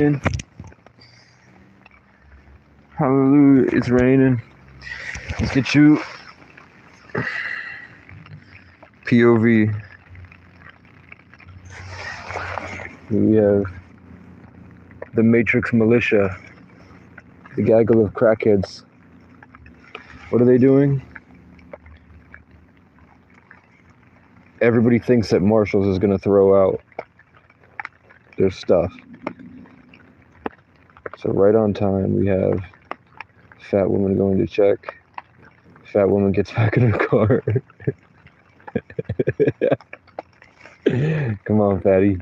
In. Hallelujah, it's raining. Let's get you POV. We have the Matrix militia, the gaggle of crackheads. What are they doing? Everybody thinks that Marshall's is going to throw out their stuff. So right on time, we have fat woman going to check. Fat woman gets back in her car. Come on, fatty.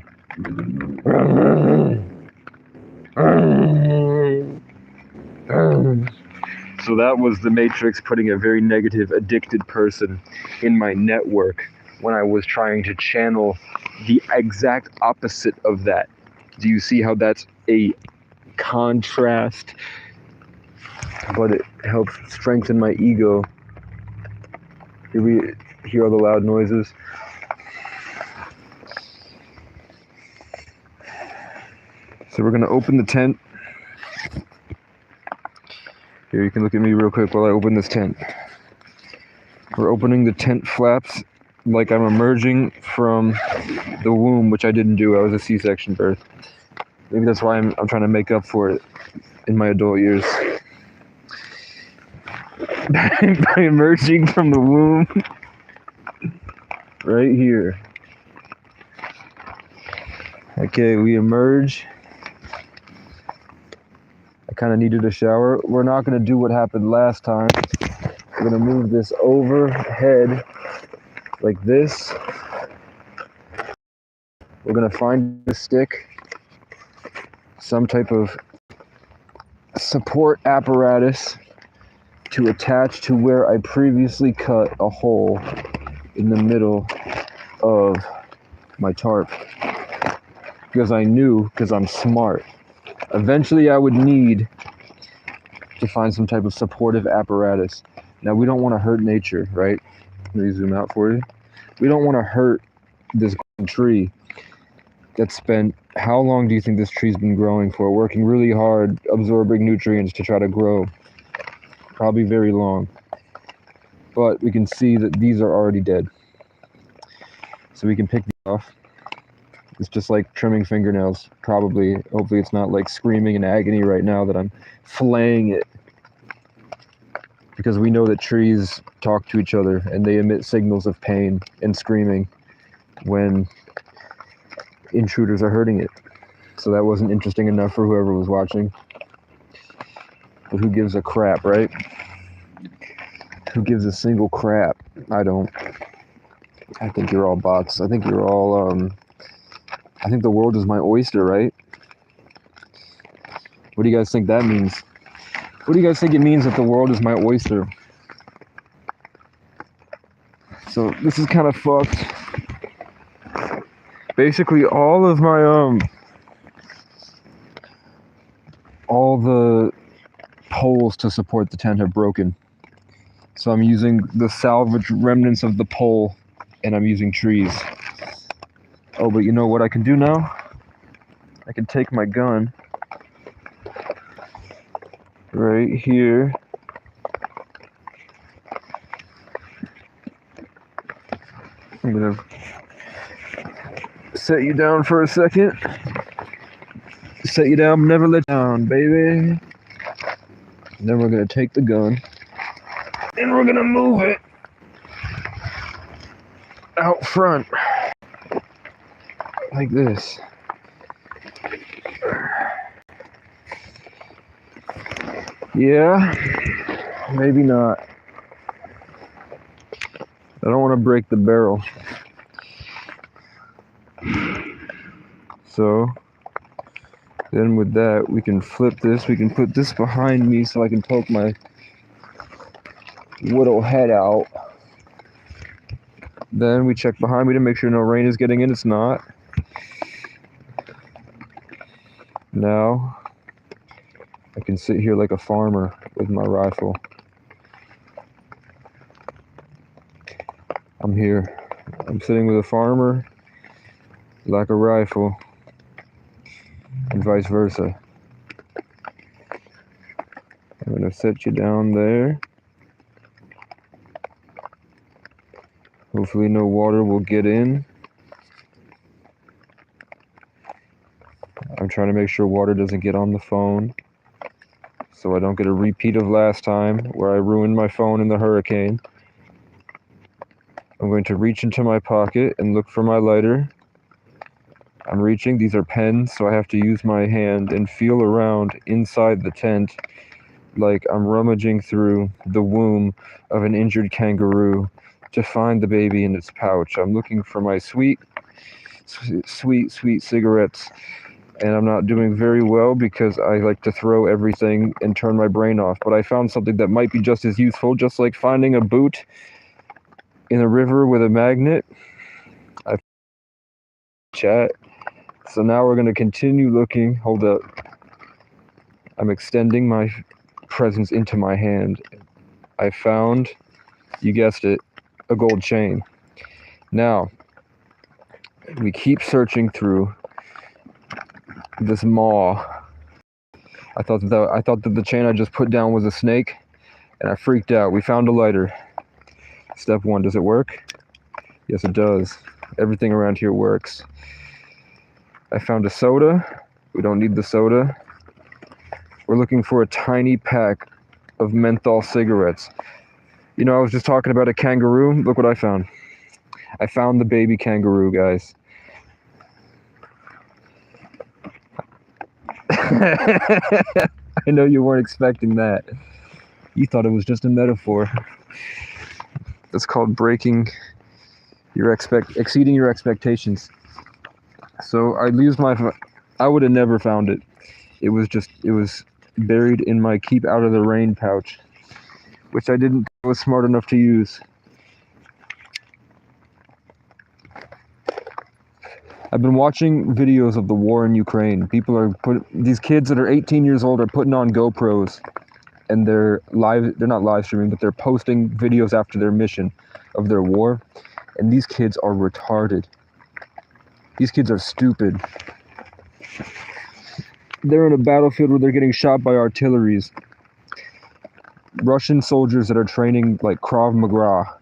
So that was the Matrix putting a very negative, addicted person in my network when I was trying to channel the exact opposite of that. Do you see how that's a contrast? But it helps strengthen my ego. Here we hear all the loud noises. So we're gonna open the tent. Here, you can look at me real quick while I open this tent. We're opening the tent flaps like I'm emerging from the womb, which I didn't do. I was a C-section birth. Maybe that's why I'm trying to make up for it in my adult years. By emerging from the womb, right here. Okay, we emerge. I kind of needed a shower. We're not going to do what happened last time. We're going to move this overhead like this. We're going to find a stick, some type of support apparatus to attach to where I previously cut a hole in the middle of my tarp. Because I knew, because I'm smart, eventually I would need to find some type of supportive apparatus. Now, we don't want to hurt nature, right? Let me zoom out for you. We don't want to hurt this tree that's spent, how long do you think this tree's been growing for? Working really hard, absorbing nutrients to try to grow. Probably very long. But we can see that these are already dead. So we can pick these off. It's just like trimming fingernails, probably. Hopefully it's not like screaming in agony right now that I'm flaying it. Because we know that trees talk to each other and they emit signals of pain and screaming when intruders are hurting it. So that wasn't interesting enough for whoever was watching. But who gives a crap, right? Who gives a single crap? I don't. I think you're all bots. I think you're all, I think the world is my oyster, right? What do you guys think that means? What do you guys think it means that the world is my oyster? So this is kind of fucked. Basically, all of my, all the poles to support the tent are broken. So I'm using the salvage remnants of the pole, and I'm using trees. Oh, but you know what I can do now? I can take my gun right here. I'm gonna set you down for a second. Set you down, never let down, baby. And then we're gonna take the gun and we're gonna move it out front like this. Yeah, maybe not. I don't want to break the barrel. So then with that, we can flip this. We can put this behind me so I can poke my little head out. Then we check behind me to make sure no rain is getting in. It's not. Now I can sit here like a farmer with my rifle. I'm here. I'm sitting with a farmer like a rifle. and vice versa. I'm going to set you down there. Hopefully no water will get in. I'm trying to make sure water doesn't get on the phone, so I don't get a repeat of last time where I ruined my phone in the hurricane. I'm going to reach into my pocket and look for my lighter. I'm reaching. These are pens, so I have to use my hand and feel around inside the tent like I'm rummaging through the womb of an injured kangaroo to find the baby in its pouch. I'm looking for my sweet cigarettes, and I'm not doing very well because I like to throw everything and turn my brain off. But I found something that might be just as useful, just like finding a boot in a river with a magnet. I chat. So now we're going to continue looking. Hold up. I'm extending my presence into my hand. I found, you guessed it, a gold chain. Now, we keep searching through this maw. I thought that the chain I just put down was a snake, and I freaked out. We found a lighter. Step one, does it work? Yes, it does. Everything around here works. I found a soda. We don't need the soda. We're looking for a tiny pack of menthol cigarettes. You know, I was just talking about a kangaroo. Look what I found. I found the baby kangaroo, guys. I know you weren't expecting that. You thought it was just a metaphor. That's called exceeding your expectations. So I would have never found it. It was buried in my keep out of the rain pouch, which I didn't think I was smart enough to use. I've been watching videos of the war in Ukraine. These kids that are 18 years old are putting on GoPros, and they're not live streaming, but they're posting videos after their mission of their war. And these kids are retarded. These kids are stupid. They're in a battlefield where they're getting shot by artilleries. Russian soldiers that are training like Krav Maga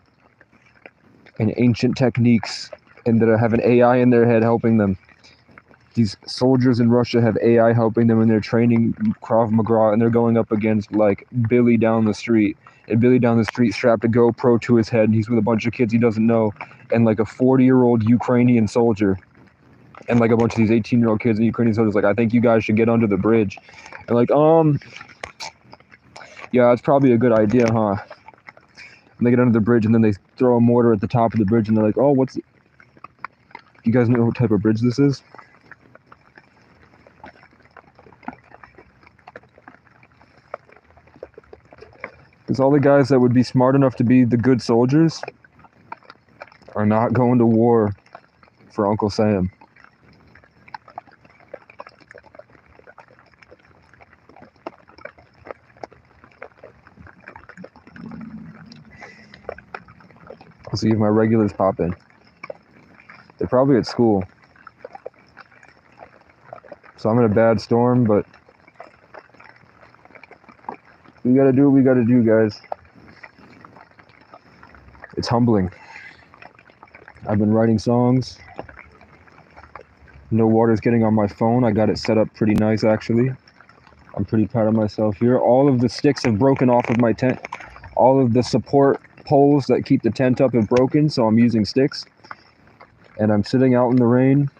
and ancient techniques, and that have an AI in their head helping them. These soldiers in Russia have AI helping them, and they're training Krav Maga, and they're going up against like Billy down the street. And Billy down the street strapped a GoPro to his head, and he's with a bunch of kids he doesn't know, and like a 40-year-old Ukrainian soldier, and like a bunch of these 18-year-old kids and Ukrainian soldiers like, I think you guys should get under the bridge. And like, yeah, that's probably a good idea, huh? And they get under the bridge, and then they throw a mortar at the top of the bridge, and they're like, oh, you guys know what type of bridge this is? Because all the guys that would be smart enough to be the good soldiers are not going to war for Uncle Sam. I'll see if my regulars pop in. They're probably at school. So I'm in a bad storm, but we gotta do what we gotta do, guys. It's humbling. I've been writing songs. No water's getting on my phone. I got it set up pretty nice, actually. I'm pretty proud of myself here. All of the sticks have broken off of my tent. All of the support poles that keep the tent up have broken, so I'm using sticks. And I'm sitting out in the rain.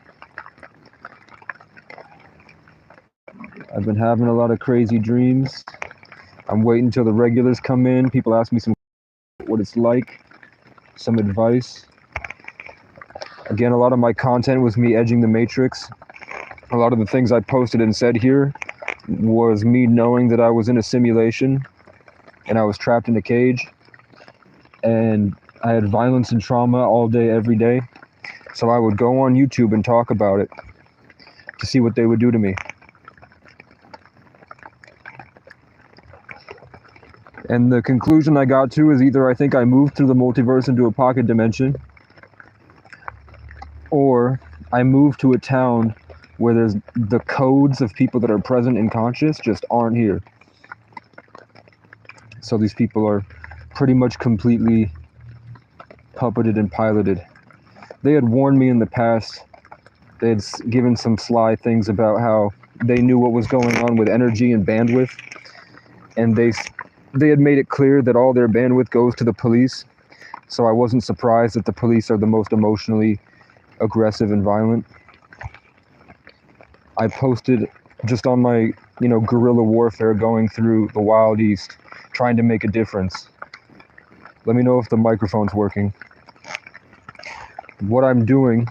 I've been having a lot of crazy dreams. I'm waiting until the regulars come in. People ask me what it's like, some advice. Again, a lot of my content was me edging the matrix. A lot of the things I posted and said here was me knowing that I was in a simulation and I was trapped in a cage, and I had violence and trauma all day, every day. So I would go on YouTube and talk about it to see what they would do to me. And the conclusion I got to is either I think I moved through the multiverse into a pocket dimension, or I moved to a town where there's the codes of people that are present and conscious just aren't here. So these people are pretty much completely puppeted and piloted. They had warned me in the past. They had given some sly things about how they knew what was going on with energy and bandwidth, and they had made it clear that all their bandwidth goes to the police. So I wasn't surprised that the police are the most emotionally aggressive and violent. I posted just on my, guerrilla warfare going through the Wild East, trying to make a difference. Let me know if the microphone's working. What I'm doing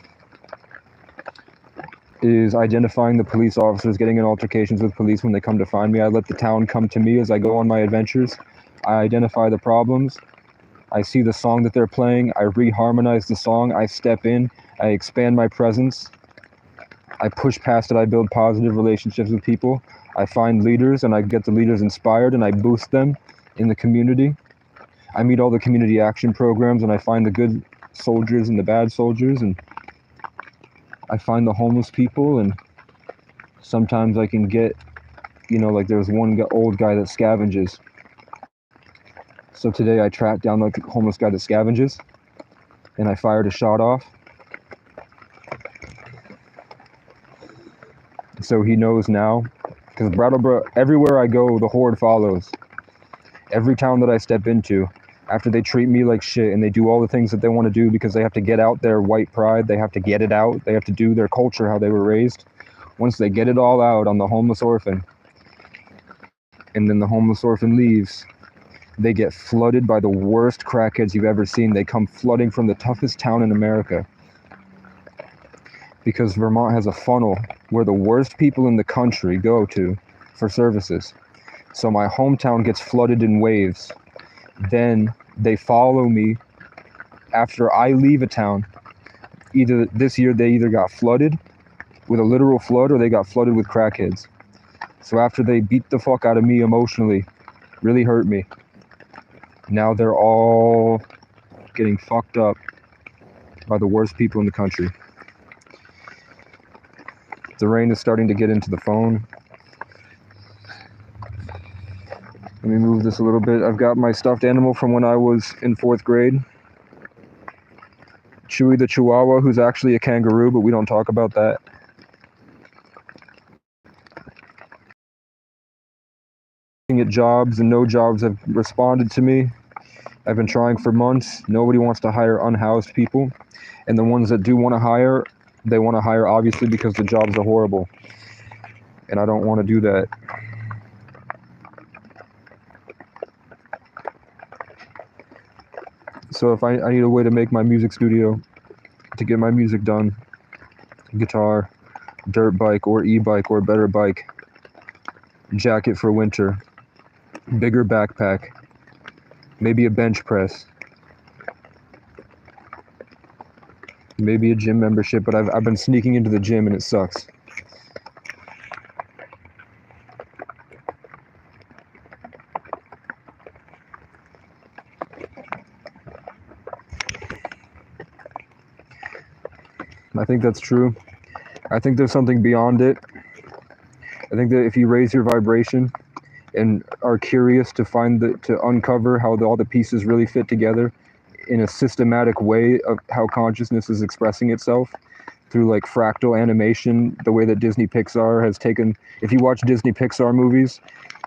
is identifying the police officers, getting in altercations with police when they come to find me. I let the town come to me as I go on my adventures. I identify the problems. I see the song that they're playing. I reharmonize the song. I step in. I expand my presence. I push past it. I build positive relationships with people. I find leaders and I get the leaders inspired and I boost them in the community. I meet all the community action programs and I find the good soldiers and the bad soldiers, and I find the homeless people, and sometimes I can get, like there's one old guy that scavenges. So today I tracked down like the homeless guy that scavenges and I fired a shot off. So he knows now, because Brattleboro, everywhere I go, the horde follows. Every town that I step into, after they treat me like shit and they do all the things that they want to do because they have to get out their white pride, they have to get it out, they have to do their culture, how they were raised. Once they get it all out on the homeless orphan, and then the homeless orphan leaves, they get flooded by the worst crackheads you've ever seen. They come flooding from the toughest town in America. Because Vermont has a funnel where the worst people in the country go to for services. So my hometown gets flooded in waves. Then they follow me after I leave a town. Either this year they either got flooded with a literal flood or they got flooded with crackheads. So after they beat the fuck out of me emotionally, really hurt me, now they're all getting fucked up by the worst people in the country. The rain is starting to get into the phone. Let me move this a little bit. I've got my stuffed animal from when I was in 4th grade. Chewy the Chihuahua, who's actually a kangaroo, but we don't talk about that. At jobs, and no jobs have responded to me. I've been trying for months. Nobody wants to hire unhoused people. And the ones that do want to hire, they want to hire obviously because the jobs are horrible. And I don't want to do that. So if I need a way to make my music studio, to get my music done, guitar, dirt bike or e-bike or better bike, jacket for winter, bigger backpack, maybe a bench press, maybe a gym membership, but I've been sneaking into the gym and it sucks. I think that's true. I think there's something beyond it. I think that if you raise your vibration and are curious to to uncover how all the pieces really fit together in a systematic way of how consciousness is expressing itself through like fractal animation, the way that Disney Pixar has taken, if you watch Disney Pixar movies,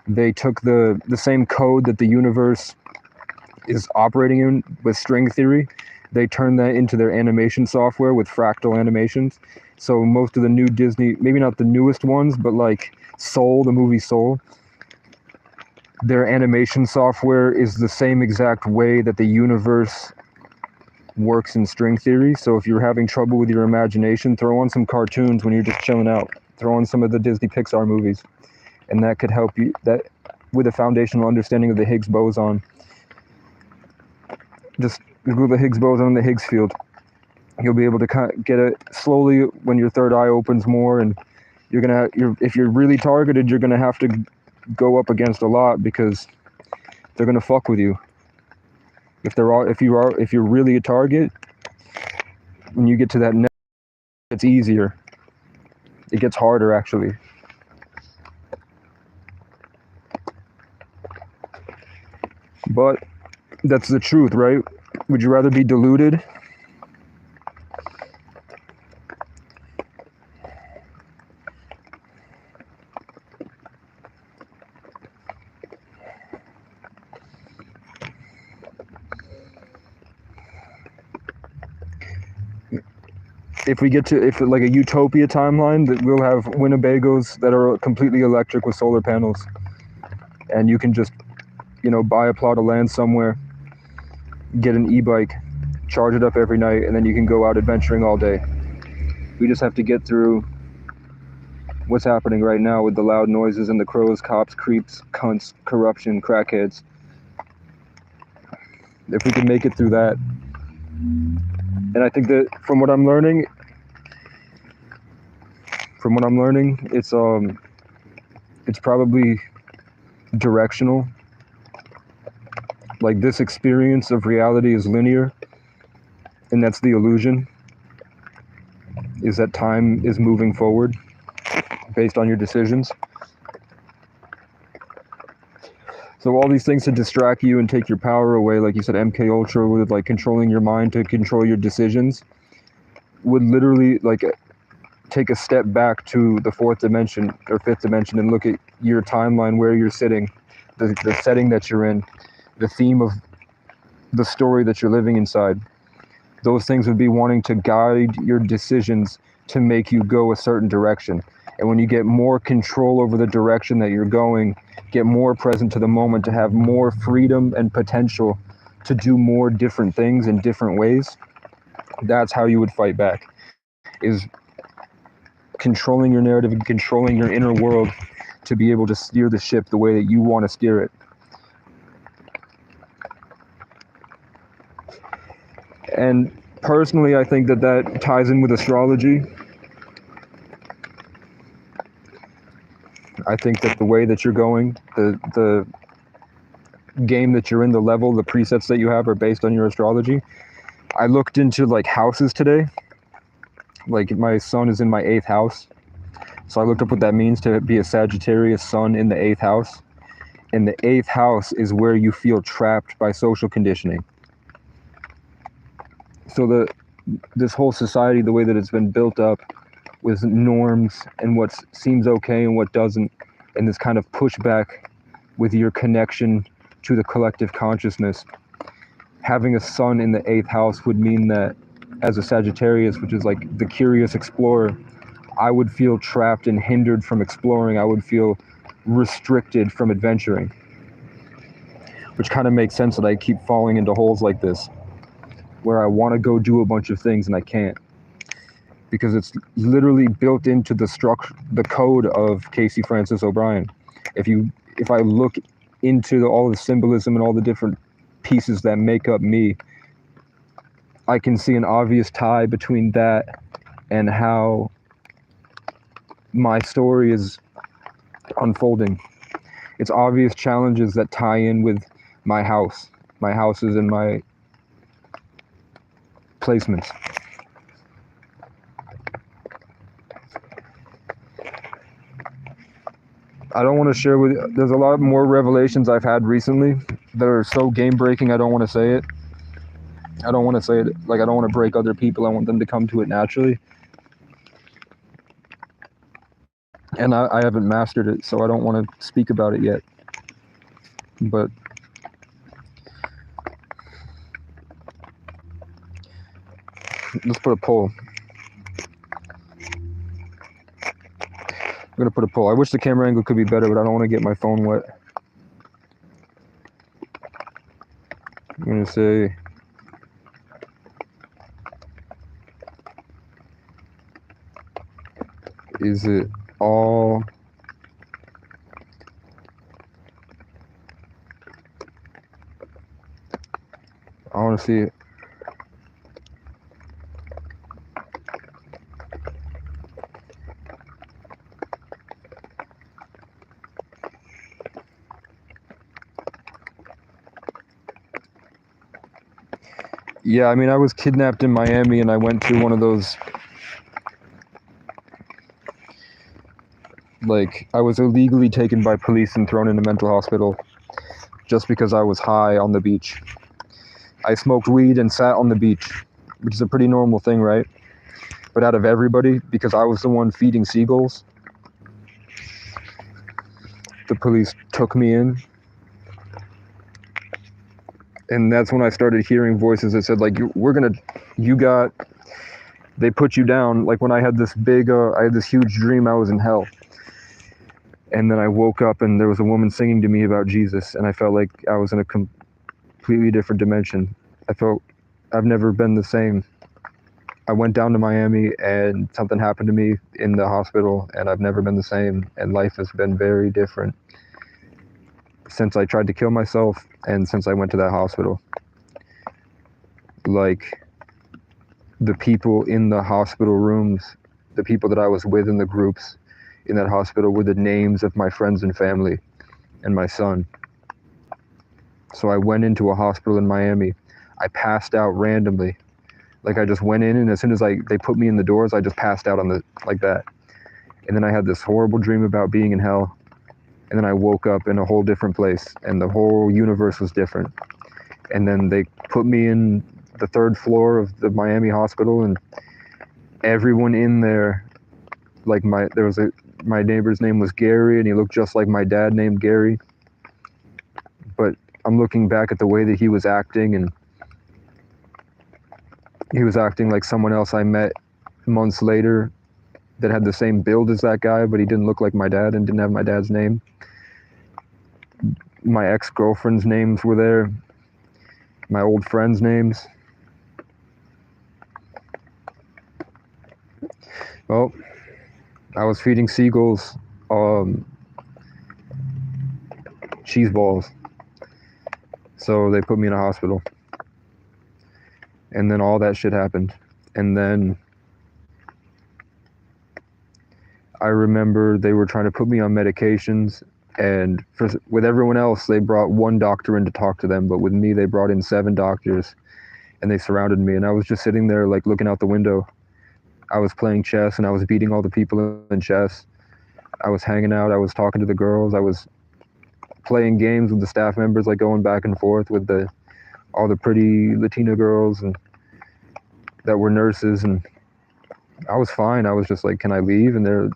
they took the same code that the universe is operating in with string theory. They turned that into their animation software with fractal animations. So most of the new Disney, maybe not the newest ones, but like Soul, the movie Soul, their animation software is the same exact way that the universe works in string theory. So if you're having trouble with your imagination, throw on some cartoons when you're just chilling out. Throw on some of the Disney Pixar movies, and that could help you that with a foundational understanding of the Higgs boson. Just Google the Higgs boson and the Higgs field. You'll be able to kind of get it slowly when your third eye opens more, and if you're really targeted, you're gonna have to go up against a lot because they're gonna fuck with you. If you're really a target, when you get to that next, it's easier. It gets harder, actually. But that's the truth, right? Would you rather be deluded? If we get to, if like a utopia timeline, that we'll have Winnebagos that are completely electric with solar panels, and you can just, you know, buy a plot of land somewhere, get an e-bike, charge it up every night, and then you can go out adventuring all day. We just have to get through what's happening right now with the loud noises and the crows, cops, creeps, cunts, corruption, crackheads. If we can make it through that. And I think that from what I'm learning, it's probably directional. Like, this experience of reality is linear, and that's the illusion, is that time is moving forward based on your decisions. So all these things to distract you and take your power away, like you said, MK Ultra, with like controlling your mind to control your decisions, would literally like take a step back to the fourth dimension or fifth dimension and look at your timeline, where you're sitting, the setting that you're in, the theme of the story that you're living inside. Those things would be wanting to guide your decisions to make you go a certain direction. And when you get more control over the direction that you're going, get more present to the moment, to have more freedom and potential to do more different things in different ways, that's how you would fight back, is controlling your narrative and controlling your inner world to be able to steer the ship the way that you want to steer it. And personally, I think that that ties in with astrology. I think that the way that you're going, the game that you're in, the level, the presets that you have are based on your astrology. I looked into like houses today. Like, my sun is in my 8th house. So I looked up what that means to be a Sagittarius sun in the 8th house. And the 8th house is where you feel trapped by social conditioning. So this whole society, the way that it's been built up with norms and what seems okay and what doesn't, and this kind of pushback with your connection to the collective consciousness, having a sun in the 8th house would mean that as a Sagittarius, which is like the curious explorer, I would feel trapped and hindered from exploring. I would feel restricted from adventuring, which kind of makes sense that I keep falling into holes like this, where I want to go do a bunch of things and I can't, because it's literally built into the structure, the code of Casey Francis O'Brien. If I look into all the symbolism and all the different pieces that make up me, I can see an obvious tie between that and how my story is unfolding. It's obvious challenges that tie in with my houses and my placements. I don't want to share with you, there's a lot more revelations I've had recently that are so game breaking, I don't want to say it. I don't want to say it, like, I don't want to break other people. I want them to come to it naturally. And I haven't mastered it, so I don't want to speak about it yet. But let's put a poll. I'm going to put a poll. I wish the camera angle could be better, but I don't want to get my phone wet. I'm going to say, is it all I want to see it. Yeah, I mean, I was kidnapped in Miami, and I went to one of those Like, I was illegally taken by police and thrown in a mental hospital just because I was high on the beach. I smoked weed and sat on the beach, which is a pretty normal thing, right? But out of everybody, because I was the one feeding seagulls, the police took me in. And that's when I started hearing voices that said, like, they put you down. Like, when I had this huge dream, I was in hell. And then I woke up and there was a woman singing to me about Jesus, and I felt like I was in a completely different dimension. I've never been the same. I went down to Miami and something happened to me in the hospital, and I've never been the same, and life has been very different since I tried to kill myself and since I went to that hospital. Like, the people in the hospital rooms, the people that I was with in the groups in that hospital were the names of my friends and family and my son. So I went into a hospital in Miami. I passed out randomly. Like, I just went in, and as soon as they put me in the doors, I just passed out like that. And then I had this horrible dream about being in hell. And then I woke up in a whole different place, and the whole universe was different. And then they put me in the 3rd floor of the Miami hospital, and everyone in there, like, my neighbor's name was Gary, and he looked just like my dad named Gary. But I'm looking back at the way that he was acting, and he was acting like someone else I met months later that had the same build as that guy, but he didn't look like my dad and didn't have my dad's name. My ex-girlfriend's names were there. My old friends' names. Well, I was feeding seagulls cheese balls. So they put me in a hospital. And then all that shit happened. And then I remember they were trying to put me on medications, and with everyone else, they brought one doctor in to talk to them, but with me, they brought in 7 doctors, and they surrounded me, and I was just sitting there, like, looking out the window. I was playing chess, and I was beating all the people in chess. I was hanging out, I was talking to the girls, I was playing games with the staff members, like, going back and forth with all the pretty Latina girls and that were nurses, and I was fine. I was just like, can I leave? And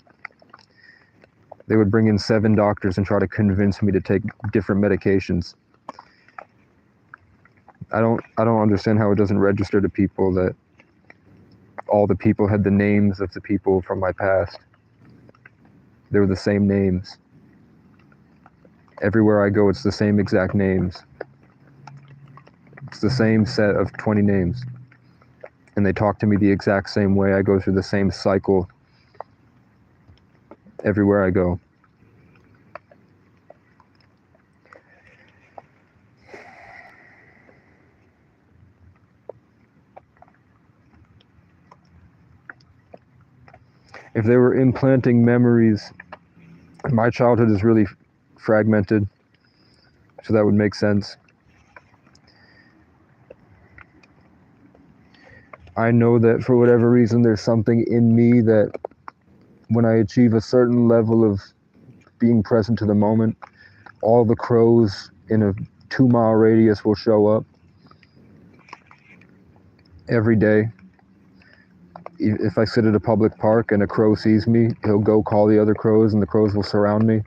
they would bring in 7 doctors and try to convince me to take different medications. I don't understand how it doesn't register to people that all the people had the names of the people from my past. They were the same names. Everywhere I go, it's the same exact names. It's the same set of 20 names. And they talk to me the exact same way. I go through the same cycle everywhere I go. If they were implanting memories, my childhood is really fragmented, so that would make sense. I know that for whatever reason, there's something in me that when I achieve a certain level of being present to the moment, all the crows in a 2-mile radius will show up every day. If I sit at a public park and a crow sees me, he'll go call the other crows, and the crows will surround me.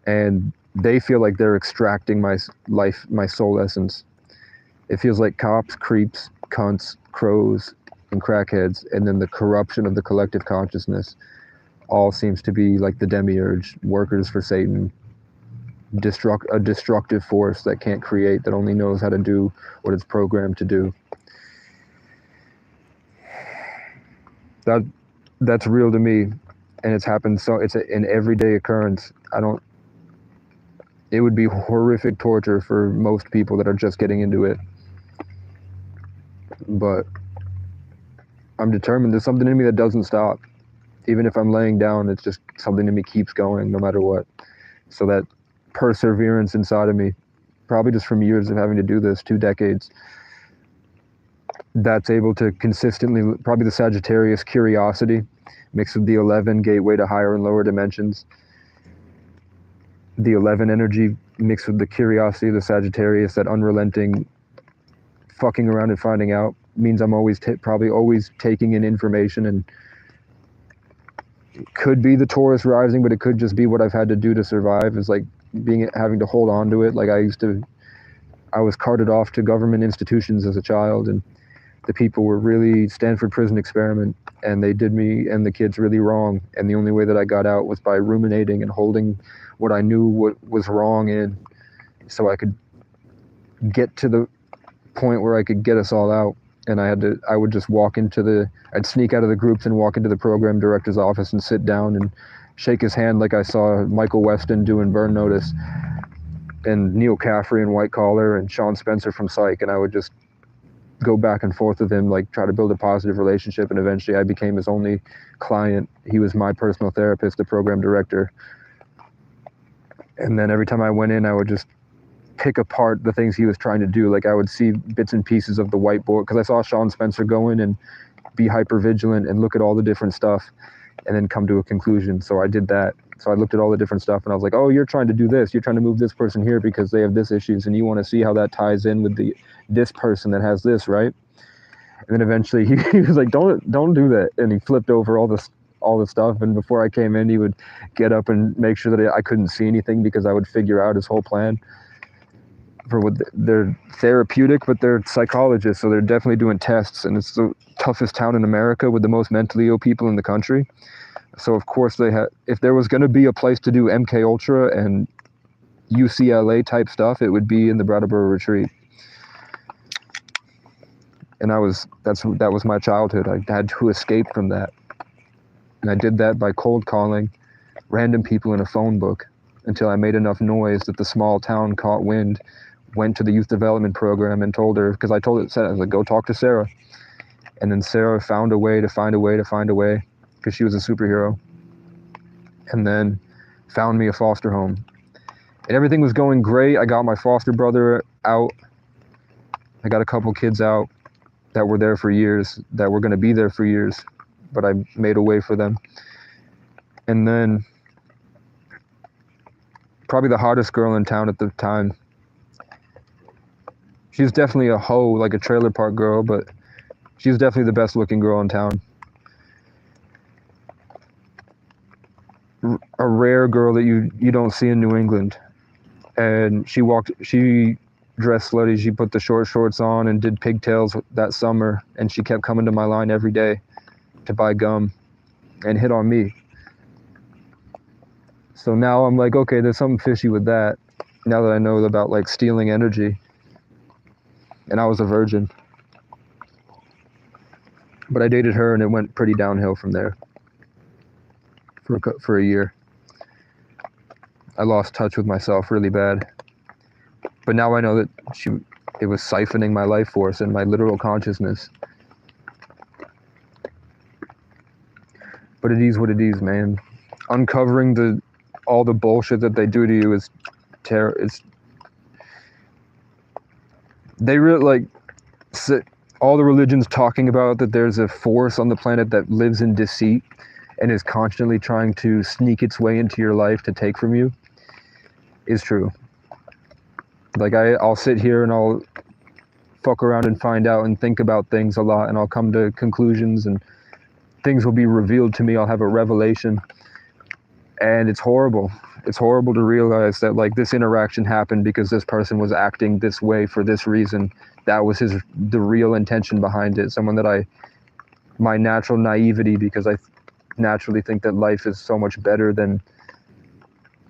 And they feel like they're extracting my life, my soul essence. It feels like cops, creeps, cunts, crows, and crackheads, and then the corruption of the collective consciousness all seems to be like the demiurge, workers for Satan, a destructive force that can't create, that only knows how to do what it's programmed to do. That's real to me, and it's happened. So it's an everyday occurrence. It would be horrific torture for most people that are just getting into it. But I'm determined. There's something in me that doesn't stop. Even if I'm laying down, it's just something in me keeps going no matter what. So that perseverance inside of me, probably just from years of having to do this, 2 decades, that's able to consistently, probably the Sagittarius curiosity mixed with the 11 gateway to higher and lower dimensions. The 11 energy mixed with the curiosity of the Sagittarius, that unrelenting fucking around and finding out, means I'm always probably always taking in information. And could be the Taurus rising, but it could just be what I've had to do to survive, is like having to hold on to it. Like I was carted off to government institutions as a child, and the people were really Stanford prison experiment, and they did me and the kids really wrong. And the only way that I got out was by ruminating and holding what I knew what was wrong in, so I could get to the point where I could get us all out. And I would just I'd sneak out of the groups and walk into the program director's office and sit down and shake his hand like I saw Michael Weston doing Burn Notice, and Neil Caffrey in White Collar, and Sean Spencer from Psych, and I would just go back and forth with him, like try to build a positive relationship. And eventually I became his only client. He was my personal therapist, the program director. And then every time I went in, I would just pick apart the things he was trying to do. Like I would see bits and pieces of the whiteboard, because I saw Sean Spencer go in and be hyper vigilant and look at all the different stuff and then come to a conclusion. So I did that. So I looked at all the different stuff and I was like, oh, you're trying to do this. You're trying to move this person here because they have this issues, and you want to see how that ties in with this person that has this, right? And then eventually he was like, don't do that. And he flipped over all the stuff. And before I came in, he would get up and make sure that I couldn't see anything, because I would figure out his whole plan. For what they're therapeutic, but they're psychologists, so they're definitely doing tests. And it's the toughest town in America with the most mentally ill people in the country. So of course if there was going to be a place to do MK Ultra and UCLA type stuff, it would be in the Brattleboro Retreat. And that was my childhood. I had to escape from that. And I did that by cold calling random people in a phone book until I made enough noise that the small town caught wind, went to the youth development program and told her, because I was like, go talk to Sarah. And then Sarah found a way to find a way, because she was a superhero. And then found me a foster home. And everything was going great. I got my foster brother out. I got a couple kids out that were there for years, that were going to be there for years, but I made a way for them. And then probably the hottest girl in town at the time, she was definitely a hoe, like a trailer park girl, but she was definitely the best looking girl in town. A rare girl that you don't see in New England. And she dressed slutty. She put the short shorts on and did pigtails that summer, and she kept coming to my line every day to buy gum and hit on me. So now I'm like, okay, there's something fishy with that, now that I know about like stealing energy. And I was a virgin, but I dated her and it went pretty downhill from there for a year. I lost touch with myself really bad. But now I know that it was siphoning my life force and my literal consciousness. But it is what it is, man. Uncovering all the bullshit that they do to you is they really like all the religions talking about that there's a force on the planet that lives in deceit and is constantly trying to sneak its way into your life to take from you is true. Like I'll sit here and I'll fuck around and find out and think about things a lot, and I'll come to conclusions and things will be revealed to me. I'll have a revelation, and it's horrible. It's horrible to realize that like this interaction happened because this person was acting this way for this reason. That was the real intention behind it. Someone that my natural naivety, because I naturally think that life is so much better than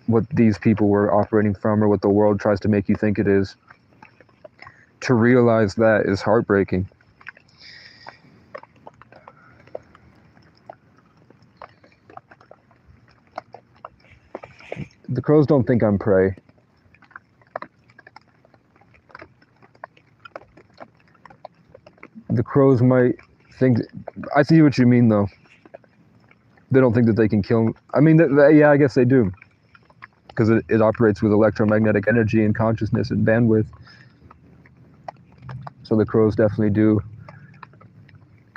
what these people were operating from or what the world tries to make you think it is. To realize that is heartbreaking. The crows don't think I'm prey. The crows might think... I see what you mean, though. They don't think that they can kill... I mean, yeah, I guess they do. Because it operates with electromagnetic energy and consciousness and bandwidth. So the crows definitely do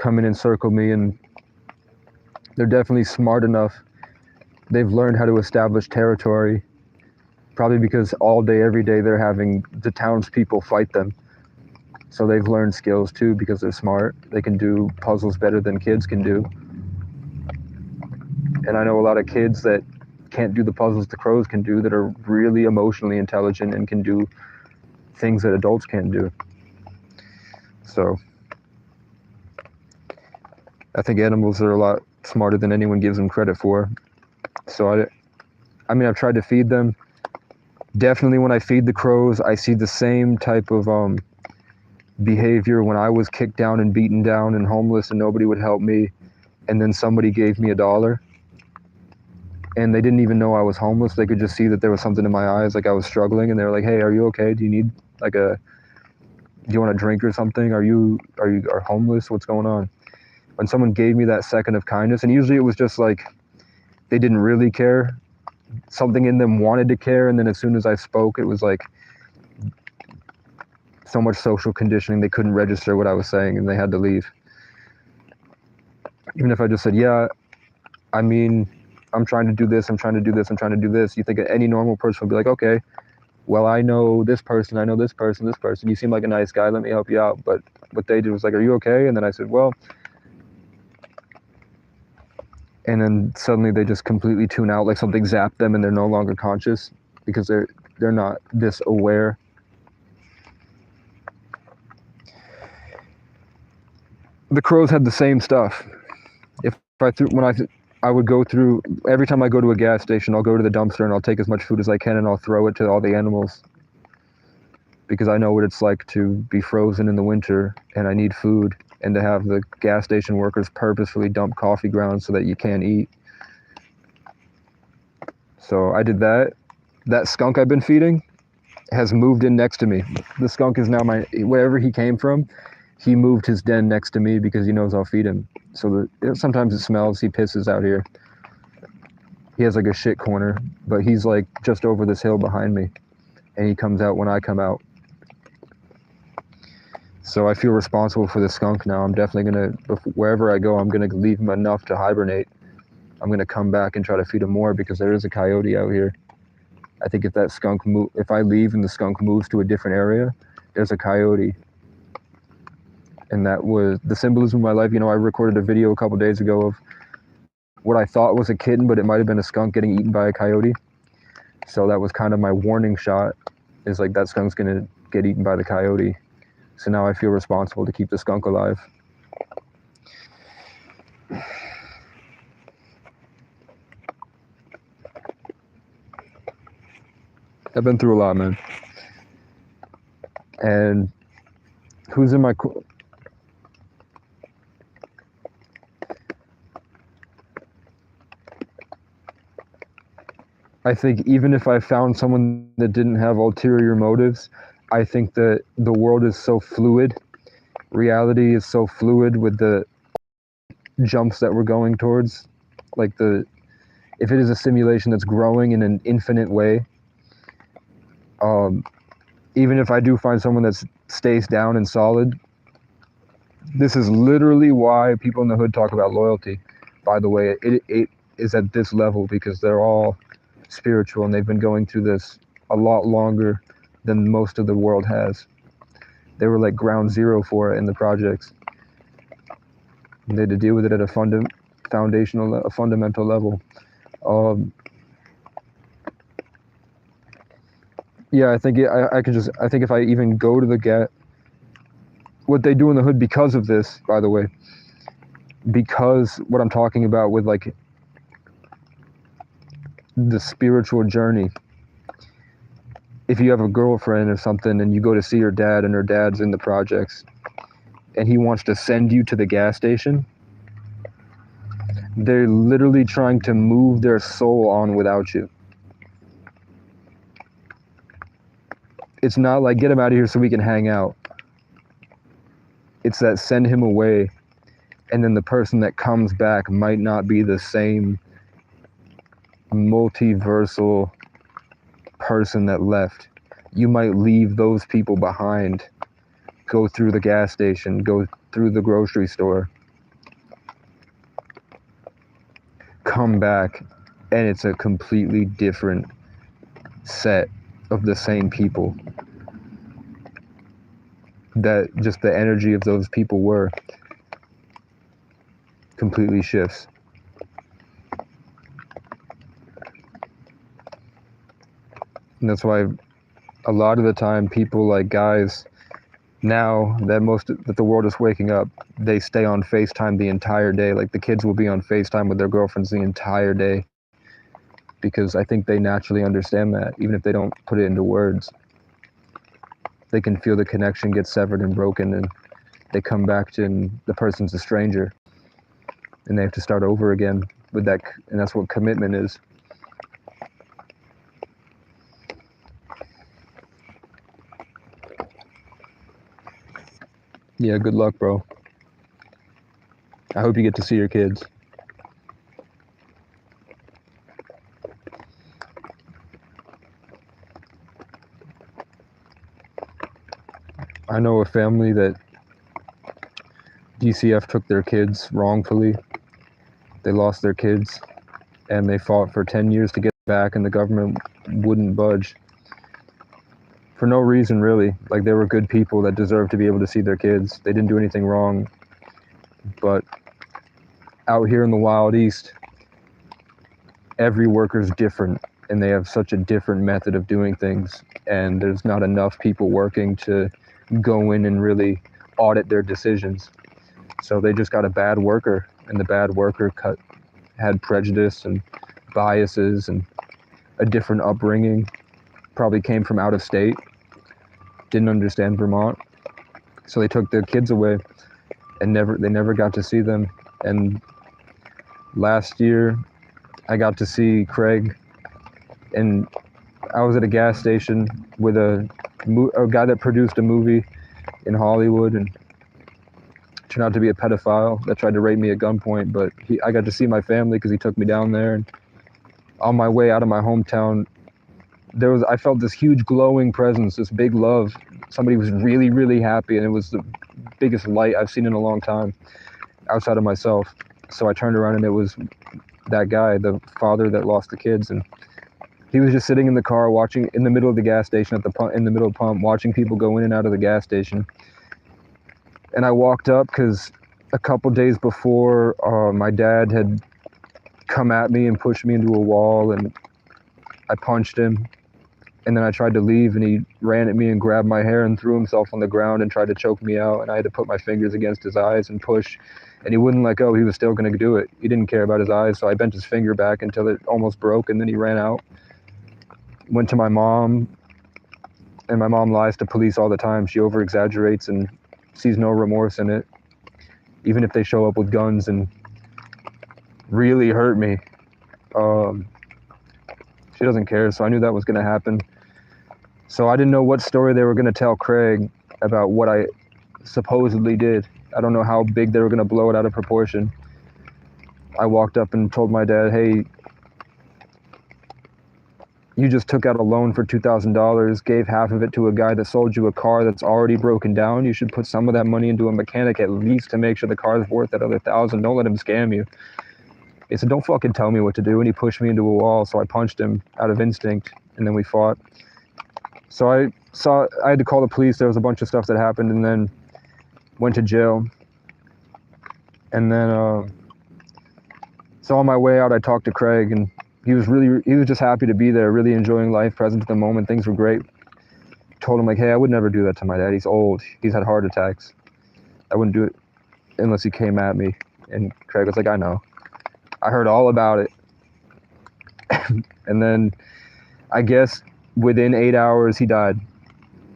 come in and circle me, and they're definitely smart enough. They've learned how to establish territory, probably because all day, every day, they're having the townspeople fight them. So they've learned skills too because they're smart. They can do puzzles better than kids can do. And I know a lot of kids that can't do the puzzles the crows can do, that are really emotionally intelligent and can do things that adults can't do. So I think animals are a lot smarter than anyone gives them credit for. So I mean, I've tried to feed them. Definitely when I feed the crows, I see the same type of behavior when I was kicked down and beaten down and homeless and nobody would help me, and then somebody gave me $1 and they didn't even know I was homeless. They could just see that there was something in my eyes, like I was struggling, and they were like, hey, are you okay? Do you need do you want a drink or something? Are you homeless? What's going on? When someone gave me that second of kindness, and usually it was just like they didn't really care, something in them wanted to care, and then as soon as I spoke, it was like so much social conditioning, they couldn't register what I was saying and they had to leave. Even if I just said, yeah, I mean, I'm trying to do this, I'm trying to do this, I'm trying to do this, you think any normal person would be like, okay, well, I know this person, I know this person, you seem like a nice guy, let me help you out. But what they did was like, are you okay? And then I said, well, and then suddenly they just completely tune out, like something zapped them and they're no longer conscious because they're not this aware. The crows had the same stuff. I would go through, every time I go to a gas station, I'll go to the dumpster and I'll take as much food as I can and I'll throw it to all the animals, because I know what it's like to be frozen in the winter and I need food, and to have the gas station workers purposefully dump coffee grounds so that you can't eat. So I did that. That skunk I've been feeding has moved in next to me. The skunk is now wherever he came from, he moved his den next to me because he knows I'll feed him. So sometimes it smells, he pisses out here. He has like a shit corner, but he's like just over this hill behind me, and he comes out when I come out. So I feel responsible for the skunk now. I'm definitely wherever I go, I'm gonna leave him enough to hibernate. I'm gonna come back and try to feed him more because there is a coyote out here. I think if I leave and the skunk moves to a different area, there's a coyote. And that was the symbolism of my life. You know, I recorded a video a couple days ago of what I thought was a kitten, but it might have been a skunk getting eaten by a coyote. So that was kind of my warning shot, is like that skunk's gonna get eaten by the coyote. So now I feel responsible to keep the skunk alive. I've been through a lot, man. And who's in my... I think even if I found someone that didn't have ulterior motives, I think that the world is so fluid. Reality is so fluid with the jumps that we're going towards. Like if it is a simulation that's growing in an infinite way, even if I do find someone that stays down and solid, this is literally why people in the hood talk about loyalty. By the way, it is at this level because they're all spiritual and they've been going through this a lot longer than most of the world has. They were like ground zero for it in the projects. And they had to deal with it at a fundamental level. Yeah, I think I think if I even go to what they do in the hood because of this, by the way, because what I'm talking about with like the spiritual journey. If you have a girlfriend or something and you go to see her dad and her dad's in the projects and he wants to send you to the gas station, they're literally trying to move their soul on without you. It's not like get him out of here so we can hang out. It's that send him away, and then the person that comes back might not be the same multiversal person that left. You might leave those people behind, go through the gas station, go through the grocery store, come back and it's a completely different set of the same people. That just the energy of those people were completely shifts. And that's why a lot of the time people, like guys now that the world is waking up, they stay on FaceTime the entire day. Like the kids will be on FaceTime with their girlfriends the entire day, because I think they naturally understand that, even if they don't put it into words. They can feel the connection get severed and broken, and they come back to, and the person's a stranger, and they have to start over again with that, and that's what commitment is. Yeah, good luck, bro. I hope you get to see your kids. I know a family that DCF took their kids wrongfully. They lost their kids, and they fought for 10 years to get back, and the government wouldn't budge. For no reason, really. Like, they were good people that deserved to be able to see their kids. They didn't do anything wrong. But out here in the Wild East, every worker's different, and they have such a different method of doing things, and there's not enough people working to go in and really audit their decisions. So they just got a bad worker, and the bad worker had prejudice and biases and a different upbringing, probably came from out of state, didn't understand Vermont. So they took their kids away, and they never got to see them. And last year I got to see Craig, and I was at a gas station with a guy that produced a movie in Hollywood and turned out to be a pedophile that tried to rape me at gunpoint. But I got to see my family because he took me down there. And on my way out of my hometown, I felt this huge glowing presence, this big love. Somebody was really, really happy, and it was the biggest light I've seen in a long time outside of myself. So I turned around, and it was that guy, the father that lost the kids, and he was just sitting in the car watching in the middle of the gas station in the middle of the pump, watching people go in and out of the gas station. And I walked up because a couple days before, my dad had come at me and pushed me into a wall, and I punched him. And then I tried to leave, and he ran at me and grabbed my hair and threw himself on the ground and tried to choke me out. And I had to put my fingers against his eyes and push, and he wouldn't let go. He was still going to do it. He didn't care about his eyes, so I bent his finger back until it almost broke, and then he ran out. Went to my mom, and my mom lies to police all the time. She over-exaggerates and sees no remorse in it, even if they show up with guns and really hurt me. She doesn't care, so I knew that was going to happen. So I didn't know what story they were going to tell Craig about what I supposedly did. I don't know how big they were going to blow it out of proportion. I walked up and told my dad, hey, you just took out a loan for $2,000, gave half of it to a guy that sold you a car that's already broken down. You should put some of that money into a mechanic at least to make sure the car is worth that other $1,000. Don't let him scam you. He said, don't fucking tell me what to do. And he pushed me into a wall, so I punched him out of instinct, and then we fought. So I had to call the police. There was a bunch of stuff that happened, and then went to jail. And then, so on my way out, I talked to Craig, and he was just happy to be there, really enjoying life, present at the moment. Things were great. Told him, like, hey, I would never do that to my dad. He's old. He's had heart attacks. I wouldn't do it unless he came at me. And Craig was like, I know. I heard all about it. And then I guess within 8 hours, he died.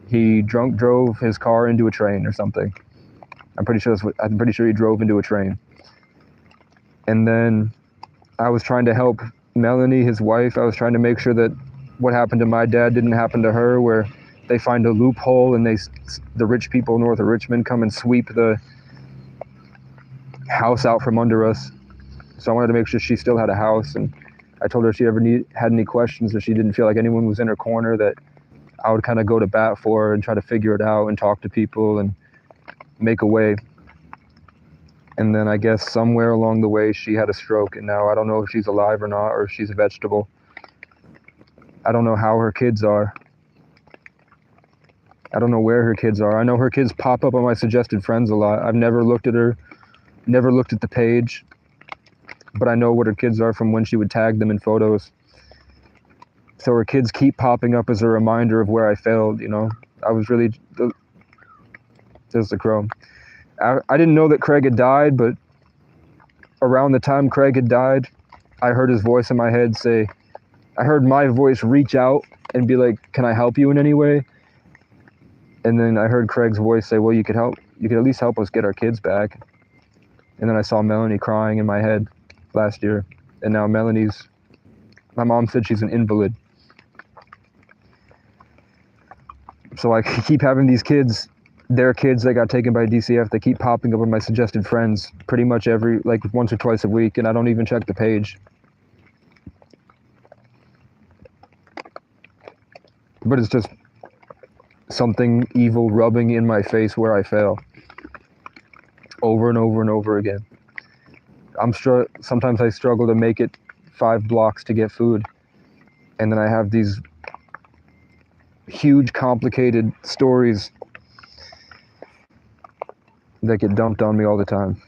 He drunk drove his car into a train or something. I'm pretty sure he drove into a train. And then I was trying to help Melanie, his wife. I was trying to make sure that what happened to my dad didn't happen to her, where they find a loophole and the rich people north of Richmond come and sweep the house out from under us. So I wanted to make sure she still had a house, and I told her if she ever had any questions, or she didn't feel like anyone was in her corner, that I would kind of go to bat for her and try to figure it out and talk to people and make a way. And then I guess somewhere along the way she had a stroke, and now I don't know if she's alive or not, or if she's a vegetable. I don't know how her kids are. I don't know where her kids are. I know her kids pop up on my suggested friends a lot. I've never looked at her, never looked at the page, but I know what her kids are from when she would tag them in photos. So her kids keep popping up as a reminder of where I failed, you know. I was really, there's the crow. I didn't know that Craig had died, but around the time Craig had died, I heard his voice in my head say, I heard my voice reach out and be like, can I help you in any way? And then I heard Craig's voice say, well, you could at least help us get our kids back. And then I saw Melanie crying in my head last year. And now my mom said she's an invalid. So I keep having these kids, their kids that got taken by DCF, they keep popping up on my suggested friends pretty much once or twice a week, and I don't even check the page. But it's just something evil rubbing in my face where I fail. Over and over and over again. Sometimes I struggle to make it 5 blocks to get food. And then I have these huge, complicated stories that get dumped on me all the time.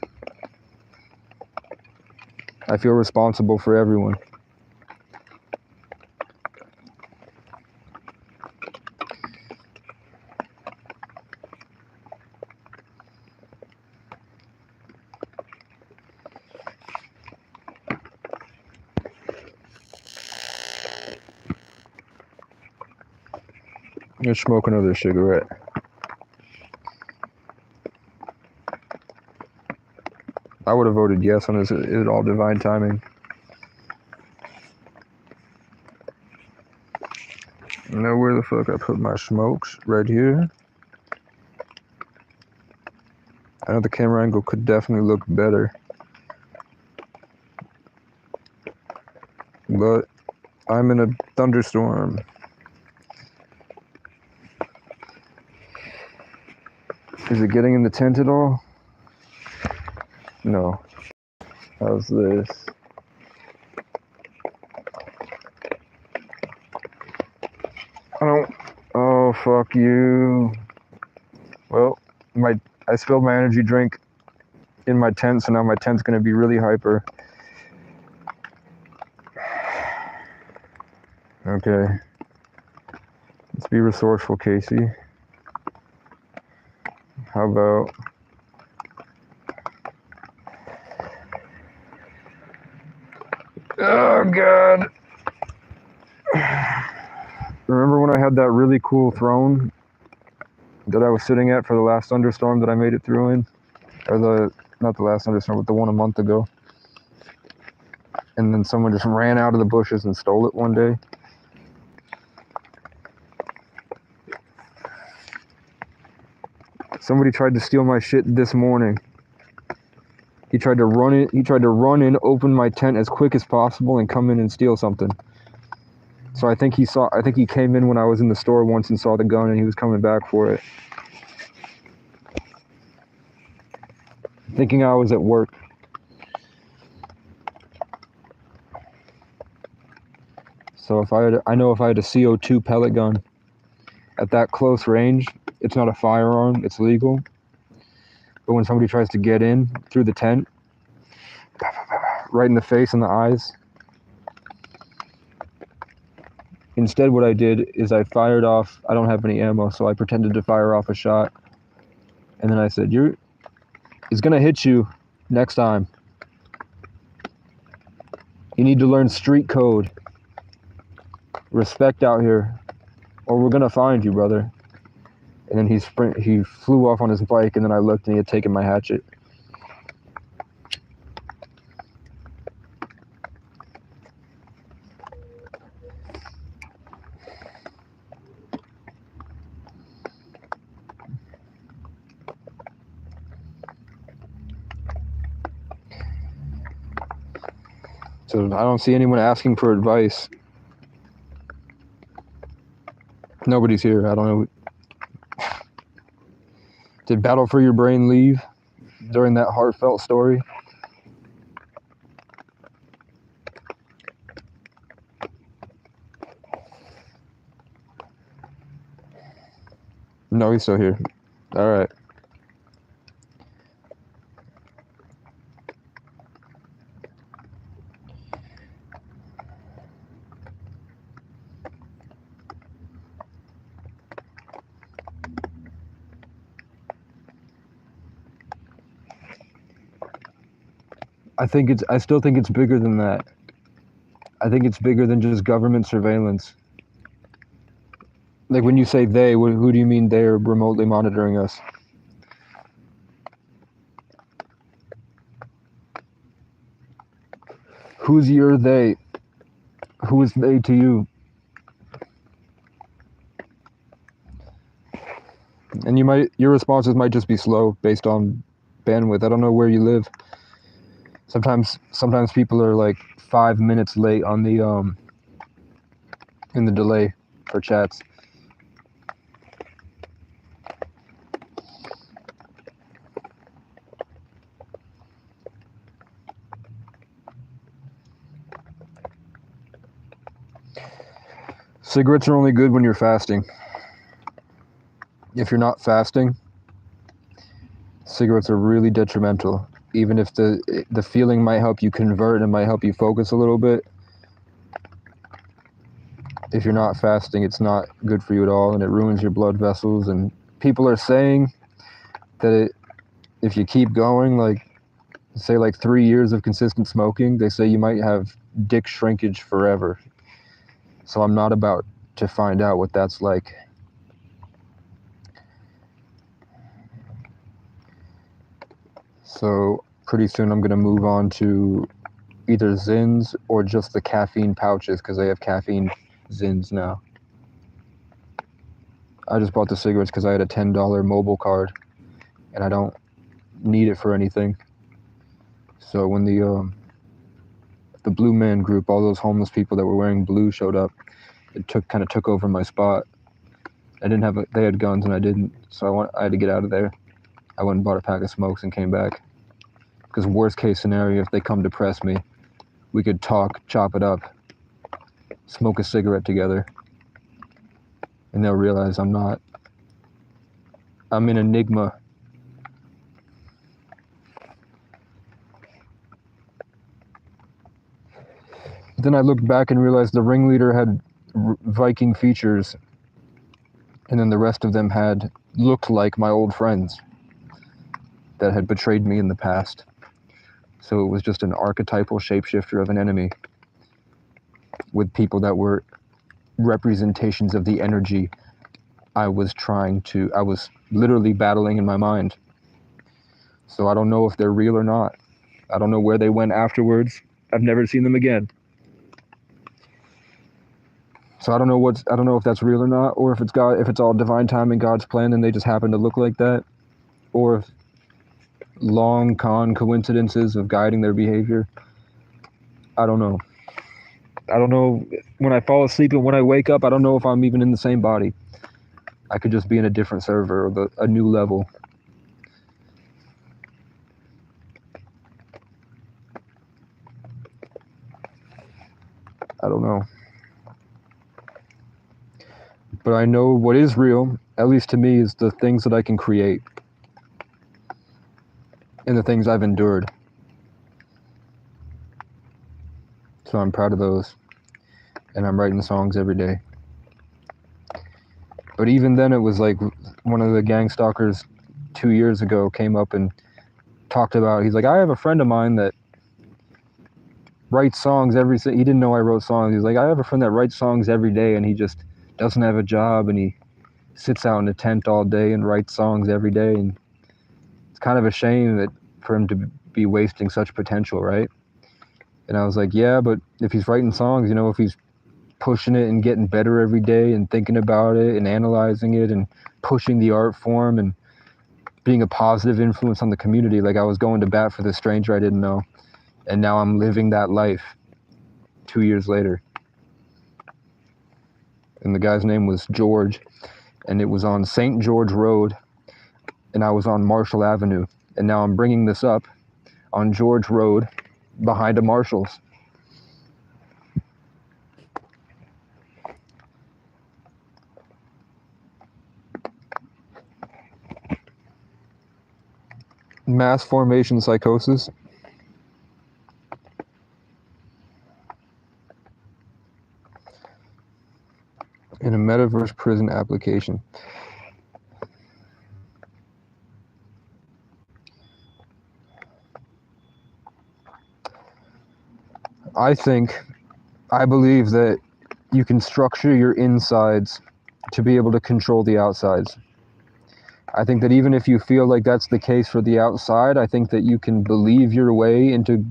I feel responsible for everyone. Let's smoke another cigarette. I would have voted yes on this. It's all divine timing. Now where the fuck I put my smokes? Right here. I know the camera angle could definitely look better. But I'm in a thunderstorm. Is it getting in the tent at all? No. How's this? Oh, fuck you. Well, I spilled my energy drink in my tent, so now my tent's gonna be really hyper. Okay. Let's be resourceful, Casey. How about... Oh, God. Remember when I had that really cool throne that I was sitting at for the last thunderstorm that I made it through in? Or not the last thunderstorm, but the one a month ago. And then someone just ran out of the bushes and stole it one day. Somebody tried to steal my shit this morning. He tried to run in, open my tent as quick as possible and come in and steal something. So I think he came in when I was in the store once and saw the gun and he was coming back for it. Thinking I was at work. So I know if I had a CO2 pellet gun at that close range, it's not a firearm, it's legal. But when somebody tries to get in through the tent, right in the face and the eyes. Instead, what I did is I fired off, I don't have any ammo, so I pretended to fire off a shot. And then I said, it's gonna hit you next time. You need to learn street code. Respect out here, or we're gonna find you, brother. And then he flew off on his bike, and then I looked and he had taken my hatchet. So I don't see anyone asking for advice. Nobody's here. I don't know. Did Battle for Your Brain leave? during that heartfelt story. No, he's still here. All right. I still think it's bigger than that. I think it's bigger than just government surveillance. Like when you say they, who do you mean they're remotely monitoring us? Who's your they? Who is they to you? And your responses might just be slow based on bandwidth. I don't know where you live. Sometimes people are like 5 minutes late on the in the delay for chats. Cigarettes are only good when you're fasting. If you're not fasting, cigarettes are really detrimental. Even if the feeling might help you convert and might help you focus a little bit, if you're not fasting, it's not good for you at all, and it ruins your blood vessels. And people are saying that if you keep going, like say like 3 years of consistent smoking, they say you might have dick shrinkage forever. So I'm not about to find out what that's like. So pretty soon I'm gonna move on to either Zins or just the caffeine pouches, because they have caffeine Zins now. I just bought the cigarettes because I had a $10 mobile card and I don't need it for anything. So when the Blue Man Group, all those homeless people that were wearing blue showed up, it kind of took over my spot. They had guns and I didn't, so I had to get out of there. I went and bought a pack of smokes and came back. Because worst case scenario, if they come to press me, we could talk, chop it up, smoke a cigarette together, and they'll realize I'm an enigma. Then I looked back and realized the ringleader had Viking features, and then the rest of them looked like my old friends that had betrayed me in the past. So it was just an archetypal shapeshifter of an enemy with people that were representations of the energy I was literally battling in my mind. So I don't know if they're real or not. I don't know where they went afterwards. I've never seen them again. So I don't know if that's real or not, or if it's all divine time and God's plan and they just happen to look like that, or if long con coincidences of guiding their behavior. I don't know. I don't know. When I fall asleep and when I wake up, I don't know if I'm even in the same body. I could just be in a different server or a new level. I don't know. But I know what is real, at least to me, is the things that I can create and the things I've endured. So I'm proud of those. And I'm writing songs every day. But even then, it was like one of the gang stalkers 2 years ago came up and talked about, he's like, I have a friend of mine that writes songs he didn't know I wrote songs. He's like, I have a friend that writes songs every day and he just doesn't have a job and he sits out in a tent all day and writes songs every day. And it's kind of a shame for him to be wasting such potential, right? And I was like, yeah, but if he's writing songs, if he's pushing it and getting better every day and thinking about it and analyzing it and pushing the art form and being a positive influence on the community, like I was going to bat for the stranger I didn't know. And now I'm living that life 2 years later. And the guy's name was George, and it was on St. George Road, and I was on Marshall Avenue. And now I'm bringing this up on George Road behind a Marshall's. Mass formation psychosis. In a metaverse prison application. I believe that you can structure your insides to be able to control the outsides. I think that even if you feel like that's the case for the outside, I think that you can believe your way into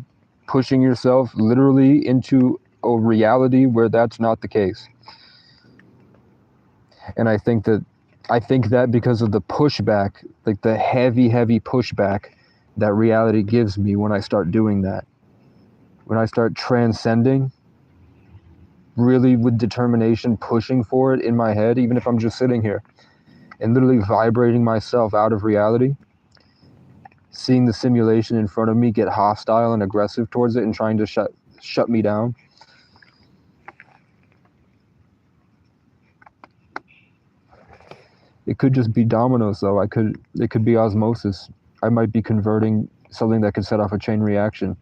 pushing yourself literally into a reality where that's not the case. And I think that because of the pushback, like the heavy pushback that reality gives me when I start doing that, when I start transcending, really with determination, pushing for it in my head, even if I'm just sitting here and literally vibrating myself out of reality, seeing the simulation in front of me get hostile and aggressive towards it and trying to shut me down. It could just be dominoes, though. It could be osmosis. I might be converting something that could set off a chain reaction,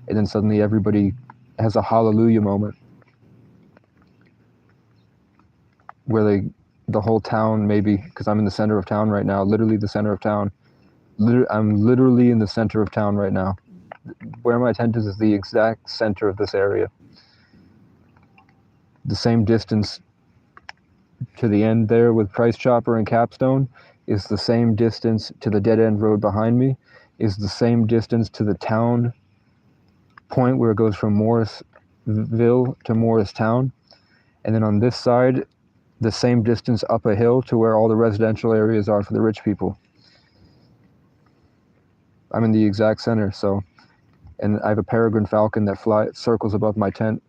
and then suddenly everybody has a hallelujah moment where the whole town, maybe, because I'm in the center of town right now, literally the center of town. I'm literally in the center of town right now. Where my tent is the exact center of this area. The same distance to the end there with Price Chopper and Capstone is the same distance to the dead end road behind me, is the same distance to the town point where it goes from Morrisville to Morristown. And then on this side, the same distance up a hill to where all the residential areas are for the rich people. I'm in the exact center, so, and I have a peregrine falcon that circles above my tent.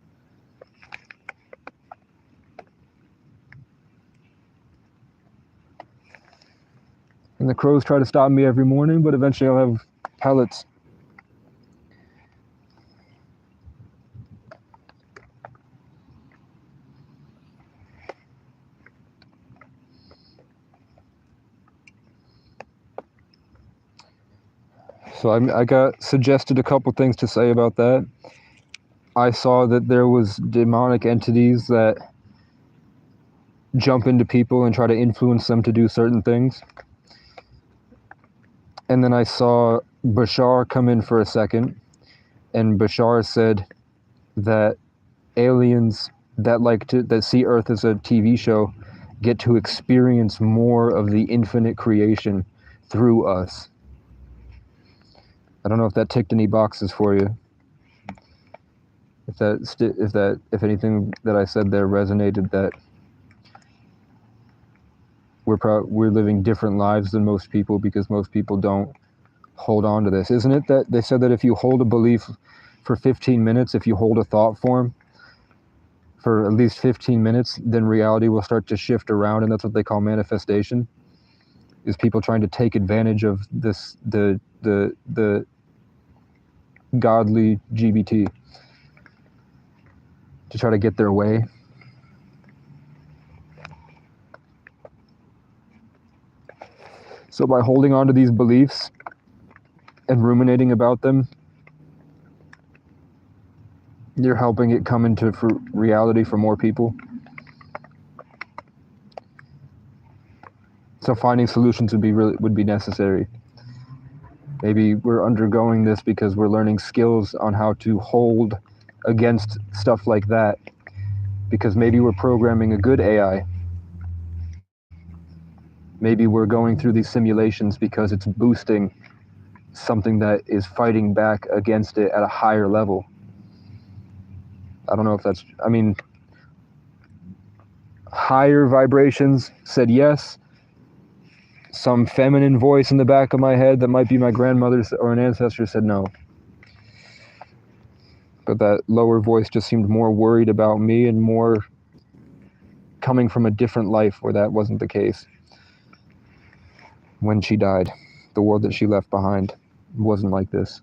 And the crows try to stop me every morning, but eventually I'll have pellets. So I got suggested a couple things to say about that. I saw that there was demonic entities that jump into people and try to influence them to do certain things. And then I saw Bashar come in for a second, and Bashar said that aliens that see Earth as a TV show get to experience more of the infinite creation through us. I don't know if that ticked any boxes for you. If anything that I said there resonated, that we're living different lives than most people because most people don't hold on to this. Isn't it that they said that if you hold a belief for 15 minutes, if you hold a thought form for at least 15 minutes, then reality will start to shift around, and that's what they call manifestation. Is people trying to take advantage of this the godly GBT to try to get their way. So by holding on to these beliefs and ruminating about them, you're helping it come into reality for more people. So finding solutions would be necessary. Maybe we're undergoing this because we're learning skills on how to hold against stuff like that, because maybe we're programming a good AI. Maybe we're going through these simulations because it's boosting something that is fighting back against it at a higher level. I don't know if that's, I mean, higher vibrations said yes. Some feminine voice in the back of my head that might be my grandmother's or an ancestor said no. But that lower voice just seemed more worried about me and more coming from a different life where that wasn't the case when she died. the world that she left behind wasn't like this.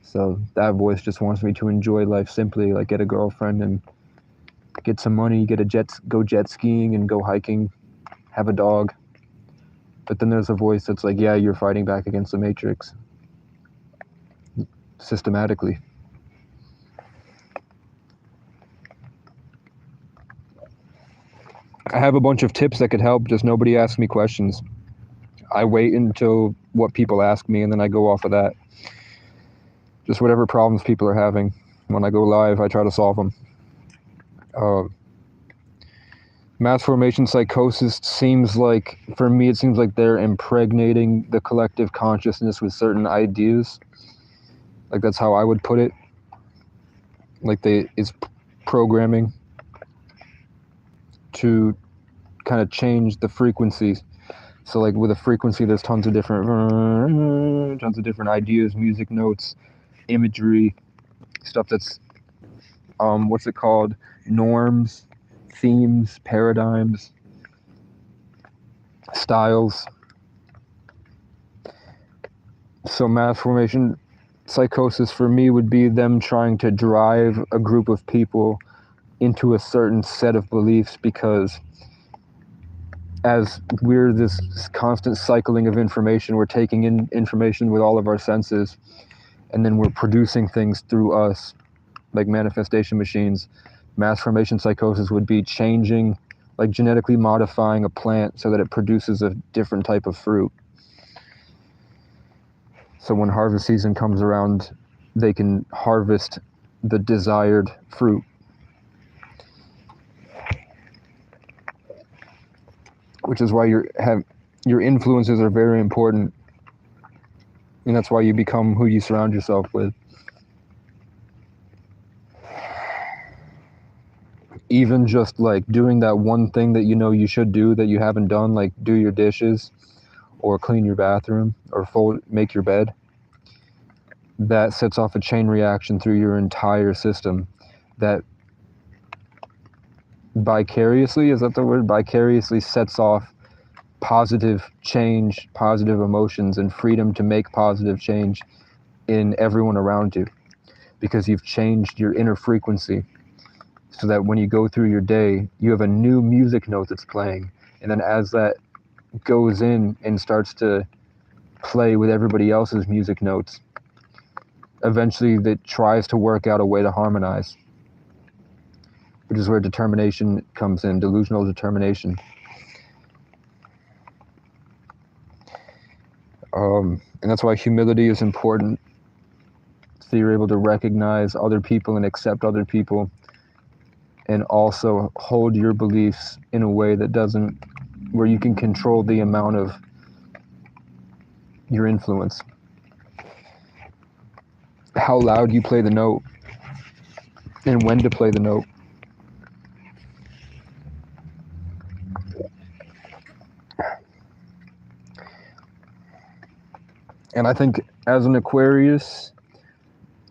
So that voice just wants me to enjoy life simply, like get a girlfriend and get some money, go jet skiing and go hiking, have a dog. But then there's a voice that's like, yeah, you're fighting back against the Matrix systematically. I have a bunch of tips that could help, just nobody asks me questions. I wait until what people ask me and then I go off of that. Just whatever problems people are having. When I go live, I try to solve them. Mass formation psychosis seems like, for me, it seems like they're impregnating the collective consciousness with certain ideas. Like that's how I would put it. Like it's programming to kind of change the frequencies. So like with a frequency, there's tons of different ideas, music notes, imagery, stuff that's, what's it called? Norms, themes, paradigms, styles. So mass formation psychosis for me would be them trying to drive a group of people into a certain set of beliefs, because as we're this constant cycling of information, we're taking in information with all of our senses, and then we're producing things through us, like manifestation machines. Mass formation psychosis would be changing, like genetically modifying a plant so that it produces a different type of fruit. So when harvest season comes around, they can harvest the desired fruit. Which is why your influences are very important. And that's why you become who you surround yourself with. Even just like doing that one thing that you know you should do that you haven't done, like do your dishes or clean your bathroom or make your bed, that sets off a chain reaction through your entire system that vicariously, is that the word? Vicariously sets off positive change, positive emotions, and freedom to make positive change in everyone around you, because you've changed your inner frequency so that when you go through your day, you have a new music note that's playing. And then as that goes in and starts to play with everybody else's music notes, eventually that tries to work out a way to harmonize, which is where determination comes in, delusional determination. And that's why humility is important. So you're able to recognize other people and accept other people, and also hold your beliefs in a way that where you can control the amount of your influence. How loud you play the note, and when to play the note. And I think as an Aquarius,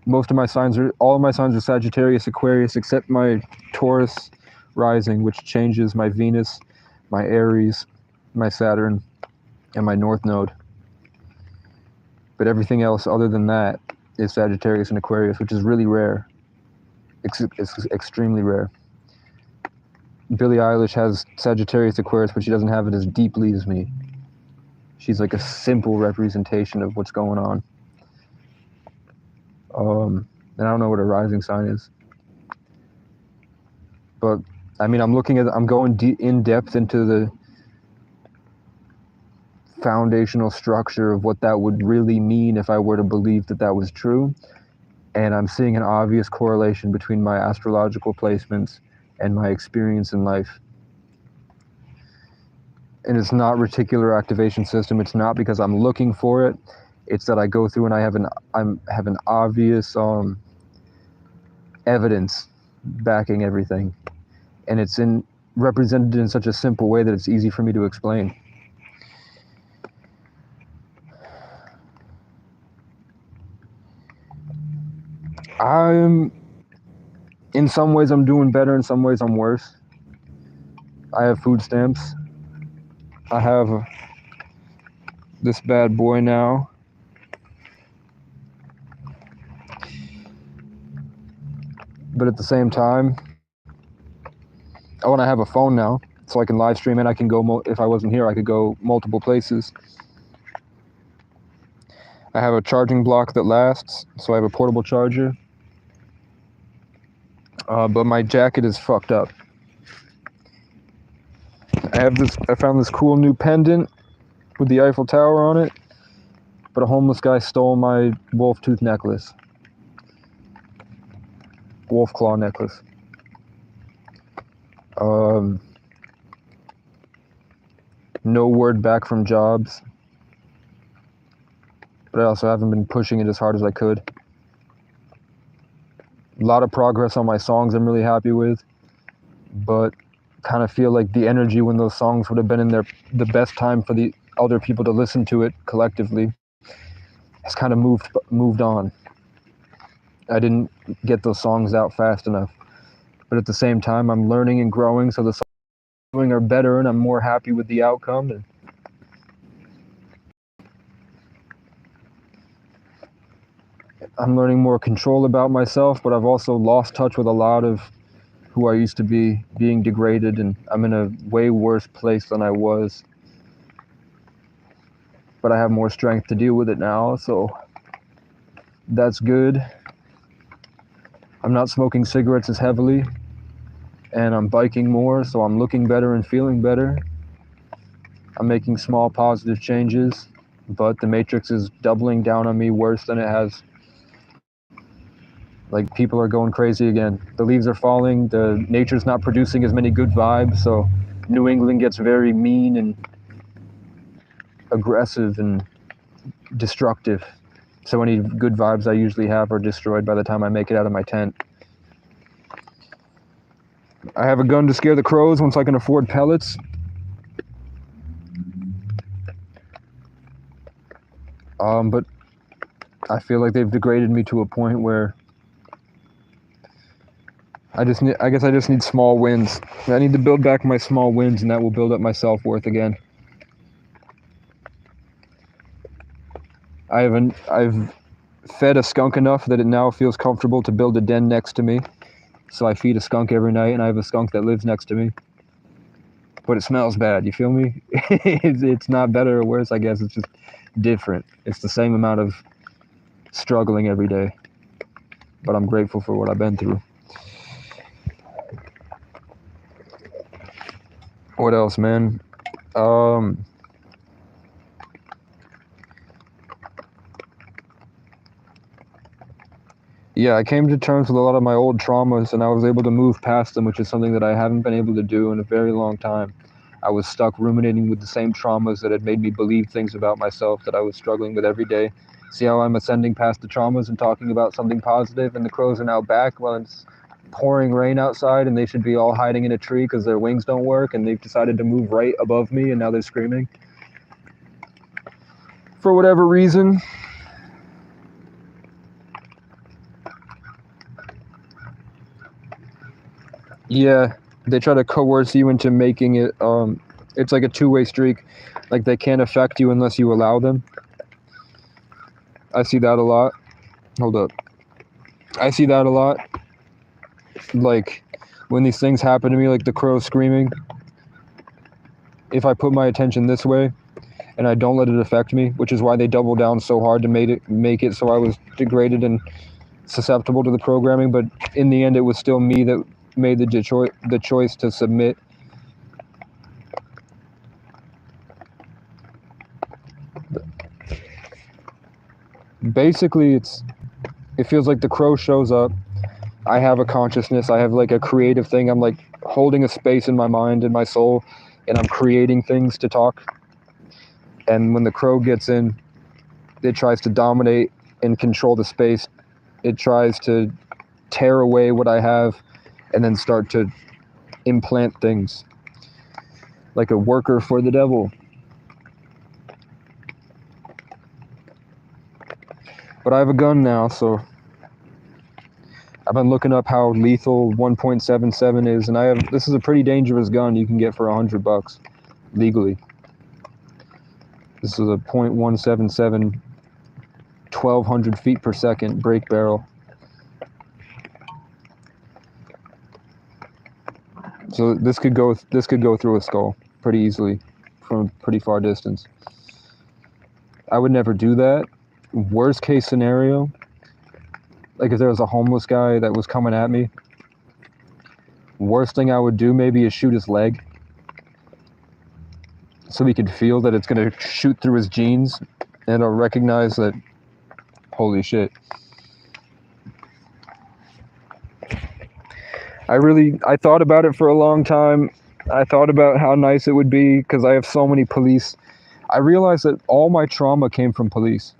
all of my signs are Sagittarius, Aquarius, except my Taurus rising, which changes my Venus, my Aries, my Saturn, and my North Node. But everything else other than that is Sagittarius and Aquarius, which is really rare. It's extremely rare. Billie Eilish has Sagittarius, Aquarius, but she doesn't have it as deeply as me. She's like a simple representation of what's going on. And I don't know what a rising sign is. But, I mean, I'm going in depth into the foundational structure of what that would really mean if I were to believe that that was true. And I'm seeing an obvious correlation between my astrological placements and my experience in life. And it's not reticular activation system. It's not because I'm looking for it. It's that I go through and I have an obvious evidence backing everything, and it's represented in such a simple way that it's easy for me to explain. In some ways I'm doing better, in some ways I'm worse. I have food stamps. I have this bad boy now. But at the same time, I want to have a phone now, so I can live stream, and I can go, if I wasn't here, I could go multiple places. I have a charging block that lasts, so I have a portable charger. But my jacket is fucked up. I found this cool new pendant with the Eiffel Tower on it, but a homeless guy stole my wolf tooth necklace. Wolf claw necklace. No word back from jobs, but I also haven't been pushing it as hard as I could. A lot of progress on my songs I'm really happy with, but kind of feel like the energy when those songs would have been in the best time for the other people to listen to it collectively has kind of moved on. I didn't get those songs out fast enough, but at the same time I'm learning and growing, so the songs I'm doing are better and I'm more happy with the outcome. And I'm learning more control about myself, but I've also lost touch with a lot of who I used to be, being degraded, and I'm in a way worse place than I was. But I have more strength to deal with it now, so that's good. I'm not smoking cigarettes as heavily, and I'm biking more, so I'm looking better and feeling better. I'm making small positive changes, but the Matrix is doubling down on me worse than it has. Like, people are going crazy again. The leaves are falling, the nature's not producing as many good vibes, so New England gets very mean and aggressive and destructive. So any good vibes I usually have are destroyed by the time I make it out of my tent. I have a gun to scare the crows once I can afford pellets. But I feel like they've degraded me to a point where I guess I just need small wins. I need to build back my small wins, and that will build up my self-worth again. I've fed a skunk enough that it now feels comfortable to build a den next to me. So I feed a skunk every night, and I have a skunk that lives next to me. But it smells bad, you feel me? It's not better or worse, I guess. It's just different. It's the same amount of struggling every day. But I'm grateful for what I've been through. What else, man? Yeah, I came to terms with a lot of my old traumas, and I was able to move past them, which is something that I haven't been able to do in a very long time. I was stuck ruminating with the same traumas that had made me believe things about myself that I was struggling with every day. See how I'm ascending past the traumas and talking about something positive, and the crows are now back while it's pouring rain outside, and they should be all hiding in a tree because their wings don't work, and they've decided to move right above me, and now they're screaming. For whatever reason. Yeah, they try to coerce you into making it, it's like a two-way streak. Like, they can't affect you unless you allow them. I see that a lot. Hold up. I see that a lot. Like, when these things happen to me, like the crow screaming, if I put my attention this way and I don't let it affect me, which is why they double down so hard to make it so I was degraded and susceptible to the programming, but in the end it was still me that made the choice to submit. Basically, it feels like the crow shows up. I have a consciousness. I have like a creative thing. I'm like holding a space in my mind and my soul, and I'm creating things to talk. And when the crow gets in, it tries to dominate and control the space. It tries to tear away what I have and then start to implant things like a worker for the devil. But I have a gun now, so I've been looking up how lethal 1.77 is, and this is a pretty dangerous gun you can get for $100 legally. This is a .177 1200 feet per second brake barrel. So this could go through a skull pretty easily from a pretty far distance. I would never do that. Worst case scenario, like if there was a homeless guy that was coming at me, worst thing I would do maybe is shoot his leg, so he could feel that it's going to shoot through his jeans, and I'll recognize that, holy shit. I thought about it for a long time. I thought about how nice it would be because I have so many police. I realized that all my trauma came from police.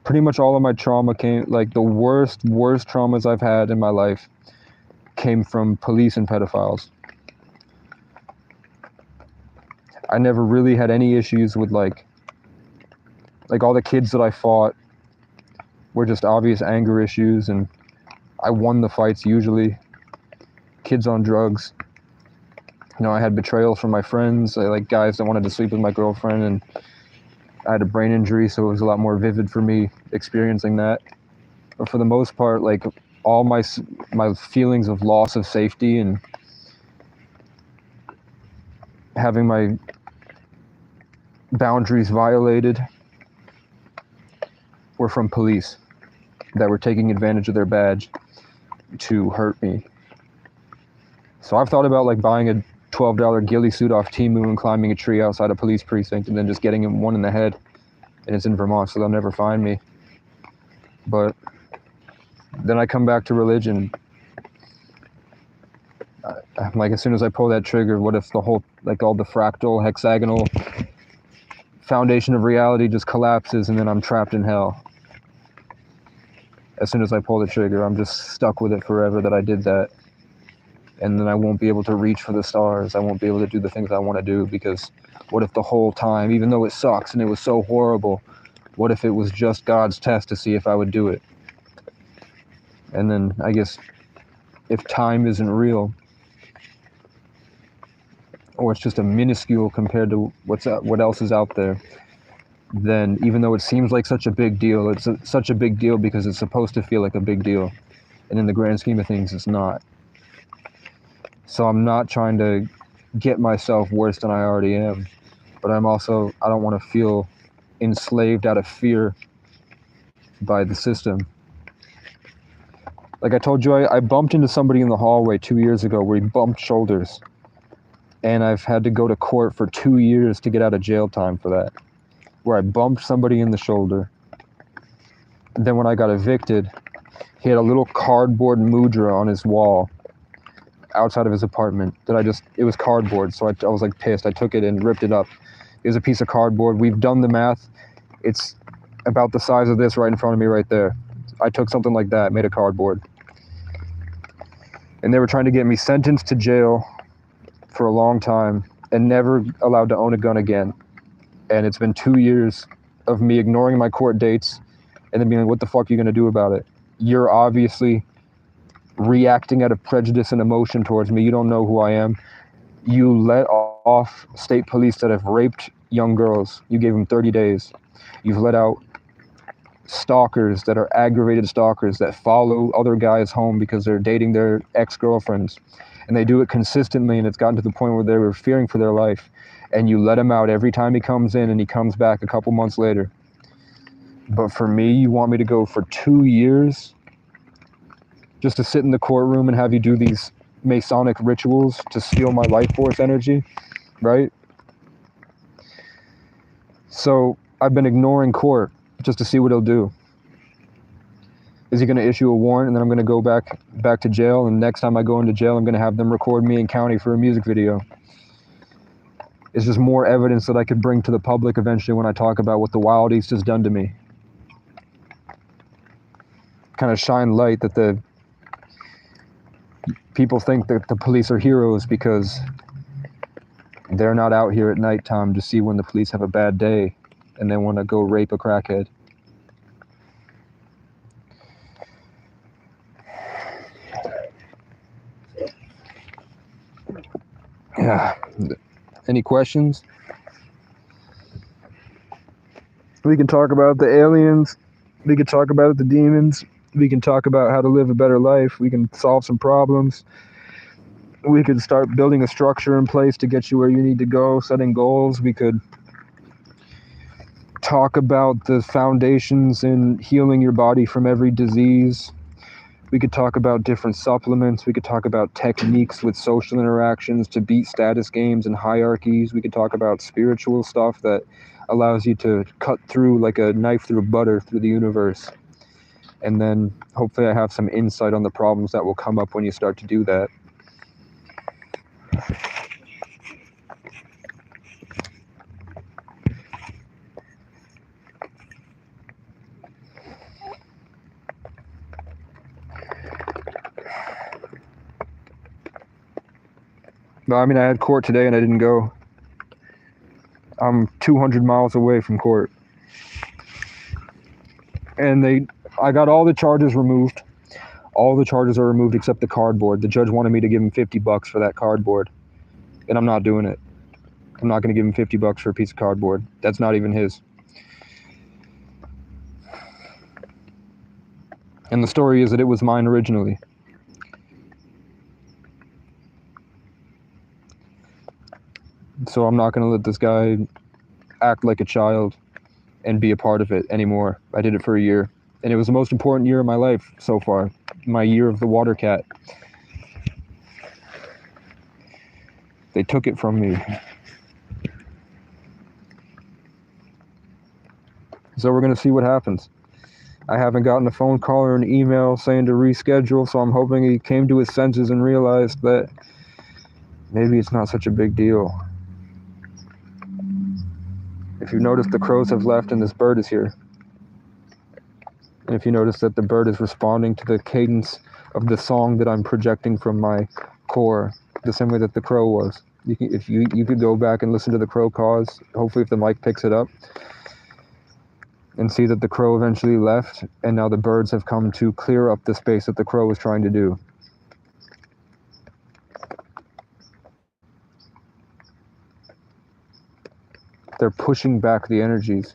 Pretty much all of my trauma came, like the worst traumas I've had in my life came from police and pedophiles. I never really had any issues with like all the kids that I fought were just obvious anger issues, and I won the fights usually. Kids on drugs. You know, I had betrayals from my friends, like guys that wanted to sleep with my girlfriend, and I had a brain injury, so it was a lot more vivid for me experiencing that. But for the most part, like all my feelings of loss of safety and having my boundaries violated were from police that were taking advantage of their badge to hurt me. So I've thought about like buying a $12 ghillie suit off Temu and climbing a tree outside a police precinct and then just getting him one in the head. And it's in Vermont, so they'll never find me. But then I come back to religion. Like as soon as I pull that trigger, what if the whole, like all the fractal, hexagonal foundation of reality just collapses and then I'm trapped in hell? As soon as I pull the trigger, I'm just stuck with it forever that I did that. And then I won't be able to reach for the stars. I won't be able to do the things I want to do, because what if the whole time, even though it sucks and it was so horrible, what if it was just God's test to see if I would do it? And then I guess if time isn't real, or it's just a minuscule compared to what else is out there, then even though it seems like such a big deal, it's such a big deal because it's supposed to feel like a big deal. And in the grand scheme of things, it's not. So I'm not trying to get myself worse than I already am, but I don't want to feel enslaved out of fear by the system. Like I told you, I bumped into somebody in the hallway 2 years ago where we bumped shoulders, and I've had to go to court for 2 years to get out of jail time for that, where I bumped somebody in the shoulder. And then when I got evicted, he had a little cardboard mudra on his wall outside of his apartment that it was cardboard, so I was like pissed. I took it and ripped it up. It was a piece of cardboard. We've done the math. It's about the size of this right in front of me right there. I took something like that, made a cardboard. And they were trying to get me sentenced to jail for a long time and never allowed to own a gun again. And it's been 2 years of me ignoring my court dates and then being like, what the fuck are you going to do about it? You're obviously reacting out of prejudice and emotion towards me. You don't know who I am. You let off state police that have raped young girls. You gave them 30 days. You've let out stalkers that are aggravated stalkers that follow other guys home because they're dating their ex-girlfriends. And they do it consistently, and it's gotten to the point where they were fearing for their life. And you let him out every time he comes in, and he comes back a couple months later. But for me, you want me to go for 2 years just to sit in the courtroom and have you do these Masonic rituals to steal my life force energy, right? So I've been ignoring court just to see what he'll do. Is he going to issue a warrant, and then I'm going to go back to jail, and next time I go into jail, I'm going to have them record me in county for a music video? It's just more evidence that I could bring to the public eventually when I talk about what the Wild East has done to me. Kind of shine light that the people think that the police are heroes because they're not out here at nighttime to see when the police have a bad day and they want to go rape a crackhead. Yeah. Any questions? We can talk about the aliens. We can talk about the demons. We can talk about how to live a better life. We can solve some problems. We could start building a structure in place to get you where you need to go, setting goals. We could talk about the foundations in healing your body from every disease. We could talk about different supplements. We could talk about techniques with social interactions to beat status games and hierarchies. We could talk about spiritual stuff that allows you to cut through like a knife through butter through the universe. And then hopefully I have some insight on the problems that will come up when you start to do that. No, I mean, I had court today and I didn't go. I'm 200 miles away from court. And I got all the charges removed. All the charges are removed except the cardboard. The judge wanted me to give him $50 for that cardboard. And I'm not doing it. I'm not going to give him $50 for a piece of cardboard. That's not even his. And the story is that it was mine originally. So I'm not going to let this guy act like a child and be a part of it anymore. I did it for a year. And it was the most important year of my life so far. My year of the water cat. They took it from me. So we're going to see what happens. I haven't gotten a phone call or an email saying to reschedule, so I'm hoping he came to his senses and realized that maybe it's not such a big deal. If you notice, the crows have left and this bird is here. And if you notice that the bird is responding to the cadence of the song that I'm projecting from my core, the same way that the crow was. You could go back and listen to the crow calls, hopefully if the mic picks it up, and see that the crow eventually left, and now the birds have come to clear up the space that the crow was trying to do. They're pushing back the energies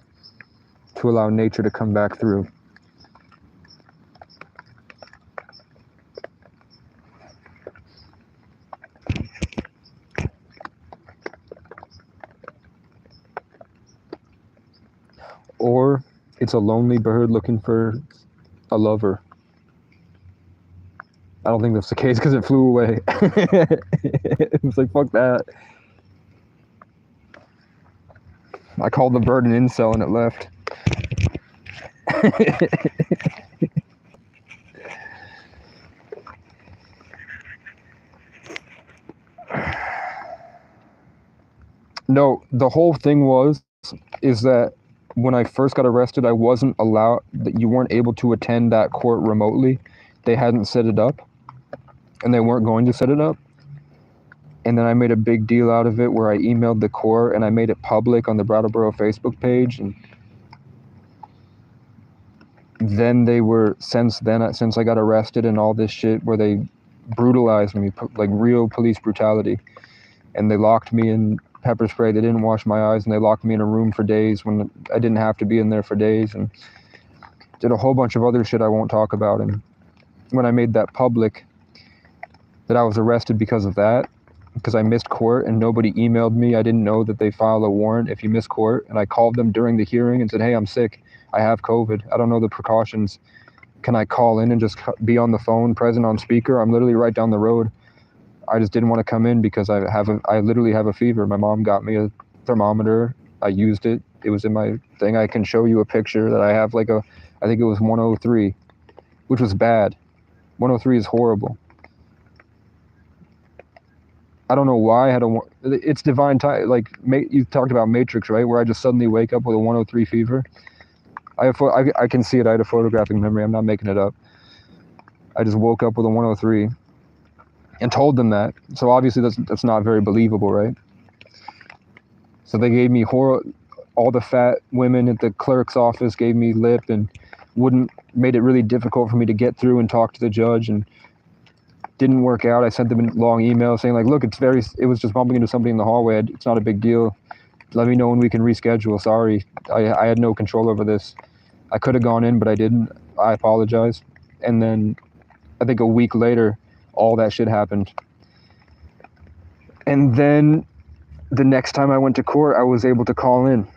to allow nature to come back through. Or it's a lonely bird looking for a lover. I don't think that's the case because it flew away. It's like, fuck that. I called the bird an incel and it left. No, the whole thing is that when I first got arrested, I wasn't allowed, that you weren't able to attend that court remotely. They hadn't set it up, and they weren't going to set it up. And then I made a big deal out of it where I emailed the court and I made it public on the Brattleboro Facebook page. And then since I got arrested and all this shit where they brutalized me, like real police brutality, and they locked me in pepper spray. They didn't wash my eyes, and they locked me in a room for days when I didn't have to be in there for days, and did a whole bunch of other shit I won't talk about. And when I made that public, that I was arrested because of that, because I missed court and nobody emailed me. I didn't know that they file a warrant if you miss court. And I called them during the hearing and said, hey, I'm sick. I have COVID. I don't know the precautions. Can I call in and just be on the phone, present on speaker? I'm literally right down the road. I just didn't want to come in because I literally have a fever. My mom got me a thermometer. I used it. It was in my thing. I can show you a picture that I have I think it was 103, which was bad. 103 is horrible. I don't know why I had it's divine time. Like, you talked about Matrix, right? Where I just suddenly wake up with a 103 fever. I can see it. I had a photographic memory. I'm not making it up. I just woke up with a 103 and told them that. So obviously that's not very believable, right? So they gave me all the fat women at the clerk's office gave me lip and made it really difficult for me to get through and talk to the judge, and didn't work out. I sent them a long email saying, like, look, it was just bumping into somebody in the hallway. It's not a big deal. let me know when we can reschedule. Sorry, I had no control over this. I could have gone in, but I didn't. I apologize. And then I think a week later, all that shit happened. And then the next time I went to court, I was able to call in.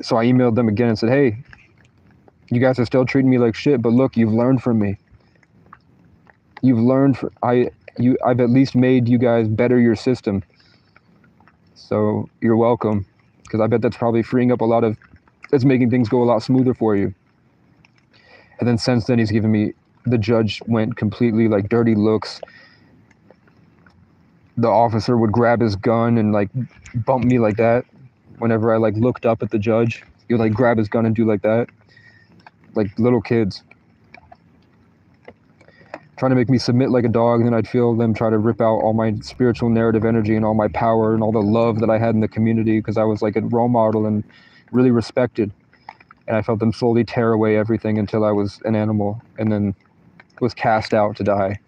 So I emailed them again and said, hey, you guys are still treating me like shit, but look, you've learned from me. You've learned, I've at least made you guys better your system. So you're welcome, because I bet that's probably freeing up it's making things go a lot smoother for you. And then since then, he's given me, the judge went completely like dirty looks. The officer would grab his gun and like bump me like that. Whenever I like looked up at the judge, he would like grab his gun and do like that. Like little kids. Trying to make me submit like a dog, and then I'd feel them try to rip out all my spiritual narrative energy and all my power and all the love that I had in the community, because I was like a role model and really respected. And I felt them slowly tear away everything until I was an animal and then was cast out to die.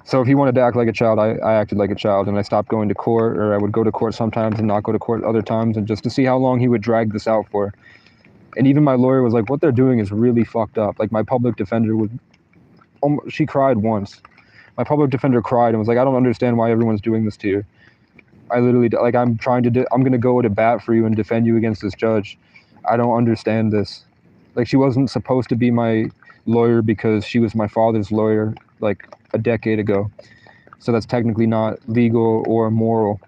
So if he wanted to act like a child, I acted like a child, and I stopped going to court, or I would go to court sometimes and not go to court other times, and just to see how long he would drag this out for. And even my lawyer was like, what they're doing is really fucked up. Like my public defender she cried once. My public defender cried and was like, I don't understand why everyone's doing this to you. I literally, like, I'm going to go to bat for you and defend you against this judge. I don't understand this. Like, she wasn't supposed to be my lawyer because she was my father's lawyer like a decade ago. So that's technically not legal or moral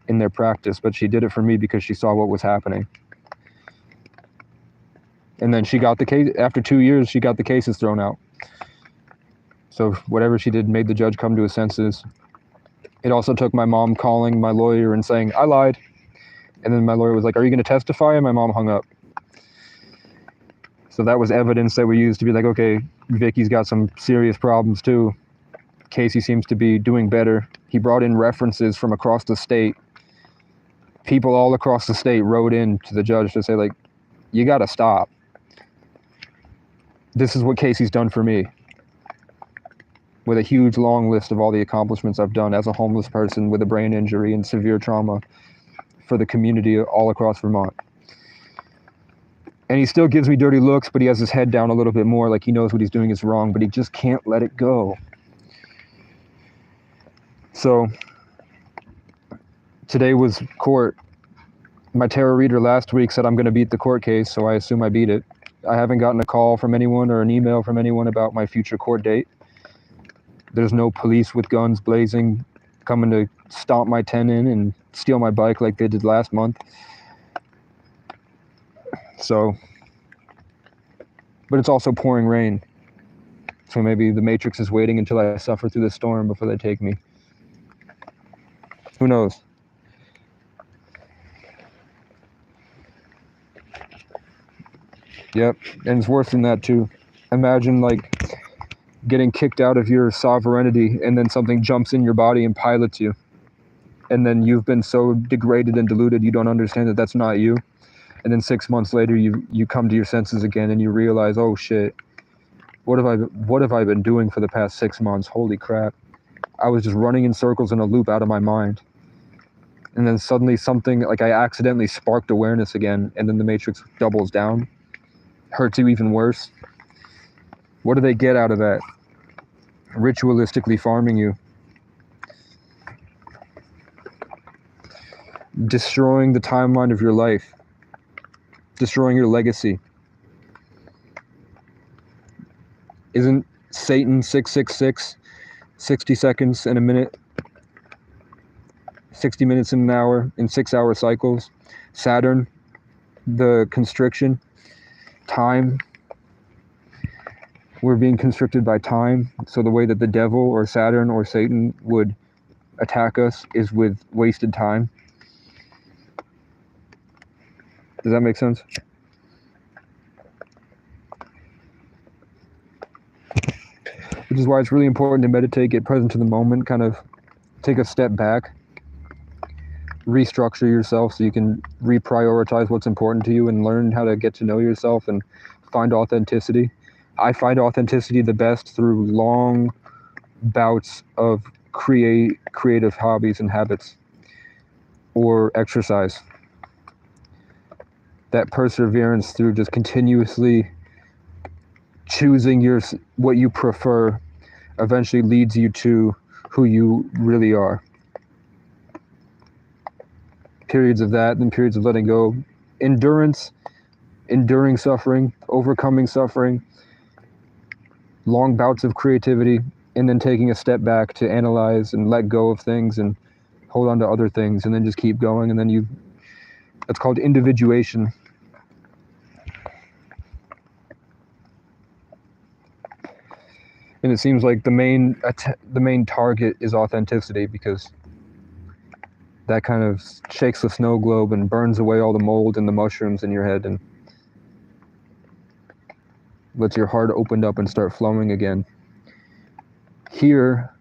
in their practice, but she did it for me because she saw what was happening. And then she got the case, after 2 years, she got the cases thrown out. So whatever she did made the judge come to his senses. It also took my mom calling my lawyer and saying, I lied. And then my lawyer was like, are you going to testify? And my mom hung up. So that was evidence that we used to be like, okay, Vicky's got some serious problems too. Casey seems to be doing better. He brought in references from across the state. People all across the state wrote in to the judge to say, like, you got to stop. This is what Casey's done for me. With a huge long list of all the accomplishments I've done as a homeless person with a brain injury and severe trauma for the community all across Vermont. And he still gives me dirty looks, but he has his head down a little bit more, like he knows what he's doing is wrong, but he just can't let it go. So today was court. My tarot reader last week said I'm going to beat the court case, so I assume I beat it. I haven't gotten a call from anyone or an email from anyone about my future court date. There's no police with guns blazing coming to stomp my tent in and steal my bike like they did last month. So, but it's also pouring rain. So maybe the Matrix is waiting until I suffer through the storm before they take me. Who knows? Yep, and it's worse than that too. Imagine like getting kicked out of your sovereignty and then something jumps in your body and pilots you. And then you've been so degraded and diluted you don't understand that that's not you. And then 6 months later you come to your senses again and you realize, oh shit, what have I been doing for the past 6 months? Holy crap. I was just running in circles in a loop out of my mind. And then suddenly something, like I accidentally sparked awareness again, and then the Matrix doubles down. Hurts you even worse. What do they get out of that? Ritualistically farming you. Destroying the timeline of your life. Destroying your legacy. Isn't Satan 666, 60 seconds in a minute, 60 minutes in an hour, in 6-hour cycles? Saturn, the constriction, time. We're being constricted by time. So the way that the devil or Saturn or Satan would attack us is with wasted time. Does that make sense? Which is why it's really important to meditate, get present to the moment, kind of take a step back, restructure yourself so you can reprioritize what's important to you and learn how to get to know yourself and find authenticity. I find authenticity the best through long bouts of creative hobbies and habits, or exercise. That perseverance through just continuously choosing what you prefer eventually leads you to who you really are. Periods of that, then periods of letting go. Endurance, enduring suffering, overcoming suffering, long bouts of creativity, and then taking a step back to analyze and let go of things and hold on to other things, and then just keep going. And then that's called individuation. And it seems like the main target is authenticity, because that kind of shakes the snow globe and burns away all the mold and the mushrooms in your head and lets your heart open up and start flowing again. Here,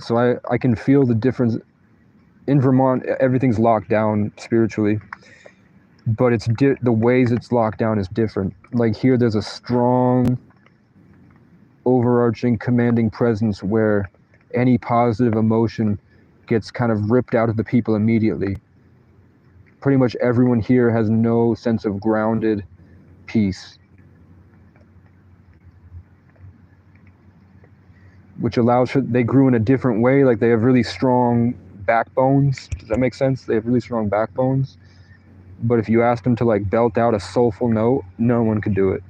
so I can feel the difference. In Vermont, everything's locked down spiritually, but the ways it's locked down is different. Like here, there's a strong, overarching, commanding presence where any positive emotion gets kind of ripped out of the people immediately. Pretty much everyone here has no sense of grounded peace, which allows for, they grew in a different way. Like they have really strong backbones. Does that make sense? They have really strong backbones. But if you ask them to like belt out a soulful note, no one could do it.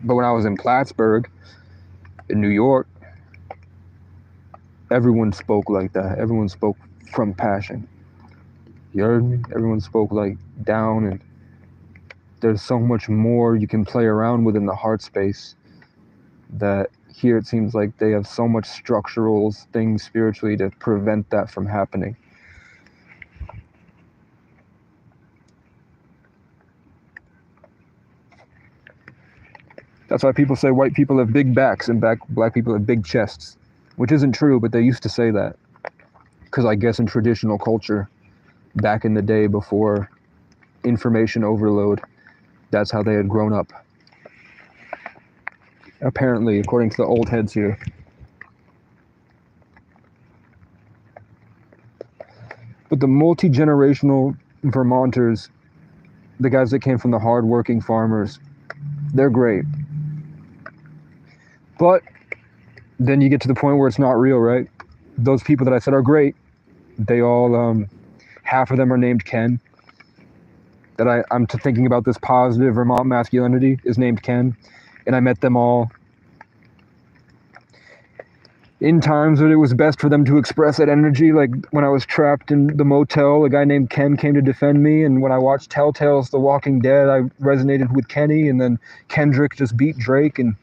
But when I was in Plattsburgh, in New York, everyone spoke like that. Everyone spoke from passion. You heard me? Everyone spoke like down, and there's so much more you can play around with in the heart space that here it seems like they have so much structural things spiritually to prevent that from happening. That's why people say white people have big backs and black people have big chests, which isn't true, but they used to say that. Because I guess in traditional culture, back in the day before information overload, that's how they had grown up. Apparently, according to the old heads here. But the multi-generational Vermonters, the guys that came from the hard-working farmers, they're great. But then you get to the point where it's not real, right? Those people that I said are great, they all, half of them are named Ken. That I'm thinking about this positive Vermont masculinity is named Ken. And I met them all in times when it was best for them to express that energy. Like when I was trapped in the motel, a guy named Ken came to defend me. And when I watched Telltale's The Walking Dead, I resonated with Kenny. And then Kendrick just beat Drake. And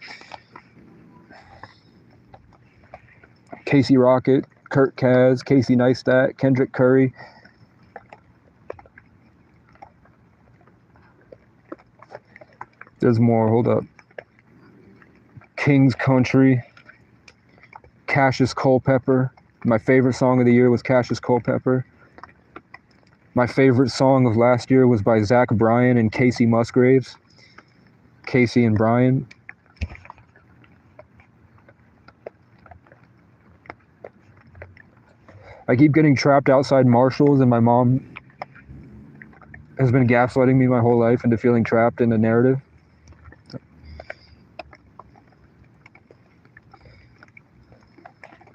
Casey Rocket, Kurt Kaz, Casey Neistat, Kendrick Curry. There's more, hold up. King's Country, Cassius Culpepper. My favorite song of the year was Cassius Culpepper. My favorite song of last year was by Zach Bryan and Casey Musgraves. Casey and Bryan. I keep getting trapped outside Marshall's, and my mom has been gaslighting me my whole life into feeling trapped in a narrative.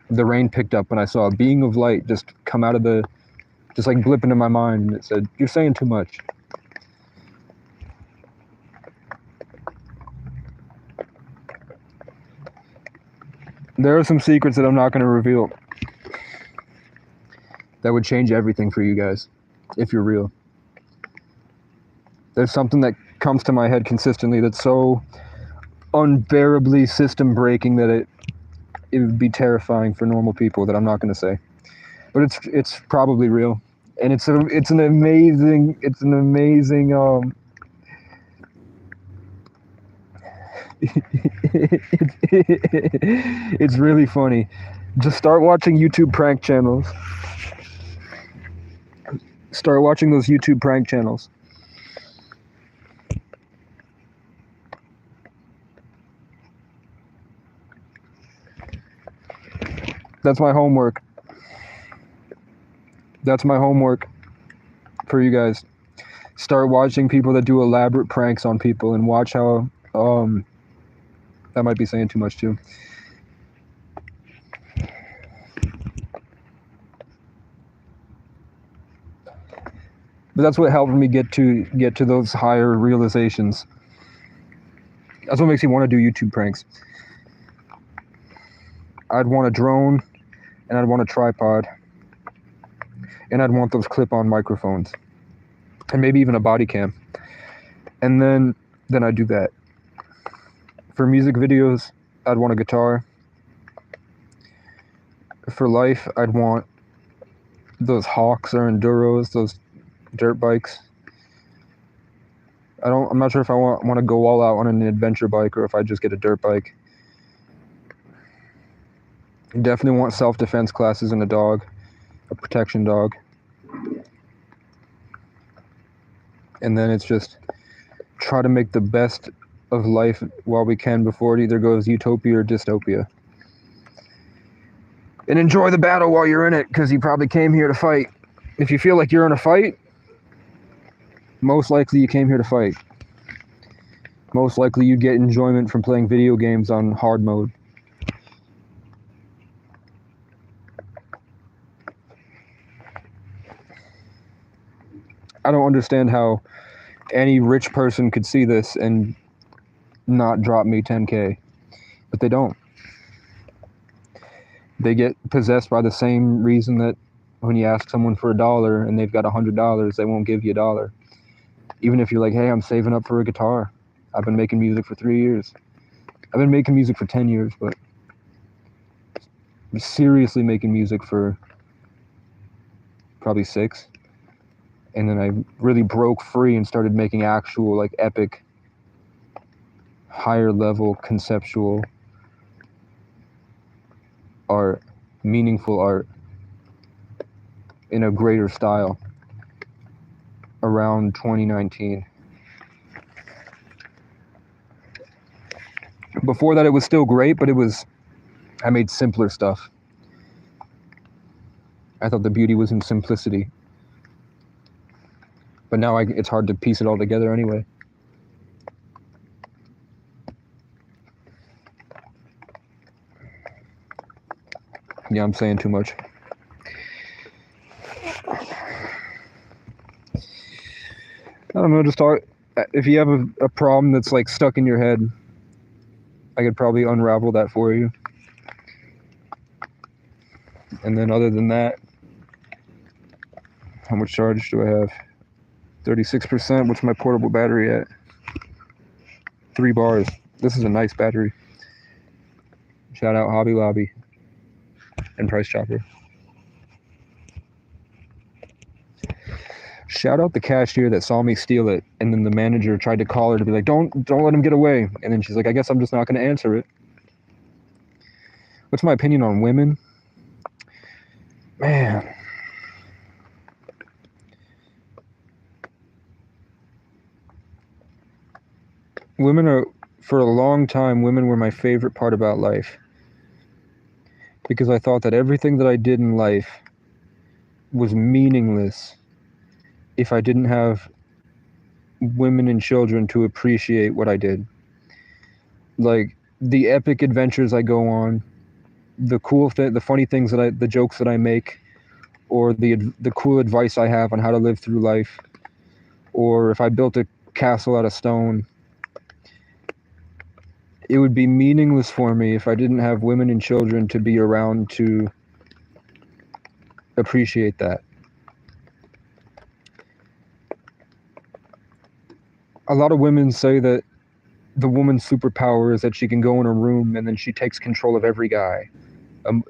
The rain picked up and I saw a being of light just come out of just like blip into my mind, and it said, "You're saying too much." There are some secrets that I'm not going to reveal that would change everything for you guys, if you're real. There's something that comes to my head consistently that's so unbearably system breaking that it would be terrifying for normal people, that I'm not going to say. But it's probably real. And it's an amazing it's really funny. Just start watching YouTube prank channels. Start watching those YouTube prank channels. That's my homework. That's my homework for you guys. Start watching people that do elaborate pranks on people and watch how, that might be saying too much too. But that's what helped me get to those higher realizations. That's what makes me want to do YouTube pranks. I'd want a drone, and I'd want a tripod, and I'd want those clip-on microphones, and maybe even a body cam. And then I'd do that. For music videos, I'd want a guitar. For life, I'd want those Hawks or Enduros, those dirt bikes. I'm not sure if I want to go all out on an adventure bike or if I just get a dirt bike. Definitely want self-defense classes and a dog, a protection dog. And then it's just try to make the best of life while we can before it either goes utopia or dystopia. And enjoy the battle while you're in it, because you probably came here to fight. If you feel like you're in a fight, most likely you came here to fight. Most likely you get enjoyment from playing video games on hard mode. I don't understand how any rich person could see this and not drop me 10K, but they don't. They get possessed by the same reason that when you ask someone for $1 and they've got $100, they won't give you $1. Even if you're like, hey, I'm saving up for a guitar. I've been making music for 3 years. I've been making music for 10 years, but I'm seriously making music for probably 6. And then I really broke free and started making actual, like, epic, higher level conceptual art, meaningful art in a greater style around 2019. Before that, it was still great, but I made simpler stuff. I thought the beauty was in simplicity. But now it's hard to piece it all together anyway. Yeah, I'm saying too much. I don't know, just talk. If you have a problem that's like stuck in your head, I could probably unravel that for you. And then other than that, how much charge do I have? 36%. What's my portable battery at? 3 bars. This is a nice battery. Shout out Hobby Lobby and Price Chopper. Shout out the cashier that saw me steal it, and then the manager tried to call her to be like, don't let him get away. And then she's like, I guess I'm just not going to answer it. What's my opinion on women? Man. For a long time, women were my favorite part about life. Because I thought that everything that I did in life was meaningless if I didn't have women and children to appreciate what I did. Like, the epic adventures I go on, the funny things the jokes that I make, or the cool advice I have on how to live through life, or if I built a castle out of stone. It would be meaningless for me if I didn't have women and children to be around to appreciate that. A lot of women say that the woman's superpower is that she can go in a room and then she takes control of every guy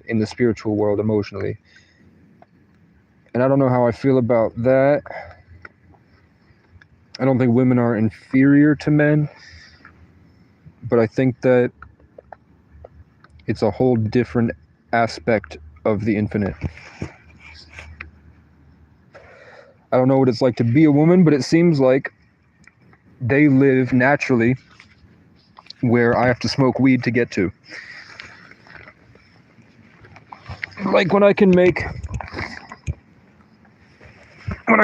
in the spiritual world emotionally. And I don't know how I feel about that. I don't think women are inferior to men, but I think that it's a whole different aspect of the infinite. I don't know what it's like to be a woman, but it seems like they live naturally where I have to smoke weed to get to. Like when I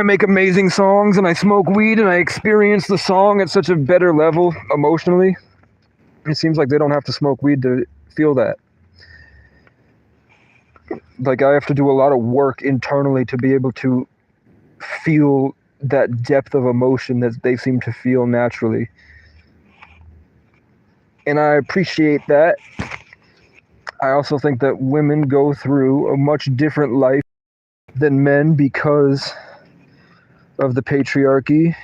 make amazing songs and I smoke weed and I experience the song at such a better level emotionally, it seems like they don't have to smoke weed to feel that. Like I have to do a lot of work internally to be able to feel that depth of emotion that they seem to feel naturally. And I appreciate that. I also think that women go through a much different life than men because of the patriarchy.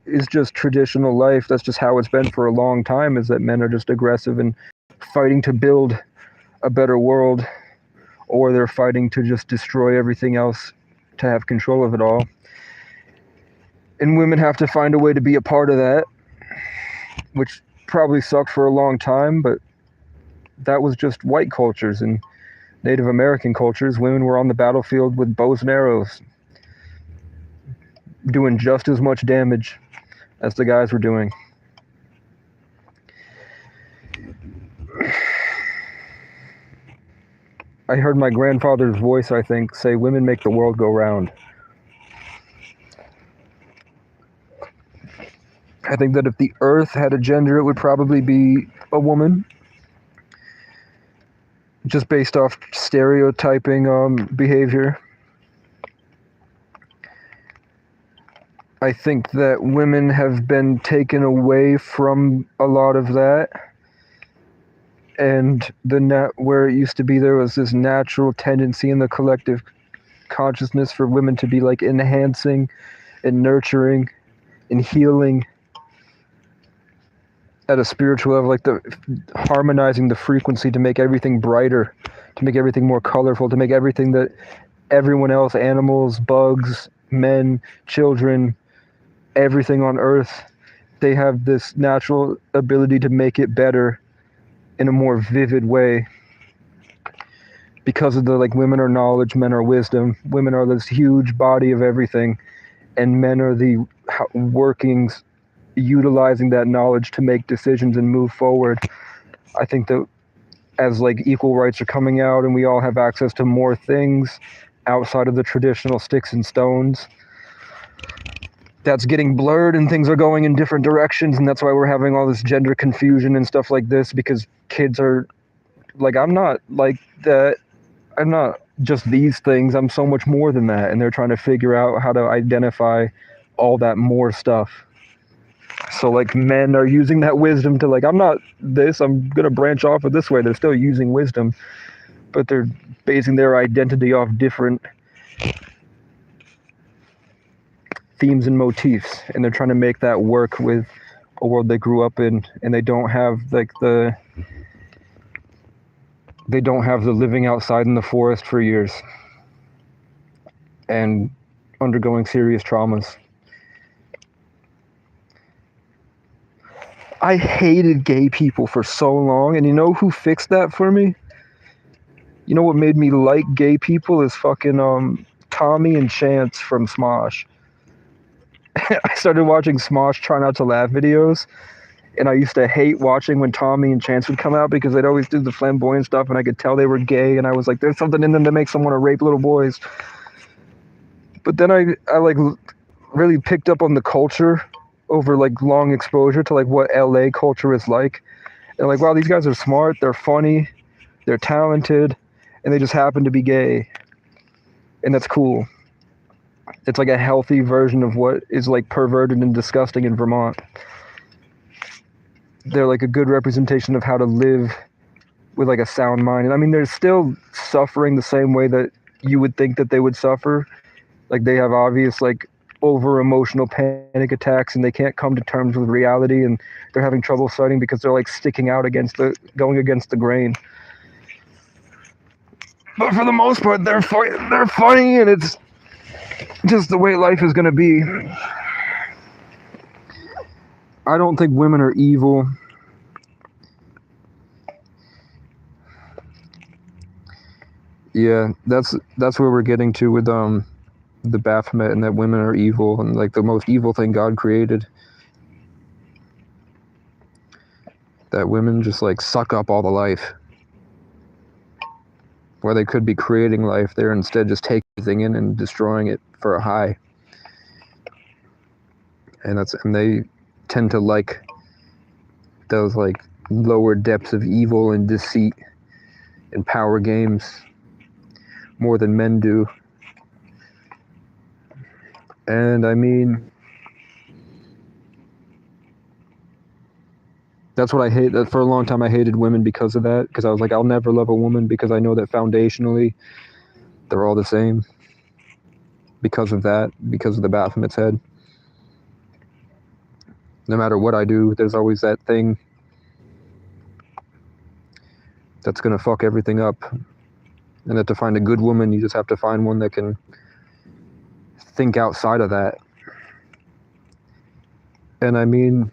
Is just traditional life. That's just how it's been for a long time, is that men are just aggressive and fighting to build a better world, or they're fighting to just destroy everything else to have control of it all. And women have to find a way to be a part of that, which probably sucked for a long time, but that was just white cultures. And Native American cultures, women were on the battlefield with bows and arrows, doing just as much damage as the guys were doing. I heard my grandfather's voice, I think, say, "Women make the world go round." I think that if the earth had a gender, it would probably be a woman, just based off stereotyping behavior. I think that women have been taken away from a lot of that, and where it used to be, there was this natural tendency in the collective consciousness for women to be like enhancing and nurturing and healing at a spiritual level, like harmonizing the frequency to make everything brighter, to make everything more colorful, to make everything that everyone else, animals, bugs, men, children, everything on earth, they have this natural ability to make it better in a more vivid way. Because of the, like, women are knowledge, men are wisdom, women are this huge body of everything, and men are the workings utilizing that knowledge to make decisions and move forward. I think that as like equal rights are coming out and we all have access to more things outside of the traditional sticks and stones, that's getting blurred and things are going in different directions. And that's why we're having all this gender confusion and stuff like this, because kids are like, I'm not like that. I'm not just these things. I'm so much more than that. And they're trying to figure out how to identify all that more stuff. So like men are using that wisdom to like, I'm not this, I'm gonna branch off of this way. They're still using wisdom, but they're basing their identity off different themes and motifs, and they're trying to make that work with a world they grew up in, and they don't have like the living outside in the forest for years and undergoing serious traumas. I hated gay people for so long, and you know who fixed that for me? You know what made me like gay people is fucking Tommy and Chance from Smosh. I started watching Smosh Try Not to Laugh videos, and I used to hate watching when Tommy and Chance would come out because they'd always do the flamboyant stuff, and I could tell they were gay, and I was like, there's something in them that makes them want to rape little boys. But then I like really picked up on the culture over like long exposure to like what LA culture is like. And like, wow, these guys are smart, they're funny, they're talented, and they just happen to be gay. And that's cool. It's like a healthy version of what is like perverted and disgusting in Vermont. They're like a good representation of how to live with like a sound mind. And I mean, they're still suffering the same way that you would think that they would suffer. Like they have obvious like over emotional panic attacks, and they can't come to terms with reality, and they're having trouble studying because they're like sticking out going against the grain. But for the most part, they're funny, and it's just the way life is going to be. I don't think women are evil. Yeah, that's where we're getting to with the Baphomet, and that women are evil and like the most evil thing God created. That women just like suck up all the life. where they could be creating life. They're instead just taking everything in and destroying it for a high. And they tend to like those like lower depths of evil and deceit and power games more than men do. And I mean, that's what I hate. That for a long time I hated women because of that, because I was like, I'll never love a woman because I know that foundationally they're all the same. Because of that, because of the Baphomet's head. No matter what I do, there's always that thing that's gonna fuck everything up. And that to find a good woman, you just have to find one that can think outside of that. And I mean,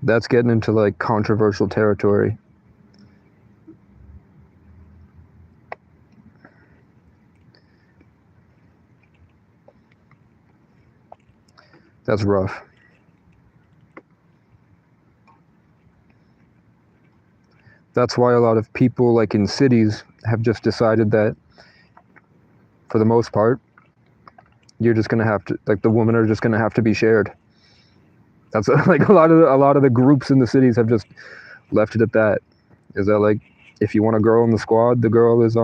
that's getting into like controversial territory. That's rough. That's why a lot of people like in cities have just decided that for the most part, you're just gonna have to, like, the women are just gonna have to be shared. That's like a lot of the groups in the cities have just left it at that. Is that like, if you want a girl in the squad, the girl is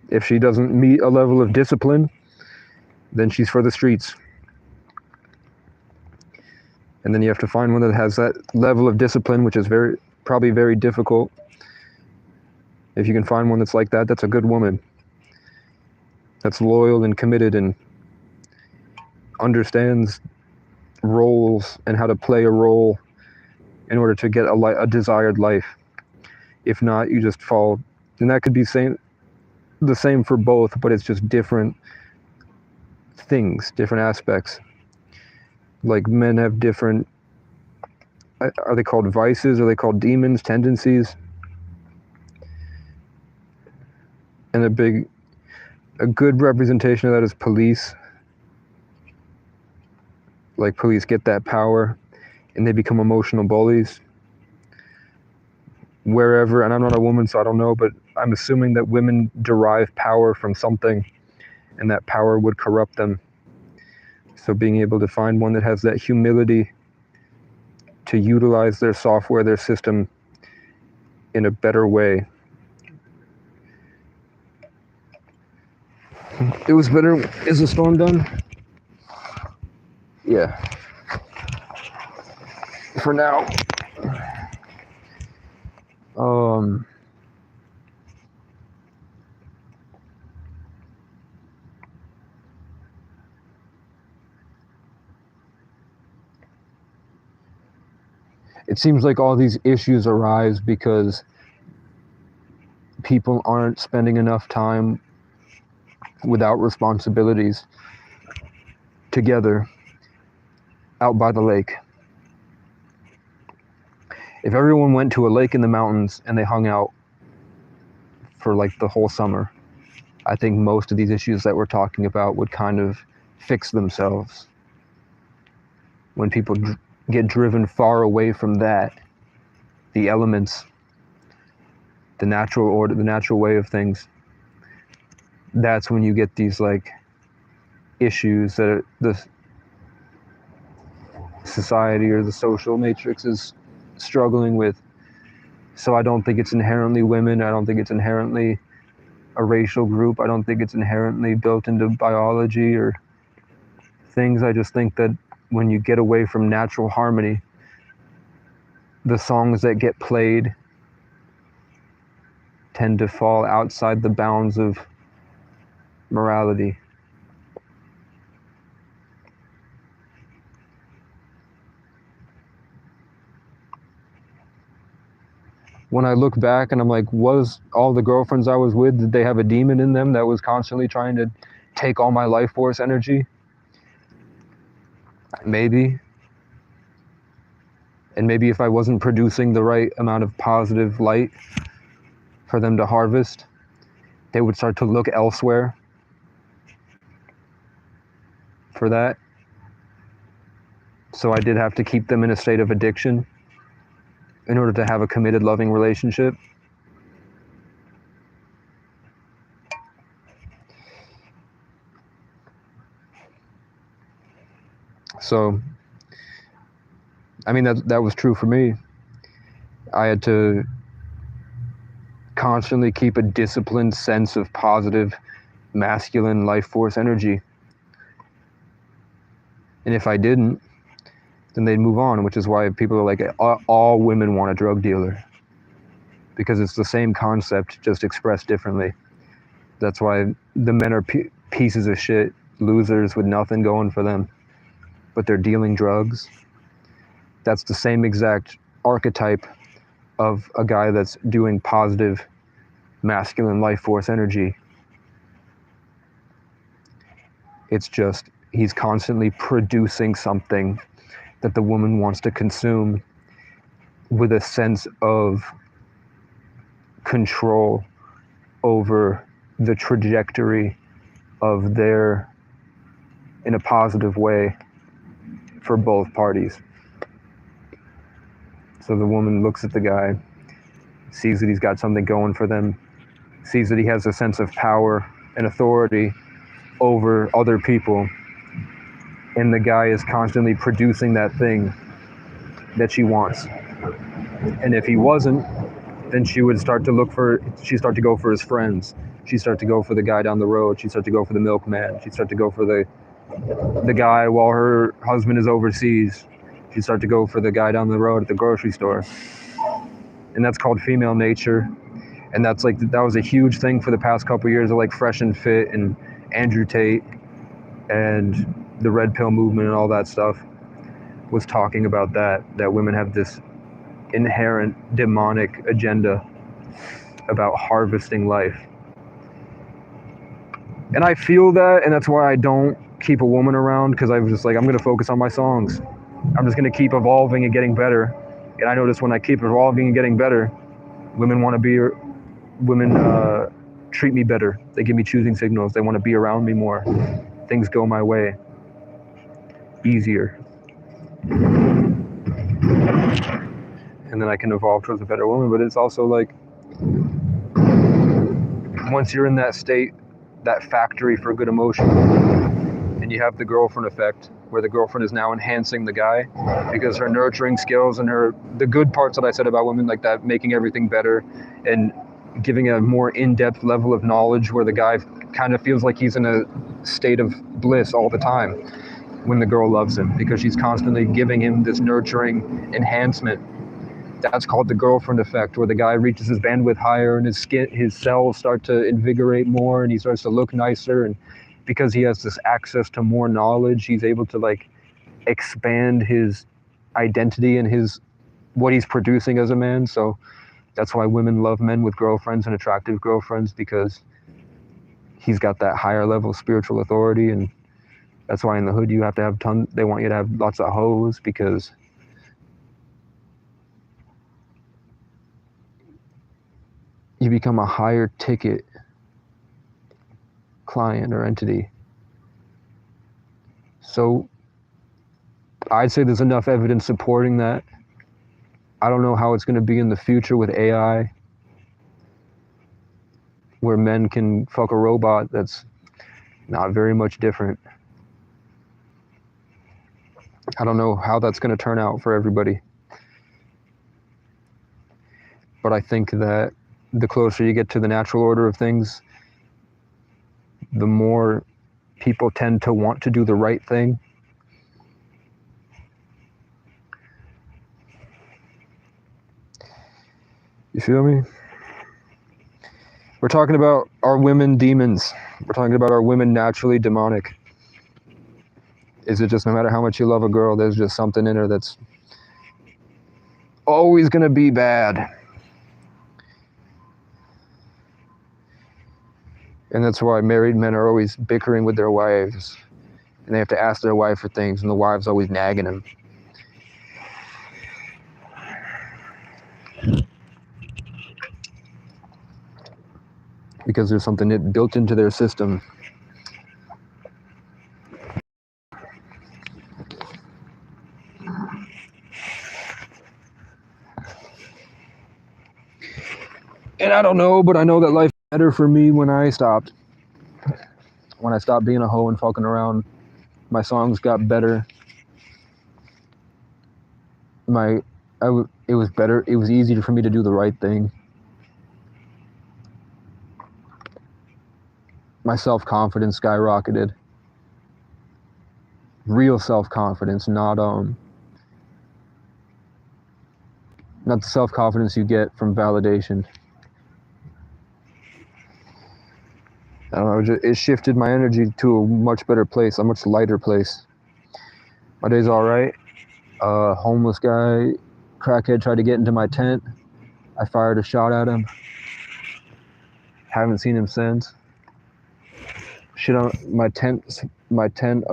if she doesn't meet a level of discipline, then she's for the streets. And then you have to find one that has that level of discipline, which is probably very difficult. If you can find one that's like that, that's a good woman. That's loyal and committed and understands roles and how to play a role in order to get a desired life. If not, you just fall. And that could be the same for both, but it's just different things, different aspects. Like men have different, are they called vices? Are they called demons, tendencies? And a good representation of that is police. Like police get that power and they become emotional bullies. Wherever, and I'm not a woman, so I don't know, but I'm assuming that women derive power from something and that power would corrupt them. So being able to find one that has that humility to utilize their software, their system in a better way. It was better. Is the storm done? Yeah. For now. It seems like all these issues arise because people aren't spending enough time without responsibilities together out by the lake. If everyone went to a lake in the mountains and they hung out for like the whole summer, I think most of these issues that we're talking about would kind of fix themselves. When people get driven far away from that, the elements, the natural order, the natural way of things, that's when you get these like issues that the society or the social matrix is struggling with. So I don't think it's inherently women. I don't think it's inherently a racial group. I don't think it's inherently built into biology or things. I just think that when you get away from natural harmony, the songs that get played tend to fall outside the bounds of morality. When I look back and I'm like, was all the girlfriends I was with, did they have a demon in them that was constantly trying to take all my life force energy? Maybe. And maybe if I wasn't producing the right amount of positive light for them to harvest, they would start to look elsewhere for that. So I did have to keep them in a state of addiction in order to have a committed, loving relationship. So, I mean, that was true for me. I had to constantly keep a disciplined sense of positive, masculine life force energy. And if I didn't, then they'd move on, which is why people are like, all women want a drug dealer. Because it's the same concept, just expressed differently. That's why the men are pieces of shit, losers with nothing going for them, but they're dealing drugs. That's the same exact archetype of a guy that's doing positive, masculine life force energy. It's just, he's constantly producing something that the woman wants to consume with a sense of control over the trajectory of their, in a positive way, for both parties. So the woman looks at the guy, sees that he's got something going for them, sees that he has a sense of power and authority over other people, and the guy is constantly producing that thing that she wants. And if he wasn't, then she would start to go for his friends. She'd start to go for the guy down the road. She'd start to go for the milkman. She'd start to go for the guy while her husband is overseas. She'd start to go for the guy down the road at the grocery store. And that's called female nature. And that was a huge thing for the past couple of years of like Fresh and Fit and Andrew Tate and the Red Pill movement and all that stuff was talking about that women have this inherent demonic agenda about harvesting life. And I feel that, and that's why I don't keep a woman around, because I was just like, I'm going to focus on my songs. I'm just going to keep evolving and getting better. And I notice when I keep evolving and getting better, women treat me better. They give me choosing signals. They want to be around me more. Things go my way easier. And then I can evolve towards a better woman. But it's also like, once you're in that state, that factory for good emotion, and you have the girlfriend effect, where the girlfriend is now enhancing the guy because her nurturing skills and the good parts that I said about women, like that, making everything better and giving a more in-depth level of knowledge, where the guy kind of feels like he's in a state of bliss all the time when the girl loves him, because she's constantly giving him this nurturing enhancement. That's called the girlfriend effect, where the guy reaches his bandwidth higher and his cells start to invigorate more and he starts to look nicer. And because he has this access to more knowledge, he's able to like expand his identity and what he's producing as a man. So that's why women love men with girlfriends and attractive girlfriends, because he's got that higher level of spiritual authority. And that's why in the hood you have to have they want you to have lots of hoes, because you become a higher ticket client or entity. So I'd say there's enough evidence supporting that. I don't know how it's going to be in the future with AI, where men can fuck a robot that's not very much different. I don't know how that's going to turn out for everybody. But I think that the closer you get to the natural order of things, the more people tend to want to do the right thing. You feel me? We're talking about our women demons. We're talking about our women naturally demonic. Is it just no matter how much you love a girl, there's just something in her that's always going to be bad? And that's why married men are always bickering with their wives. And they have to ask their wife for things, and the wife's always nagging them. Because there's something built into their system. And I don't know, but I know that life is better for me when I stopped. When I stopped being a hoe and fucking around, my songs got better. It was better. It was easier for me to do the right thing. My self-confidence skyrocketed. Real self-confidence, not the self-confidence you get from validation. I don't know, it shifted my energy to a much better place, a much lighter place. My day's all right. Homeless guy, crackhead, tried to get into my tent. I fired a shot at him. Haven't seen him since. Shit on my tent. My tent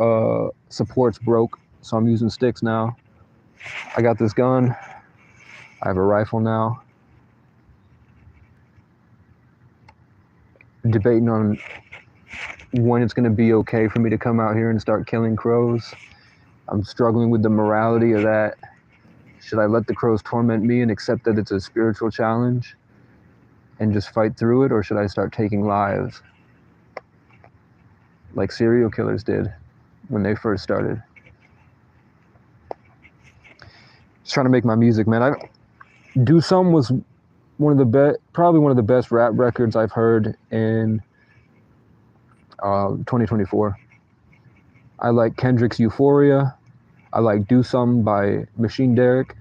supports broke, so I'm using sticks now. I got this gun. I have a rifle now. Debating on when it's going to be okay for me to come out here and start killing crows. I'm struggling with the morality of that. Should I let the crows torment me and accept that it's a spiritual challenge and just fight through it, or should I start taking lives like serial killers did when they first started? Just trying to make my music, man. Do Some was probably one of the best rap records I've heard in 2024. I like Kendrick's Euphoria. I like Do Some by Machine Derek.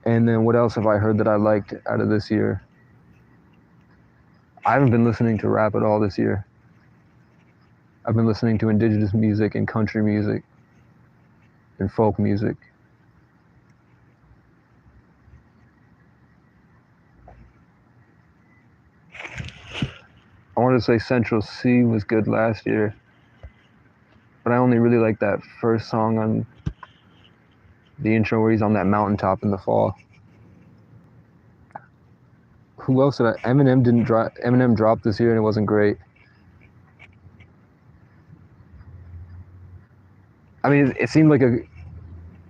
And then what else have I heard that I liked out of this year? I haven't been listening to rap at all this year. I've been listening to indigenous music and country music and folk music. I wanted to say Central C was good last year, but I only really like that first song on the intro where he's on that mountaintop in the fall. Who else did Eminem dropped this year and it wasn't great. I mean, it seemed like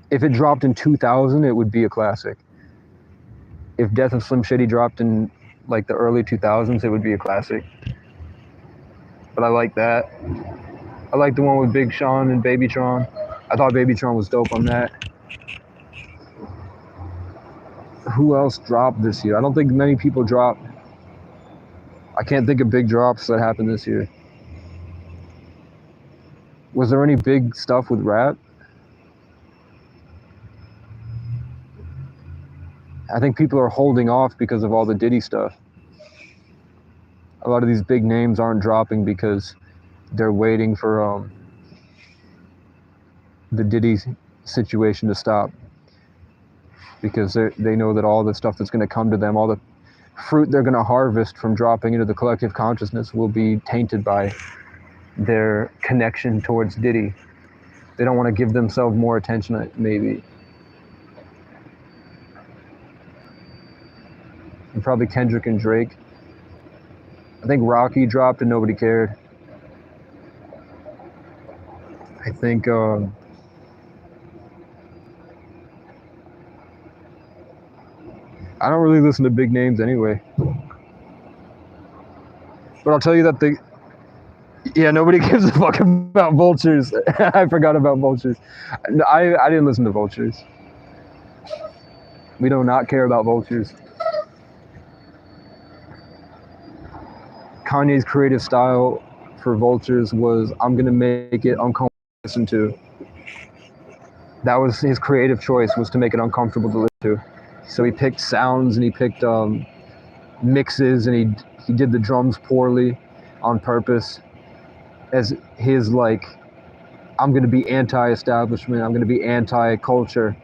if it dropped in 2000, it would be a classic. If Death of Slim Shady dropped in like the early 2000s, it would be a classic. But I like that. I like the one with Big Sean and Babytron. I thought Babytron was dope on that. Who else dropped this year? I don't think many people dropped. I can't think of big drops that happened this year. Was there any big stuff with rap? I think people are holding off because of all the Diddy stuff. A lot of these big names aren't dropping because they're waiting for the Diddy situation to stop. Because they know that all the stuff that's going to come to them, all the fruit they're going to harvest from dropping into the collective consciousness will be tainted by their connection towards Diddy. They don't want to give themselves more attention, maybe. And probably Kendrick and Drake. I think Rocky dropped and nobody cared. I think I don't really listen to big names anyway. But I'll tell you that nobody gives a fuck about Vultures. I forgot about Vultures. I didn't listen to Vultures. We do not care about Vultures. Kanye's creative style for Vultures was, I'm gonna make it uncomfortable to listen to. That was his creative choice, was to make it uncomfortable to listen to. So he picked sounds and he picked mixes and he did the drums poorly on purpose as his I'm gonna be anti-establishment, I'm gonna be anti-culture,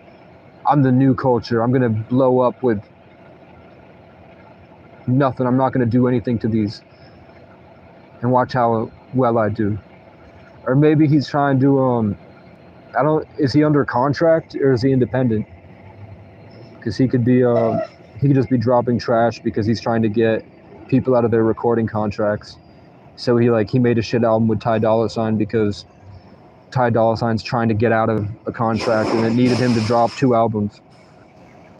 I'm the new culture, I'm gonna blow up with nothing, I'm not gonna do anything to these and watch how well I do. Or maybe he's trying to is he under contract or is he independent? Because he could just be dropping trash because he's trying to get people out of their recording contracts. So he made a shit album with Ty Dolla $ign because Ty Dolla $ign's trying to get out of a contract and it needed him to drop 2 albums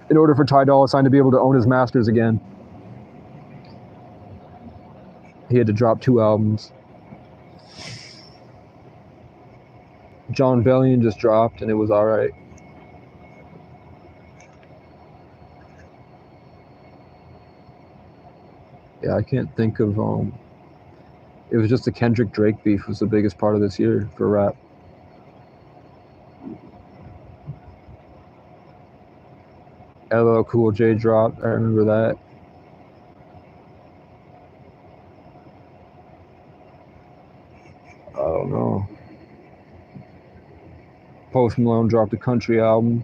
in order for Ty Dolla $ign to be able to own his masters again. He had to drop 2 albums. John Bellion just dropped, and it was alright. Yeah, I can't think of... It was just the Kendrick-Drake beef was the biggest part of this year for rap. LL Cool J dropped, I remember that. I don't know. Post Malone dropped a country album.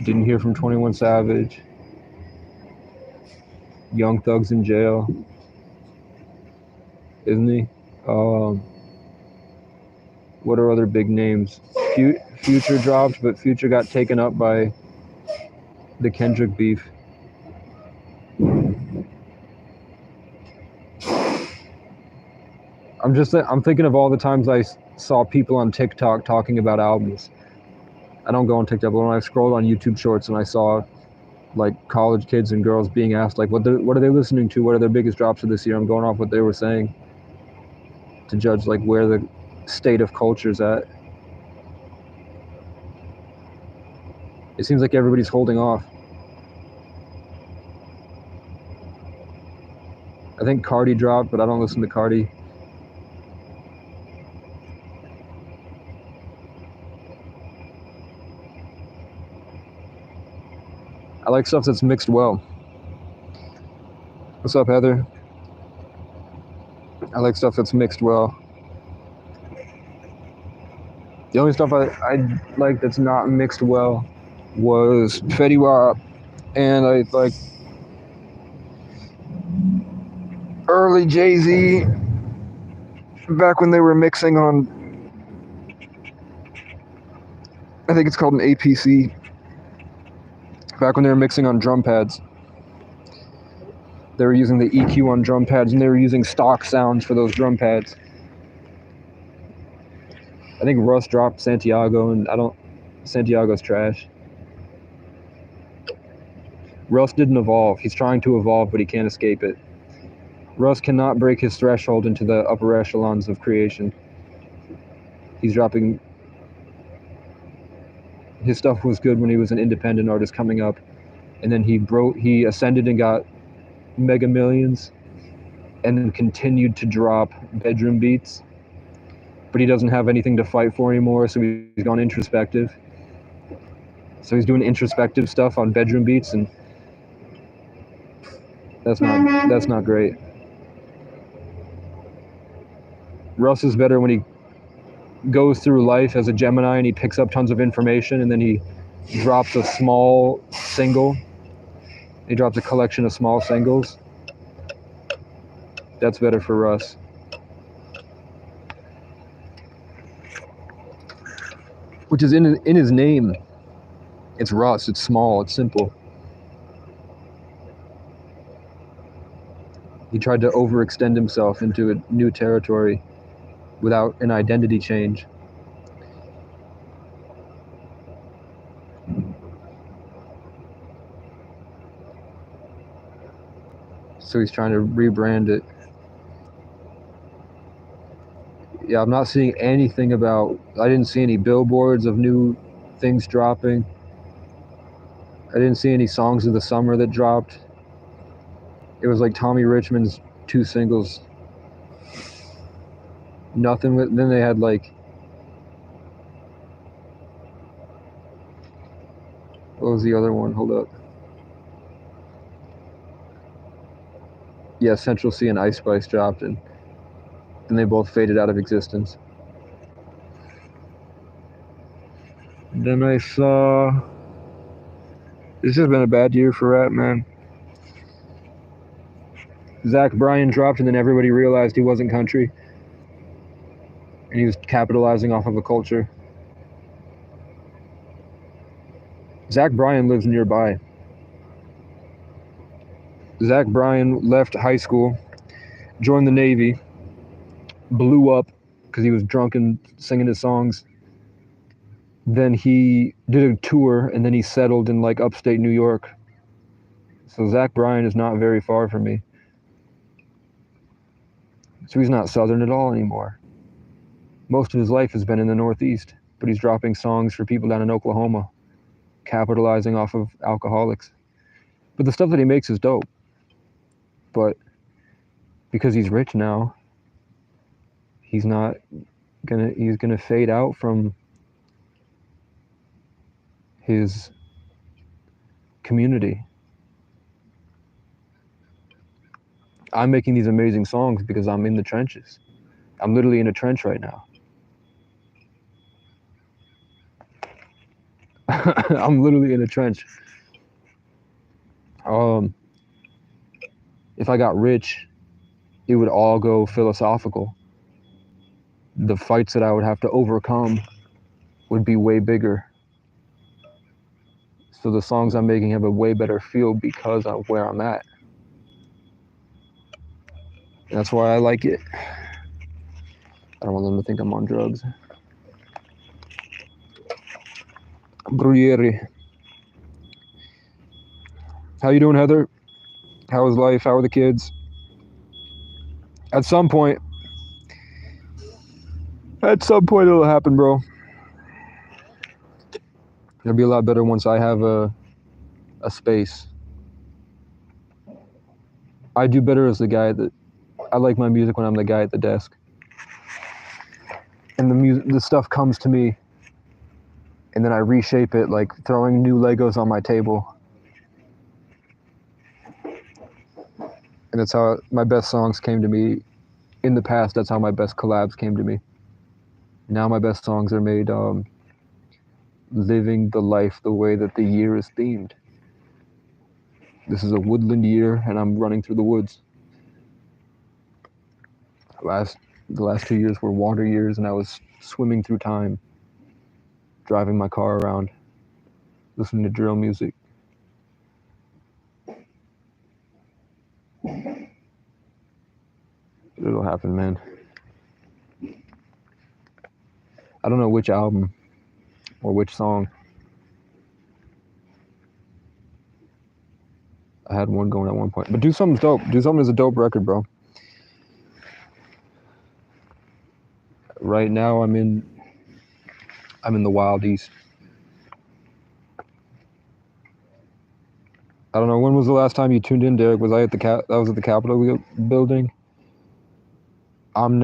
Didn't hear from 21 Savage. Young Thug's in jail, isn't he? What are other big names? Future dropped, but Future got taken up by the Kendrick beef. I'm thinking of all the times I saw people on TikTok talking about albums. I don't go on TikTok, but when I scrolled on YouTube Shorts and I saw like college kids and girls being asked like what are they listening to? What are their biggest drops of this year? I'm going off what they were saying to judge like where the state of culture's at. It seems like everybody's holding off. I think Cardi dropped, but I don't listen to Cardi. I like stuff that's mixed well. What's up, Heather? I like stuff that's mixed well. The only stuff I like that's not mixed well was Fetty Wap, and I like early Jay-Z, back when they were mixing on, I think it's called an APC, back when they were mixing on drum pads. They were using the EQ on drum pads, and they were using stock sounds for those drum pads. I think Russ dropped Santiago, and Santiago's trash. Russ didn't evolve. He's trying to evolve, but he can't escape it. Russ cannot break his threshold into the upper echelons of creation. He's dropping... His stuff was good when he was an independent artist coming up, and then he ascended and got Mega Millions, and then continued to drop bedroom beats, but he doesn't have anything to fight for anymore, so he's gone introspective. So he's doing introspective stuff on bedroom beats, and that's not great. Russ is better when he goes through life as a Gemini and he picks up tons of information, and then he drops a small single. He drops a collection of small singles. That's better for Russ. Which is in his name. It's Russ. It's small. It's simple. He tried to overextend himself into a new territory without an identity change. So he's trying to rebrand it. Yeah, I'm not seeing anything about... I didn't see any billboards of new things dropping. I didn't see any songs of the summer that dropped. It was like Tommy Richmond's 2 singles. Nothing with... Then they had like... What was the other one? Hold up. Yeah, Central C and Ice Spice dropped, and then they both faded out of existence. Then I saw... This has been a bad year for rap, man. Zach Bryan dropped, and then everybody realized he wasn't country. And he was capitalizing off of a culture. Zach Bryan lives nearby. Zach Bryan left high school, joined the Navy, blew up because he was drunk and singing his songs, Then he did a tour, and then he settled in like upstate New York. So Zach Bryan is not very far from me. So he's not Southern at all anymore. Most of his life has been in the Northeast, but he's dropping songs for people down in Oklahoma, capitalizing off of alcoholics. But the stuff that he makes is dope. But because he's rich now, he's gonna fade out from his community. I'm making these amazing songs because I'm in the trenches. I'm literally in a trench right now. I'm literally in a trench. If I got rich, it would all go philosophical. The fights that I would have to overcome would be way bigger. So the songs I'm making have a way better feel because of where I'm at. That's why I like it. I don't want them to think I'm on drugs. Bruyere. How you doing, Heather? How is life? How are the kids? At some point it'll happen, bro. It'll be a lot better once I have a space. I do better as the guy that I like my music when I'm the guy at the desk. And the stuff comes to me, and then I reshape it, like throwing new Legos on my table. And that's how my best songs came to me. In the past, that's how my best collabs came to me. Now my best songs are made living the life the way that the year is themed. This is a woodland year, and I'm running through the woods. The last 2 years were water years, and I was swimming through time, driving my car around, listening to drill music. It'll happen, man. I don't know which album or which song. I had one going at one point, but Do Something's dope. Do Something is a dope record, bro. Right now, I'm in the Wild East. I don't know, when was the last time you tuned in, Derek? Was I at that was at the Capitol building? I'm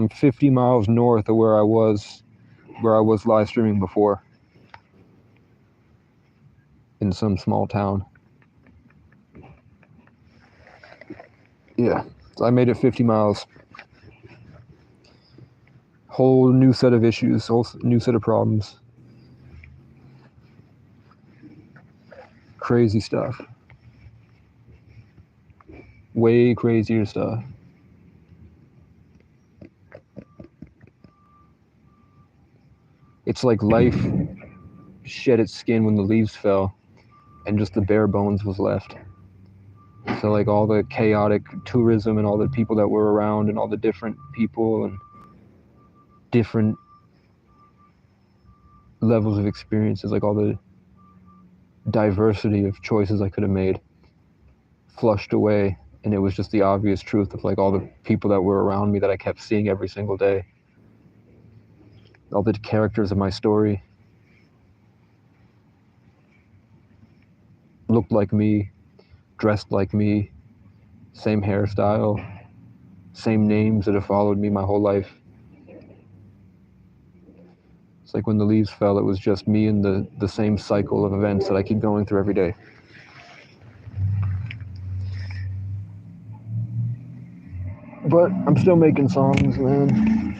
50 miles north of where I was live streaming before, in some small town. Yeah, so I made it 50 miles. Whole new set of issues, whole new set of problems. Crazy stuff. Way crazier stuff. It's like life shed its skin when the leaves fell, and just the bare bones was left. So like all the chaotic tourism and all the people that were around and all the different people and different levels of experiences, like all the diversity of choices I could have made, flushed away, and it was just the obvious truth of like all the people that were around me that I kept seeing every single day, all the characters of my story looked like me, dressed like me, same hairstyle, same names that have followed me my whole life. It's like when the leaves fell, it was just me and the same cycle of events that I keep going through every day. But I'm still making songs, man.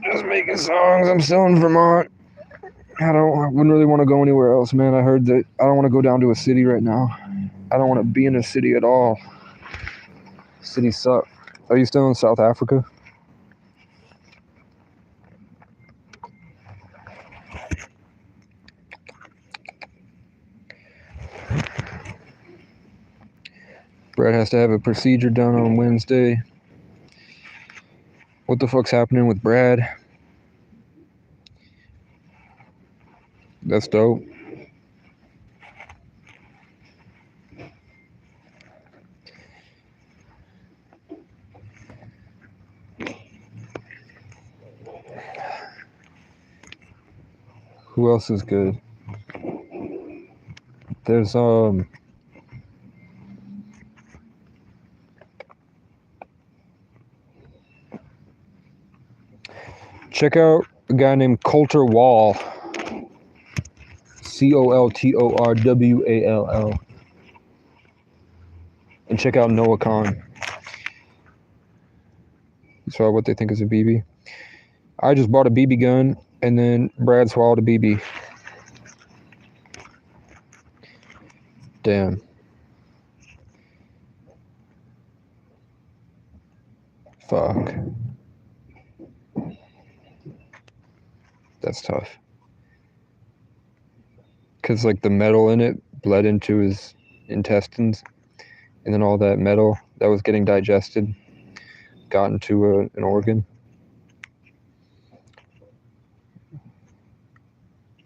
Just making songs. I'm still in Vermont. I wouldn't really want to go anywhere else, man. I heard that I don't want to go down to a city right now. I don't want to be in a city at all. Cities suck. Are you still in South Africa? Brad has to have a procedure done on Wednesday. What the fuck's happening with Brad? That's dope. Who else is good? There's check out a guy named Coulter Wall. COLTORWALL. And check out Noah Khan. You saw what they think is a BB? I just bought a BB gun, and then Brad swallowed a BB. Damn. Fuck. That's tough. Because, like, the metal in it bled into his intestines, and then all that metal that was getting digested got into an organ.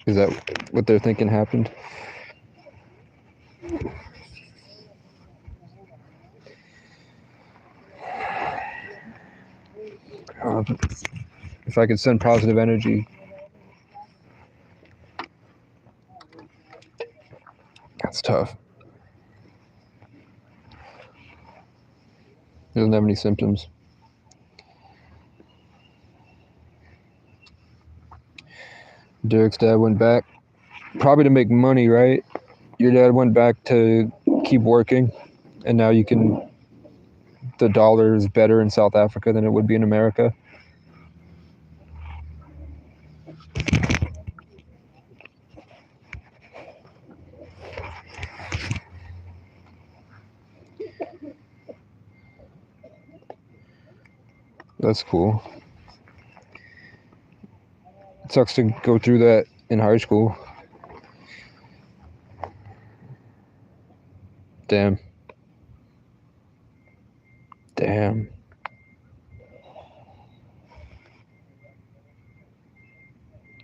Is that what they're thinking happened? If I could send positive energy. That's tough. He doesn't have any symptoms. Derek's dad went back, probably to make money, right? Your dad went back to keep working, and now the dollar is better in South Africa than it would be in America. That's cool. It sucks to go through that in high school. Damn. Damn.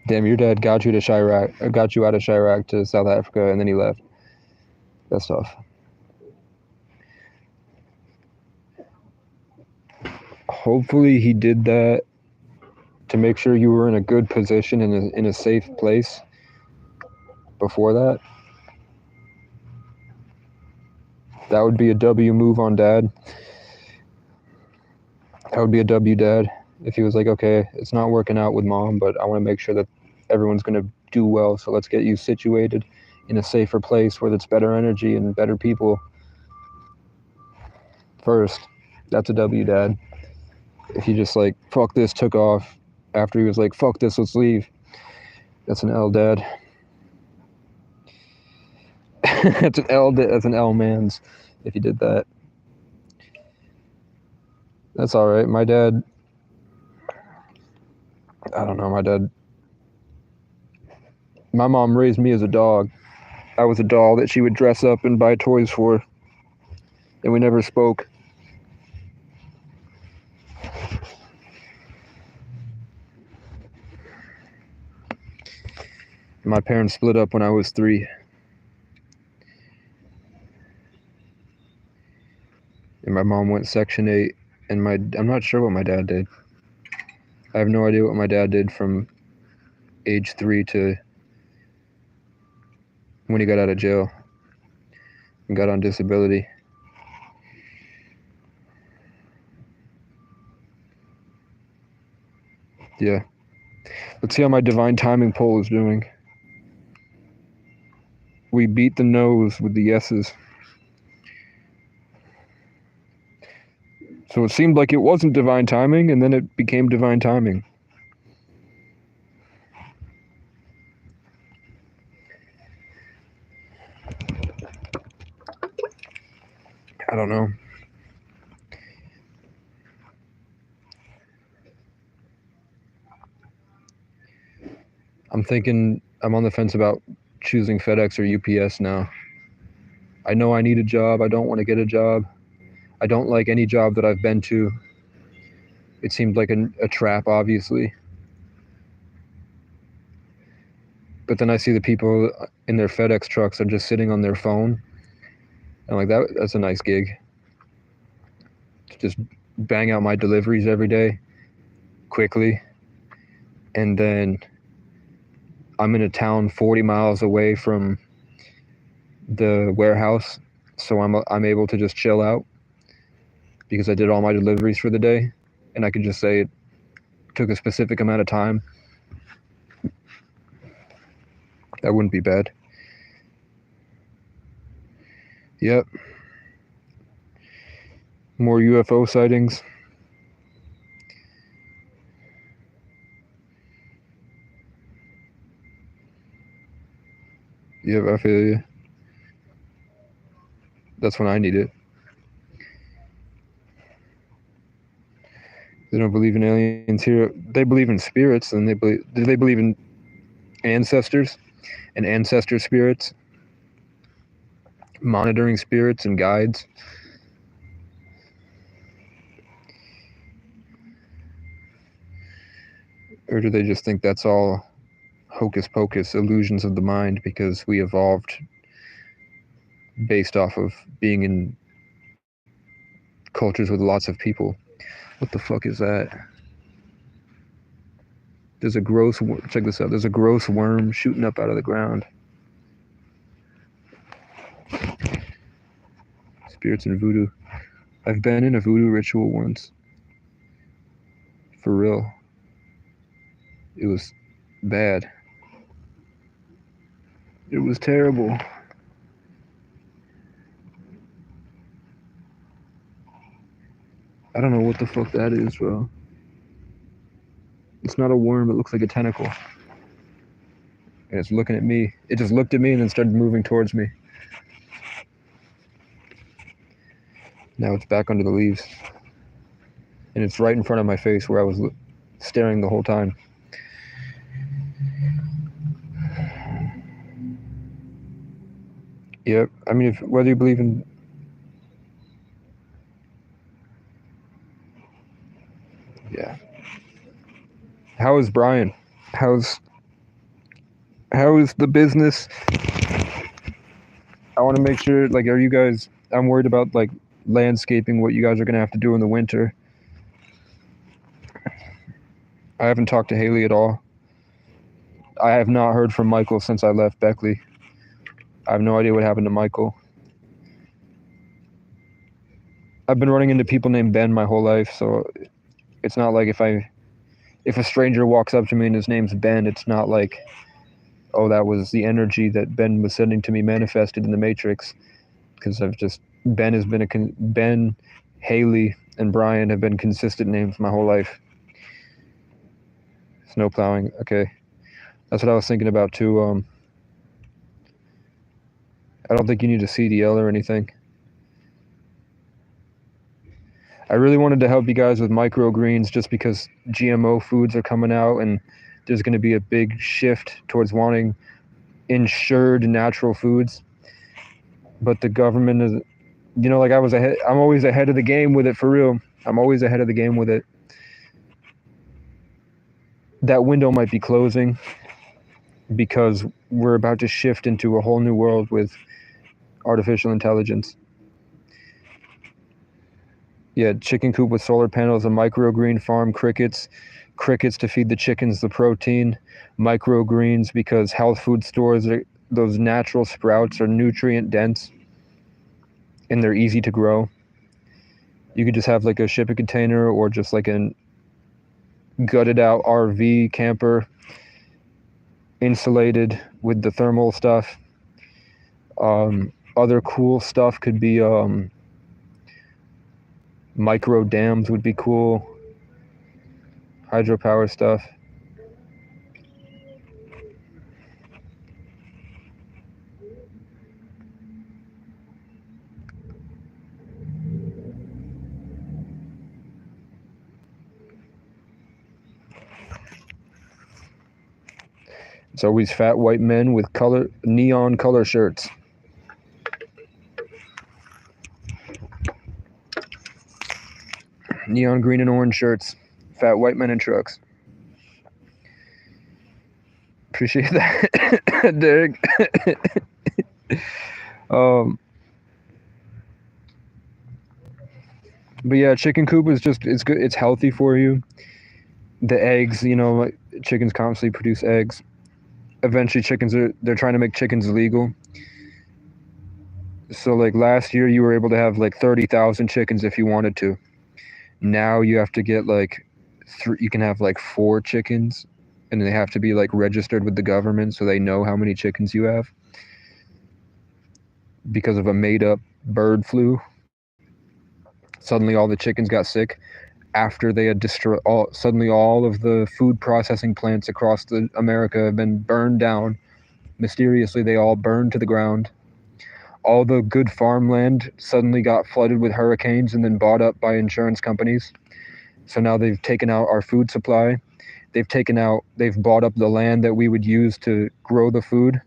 Damn, your dad got you out of Chirac to South Africa, and then he left. That's tough. Hopefully he did that to make sure you were in a good position in a safe place before that. That would be a W move on dad. That would be a W dad if he was like, okay, it's not working out with mom, but I want to make sure that everyone's going to do well, so let's get you situated in a safer place where there's better energy and better people first. That's a W dad. If he just like, fuck this, took off after he was like, fuck this, let's leave, that's an L dad. That's an L man's if he did that. That's all right. My dad, I don't know, my mom raised me as a dog. I was a doll that she would dress up and buy toys for, and we never spoke. My parents split up when I was 3. And my mom went Section 8, and I'm not sure what my dad did. I have no idea what my dad did from age 3 to when he got out of jail and got on disability. Yeah. Let's see how my divine timing poll is doing. We beat the no's with the yeses. So it seemed like it wasn't divine timing, and then it became divine timing. I don't know. I'm thinking I'm on the fence about choosing FedEx or UPS now. I know I need a job. I don't want to get a job. I don't like any job that I've been to. It seemed like a trap, obviously. But then I see the people in their FedEx trucks are just sitting on their phone. And like that's a nice gig. To just bang out my deliveries every day quickly. And then I'm in a town 40 miles away from the warehouse, so I'm able to just chill out because I did all my deliveries for the day, and I could just say it took a specific amount of time. That wouldn't be bad. Yep. More UFO sightings. Yep, I feel you. That's when I need it. They don't believe in aliens here. They believe in spirits, and do they believe in ancestors and ancestor spirits, monitoring spirits and guides? Or do they just think that's all hocus pocus, illusions of the mind, because we evolved based off of being in cultures with lots of people? What the fuck is that? Check this out. There's a gross worm shooting up out of the ground. Spirits and voodoo. I've been in a voodoo ritual once. For real. It was bad. It was terrible. I don't know what the fuck that is, bro. It's not a worm, it looks like a tentacle. And it's looking at me. It just looked at me and then started moving towards me. Now it's back under the leaves. And it's right in front of my face where I was staring the whole time. Yep. I mean, whether you believe in... Yeah. How is Brian? How is the business? I want to make sure, like, are you guys... I'm worried about, like, landscaping, what you guys are going to have to do in the winter. I haven't talked to Haley at all. I have not heard from Michael since I left Beckley. I have no idea what happened to Michael. I've been running into people named Ben my whole life, so it's not like if a stranger walks up to me and his name's Ben, it's not like, oh, that was the energy that Ben was sending to me manifested in the Matrix. Because Ben, Haley, and Brian have been consistent names my whole life. Snow plowing, okay. That's what I was thinking about too. I don't think you need a CDL or anything. I really wanted to help you guys with microgreens just because GMO foods are coming out and there's going to be a big shift towards wanting insured natural foods. But the government is, like I'm always ahead of the game with it, for real. I'm always ahead of the game with it. That window might be closing because we're about to shift into a whole new world with artificial intelligence. Yeah, chicken coop with solar panels, a microgreen farm, crickets to feed the chickens the protein, microgreens because health food stores, those natural sprouts are nutrient dense and they're easy to grow. You could just have like a shipping container or just like an gutted out RV camper, insulated with the thermal stuff. Other cool stuff could be micro dams would be cool. Hydropower stuff. It's always fat white men with neon color shirts. Neon green and orange shirts. Fat white men in trucks. Appreciate that, Derek. But yeah, chicken coop is just, it's good. It's healthy for you. The eggs, you know, like, chickens constantly produce eggs. Eventually they're trying to make chickens illegal. So like last year you were able to have like 30,000 chickens if you wanted to. Now you have to get like you can have like 4 chickens, and they have to be like registered with the government so they know how many chickens you have, because of a made up bird flu. Suddenly all the chickens got sick after they had destroyed suddenly all of the food processing plants across America have been burned down. Mysteriously they all burned to the ground. All the good farmland suddenly got flooded with hurricanes and then bought up by insurance companies. So now they've taken out our food supply. They've bought up the land that we would use to grow the food.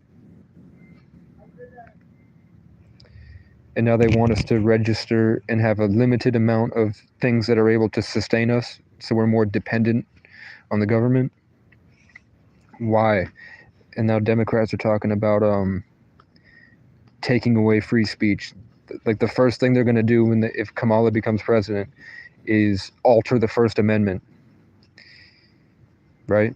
And now they want us to register and have a limited amount of things that are able to sustain us, so we're more dependent on the government. Why? And now Democrats are talking about taking away free speech. Like the first thing they're going to do if Kamala becomes president is alter the First Amendment, right?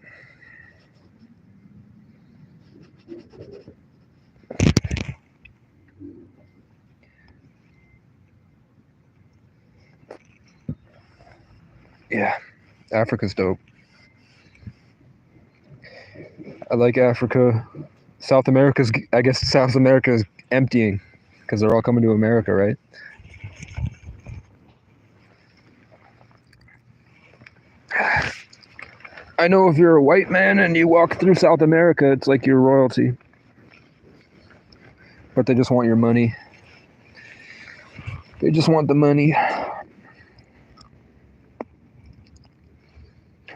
Yeah, Africa's dope. I like Africa. I guess South America is emptying because they're all coming to America, right? I know if you're a white man and you walk through South America, it's like you're royalty. But they just want your money. They just want the money.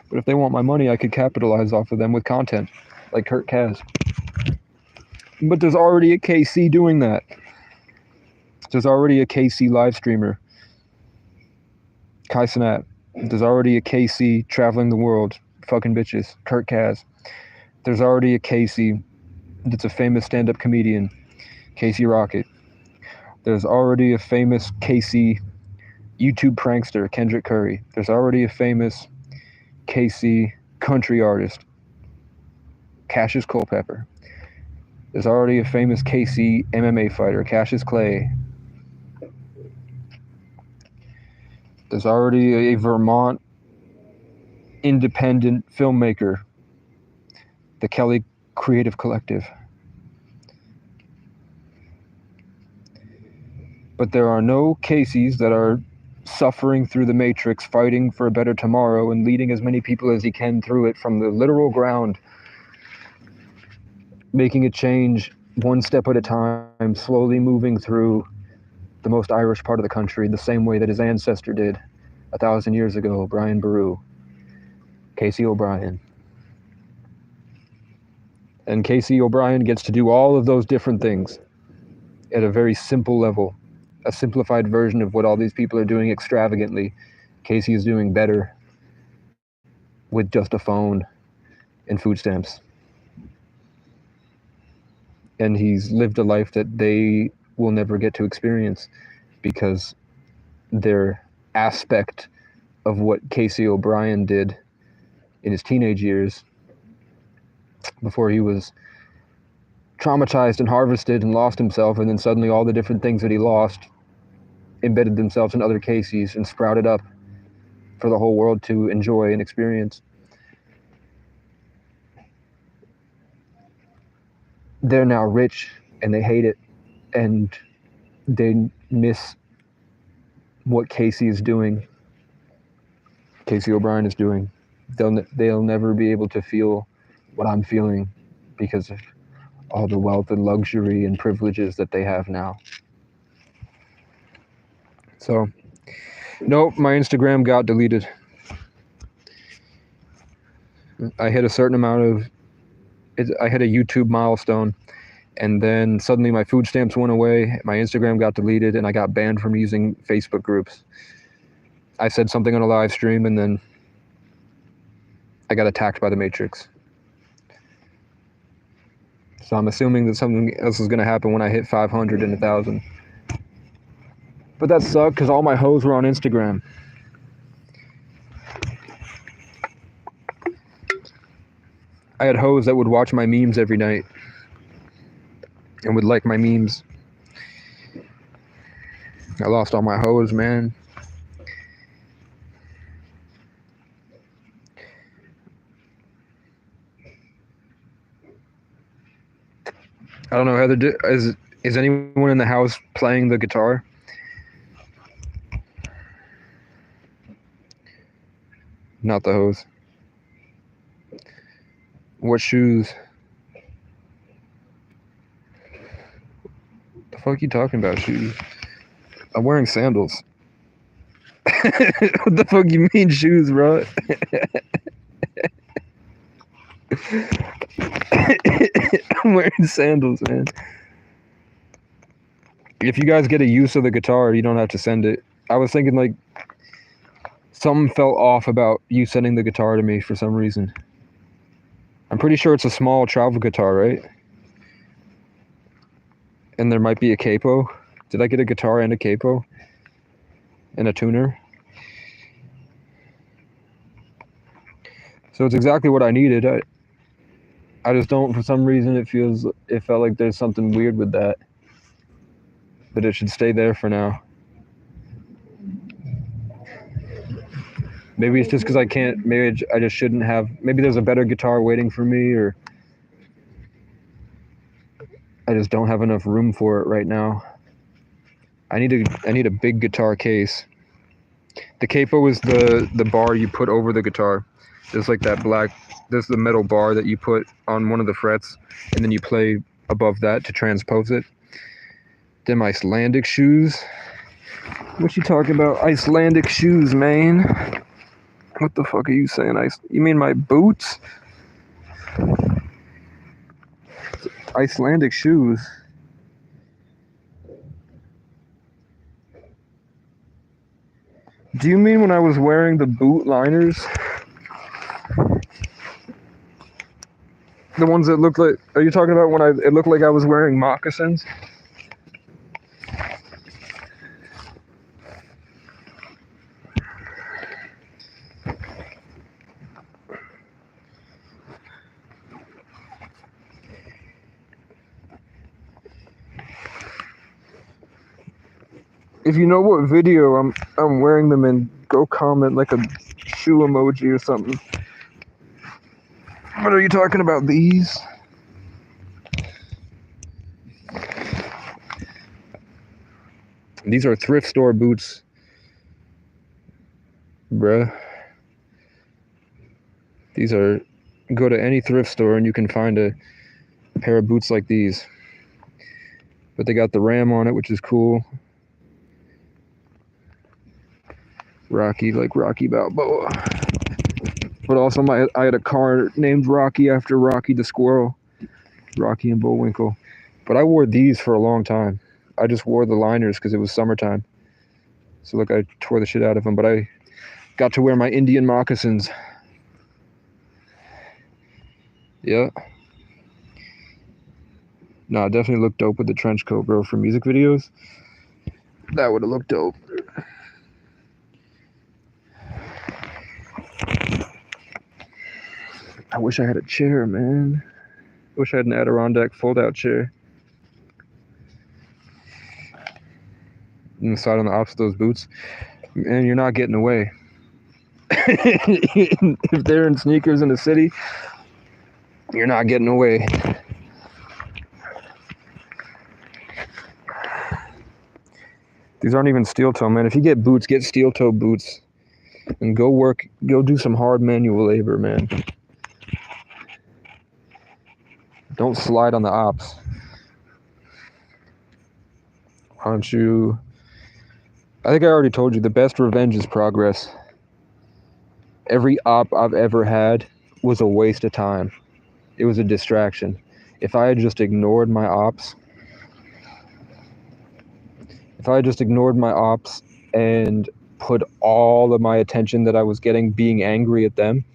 But if they want my money, I could capitalize off of them with content, like Kurt Kaz. But there's already a KC doing that. There's already a KC live streamer, Kai Cenat. There's already a KC traveling the world, fucking bitches, Kurt Kaz. There's already a KC that's a famous stand-up comedian, Casey Rocket. There's already a famous KC YouTube prankster, Kendrick Curry. There's already a famous KC country artist, Cassius Culpepper. There's already a famous KC MMA fighter, Cassius Clay. There's already a Vermont independent filmmaker, the Kelly Creative Collective. But there are no KCs that are suffering through the matrix, fighting for a better tomorrow and leading as many people as he can through it from the literal ground, making a change one step at a time, slowly moving through the most Irish part of the country, the same way that his ancestor did 1,000 years ago, Brian Boru, Casey O'Brien. And Casey O'Brien gets to do all of those different things at a very simple level, a simplified version of what all these people are doing extravagantly. Casey is doing better with just a phone and food stamps. And he's lived a life that they will never get to experience because their aspect of what Casey O'Brien did in his teenage years before he was traumatized and harvested and lost himself, and then suddenly all the different things that he lost embedded themselves in other Caseys and sprouted up for the whole world to enjoy and experience. They're now rich and they hate it, and they miss what Casey is doing. Casey O'Brien is doing. They'll never be able to feel what I'm feeling because of all the wealth and luxury and privileges that they have now. So, nope, my Instagram got deleted. I hit a certain amount of, I hit a YouTube milestone, and then suddenly my food stamps went away, my Instagram got deleted, and I got banned from using Facebook groups. I said something on a live stream and then I got attacked by the Matrix. So I'm assuming that something else is going to happen when I hit 500 and 1,000. But that sucked because all my hoes were on Instagram. I had hoes that would watch my memes every night and would like my memes. I lost all my hoes, man. I don't know, Heather, is anyone in the house playing the guitar? Not the hose. What shoes? The fuck you talking about, shoes? I'm wearing sandals. What the fuck you mean shoes, bro? I'm wearing sandals, man. If you guys get a use of the guitar, you don't have to send it. I was thinking like something felt off about you sending the guitar to me for some reason. I'm pretty sure it's a small travel guitar, right? And there might be a capo. Did I get a guitar and a capo? And a tuner? So it's exactly what I needed. I just don't, for some reason, it felt like there's something weird with that. But it should stay there for now. Maybe it's just because I can't, maybe I just shouldn't have, maybe there's a better guitar waiting for me, or I just don't have enough room for it right now. I need a big guitar case. The capo is the bar you put over the guitar. There's like that black, there's the metal bar that you put on one of the frets, and then you play above that to transpose it. Them Icelandic shoes. What you talking about? Icelandic shoes, man. What the fuck are you saying? You mean my boots? Icelandic shoes. Do you mean when I was wearing the boot liners? The ones that look like, are you talking about when it looked like I was wearing moccasins? If you know what video I'm wearing them in, go comment like a shoe emoji or something. What are you talking about? These? These are thrift store boots, bruh. These are, go to any thrift store and you can find a pair of boots like these. But they got the ram on it, which is cool. Rocky, like Rocky Balboa. But also I had a car named Rocky after Rocky the Squirrel. Rocky and Bullwinkle. But I wore these for a long time. I just wore the liners because it was summertime. So look, I tore the shit out of them, but I got to wear my Indian moccasins. Yeah. Nah, it definitely looked dope with the trench coat, bro, for music videos. That would have looked dope. I wish I had a chair, man. Wish I had an Adirondack fold-out chair. Inside on the opposite of those boots. And you're not getting away. If they're in sneakers in the city, you're not getting away. These aren't even steel toe, man. If you get boots, get steel toe boots. And go do some hard manual labor, man. Don't slide on the ops. Why don't you... I think I already told you, the best revenge is progress. Every op I've ever had was a waste of time. It was a distraction. If I had just ignored my ops, and put all of my attention that I was getting being angry at them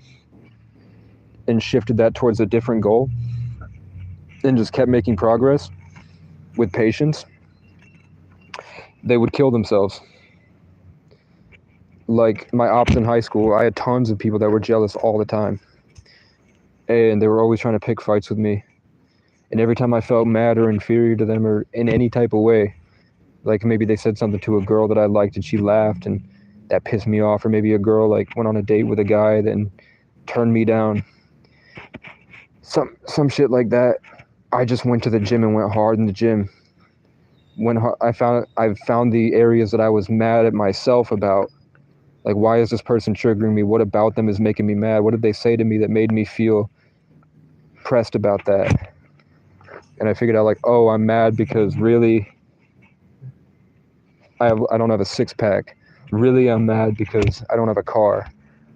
and shifted that towards a different goal and just kept making progress with patience, they would kill themselves. Like my ops in high school, I had tons of people that were jealous all the time. And they were always trying to pick fights with me. And every time I felt mad or inferior to them or in any type of way, like maybe they said something to a girl that I liked and she laughed and that pissed me off, or maybe a girl like went on a date with a guy then turned me down, some shit like that, I just went to the gym and went hard in the gym. When I found the areas that I was mad at myself about. Like, why is this person triggering me? What about them is making me mad? What did they say to me that made me feel pressed about that? And I figured out, like, oh, I'm mad because really I don't have a six-pack. Really, I'm mad because I don't have a car.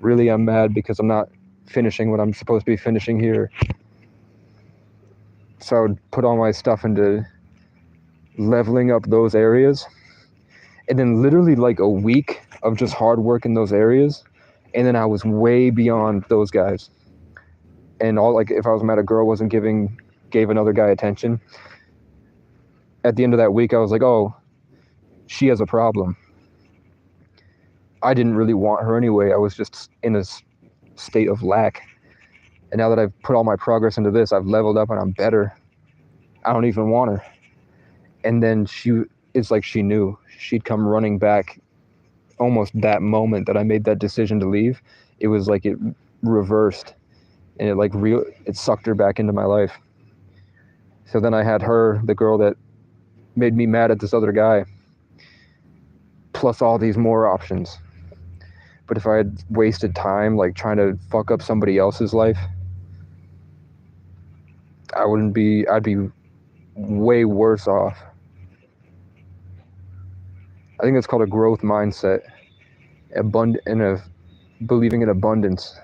Really, I'm mad because I'm not finishing what I'm supposed to be finishing here. So I would put all my stuff into leveling up those areas. And then literally like a week of just hard work in those areas, and then I was way beyond those guys. And all, like, if I was mad a girl wasn't gave another guy attention, at the end of that week I was like, oh, she has a problem. I didn't really want her anyway. I was just in a state of lack. And now that I've put all my progress into this, I've leveled up and I'm better, I don't even want her. And then it's like she knew. She'd come running back almost that moment that I made that decision to leave. It was like it reversed, and it sucked her back into my life. So then I had her, the girl that made me mad at this other guy, plus all these more options. But if I had wasted time like trying to fuck up somebody else's life, I'd be way worse off. I think it's called a growth mindset, believing in abundance,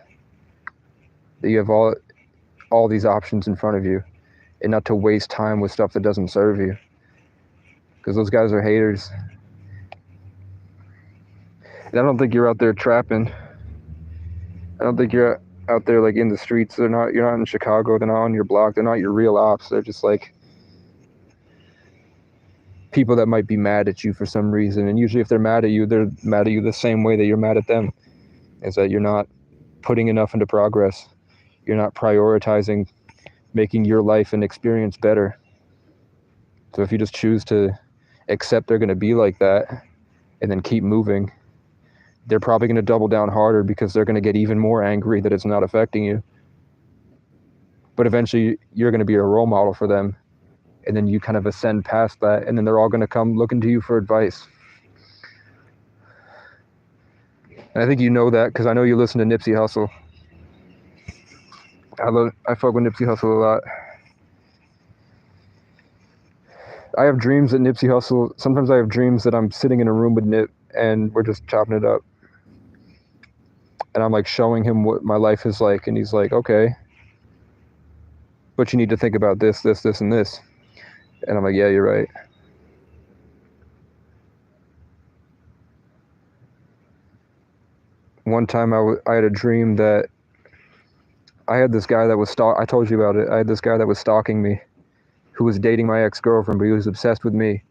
that you have all these options in front of you, and not to waste time with stuff that doesn't serve you, because those guys are haters. And I don't think you're out there trapping. I don't think you're out there like in the streets. You're not in Chicago. They're not on your block. They're not your real ops. They're just like people that might be mad at you for some reason. And usually if they're mad at you the same way that you're mad at them, is that you're not putting enough into progress. You're not prioritizing making your life and experience better. So if you just choose to accept they're going to be like that and then keep moving, they're probably going to double down harder because they're going to get even more angry that it's not affecting you. But eventually you're going to be a role model for them, and then you kind of ascend past that, and then they're all going to come looking to you for advice. And I think you know that because I know you listen to Nipsey Hussle. I fuck with Nipsey Hussle a lot. I have dreams that Nipsey Hussle, sometimes I have dreams that I'm sitting in a room with Nip and we're just chopping it up. And I'm like showing him what my life is like, and he's like, okay, but you need to think about this, this, this, and this. And I'm like, yeah, you're right. One time I had a dream that I had this guy that was I told you about it. I had this guy that was stalking me, who was dating my ex-girlfriend, but he was obsessed with me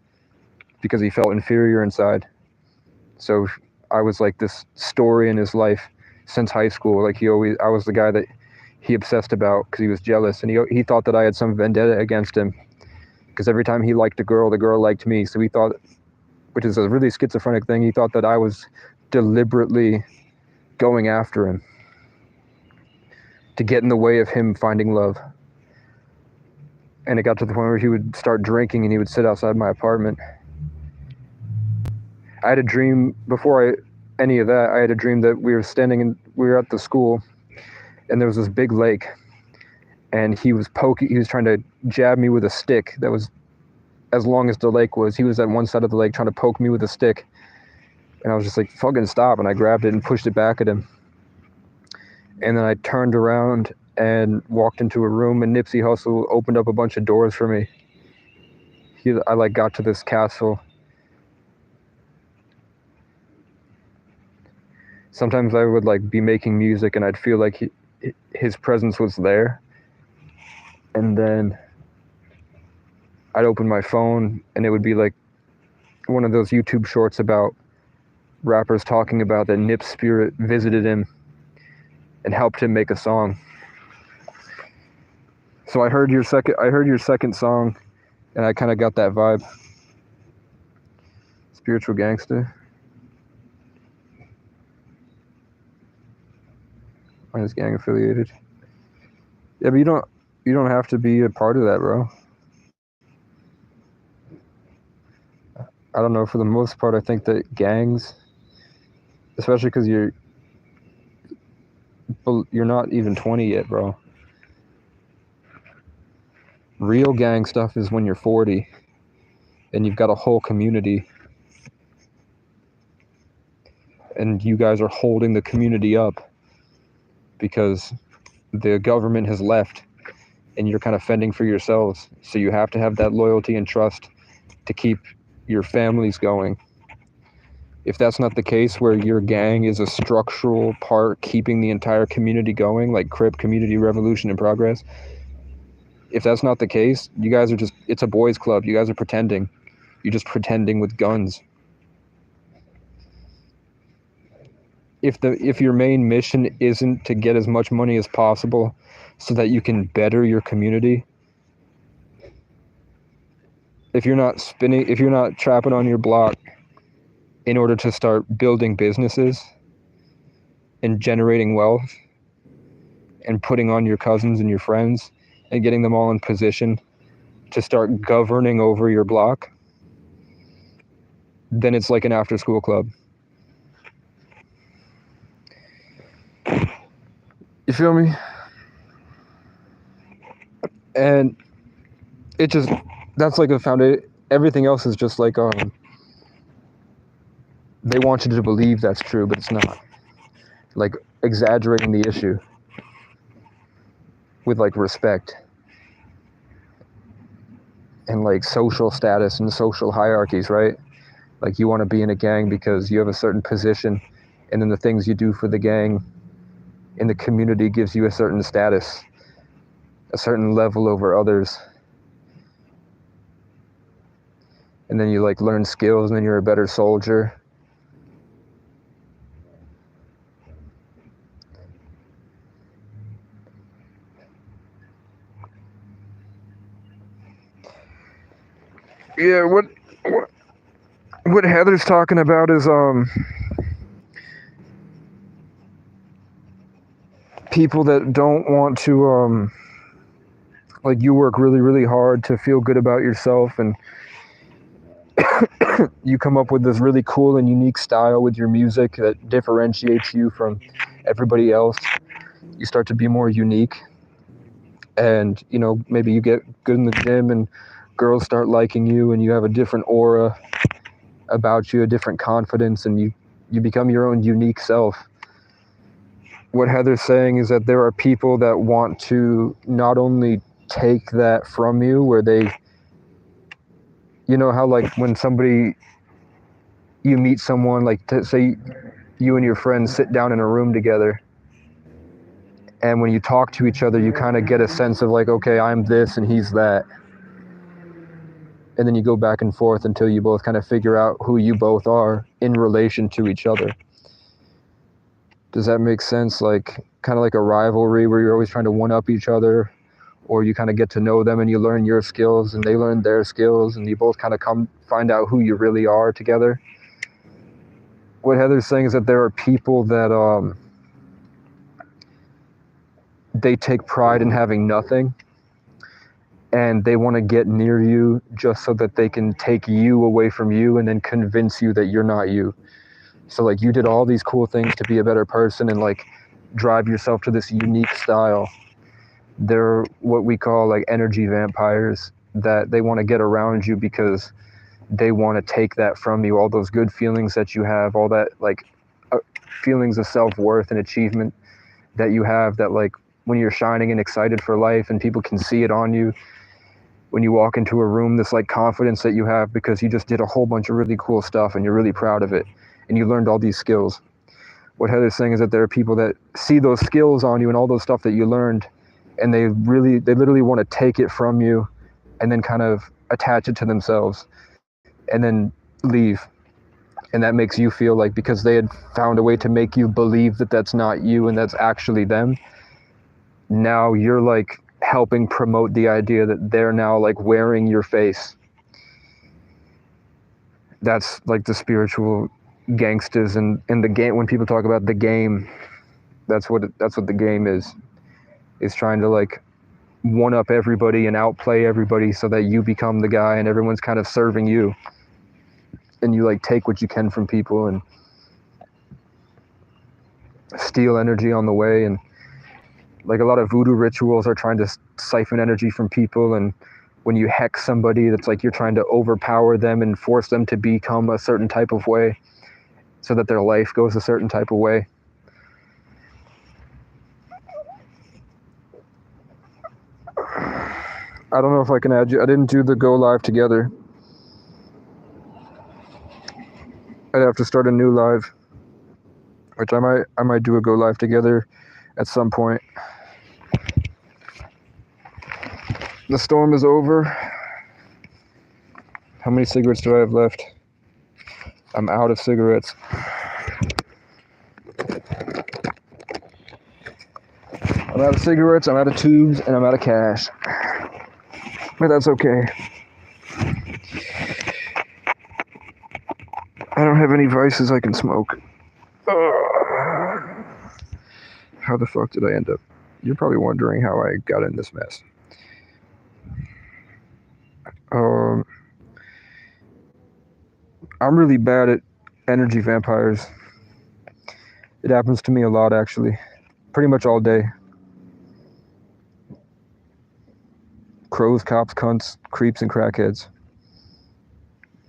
because he felt inferior inside. So I was like this story in his life since high school. Like I was the guy that he obsessed about because he was jealous, and he thought that I had some vendetta against him because every time he liked a girl, the girl liked me. So he thought, which is a really schizophrenic thing, he thought that I was deliberately going after him to get in the way of him finding love. And it got to the point where he would start drinking and he would sit outside my apartment. I had a dream any of that. I had a dream that we were at the school, and there was this big lake, and he was trying to jab me with a stick that was as long as the lake was. He was at one side of the lake trying to poke me with a stick, and I was just like, fucking stop, and I grabbed it and pushed it back at him. And then I turned around and walked into a room, and Nipsey Hussle opened up a bunch of doors for me. I got to this castle, sometimes I would like be making music and I'd feel like his presence was there, and then I'd open my phone and it would be like one of those YouTube shorts about rappers talking about that Nip's spirit visited him and helped him make a song. So I heard your second song, and I kind of got that vibe. Spiritual gangster. Mine is gang affiliated. Yeah, but you don't have to be a part of that, bro. I don't know. For the most part, I think that gangs, especially because you're not even 20 yet, bro. Real gang stuff is when you're 40 and you've got a whole community and you guys are holding the community up because the government has left and you're kind of fending for yourselves. So you have to have that loyalty and trust to keep your families going. If that's not the case, where your gang is a structural part keeping the entire community going, like Crip Community Revolution in Progress, if that's not the case, you guys are just, it's a boys club. You guys are pretending. You're just pretending with guns. If your main mission isn't to get as much money as possible so that you can better your community, if you're not trapping on your block in order to start building businesses and generating wealth and putting on your cousins and your friends and getting them all in position to start governing over your block, then it's like an after-school club. You feel me? And it just, that's like a foundation. Everything else is just like, they want you to believe that's true, but it's not. Like exaggerating the issue with like respect and like social status and social hierarchies, right? Like you want to be in a gang because you have a certain position, and then the things you do for the gang in the community gives you a certain status, a certain level over others. And then you like learn skills, and then you're a better soldier. Yeah, what Heather's talking about is people that don't want to like, you work really, really hard to feel good about yourself, and you come up with this really cool and unique style with your music that differentiates you from everybody else. You start to be more unique, and you know, maybe you get good in the gym and girls start liking you, and you have a different aura about you, a different confidence, and you become your own unique self. What Heather's saying is that there are people that want to not only take that from you, where they, you know how like when you meet someone, like say you and your friends sit down in a room together, and when you talk to each other, you kind of get a sense of like, okay, I'm this and he's that. And then you go back and forth until you both kind of figure out who you both are in relation to each other. Does that make sense? Like kind of like a rivalry where you're always trying to one-up each other, or you kind of get to know them and you learn your skills and they learn their skills, and you both kind of come find out who you really are together. What Heather's saying is that there are people that they take pride in having nothing, and they want to get near you just so that they can take you away from you and then convince you that you're not you. So like you did all these cool things to be a better person and like drive yourself to this unique style. They're what we call like energy vampires, that they want to get around you because they want to take that from you, all those good feelings that you have, all that like feelings of self-worth and achievement that you have, that like when you're shining and excited for life and people can see it on you, when you walk into a room, this like confidence that you have because you just did a whole bunch of really cool stuff and you're really proud of it and you learned all these skills. what Heather's saying is that there are people that see those skills on you and all those stuff that you learned, and they literally want to take it from you and then kind of attach it to themselves and then leave. And that makes you feel like, because they had found a way to make you believe that that's not you and that's actually them, now you're like helping promote the idea that they're now like wearing your face. That's like the spiritual gangsters and the game. When people talk about the game, that's what the game is trying to like one up everybody and outplay everybody so that you become the guy and everyone's kind of serving you, and you like take what you can from people and steal energy on the way. And like a lot of voodoo rituals are trying to siphon energy from people, and when you hex somebody, that's like you're trying to overpower them and force them to become a certain type of way so that their life goes a certain type of way. I don't know if I can add you. I didn't do the go live together. I'd have to start a new live, which I might do a go live together at some point. The storm is over. How many cigarettes do I have left? I'm out of cigarettes. I'm out of cigarettes, I'm out of tubes, and I'm out of cash. But that's okay. I don't have any vices I can smoke. How the fuck did I end up? You're probably wondering how I got in this mess. I'm really bad at energy vampires. It happens to me a lot, actually. Pretty much all day. Crows, cops, cunts, creeps, and crackheads.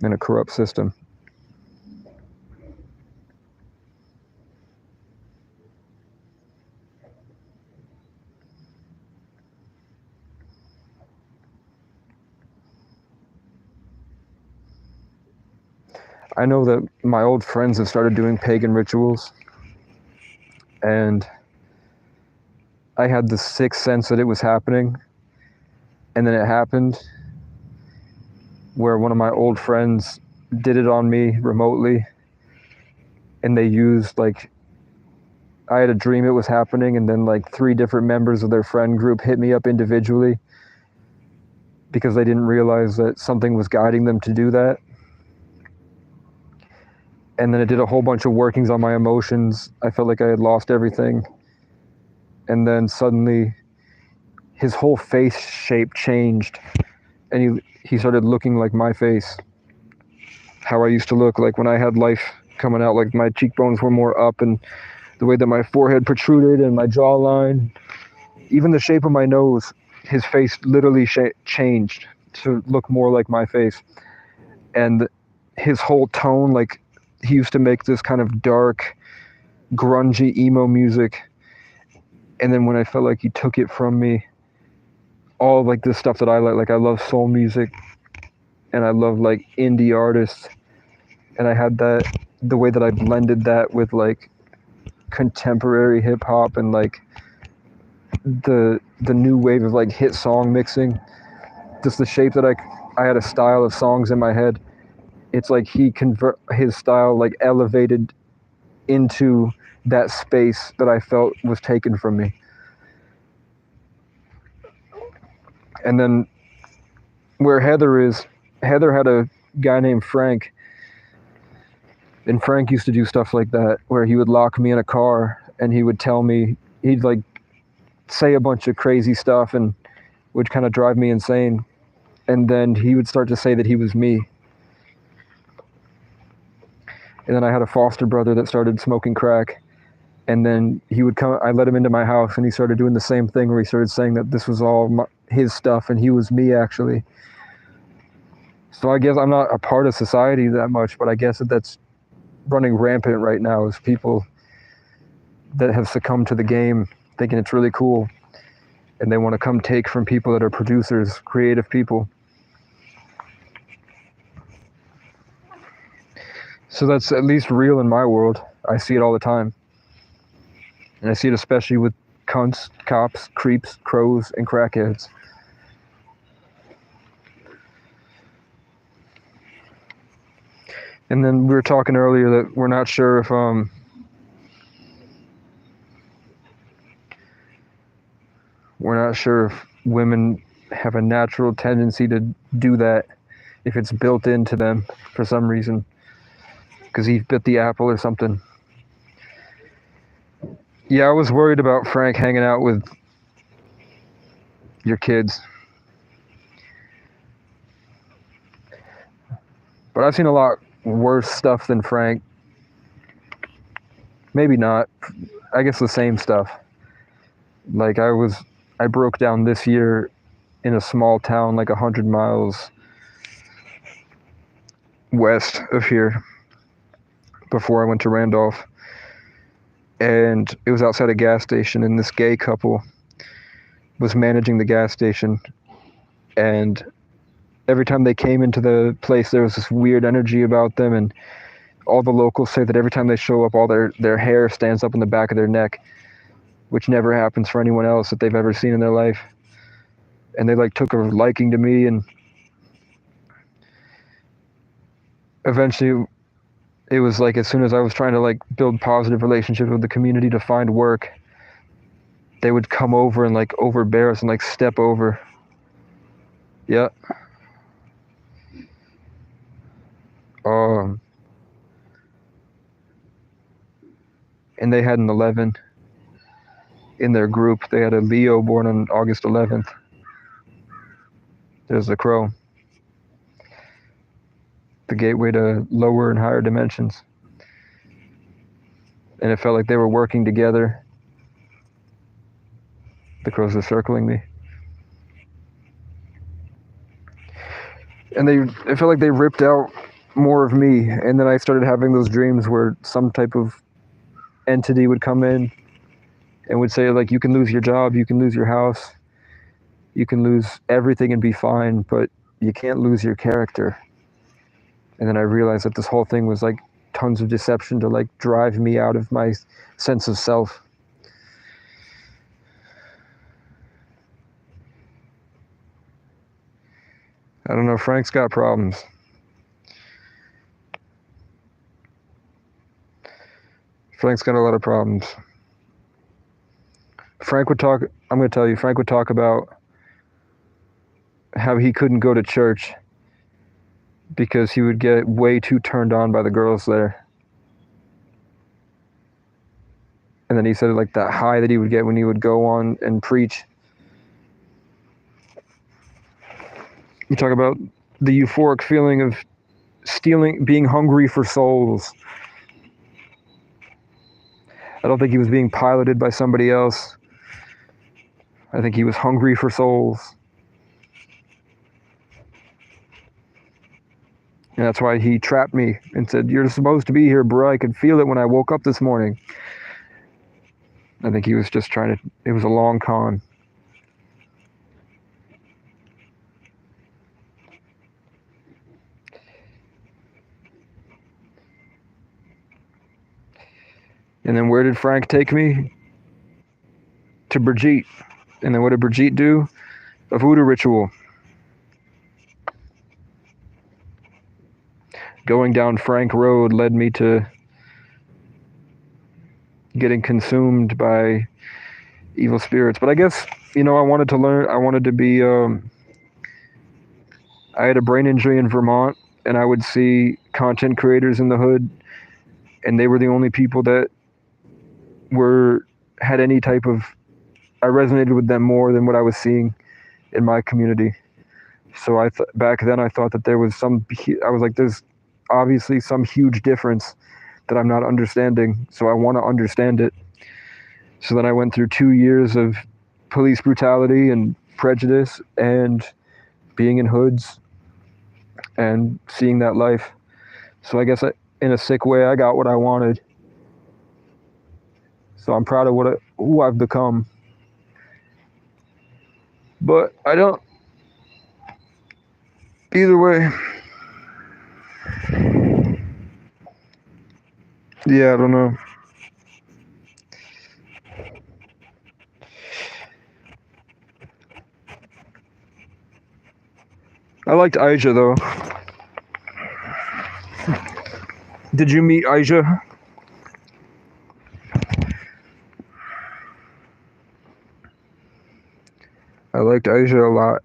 In a corrupt system. I know that my old friends have started doing pagan rituals, and I had the sixth sense that it was happening, and then it happened, where one of my old friends did it on me remotely, and they used, like, I had a dream it was happening, and then like 3 different members of their friend group hit me up individually because they didn't realize that something was guiding them to do that. And then it did a whole bunch of workings on my emotions. I felt like I had lost everything. And then suddenly his whole face shape changed, and he started looking like my face. How I used to look like when I had life coming out, like my cheekbones were more up, and the way that my forehead protruded and my jawline, even the shape of my nose, his face literally changed to look more like my face. And his whole tone, like, he used to make this kind of dark, grungy emo music, and then when I felt like he took it from me, all like the stuff that I like I love soul music, and I love like indie artists, and I had that, the way that I blended that with like contemporary hip hop and like the new wave of like hit song mixing, just the shape that I had a style of songs in my head. It's like his style like elevated into that space that I felt was taken from me. And then where Heather had a guy named Frank, and Frank used to do stuff like that, where he would lock me in a car and he would tell me, he'd like say a bunch of crazy stuff and would kind of drive me insane. And then he would start to say that he was me. And then I had a foster brother that started smoking crack. And then he would come, I let him into my house, and he started doing the same thing, where he started saying that this was all his stuff and he was me, actually. So I guess I'm not a part of society that much, but I guess that's running rampant right now, is people that have succumbed to the game thinking it's really cool, and they want to come take from people that are producers, creative people. So that's at least real in my world. I see it all the time. And I see it especially with cunts, cops, creeps, crows, and crackheads. And then we were talking earlier that we're not sure if women have a natural tendency to do that, if it's built into them for some reason, because he bit the apple or something. Yeah, I was worried about Frank hanging out with your kids. But I've seen a lot worse stuff than Frank. Maybe not. I guess the same stuff. Like I broke down this year in a small town like 100 miles west of here before I went to Randolph. And it was outside a gas station, and this gay couple was managing the gas station. And every time they came into the place, there was this weird energy about them, and all the locals say that every time they show up, all their hair stands up in the back of their neck, which never happens for anyone else that they've ever seen in their life. And they like took a liking to me, and eventually it was like as soon as I was trying to like build positive relationships with the community to find work, they would come over and like overbear us and like step over. Yeah. And they had an 11 in their group. They had a Leo born on August 11th. There's the crow. The gateway to lower and higher dimensions. And it felt like they were working together. The crows are circling me. And it felt like they ripped out more of me. And then I started having those dreams where some type of entity would come in and would say, like, you can lose your job, you can lose your house, you can lose everything and be fine, but you can't lose your character. And then I realized that this whole thing was like tons of deception to like drive me out of my sense of self. I don't know, Frank's got problems. Frank's got a lot of problems. Frank would talk about how he couldn't go to church because he would get way too turned on by the girls there. And then he said like that high that he would get when he would go on and preach. You talk about the euphoric feeling of being hungry for souls. I don't think he was being piloted by somebody else. I think he was hungry for souls. And that's why he trapped me and said, "You're supposed to be here, bro. I could feel it when I woke up this morning." I think he was just it was a long con. And then where did Frank take me? To Brigitte. And then what did Brigitte do? A voodoo ritual. Going down Frank Road led me to getting consumed by evil spirits. But I guess, I wanted to learn. I wanted to be, I had a brain injury in Vermont, and I would see content creators in the hood, and they were the only people that had any type of, I resonated with them more than what I was seeing in my community. So back then I thought that there was there's obviously some huge difference that I'm not understanding, so I want to understand it. So then I went through 2 years of police brutality and prejudice and being in hoods and seeing that life. So I guess in a sick way, I got what I wanted. So I'm proud of who I've become. But either way, yeah, I don't know. I liked Aja though. Did you meet Aja? I liked Aja a lot.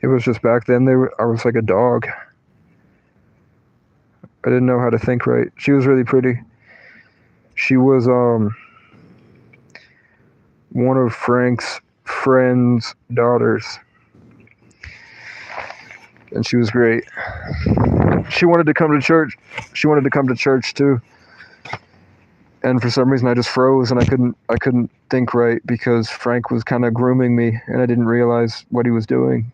It was just back then I was like a dog. I didn't know how to think right. She was really pretty. She was one of Frank's friend's daughters. And she was great. She wanted to come to church. She wanted to come to church too. And for some reason I just froze and I couldn't think right because Frank was kind of grooming me and I didn't realize what he was doing.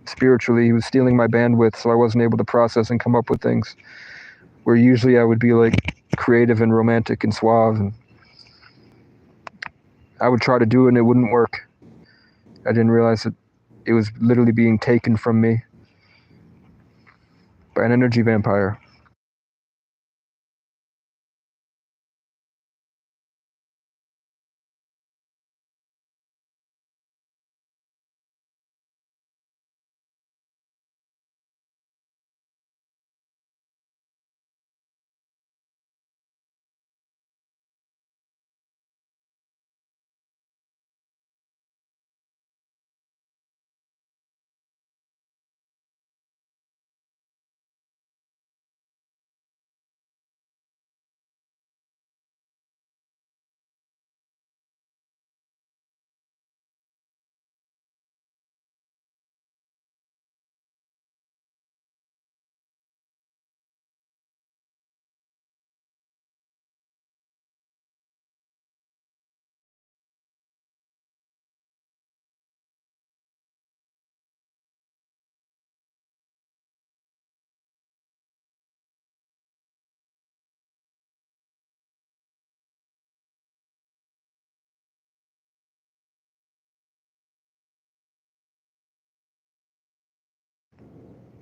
Spiritually, he was stealing my bandwidth, so I wasn't able to process and come up with things where usually I would be like creative and romantic and suave, and I would try to do it and it wouldn't work. I didn't realize that it was literally being taken from me by an energy vampire.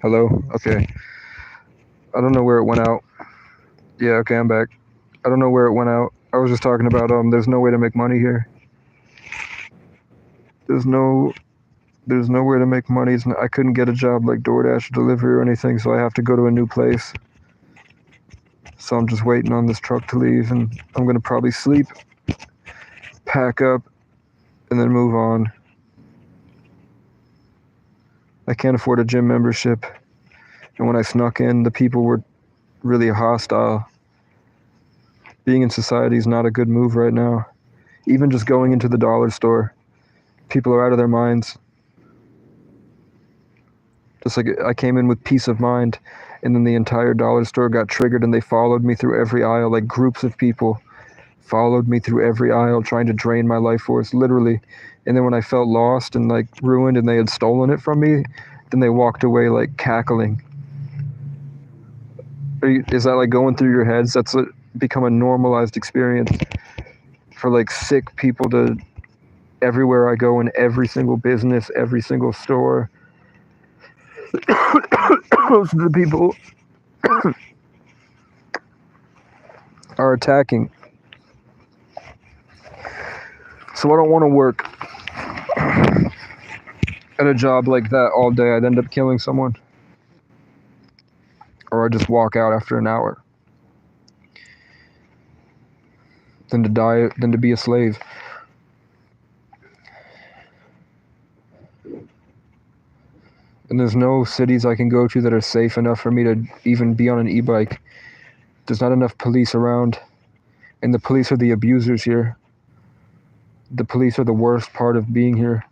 Hello? Okay. I don't know where it went out. Yeah, okay, I'm back. I don't know where it went out. I was just talking about there's no way to make money here. There's nowhere to make money. I couldn't get a job like DoorDash delivery or anything, so I have to go to a new place. So I'm just waiting on this truck to leave, and I'm gonna probably sleep, pack up, and then move on. I can't afford a gym membership, and when I snuck in, the people were really hostile. Being in society is not a good move right now. Even just going into the dollar store, people are out of their minds. Just like I came in with peace of mind, and then the entire dollar store got triggered, and they followed me through every aisle, like groups of people followed me through every aisle trying to drain my life force, literally. And then when I felt lost and like ruined and they had stolen it from me, then they walked away like cackling. Is that like going through your heads? That's become a normalized experience for like sick people to everywhere I go, in every single business, every single store. Most of the people are attacking. So I don't want to work at a job like that all day. I'd end up killing someone. Or I'd just walk out after an hour. Than to die, than to be a slave. And there's no cities I can go to that are safe enough for me to even be on an e-bike. There's not enough police around. And the police are the abusers here. The police are the worst part of being here.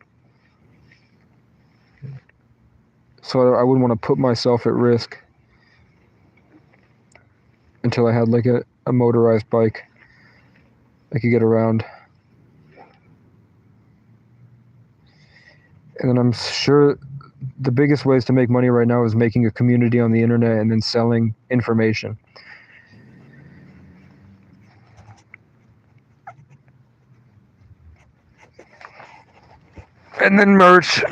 So I wouldn't want to put myself at risk until I had like a motorized bike I could get around. And then I'm sure the biggest ways to make money right now is making a community on the internet and then selling information. And then merch.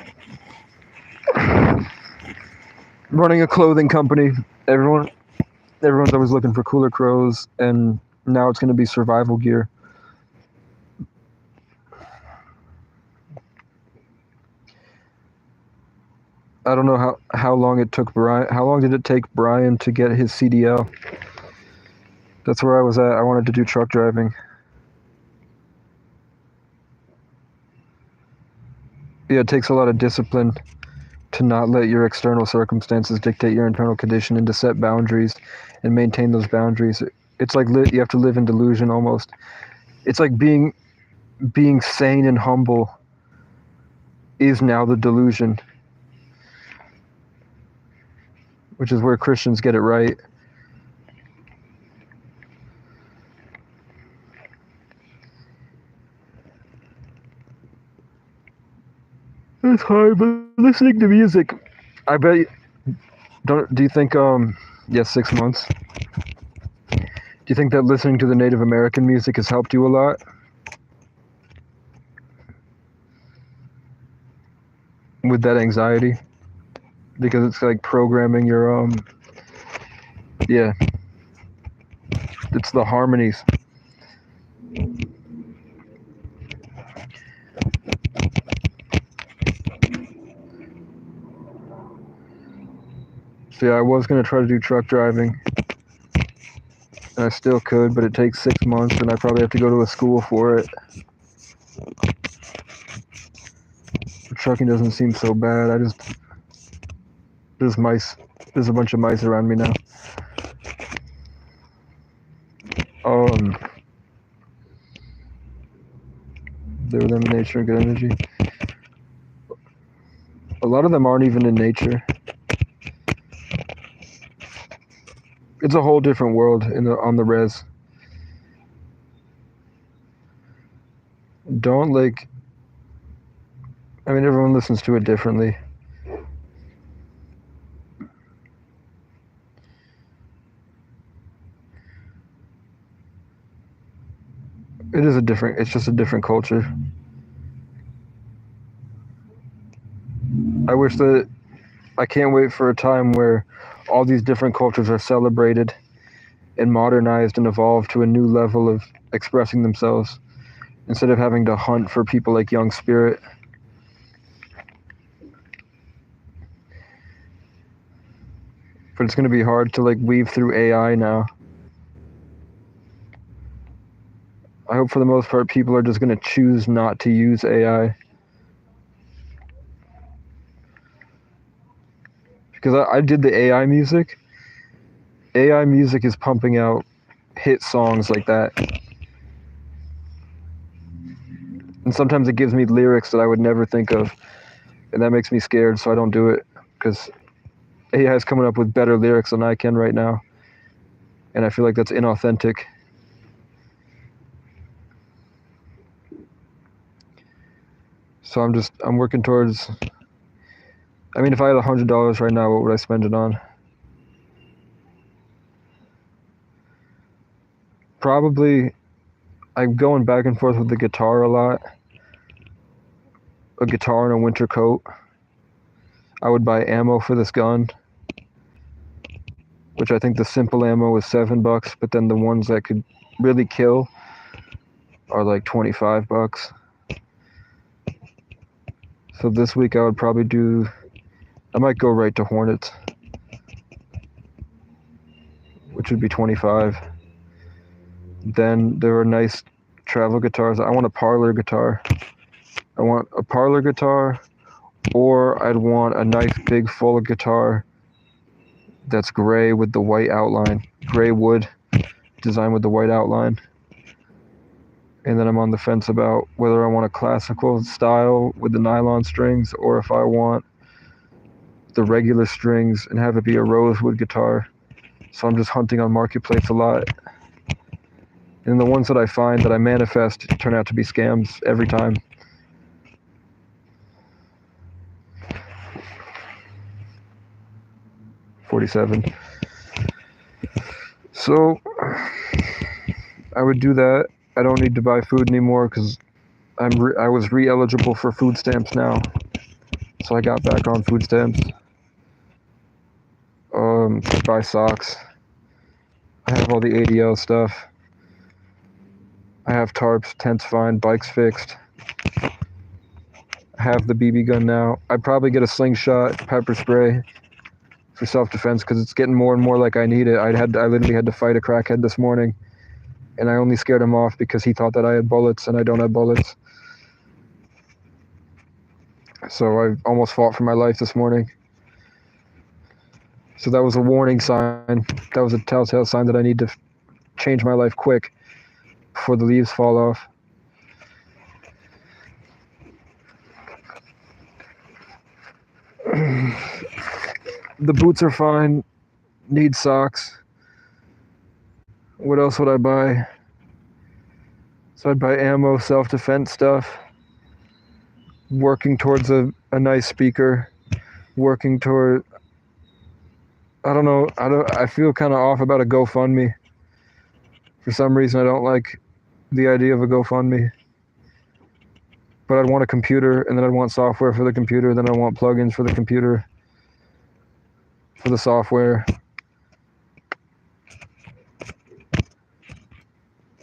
Running a clothing company. Everyone's always looking for cooler clothes, and now it's going to be survival gear. I don't know how long it took Brian. How long did it take Brian to get his CDL? That's where I was at. I wanted to do truck driving. Yeah, it takes a lot of discipline to not let your external circumstances dictate your internal condition and to set boundaries and maintain those boundaries. It's like you have to live in delusion almost. It's like being sane and humble is now the delusion, which is where Christians get it right. It's hard, but listening to music, I bet you, do you think, yes, 6 months. Do you think that listening to the Native American music has helped you a lot? With that anxiety? Because it's like programming your, yeah. It's the harmonies. So yeah, I was going to try to do truck driving. And I still could, but it takes 6 months and I probably have to go to a school for it. Trucking doesn't seem so bad. There's mice. There's a bunch of mice around me now. They were them in nature and good energy. A lot of them aren't even in nature. It's a whole different world on the res. Don't like. I mean, everyone listens to it differently. It's just a different culture. I can't wait for a time where all these different cultures are celebrated and modernized and evolved to a new level of expressing themselves instead of having to hunt for people like Young Spirit. But it's going to be hard to like weave through AI now. I hope for the most part people are just going to choose not to use AI. Because I did the AI music. AI music is pumping out hit songs like that. And sometimes it gives me lyrics that I would never think of. And that makes me scared, so I don't do it. Because AI is coming up with better lyrics than I can right now. And I feel like that's inauthentic. So I'm working towards, I mean, if I had $100 right now, what would I spend it on? Probably, I'm going back and forth with the guitar a lot. A guitar and a winter coat. I would buy ammo for this gun, which I think the simple ammo is $7, but then the ones that could really kill are like $25. So this week I would probably I might go right to Hornets, which would be $25. Then there are nice travel guitars. I want a parlor guitar. I want a parlor guitar, or I'd want a nice big full guitar that's gray with the white outline, gray wood design with the white outline. And then I'm on the fence about whether I want a classical style with the nylon strings or if I want the regular strings and have it be a rosewood guitar. So I'm just hunting on Marketplace a lot. And the ones that I find that I manifest turn out to be scams every time. $47. So I would do that. I don't need to buy food anymore because I was re-eligible for food stamps now. So I got back on food stamps. Buy socks. I have all the ADL stuff. I have tarps, tents fine, bikes fixed. I have the BB gun now. I'd probably get a slingshot, pepper spray for self-defense because it's getting more and more like I need it. I literally had to fight a crackhead this morning, and I only scared him off because he thought that I had bullets and I don't have bullets. So I almost fought for my life this morning. So that was a warning sign. That was a telltale sign that I need to change my life quick before the leaves fall off. The boots are fine. Need socks. What else would I buy? So I'd buy ammo, self-defense stuff. Working towards a nice speaker. Working toward... I don't know. I feel kind of off about a GoFundMe. For some reason, I don't like the idea of a GoFundMe. But I'd want a computer, and then I'd want software for the computer, then I want plugins for the computer, for the software.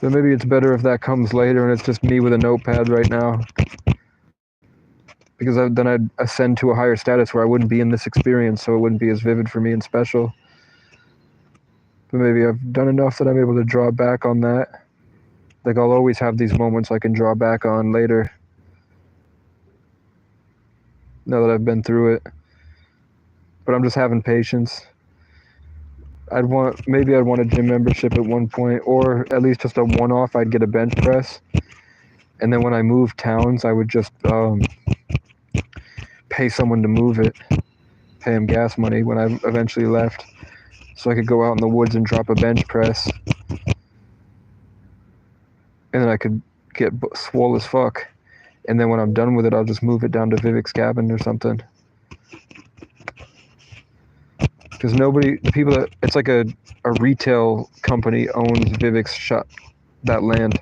So maybe it's better if that comes later and it's just me with a notepad right now. Because then I'd ascend to a higher status where I wouldn't be in this experience, so it wouldn't be as vivid for me and special. But maybe I've done enough that I'm able to draw back on that. Like, I'll always have these moments I can draw back on later. Now that I've been through it. But I'm just having patience. Maybe I'd want a gym membership at one point, or at least just a one-off. I'd get a bench press. And then when I moved towns, I would just pay someone to move it. Pay him gas money when I eventually left. So I could go out in the woods and drop a bench press. And then I could get swole as fuck. And then when I'm done with it, I'll just move it down to Vivek's cabin or something. Because it's like a retail company owns Vivek's shop, that land.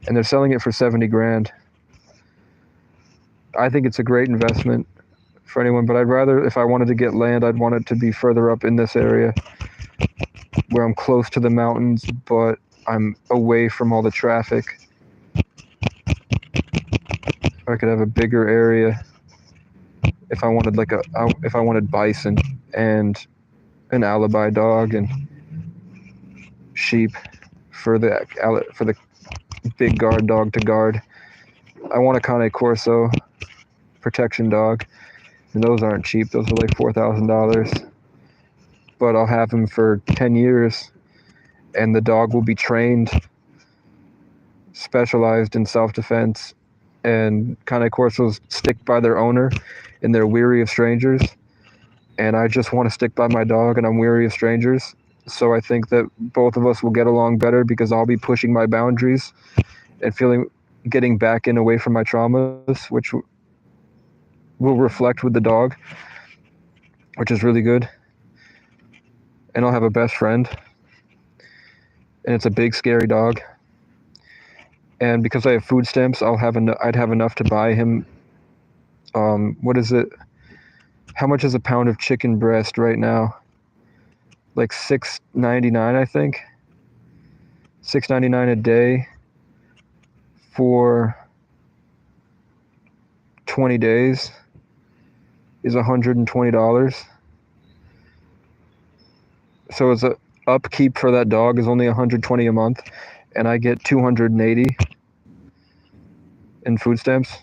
And they're selling it for 70 grand. I think it's a great investment for anyone, but I'd rather, if I wanted to get land, I'd want it to be further up in this area where I'm close to the mountains, but I'm away from all the traffic. I could have a bigger area if I wanted if I wanted bison and an alibi dog and sheep for the big guard dog to guard. I want a Cane Corso protection dog, and those aren't cheap. Those are like $4,000. But I'll have him for 10 years, and the dog will be trained, specialized in self-defense, and Cane Corsos stick by their owner, and they're weary of strangers. And I just want to stick by my dog, and I'm weary of strangers. So I think that both of us will get along better because I'll be pushing my boundaries and getting back in away from my traumas, which will reflect with the dog, which is really good. And I'll have a best friend. And it's a big, scary dog. And because I have food stamps, I'd have enough to buy him. What is it? How much is a pound of chicken breast right now? Like $6.99, I think. $6.99 a day for 20 days is $120. So it's a upkeep for that dog is only $120 a month, and I get $280 in food stamps.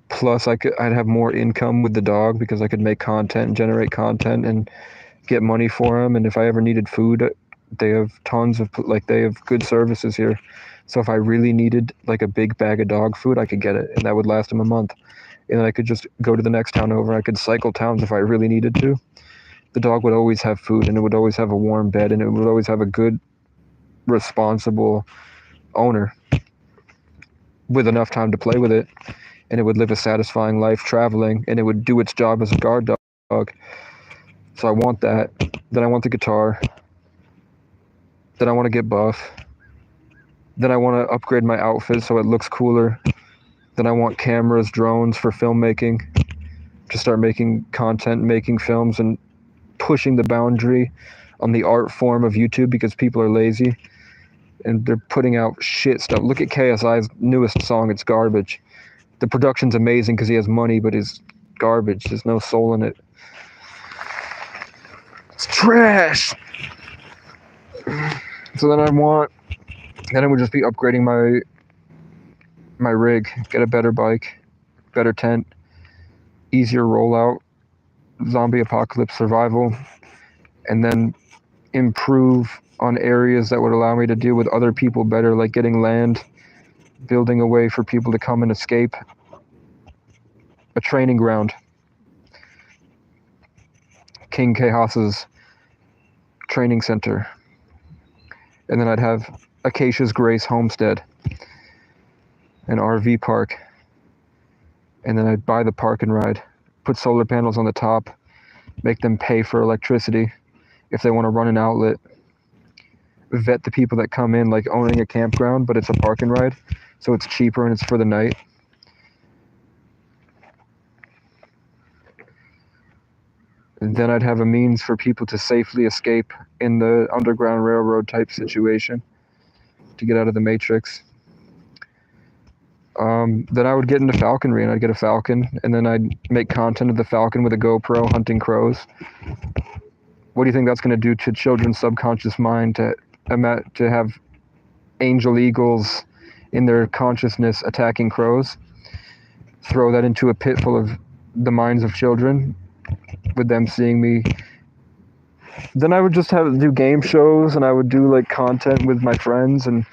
Plus, I'd have more income with the dog because I could make content and generate content and get money for him. And if I ever needed food, they have they have good services here. So if I really needed like a big bag of dog food, I could get it, and that would last him a month. And then I could just go to the next town over. I could cycle towns if I really needed to. The dog would always have food, and it would always have a warm bed, and it would always have a good, responsible owner with enough time to play with it. And it would live a satisfying life traveling, and it would do its job as a guard dog. So I want that. Then I want the guitar. Then I want to get buff. Then I want to upgrade my outfit so it looks cooler. Then I want cameras, drones for filmmaking. To start making content, making films, and pushing the boundary on the art form of YouTube because people are lazy. And they're putting out shit stuff. Look at KSI's newest song, it's garbage. The production's amazing because he has money, but it's garbage. There's no soul in it. It's trash. So then I would just be upgrading my rig, get a better bike, better tent, easier rollout, zombie apocalypse survival, and then improve on areas that would allow me to deal with other people better, like getting land, building a way for people to come and escape, a training ground. King Kehas's training center. And then I'd have Acacia's Grace Homestead, an RV park. And then I'd buy the park and ride, put solar panels on the top, make them pay for electricity if they want to run an outlet, vet the people that come in, like owning a campground, but it's a park and ride, so it's cheaper and it's for the night. And then I'd have a means for people to safely escape in the Underground Railroad type situation to get out of the Matrix. Then I would get into falconry, and I'd get a falcon, and then I'd make content of the falcon with a GoPro hunting crows. What do you think that's going to do to children's subconscious mind to have angel eagles in their consciousness attacking crows? Throw that into a pit full of the minds of children with them seeing me. Then I would just do game shows, and I would do like content with my friends and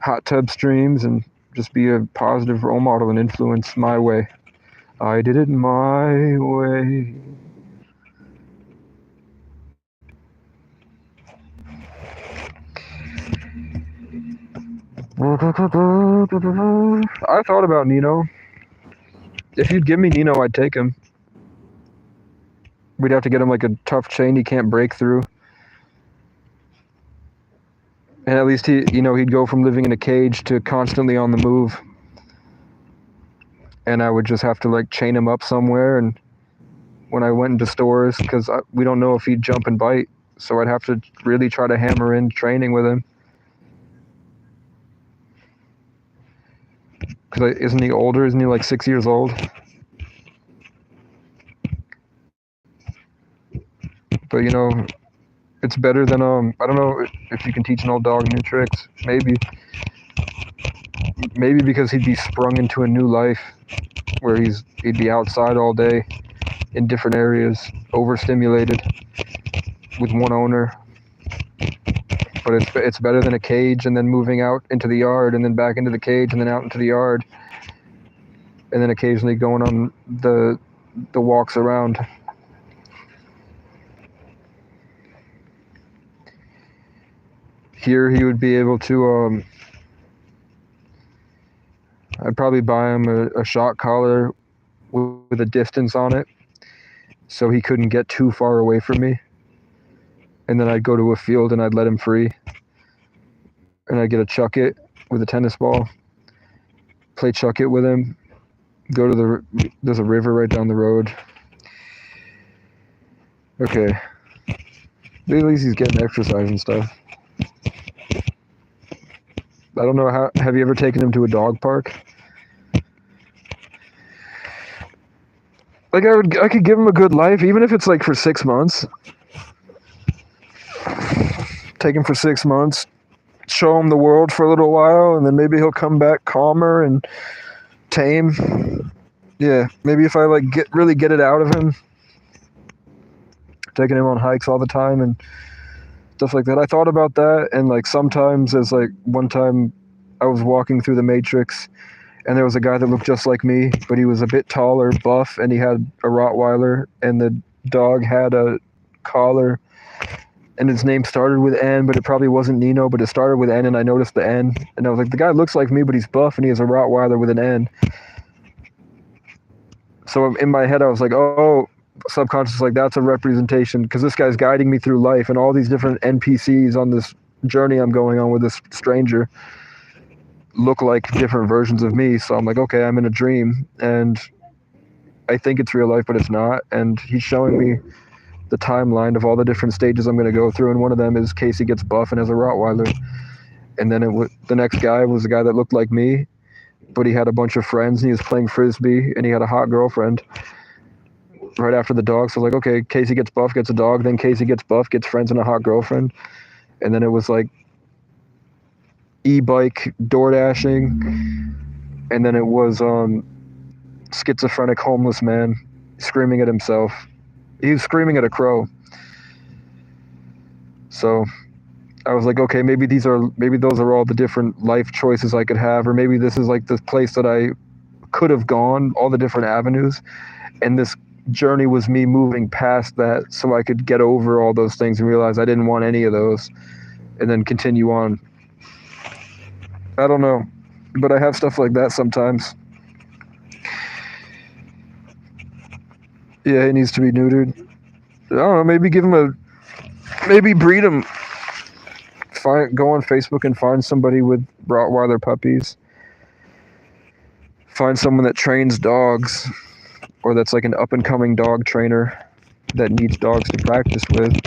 hot tub streams, and just be a positive role model and influence my way. I did it my way. I thought about Nino. If you'd give me Nino, I'd take him. We'd have to get him like a tough chain he can't break through. And at least he'd go from living in a cage to constantly on the move. And I would just have to like chain him up somewhere. And when I went into stores, because we don't know if he'd jump and bite, so I'd have to really try to hammer in training with him. Because isn't he older? Isn't he like 6 years old? But it's better than I don't know if you can teach an old dog new tricks. Maybe because he'd be sprung into a new life where he'd be outside all day in different areas, overstimulated with one owner. But it's better than a cage and then moving out into the yard and then back into the cage and then out into the yard and then occasionally going on the walks around. Here he would be able to I'd probably buy him a shock collar with a distance on it so he couldn't get too far away from me. And then I'd go to a field and I'd let him free. And I'd get a chuck it with a tennis ball, play chuck it with him, go to there's a river right down the road. Okay. At least he's getting exercise and stuff. I don't know have you ever taken him to a dog park? Like I could give him a good life, even if it's like for 6 months. Take him for 6 months, show him the world for a little while, and then maybe he'll come back calmer and tame. Yeah, maybe if I like really get it out of him, taking him on hikes all the time and stuff like that. I thought about that, and like sometimes as like one time I was walking through the Matrix and there was a guy that looked just like me, but he was a bit taller, buff, and he had a Rottweiler, and the dog had a collar, and his name started with N, but it probably wasn't Nino, but it started with N, and I noticed the N, and I was like, the guy looks like me, but he's buff, and he has a Rottweiler with an N. So in my head, I was like, oh, subconscious, like that's a representation, because this guy's guiding me through life, and all these different NPCs on this journey I'm going on with this stranger look like different versions of me. So I'm like, okay, I'm in a dream, and I think it's real life, but it's not. And he's showing me the timeline of all the different stages I'm going to go through, and one of them is Casey gets buff and has a Rottweiler. And then the next guy was a guy that looked like me, but he had a bunch of friends and he was playing frisbee and he had a hot girlfriend right after the dog. So like, okay, Casey gets buff, gets a dog, then Casey gets buff, gets friends and a hot girlfriend. And then it was like e-bike, door dashing, and then it was schizophrenic homeless man screaming at himself. He was screaming at a crow. So I was like, okay, maybe those are all the different life choices I could have, or maybe this is like the place that I could have gone, all the different avenues, and this journey was me moving past that so I could get over all those things and realize I didn't want any of those, and then continue on. I don't know, but I have stuff like that sometimes. Yeah, he needs to be neutered. I don't know, maybe breed him. Go on Facebook and find somebody with Rottweiler puppies. Find someone that trains dogs, or that's like an up-and-coming dog trainer that needs dogs to practice with.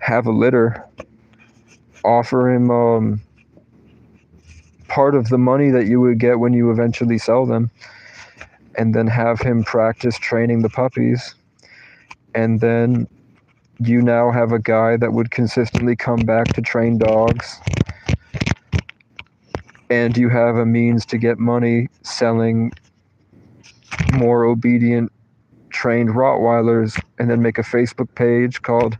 Have a litter. Offer him part of the money that you would get when you eventually sell them, and then have him practice training the puppies. And then you now have a guy that would consistently come back to train dogs, and you have a means to get money selling more obedient trained Rottweilers, and then make a Facebook page called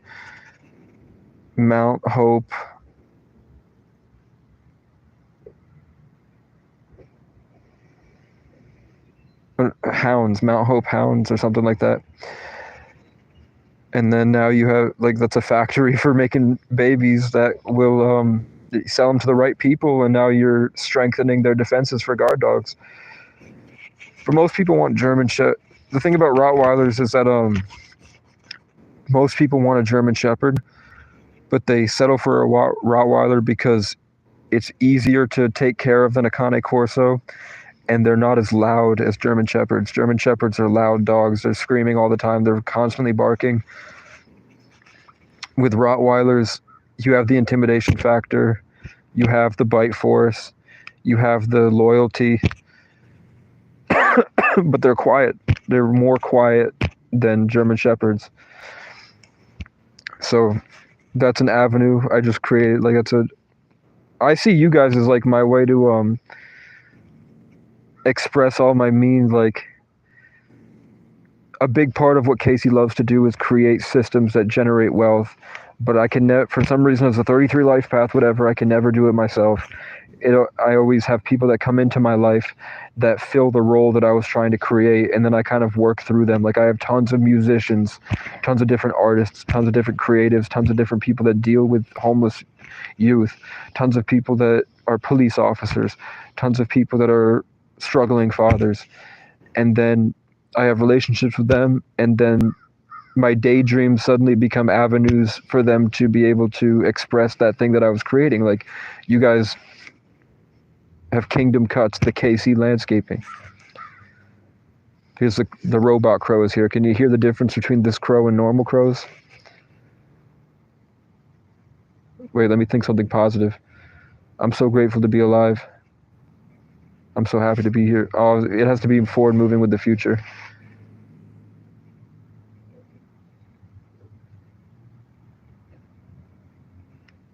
Mount Hope Hounds, Mount Hope Hounds, or something like that. And then now you have, like, that's a factory for making babies that will sell them to the right people, and now you're strengthening their defenses for guard dogs. For most people want German Shepherd. The thing about Rottweilers is that most people want a German Shepherd, but they settle for a Rottweiler because it's easier to take care of than a Cane Corso, and they're not as loud as German Shepherds. German Shepherds are loud dogs. They're screaming all the time. They're constantly barking. With Rottweilers, you have the intimidation factor. You have the bite force. You have the loyalty. But they're quiet. They're more quiet than German Shepherds. So that's an avenue I just created. Like, I see you guys as like my way to express all my means. Like, a big part of what Casey loves to do is create systems that generate wealth, but I can never, for some reason, as a 33 life path, whatever, I can never do it myself. I always have people that come into my life that fill the role that I was trying to create, and then I kind of work through them. Like, I have tons of musicians, tons of different artists, tons of different creatives, tons of different people that deal with homeless youth, tons of people that are police officers, tons of people that are struggling fathers. And then I have relationships with them, and then my daydreams suddenly become avenues for them to be able to express that thing that I was creating. Like, you guys have Kingdom Cuts, the KC landscaping. Here's the robot crow is here. Can you hear the difference between this crow and normal crows? Wait, let me think something positive. I'm so grateful to be alive. I'm so happy to be here. Oh, it has to be forward moving with the future.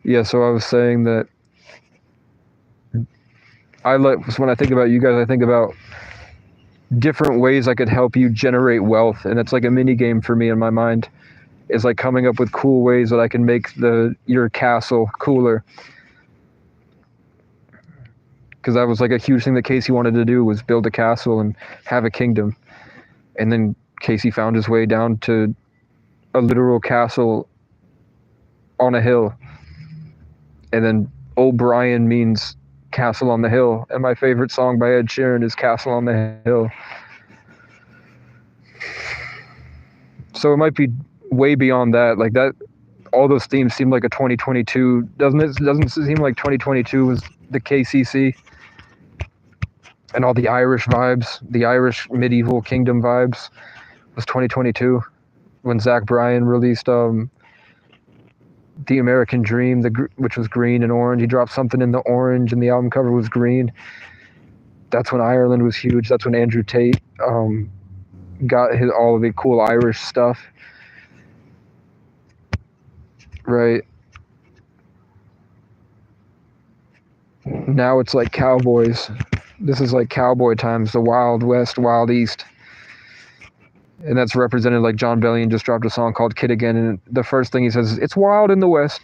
Yeah, so I was saying that when I think about you guys, I think about different ways I could help you generate wealth, and it's like a mini game for me in my mind. It's like coming up with cool ways that I can make your castle cooler. Because that was like a huge thing that Casey wanted to do, was build a castle and have a kingdom. And then Casey found his way down to a literal castle on a hill. And then O'Brien means Castle on the Hill. And my favorite song by Ed Sheeran is Castle on the Hill. So it might be way beyond that. Like, that, all those themes seem like a 2022. Doesn't it seem like 2022 was the KCC? And all the Irish vibes, the Irish medieval kingdom vibes, was 2022 when Zach Bryan released The American Dream, which was green and orange. He dropped something in the orange, and the album cover was green. That's when Ireland was huge. That's when Andrew Tate got all of the cool Irish stuff. Right. Now it's like cowboys. This is like cowboy times, the Wild West, Wild East. And that's represented like John Bellion just dropped a song called Kid Again, and the first thing he says is, it's wild in the West.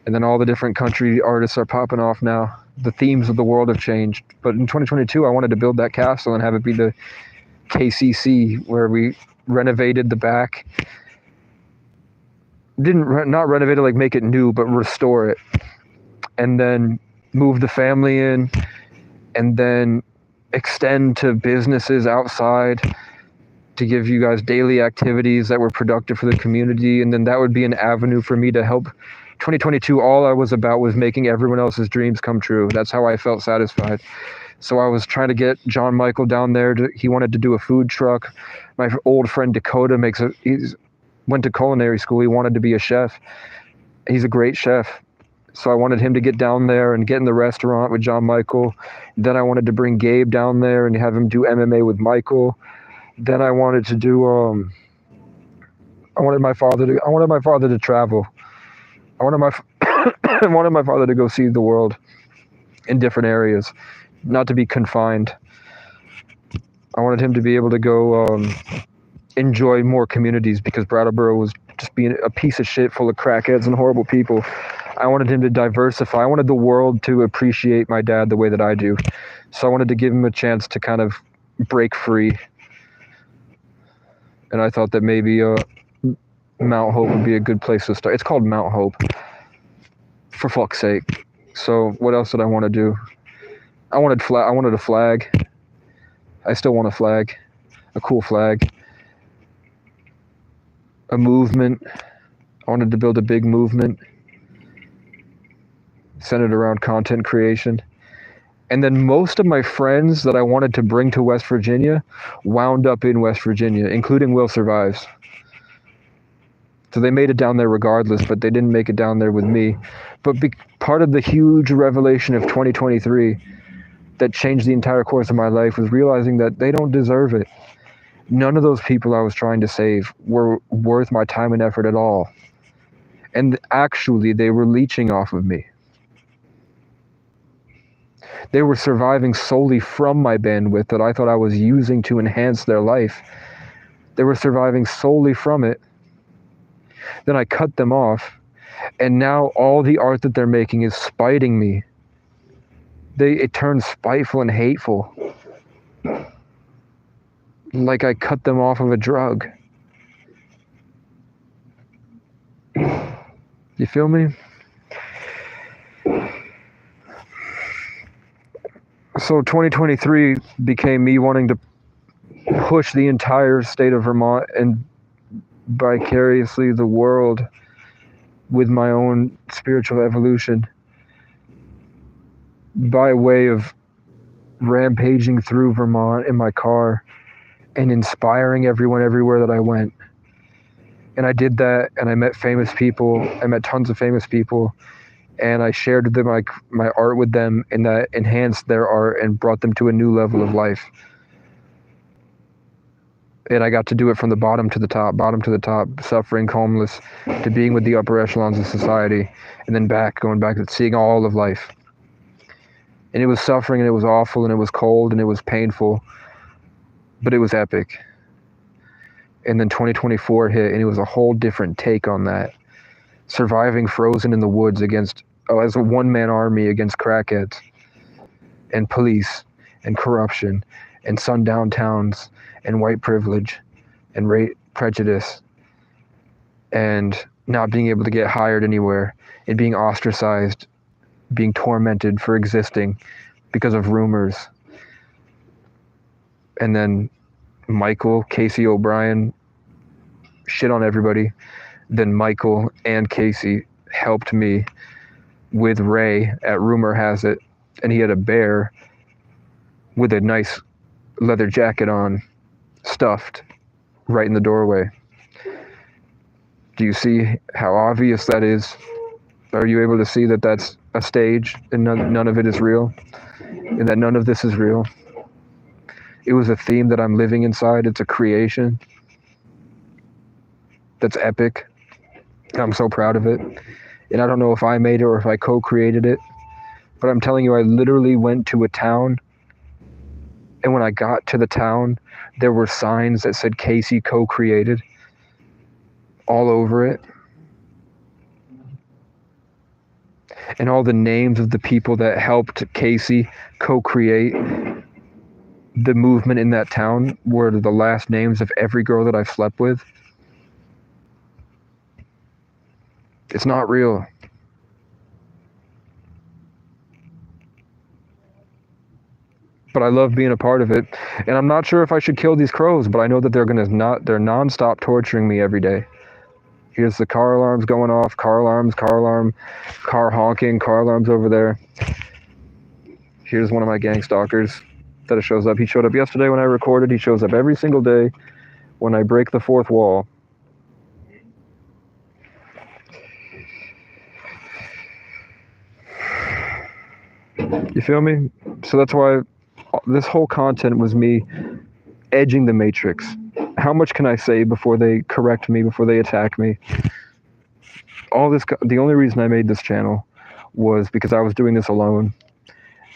And then all the different country artists are popping off now. The themes of the world have changed. But in 2022, I wanted to build that castle and have it be the KCC, where we renovated the back. Not renovate it, like make it new, but restore it. And then move the family in, and then extend to businesses outside to give you guys daily activities that were productive for the community. And then that would be an avenue for me to help. 2022, all I was about was making everyone else's dreams come true. That's how I felt satisfied. So I was trying to get John Michael down there. He wanted to do a food truck. My old friend Dakota went to culinary school. He wanted to be a chef. He's a great chef. So I wanted him to get down there and get in the restaurant with John Michael. Then I wanted to bring Gabe down there and have him do MMA with Michael. Then I wanted to do I wanted my father to travel. I wanted my father to go see the world in different areas, not to be confined. I wanted him to be able to go enjoy more communities, because Brattleboro was just being a piece of shit full of crackheads and horrible people. I wanted him to diversify. I wanted the world to appreciate my dad the way that I do. So I wanted to give him a chance to kind of break free. And I thought that maybe Mount Hope would be a good place to start. It's called Mount Hope, for fuck's sake. So what else did I want to do? I wanted a flag. I still want a flag, a cool flag. A movement. I wanted to build a big movement centered around content creation. And then most of my friends that I wanted to bring to West Virginia wound up in West Virginia, including Will Survives. So they made it down there regardless, but they didn't make it down there with me. But part of the huge revelation of 2023 that changed the entire course of my life was realizing that they don't deserve it. None of those people I was trying to save were worth my time and effort at all. And actually, they were leeching off of me. They were surviving solely from my bandwidth that I thought I was using to enhance their life. They were surviving solely from it. Then I cut them off, and now all the art that they're making is spiting me. It turns spiteful and hateful. Like I cut them off of a drug. You feel me? So 2023 became me wanting to push the entire state of Vermont and vicariously the world with my own spiritual evolution by way of rampaging through Vermont in my car and inspiring everyone everywhere that I went. And I did that, and I met famous people. I met tons of famous people, and I shared my art with them, and that enhanced their art and brought them to a new level of life. And I got to do it from the bottom to the top, suffering, homeless, to being with the upper echelons of society, and then going back to seeing all of life. And it was suffering, and it was awful, and it was cold, and it was painful, but it was epic. And then 2024 hit, and it was a whole different take on that. Surviving frozen in the woods as a one-man army against crackheads and police and corruption and sundown towns and white privilege and race prejudice and not being able to get hired anywhere and being ostracized, being tormented for existing because of rumors. And then Michael, Casey O'Brien, shit on everybody. Then Michael and Casey helped me with Ray at Rumor Has It, and he had a bear with a nice leather jacket on, stuffed, right in the doorway. Do you see how obvious that is? Are you able to see that that's a stage and none of it is real? and that none of this is real. It was a theme that I'm living inside. It's a creation that's epic. I'm so proud of it. And I don't know if I made it or if I co-created it, but I'm telling you, I literally went to a town, and when I got to the town, there were signs that said Casey co-created all over it. And all the names of the people that helped Casey co-create the movement in that town were the last names of every girl that I slept with. It's not real. But I love being a part of it. And I'm not sure if I should kill these crows, but I know that they're nonstop torturing me every day. Here's the car alarms going off, car alarms, car alarm, car honking, car alarms over there. Here's one of my gang stalkers that shows up. He showed up yesterday when I recorded. He shows up every single day when I break the fourth wall. You feel me? So that's why this whole content was me edging the matrix. How much can I say before they correct me, before they attack me? The only reason I made this channel was because I was doing this alone,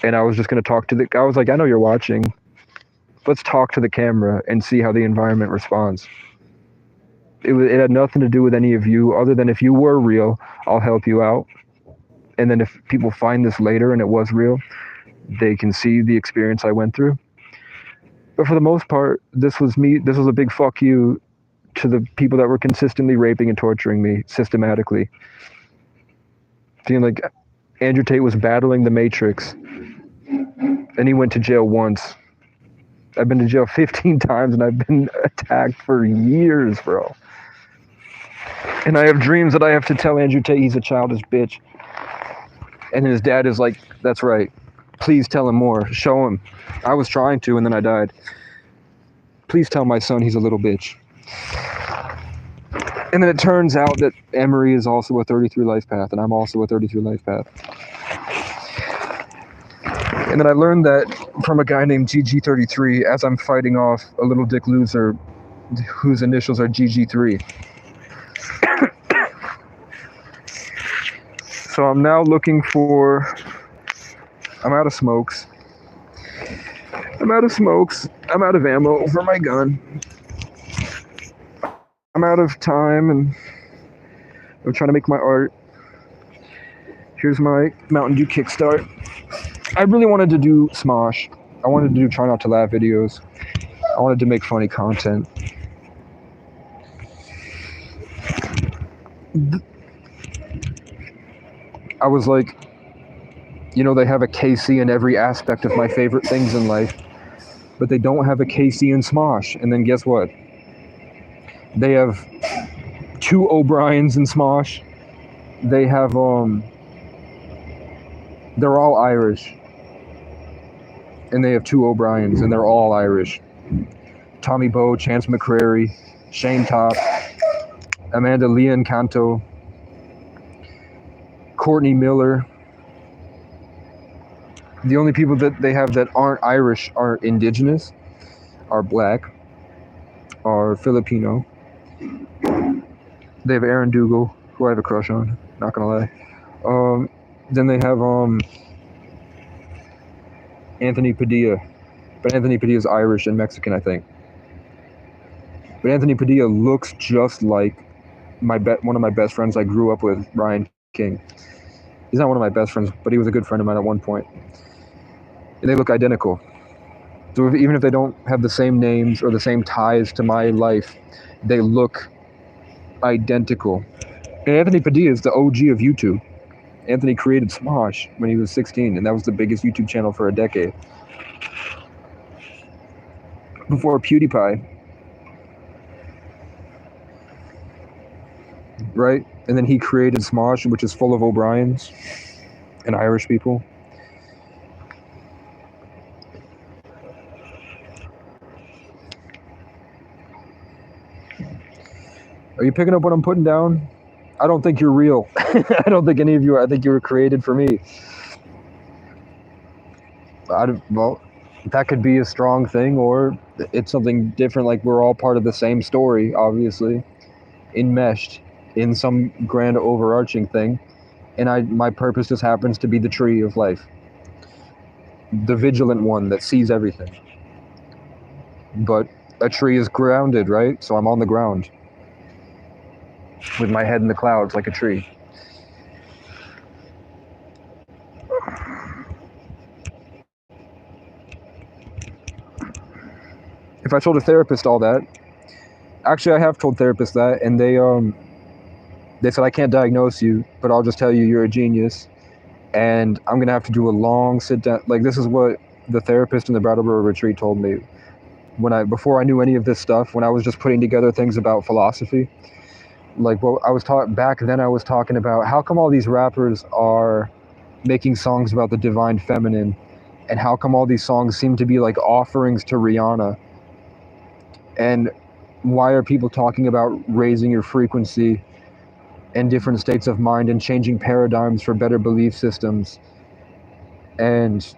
and I was just going to talk to I was like, I know you're watching. Let's talk to the camera and see how the environment responds. It had nothing to do with any of you, other than if you were real, I'll help you out. And then if people find this later and it was real, they can see the experience I went through. But for the most part, this was a big fuck you to the people that were consistently raping and torturing me systematically. Feeling like Andrew Tate was battling the Matrix, and he went to jail once. I've been to jail 15 times, and I've been attacked for years, bro. And I have dreams that I have to tell Andrew Tate he's a childish bitch. And his dad is like, that's right. Please tell him more. Show him. I was trying to, and then I died. Please tell my son he's a little bitch. And then it turns out that Emery is also a 33 life path, and I'm also a 33 life path. And then I learned that from a guy named GG33 as I'm fighting off a little dick loser whose initials are GG3. So I'm now looking for... I'm out of smokes. I'm out of ammo for my gun. I'm out of time, and I'm trying to make my art. Here's my Mountain Dew kickstart. I really wanted to do Smosh. I wanted to do Try Not to Laugh videos. I wanted to make funny content. I was like, they have a KC in every aspect of my favorite things in life, but they don't have a KC in Smosh. And then guess what? They have 2 O'Briens in Smosh. They have, they're all Irish. And they have 2 O'Briens, and they're all Irish. Tommy Bowe, Chance McCrary, Shane Topp, Amanda Leon Canto, Courtney Miller. The only people that they have that aren't Irish are indigenous, are black, are Filipino. They have Aaron Dougal, who I have a crush on, not gonna lie. Then they have Anthony Padilla, but Anthony Padilla is Irish and Mexican, I think. But Anthony Padilla looks just like one of my best friends I grew up with, Ryan King. He's not one of my best friends, but he was a good friend of mine at one point. And they look identical. So even if they don't have the same names or the same ties to my life, they look identical. And Anthony Padilla is the OG of YouTube. Anthony created Smosh when he was 16, and that was the biggest YouTube channel for a decade. Before PewDiePie. Right? And then he created Smosh, which is full of O'Briens and Irish people. Are you picking up what I'm putting down? I don't think you're real. I don't think any of you are. I think you were created for me. Well, that could be a strong thing, or it's something different. Like we're all part of the same story, obviously, enmeshed in some grand overarching thing. And my purpose just happens to be the tree of life, the vigilant one that sees everything. But a tree is grounded, right? So I'm on the ground with my head in the clouds like a tree. If I told a therapist all that, actually I have told therapists that, and they said I can't diagnose you, but I'll just tell you you're a genius, and I'm gonna have to do a long sit down. Like this is what the therapist in the Brattleboro retreat told me before I knew any of this stuff, when I was just putting together things about philosophy. Like what I was talking back then, I was talking about how come all these rappers are making songs about the divine feminine, and how come all these songs seem to be like offerings to Rihanna, and why are people talking about raising your frequency and different states of mind and changing paradigms for better belief systems, and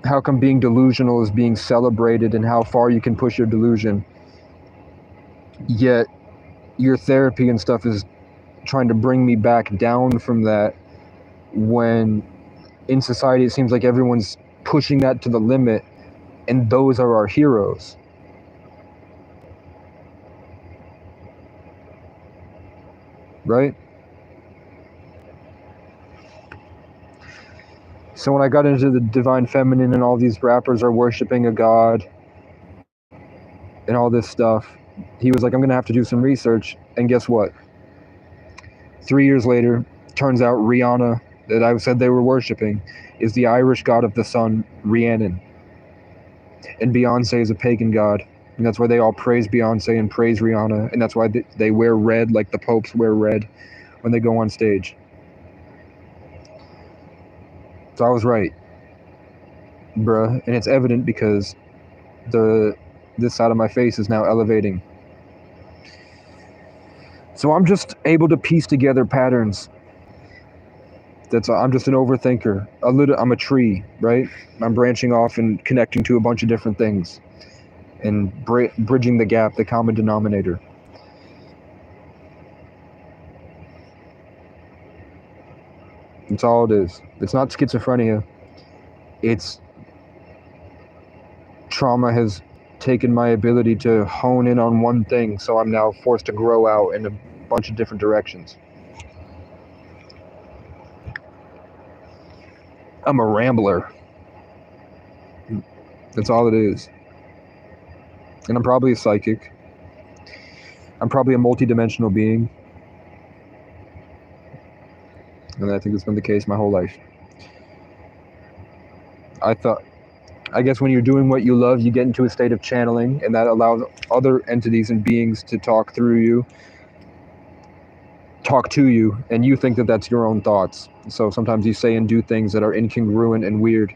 how come being delusional is being celebrated and how far you can push your delusion, yet your therapy and stuff is trying to bring me back down from that, when in society it seems like everyone's pushing that to the limit, and those are our heroes. Right? So when I got into the divine feminine and all these rappers are worshiping a god and all this stuff, he was like, I'm gonna have to do some research. And guess what? 3 years later, turns out Rihanna, that I said they were worshiping, is the Irish god of the sun, Rhiannon. And Beyonce is a pagan god. And that's why they all praise Beyonce and praise Rihanna. And that's why they wear red like the popes wear red when they go on stage. So I was right, bruh. And it's evident because this side of my face is now elevating. So I'm just able to piece together patterns. I'm just an overthinker. I'm a tree, right? I'm branching off and connecting to a bunch of different things and bridging the gap, the common denominator. That's all it is. It's not schizophrenia. It's trauma has taken my ability to hone in on one thing, so I'm now forced to grow out in a bunch of different directions. I'm a rambler. That's all it is. And I'm probably a psychic. I'm probably a multi-dimensional being. And I think that's been the case my whole life. I guess when you're doing what you love, you get into a state of channeling, and that allows other entities and beings to talk to you, and you think that that's your own thoughts. So sometimes you say and do things that are incongruent and weird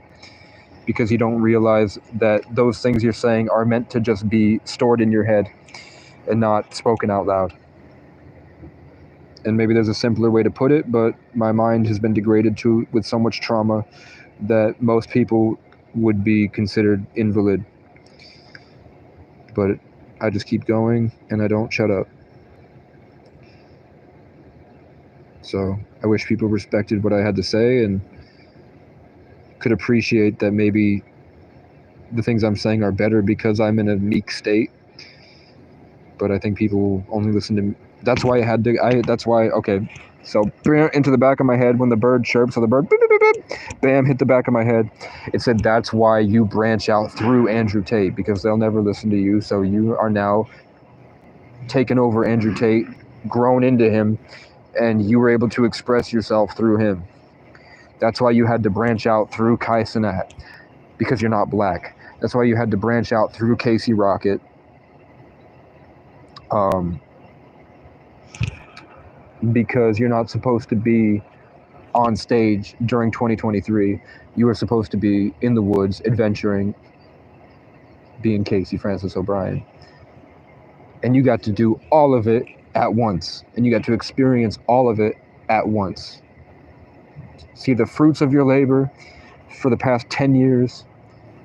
because you don't realize that those things you're saying are meant to just be stored in your head and not spoken out loud. And maybe there's a simpler way to put it, but my mind has been degraded with so much trauma that most people would be considered invalid. But I just keep going and I don't shut up. So I wish people respected what I had to say and could appreciate that maybe the things I'm saying are better because I'm in a meek state. But I think people only listen to me. That's why okay. So into the back of my head when the bird chirps, so the bird, boop, boop, boop, boop, bam, hit the back of my head. It said that's why you branch out through Andrew Tate, because they'll never listen to you. So you are now taken over Andrew Tate, grown into him, and you were able to express yourself through him. That's why you had to branch out through Kai Cenat, because you're not black. That's why you had to branch out through Casey Rocket. Because you're not supposed to be on stage during 2023. You were supposed to be in the woods, adventuring, being Casey Francis O'Brien. And you got to do all of it at once. And you got to experience all of it at once. See the fruits of your labor for the past 10 years,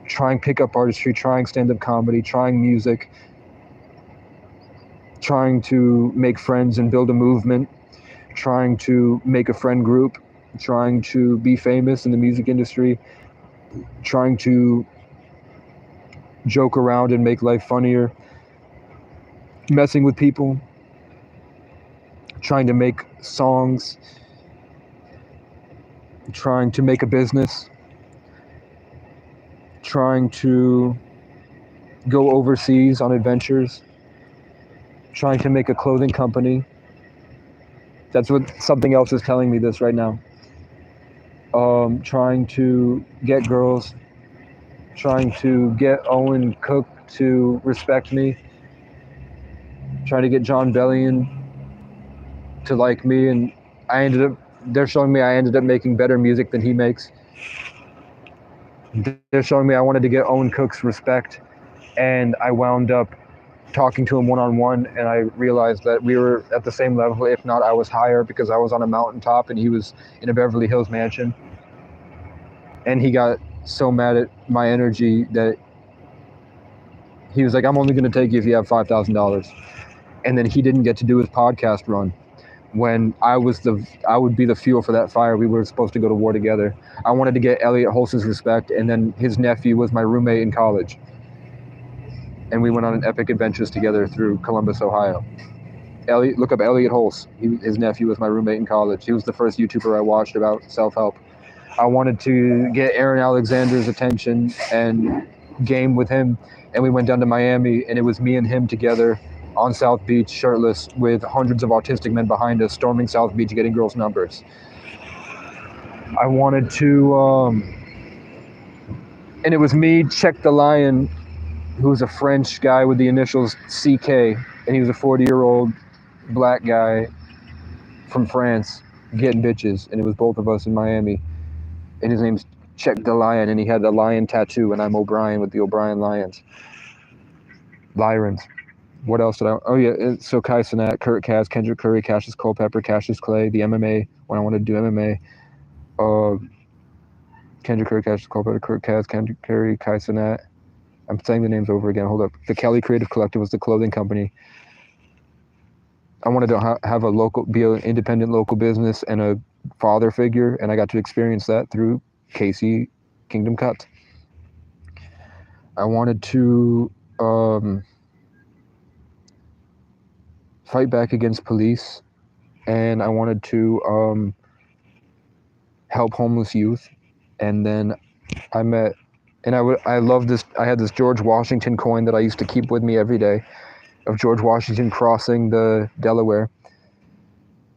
trying pickup artistry, trying stand-up comedy, trying music, trying to make friends and build a movement, trying to make a friend group, trying to be famous in the music industry, trying to joke around and make life funnier, messing with people, trying to make songs, trying to make a business, trying to go overseas on adventures, trying to make a clothing company. That's what something else is telling me this right now. Trying to get girls, trying to get Owen Cook to respect me, trying to get John Bellion to like me, and they're showing me I ended up making better music than he makes. They're showing me I wanted to get Owen Cook's respect, and I wound up talking to him one-on-one, and I realized that we were at the same level, if not I was higher, because I was on a mountaintop and he was in a Beverly Hills mansion. And he got so mad at my energy that he was like, I'm only going to take you if you have $5,000. And then he didn't get to do his podcast run when I would be the fuel for that fire. We were supposed to go to war together. I wanted to get Elliot Hols's respect, and then his nephew was my roommate in college. And we went on an epic adventures together through Columbus, Ohio. Look up Elliot Holtz. His nephew was my roommate in college. He was the first YouTuber I watched about self-help. I wanted to get Aaron Alexander's attention and game with him, and we went down to Miami, and it was me and him together on South Beach, shirtless, with hundreds of autistic men behind us, storming South Beach, getting girls' numbers. I wanted to, and it was me, Check the Lion, who was a French guy with the initials CK, and he was a 40-year-old black guy from France getting bitches, and it was both of us in Miami. And his name's Check the Lion, and he had a lion tattoo, and I'm O'Brien with the O'Brien Lions. Lyrons. What else did I... Oh, yeah, so Kai Cenat, Kurt Kaz, Kendrick Curry, Cassius Culpepper, Cassius Clay, the MMA, when I wanted to do MMA. Kendrick Curry, Cassius Culpepper, Kurt Kaz, Kendrick Curry, Kai Cenat. I'm saying the names over again. Hold up. The Kelly Creative Collective was the clothing company. I wanted to be an independent local business and a father figure, and I got to experience that through Casey Kingdom Cuts. I wanted to fight back against police, and I wanted to help homeless youth. And then I met, and I love this. I had this George Washington coin that I used to keep with me every day, of George Washington crossing the Delaware.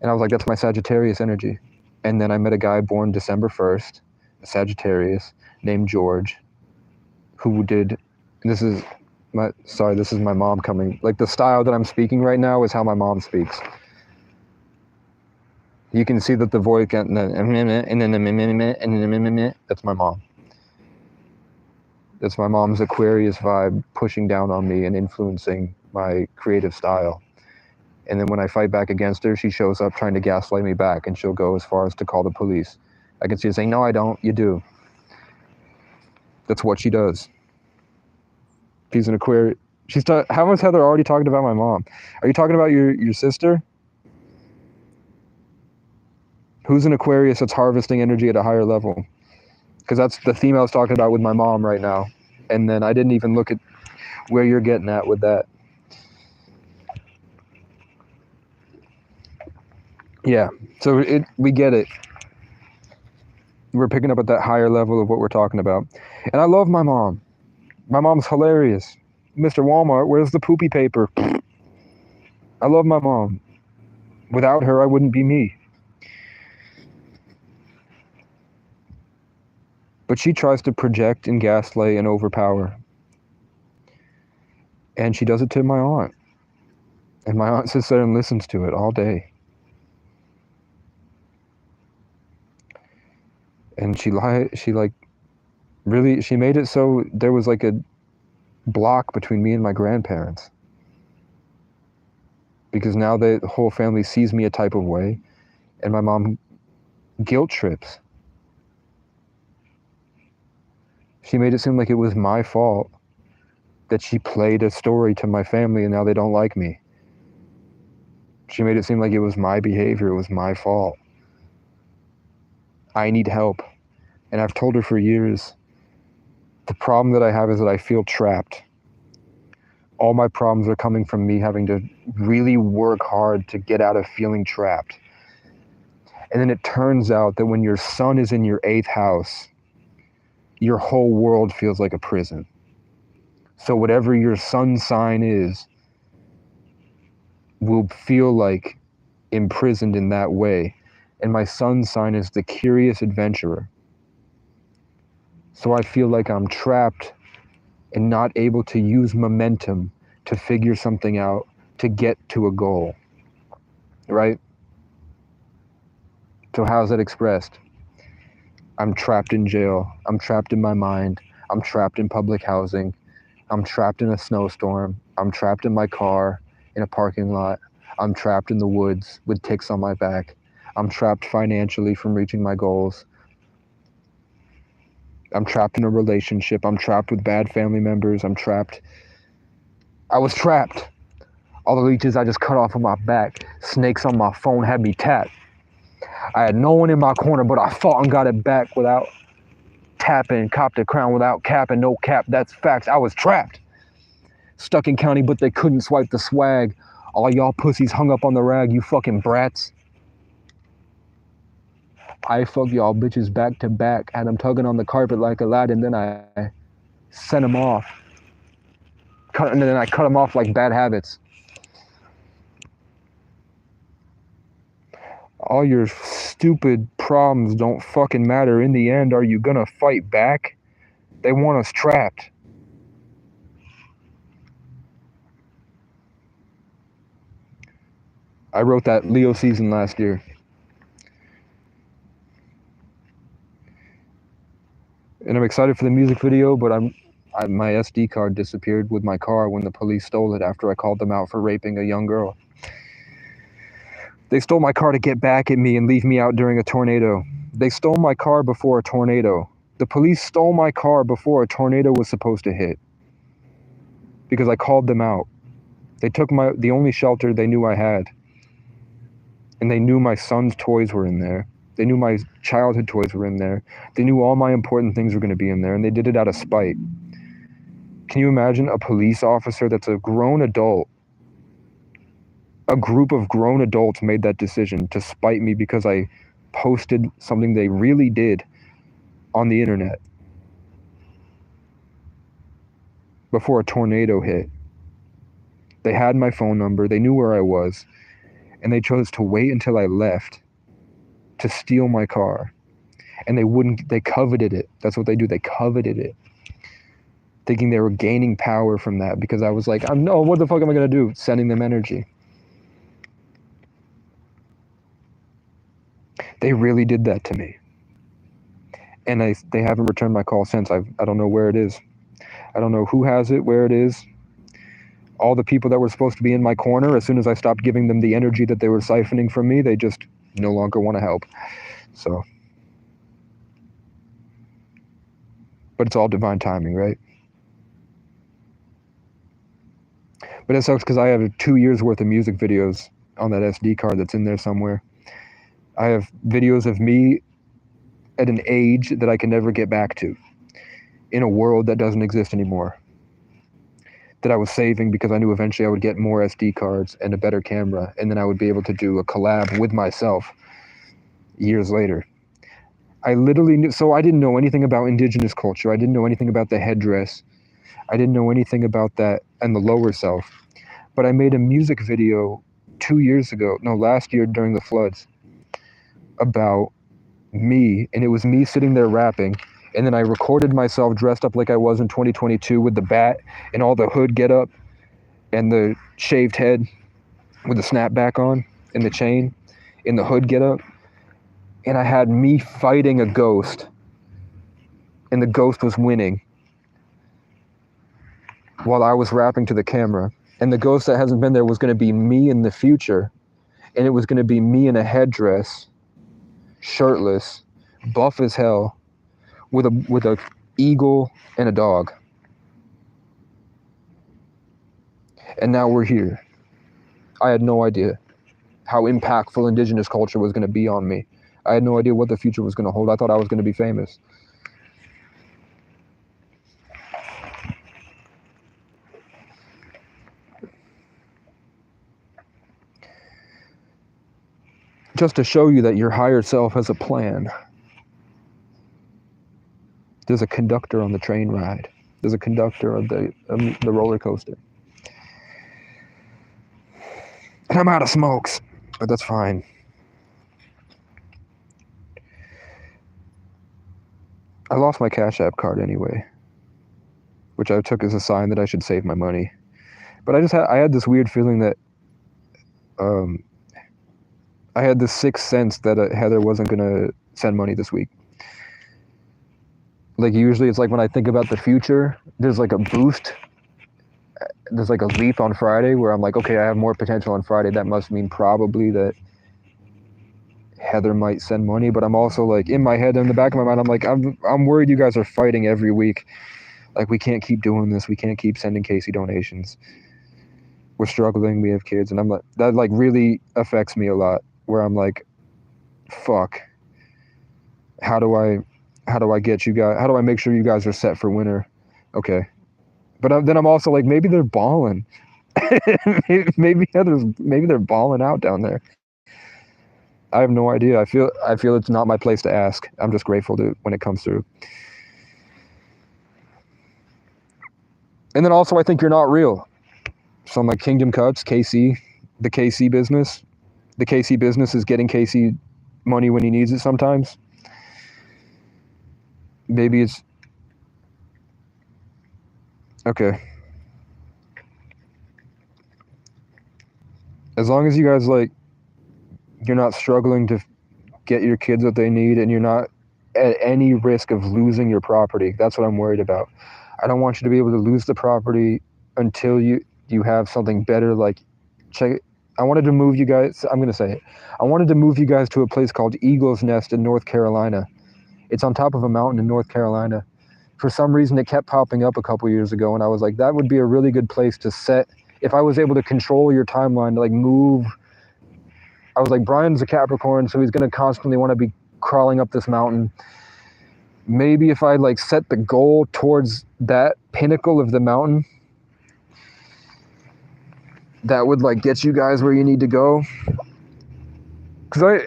And I was like, that's my Sagittarius energy. And then I met a guy born December 1st, a Sagittarius, named George, who did, and this is my mom coming. Like, the style that I'm speaking right now is how my mom speaks. You can see that the voice, and then that's my mom. That's my mom's Aquarius vibe pushing down on me and influencing my creative style. And then when I fight back against her, she shows up trying to gaslight me back, and she'll go as far as to call the police. I can see her saying, no, I don't. You do. That's what she does. She's an Aquarius. How was Heather already talking about my mom? Are you talking about your sister? Who's an Aquarius that's harvesting energy at a higher level? Because that's the theme I was talking about with my mom right now. And then I didn't even look at where you're getting at with that. Yeah, so we get it. We're picking up at that higher level of what we're talking about. And I love my mom. My mom's hilarious. Mr. Walmart, where's the poopy paper? I love my mom. Without her, I wouldn't be me. But she tries to project and gaslight and overpower. And she does it to my aunt. And my aunt sits there and listens to it all day. And she made it so there was like a block between me and my grandparents. Because now the whole family sees me a type of way, and my mom guilt trips. She made it seem like it was my fault that she played a story to my family and now they don't like me. She made it seem like it was my behavior, it was my fault. I need help. And I've told her for years, the problem that I have is that I feel trapped. All my problems are coming from me having to really work hard to get out of feeling trapped. And then it turns out that when your sun is in your 8th house, your whole world feels like a prison. So whatever your sun sign is, will feel like imprisoned in that way. And my sun sign is the curious adventurer. So I feel like I'm trapped and not able to use momentum to figure something out, to get to a goal, right? So how's that expressed? I'm trapped in jail. I'm trapped in my mind. I'm trapped in public housing. I'm trapped in a snowstorm. I'm trapped in my car in a parking lot. I'm trapped in the woods with ticks on my back. I'm trapped financially from reaching my goals. I'm trapped in a relationship. I'm trapped with bad family members. I'm trapped. I was trapped. All the leeches I just cut off of my back. Snakes on my phone had me tapped. I had no one in my corner, but I fought and got it back without tapping. Copped a crown without capping. No cap, that's facts. I was trapped. Stuck in county, but they couldn't swipe the swag. All y'all pussies hung up on the rag, you fucking brats. I fuck y'all bitches back to back. Had them tugging on the carpet like Aladdin, then I sent them off. And then I cut them off like bad habits. All your stupid problems don't fucking matter. In the end, are you gonna fight back? They want us trapped. I wrote that Leo season last year. And I'm excited for the music video, but my SD card disappeared with my car when the police stole it after I called them out for raping a young girl. They stole my car to get back at me and leave me out during a tornado. They stole my car before a tornado. The police stole my car before a tornado was supposed to hit because I called them out. They took the only shelter they knew I had. And they knew my son's toys were in there. They knew my childhood toys were in there. They knew all my important things were going to be in there, and they did it out of spite. Can you imagine a police officer that's a grown adult? A group of grown adults made that decision to spite me because I posted something they really did on the internet before a tornado hit. They had my phone number, they knew where I was, and they chose to wait until I left to steal my car. And they coveted it. That's what they do, they coveted it. Thinking they were gaining power from that because I was like, no, what the fuck am I gonna do? Sending them energy. They really did that to me. And they haven't returned my call since. I don't know where it is. I don't know who has it, where it is. All the people that were supposed to be in my corner, as soon as I stopped giving them the energy that they were siphoning from me, they just no longer want to help. So, but it's all divine timing, right? But it sucks because I have 2 years worth of music videos on that SD card that's in there somewhere. I have videos of me at an age that I can never get back to, in a world that doesn't exist anymore, that I was saving because I knew eventually I would get more SD cards and a better camera, and then I would be able to do a collab with myself years later. I literally knew, so I didn't know anything about indigenous culture. I didn't know anything about the headdress. I didn't know anything about that and the lower self. But I made a music video last year during the floods about me, and it was me sitting there rapping, and then I recorded myself dressed up like I was in 2022 with the bat and all the hood get up and the shaved head with the snapback on and the chain and the hood get up, and I had me fighting a ghost, and the ghost was winning while I was rapping to the camera, and the ghost that hasn't been there was going to be me in the future, and it was going to be me in a headdress, shirtless, buff as hell, with a eagle, and a dog. And now we're here. I had no idea how impactful indigenous culture was going to be on me. I had no idea what the future was going to hold. I thought I was going to be famous. Just to show you that your higher self has a plan. There's a conductor on the train ride. There's a conductor of the roller coaster. And I'm out of smokes, but that's fine. I lost my Cash App card anyway, which I took as a sign that I should save my money. But I had this weird feeling that I had this sixth sense that Heather wasn't gonna send money this week. Like usually it's like when I think about the future, there's like a boost. There's like a leap on Friday where I'm like, okay, I have more potential on Friday. That must mean probably that Heather might send money. But I'm also like in my head, in the back of my mind, I'm like, I'm worried you guys are fighting every week. Like we can't keep doing this. We can't keep sending Casey donations. We're struggling. We have kids, and I'm like, that like really affects me a lot. Where I'm like, fuck. How do I get you guys? How do I make sure you guys are set for winter? Okay. But then I'm also like, maybe they're balling. maybe they're balling out down there. I have no idea. I feel it's not my place to ask. I'm just grateful to when it comes through. And then also I think you're not real. So I'm like Kingdom Cuts, KC, the KC business. The KC business is getting Casey money when he needs it sometimes. Maybe it's okay. As long as you guys like, you're not struggling to get your kids what they need and you're not at any risk of losing your property. That's what I'm worried about. I don't want you to be able to lose the property until you have something better. Like, check it. I wanted to move you guys. I'm going to say it. I wanted to move you guys to a place called Eagle's Nest in North Carolina. It's on top of a mountain in North Carolina. For some reason, it kept popping up a couple years ago, and I was like, that would be a really good place to set. If I was able to control your timeline, to like move. I was like, Brian's a Capricorn, so he's going to constantly want to be crawling up this mountain. Maybe if I like set the goal towards that pinnacle of the mountain, that would like get you guys where you need to go. Because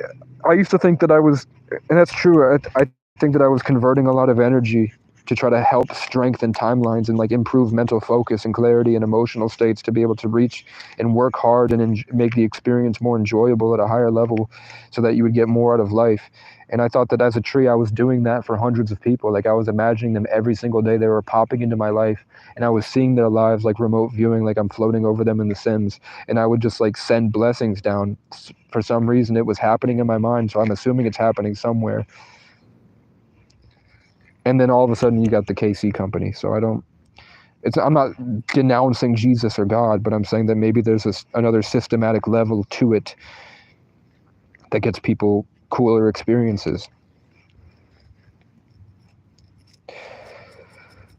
I used to think that I was, and that's true, I think that I was converting a lot of energy to try to help strengthen timelines and like improve mental focus and clarity and emotional states to be able to reach and work hard and make the experience more enjoyable at a higher level so that you would get more out of life. And I thought that as a tree, I was doing that for hundreds of people. Like I was imagining them every single day. They were popping into my life and I was seeing their lives like remote viewing, like I'm floating over them in The Sims. And I would just like send blessings down. For some reason, it was happening in my mind. So I'm assuming it's happening somewhere. And then all of a sudden you got the KC company. So I'm not denouncing Jesus or God, but I'm saying that maybe there's another systematic level to it that gets people cooler experiences.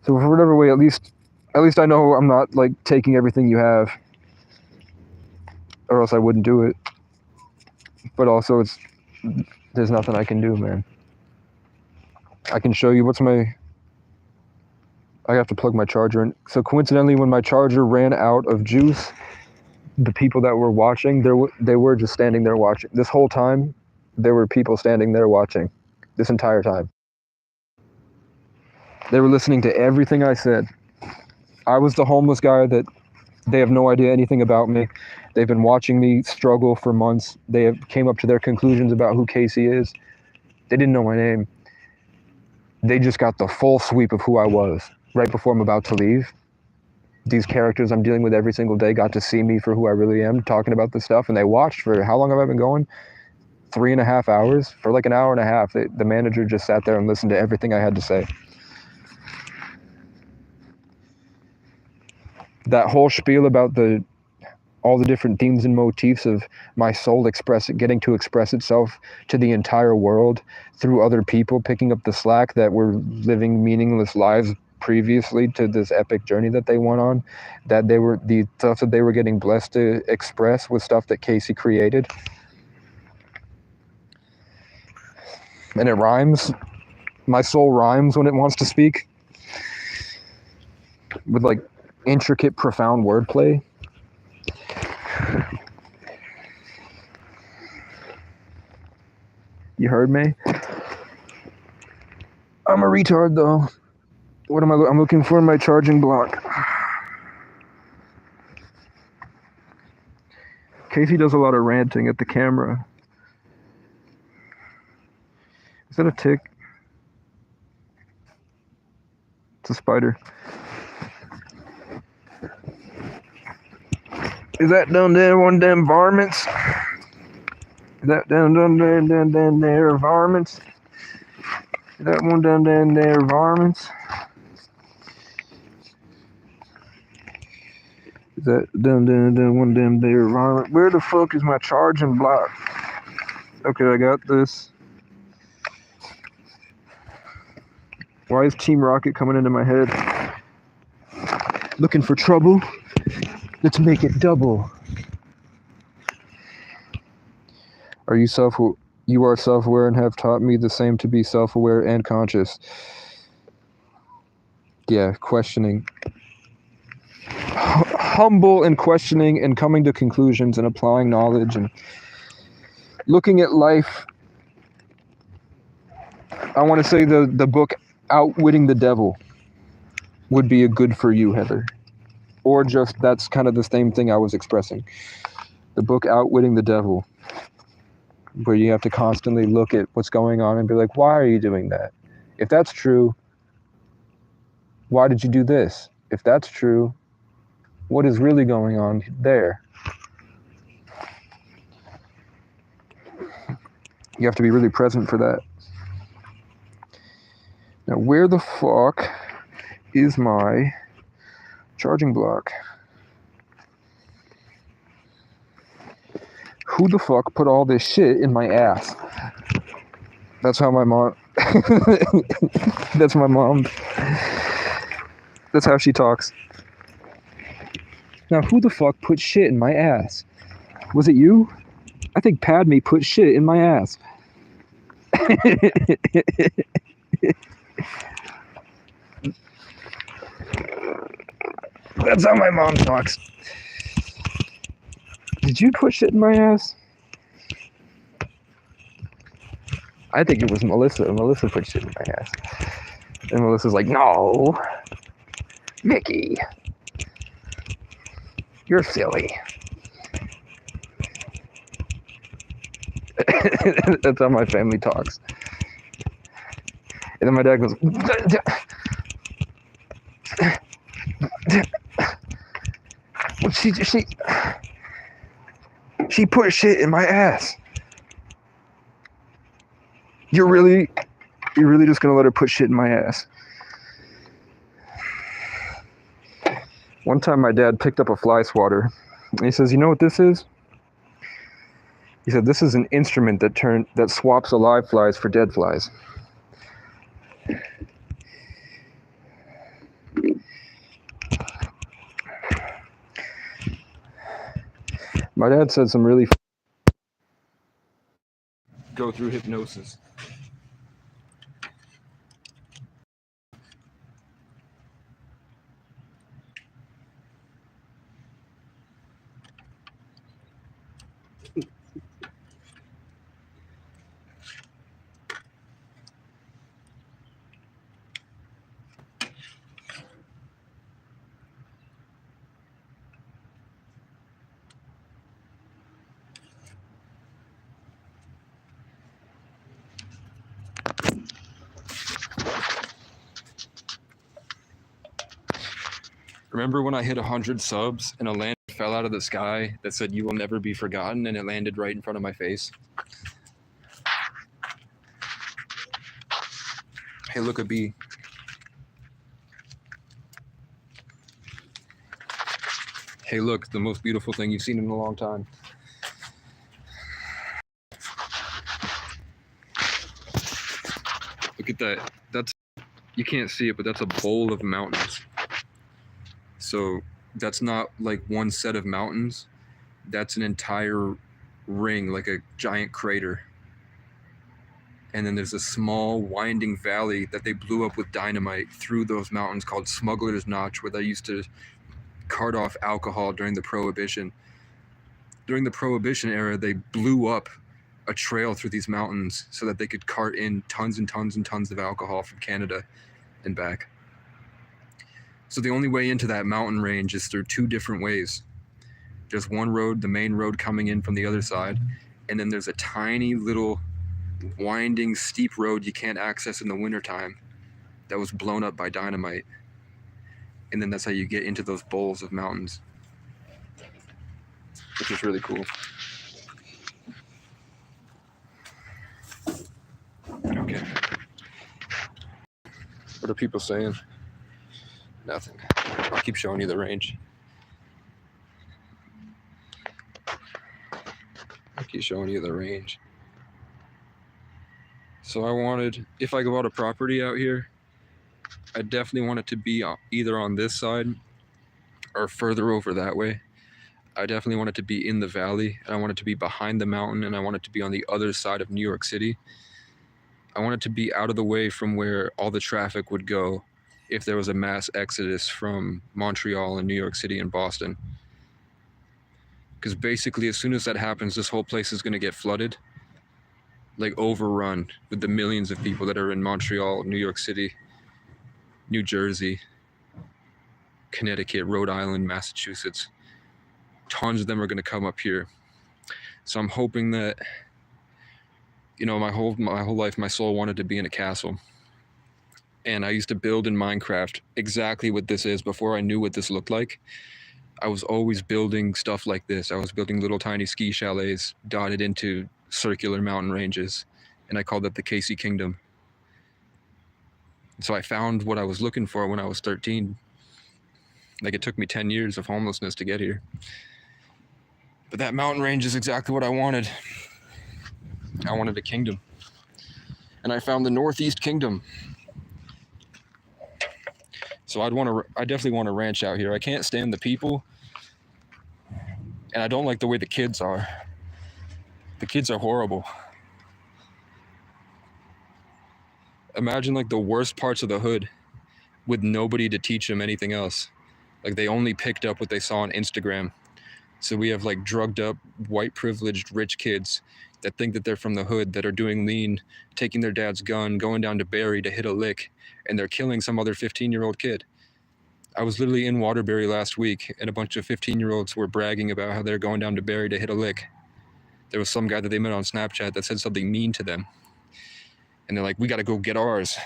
So for whatever way, at least I know I'm not like taking everything you have, or else I wouldn't do it. But also there's nothing I can do, man. I can show you I have to plug my charger in. So coincidentally, when my charger ran out of juice, the people that were watching, they were just standing there watching. This whole time, there were people standing there watching. This entire time. They were listening to everything I said. I was the homeless guy that they have no idea anything about me. They've been watching me struggle for months. They came up to their conclusions about who Casey is. They didn't know my name. They just got the full sweep of who I was right before I'm about to leave. These characters I'm dealing with every single day got to see me for who I really am, talking about this stuff, and they watched for, how long have I been going? 3.5 hours? For like an hour and a half, the manager just sat there and listened to everything I had to say. That whole spiel about the all the different themes and motifs of my soul getting to express itself to the entire world through other people picking up the slack that were living meaningless lives previously to this epic journey that they went on, that the stuff that they were getting blessed to express was stuff that Casey created. And it rhymes. My soul rhymes when it wants to speak with like intricate, profound wordplay. You heard me? I'm a retard though. What am I'm looking for my charging block. Casey does a lot of ranting at the camera. Is that a tick? It's a spider. Is that down there one of them varmints? Is that down there varmints? Is that one down there varmints? Is that down one down there varmint? Where the fuck is my charging block? Okay, I got this. Why is Team Rocket coming into my head? Looking for trouble? Let's make it double. You are self-aware and have taught me the same to be self-aware and conscious. Yeah, questioning. Humble and questioning and coming to conclusions and applying knowledge and looking at life. I want to say the book Outwitting the Devil would be a good for you, Heather. Or just that's kind of the same thing I was expressing. The book Outwitting the Devil, where you have to constantly look at what's going on and be like, why are you doing that? If that's true, why did you do this? If that's true, what is really going on there? You have to be really present for that. Now, where the fuck is my charging block? Who the fuck put all this shit in my ass? That's how my mom... That's my mom. That's how she talks. Now, who the fuck put shit in my ass? Was it you? I think Padme put shit in my ass. That's how my mom talks. Did you put shit in my ass? I think it was Melissa. Melissa put shit in my ass. And Melissa's like, no. Mickey. You're silly. That's how my family talks. And then my dad goes, she put shit in my ass. You're really just gonna let her put shit in my ass? One time my dad picked up a fly swatter and he says, you know what this is? He said, this is an instrument that swaps alive flies for dead flies. My dad said some really go through hypnosis. Remember when I hit 100 subs and a lantern fell out of the sky that said you will never be forgotten, and it landed right in front of my face? Hey, look, a bee. Hey, look, the most beautiful thing you've seen in a long time. Look at that. That's, you can't see it, but that's a bowl of mountains. So that's not like one set of mountains. That's an entire ring, like a giant crater. And then there's a small winding valley that they blew up with dynamite through those mountains called Smuggler's Notch, where they used to cart off alcohol during the Prohibition. During the Prohibition era, they blew up a trail through these mountains so that they could cart in tons and tons and tons of alcohol from Canada and back. So the only way into that mountain range is through two different ways. There's one road, the main road coming in from the other side, and then there's a tiny little winding, steep road you can't access in the wintertime that was blown up by dynamite. And then that's how you get into those bowls of mountains, which is really cool. Okay. What are people saying? Nothing. I'll keep showing you the range. I'll keep showing you the range. So I wanted, if I go out a property out here, I definitely want it to be either on this side or further over that way. I definitely want it to be in the valley, and I want it to be behind the mountain, and I want it to be on the other side of New York City. I want it to be out of the way from where all the traffic would go if there was a mass exodus from Montreal and New York City and Boston. Because basically, as soon as that happens, this whole place is going to get flooded, like overrun with the millions of people that are in Montreal, New York City, New Jersey, Connecticut, Rhode Island, Massachusetts. Tons of them are going to come up here. So I'm hoping that, you know, my whole life, my soul wanted to be in a castle. And I used to build in Minecraft exactly what this is before I knew what this looked like. I was always building stuff like this. I was building little tiny ski chalets dotted into circular mountain ranges, and I called it the Casey Kingdom. So I found what I was looking for when I was 13. Like, it took me 10 years of homelessness to get here. But that mountain range is exactly what I wanted. I wanted a kingdom. And I found the Northeast Kingdom. So I definitely want a ranch out here. I can't stand the people. And I don't like the way the kids are. The kids are horrible. Imagine like the worst parts of the hood with nobody to teach them anything else. Like, they only picked up what they saw on Instagram. So we have like drugged up, white privileged, rich kids that think that they're from the hood, that are doing lean, taking their dad's gun, going down to Barrie to hit a lick, and they're killing some other 15-year-old kid. I was literally in Waterbury last week, and a bunch of 15-year-olds were bragging about how they're going down to Barrie to hit a lick. There was some guy that they met on Snapchat that said something mean to them. And they're like, we got to go get ours.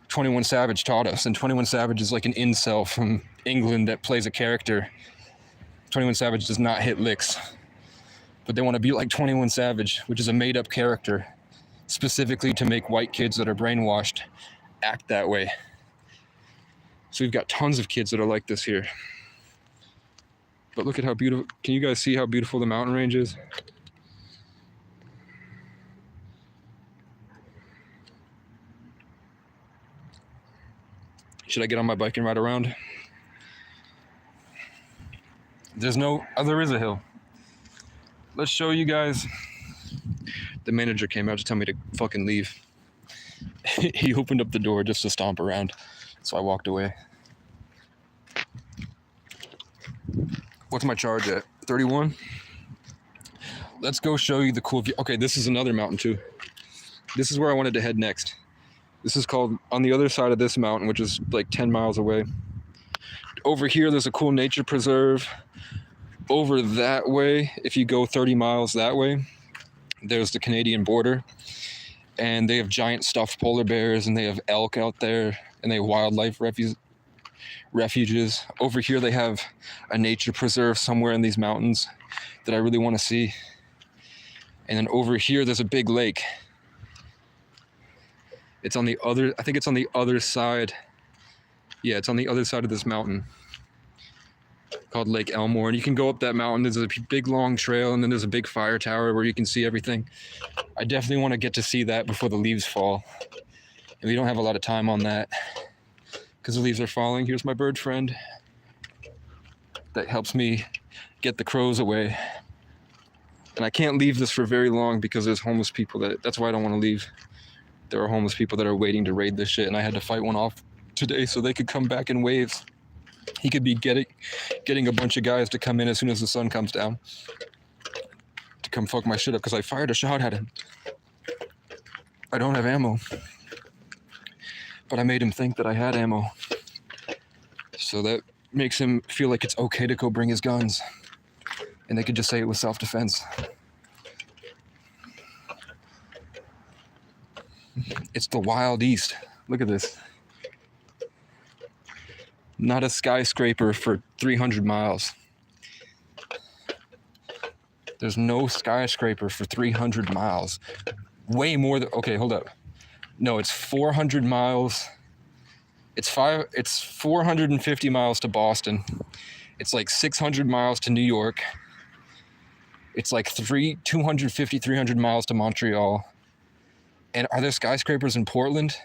21 Savage taught us, and 21 Savage is like an incel from England that plays a character. 21 Savage does not hit licks. But they want to be like 21 Savage, which is a made-up character, specifically to make white kids that are brainwashed act that way. So we've got tons of kids that are like this here. But look at how beautiful, can you guys see how beautiful the mountain range is? Should I get on my bike and ride around? There is a hill. Let's show you guys. The manager came out to tell me to fucking leave. He opened up the door just to stomp around. So I walked away. What's my charge at? 31? Let's go show you the cool view. Okay, this is another mountain too. This is where I wanted to head next. This is called, on the other side of this mountain, which is like 10 miles away. Over here, there's a cool nature preserve. Over that way, if you go 30 miles that way, there's the Canadian border. And they have giant stuffed polar bears, and they have elk out there, and they have wildlife refuges. Over here, they have a nature preserve somewhere in these mountains that I really want to see. And then over here, there's a big lake. It's on the other, I think it's on the other side. Yeah, it's on the other side of this mountain called Lake Elmore, and you can go up that mountain. There's a big long trail, and then there's a big fire tower where you can see everything. I definitely want to get to see that before the leaves fall, and we don't have a lot of time on that because the leaves are falling. Here's my bird friend that helps me get the crows away, and I can't leave this for very long because there's homeless people that's why I don't want to leave. There are homeless people that are waiting to raid this shit, and I had to fight one off today so they could come back in waves. He could be getting a bunch of guys to come in as soon as the sun comes down to come fuck my shit up because I fired a shot at him. I don't have ammo, but I made him think that I had ammo. So that makes him feel like it's okay to go bring his guns, and they could just say it was self-defense. It's the Wild East. Look at this. Not a skyscraper for 300 miles. There's no skyscraper for 300 miles. Way more than, okay, hold up. No, it's 400 miles. It's 450 miles to Boston. It's like 600 miles to New York. It's like 250, 300 miles to Montreal. And are there skyscrapers in Portland?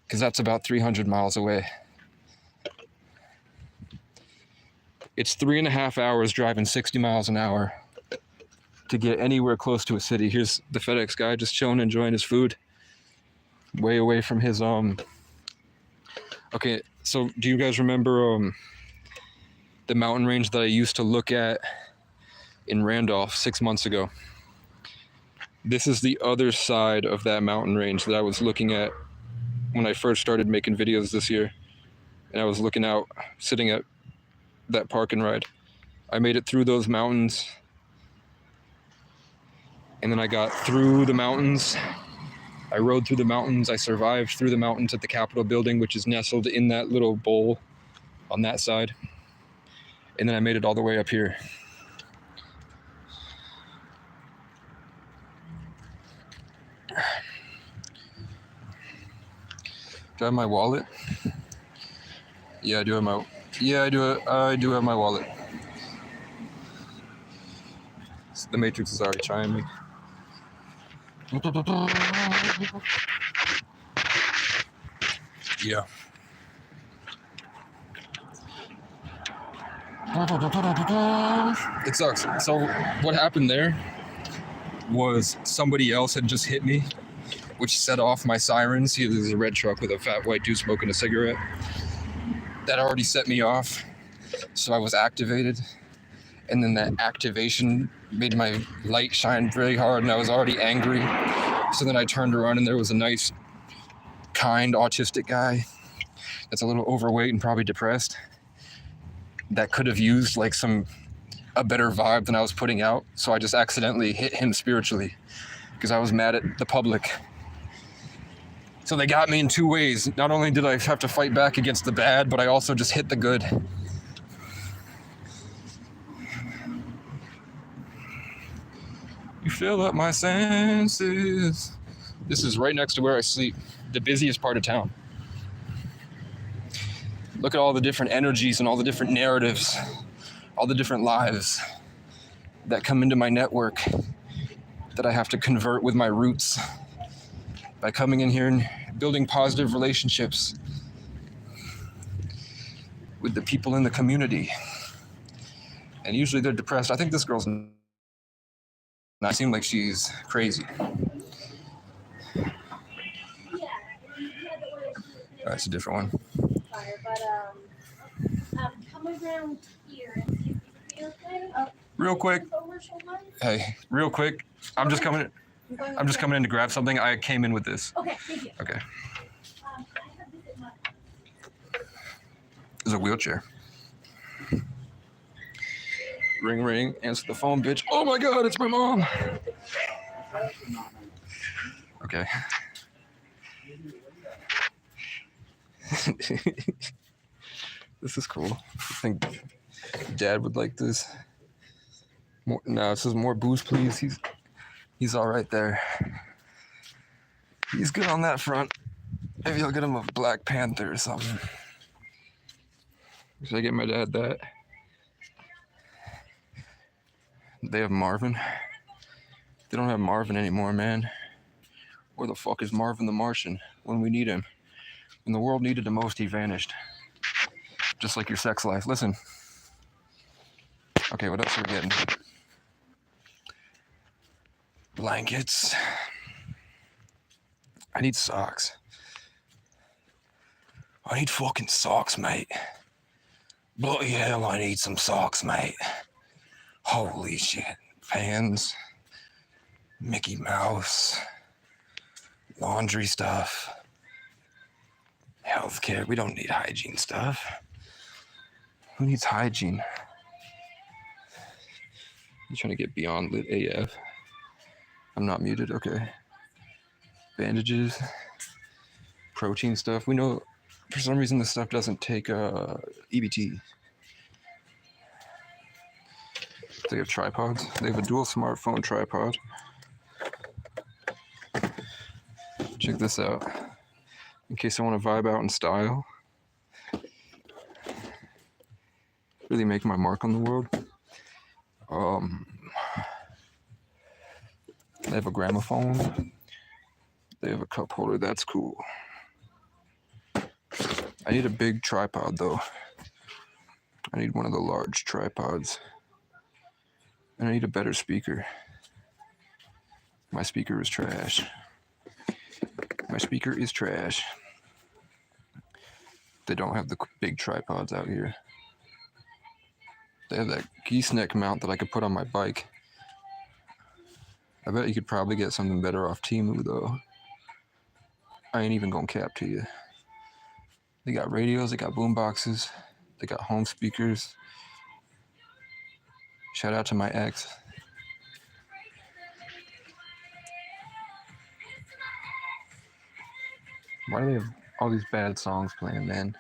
Because that's about 300 miles away. It's 3.5 hours driving 60 miles an hour to get anywhere close to a city. Here's the FedEx guy just chilling, enjoying his food. Way away from his, Okay, so do you guys remember the mountain range that I used to look at in Randolph 6 months ago? This is the other side of that mountain range that I was looking at when I first started making videos this year. And I was looking out, sitting at that park and ride. I made it through those mountains. And then I got through the mountains. I rode through the mountains. I survived through the mountains at the Capitol building, which is nestled in that little bowl on that side. And then I made it all the way up here. Do I have my wallet? Yeah, I do have my wallet. The Matrix is already trying me. Yeah. It sucks. So what happened there was somebody else had just hit me, which set off my sirens. There's a red truck with a fat white dude smoking a cigarette. That already set me off. So I was activated. And then that activation made my light shine very hard, and I was already angry. So then I turned around, and there was a nice, kind, autistic guy that's a little overweight and probably depressed that could have used like a better vibe than I was putting out. So I just accidentally hit him spiritually because I was mad at the public. So they got me in two ways. Not only did I have to fight back against the bad, but I also just hit the good. You fill up my senses. This is right next to where I sleep, the busiest part of town. Look at all the different energies and all the different narratives, all the different lives that come into my network that I have to convert with my roots by coming in here and building positive relationships with the people in the community. And usually they're depressed. I think this girl's not seem like she's crazy. That's a different one. Come around here and see if you feel okay. Real quick. Hey, real quick. I'm just coming in to grab something. I came in with this. Okay, thank you. Okay. There's a wheelchair. Ring, ring. Answer the phone, bitch. Oh my God, it's my mom. Okay. This is cool. I think Dad would like this. More, no, it says more booze, please. He's all right there. He's good on that front. Maybe I'll get him a Black Panther or something. Should I get my dad that? They have Marvin. They don't have Marvin anymore, man. Where the fuck is Marvin the Martian when we need him? When the world needed him most, he vanished. Just like your sex life. Listen. Okay, what else are we getting? Blankets. I need socks. I need fucking socks, mate. Bloody hell, I need some socks, mate. Holy shit. Pants. Mickey Mouse. Laundry stuff. Healthcare. We don't need hygiene stuff. Who needs hygiene? You trying to get beyond lit AF? I'm not muted. Okay. Bandages. Protein stuff. We know for some reason this stuff doesn't take EBT. They have tripods. They have a dual smartphone tripod. Check this out. In case I want to vibe out in style. Really make my mark on the world. They have a gramophone. They have a cup holder. That's cool. I need a big tripod though. I need one of the large tripods. And I need a better speaker. My speaker is trash. My speaker is trash. They don't have the big tripods out here. They have that gooseneck mount that I could put on my bike. I bet you could probably get something better off Temu though. I ain't even gonna cap to you. They got radios, they got boom boxes, they got home speakers. Shout out to my ex. Why do they have all these bad songs playing, man?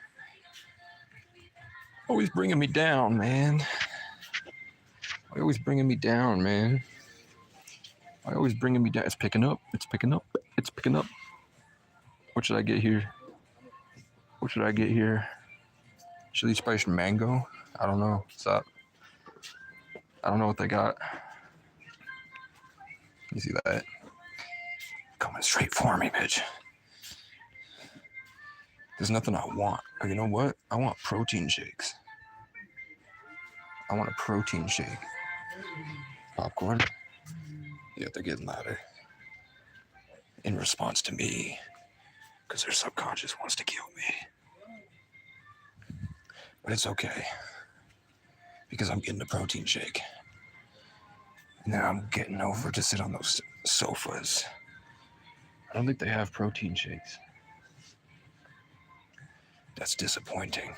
Always bringing me down, man. Always bringing me down, man. Always bringing me down. It's picking up. It's picking up. It's picking up. What should I get here? What should I get here? Chili spiced mango? I don't know. What's up? I don't know what they got. You see that? Coming straight for me, bitch. There's nothing I want. Or you know what? I want protein shakes. I want a protein shake. Popcorn? Yeah, they're getting louder. In response to me. Because their subconscious wants to kill me. But it's okay. Because I'm getting a protein shake. And then I'm getting over to sit on those sofas. I don't think they have protein shakes. That's disappointing.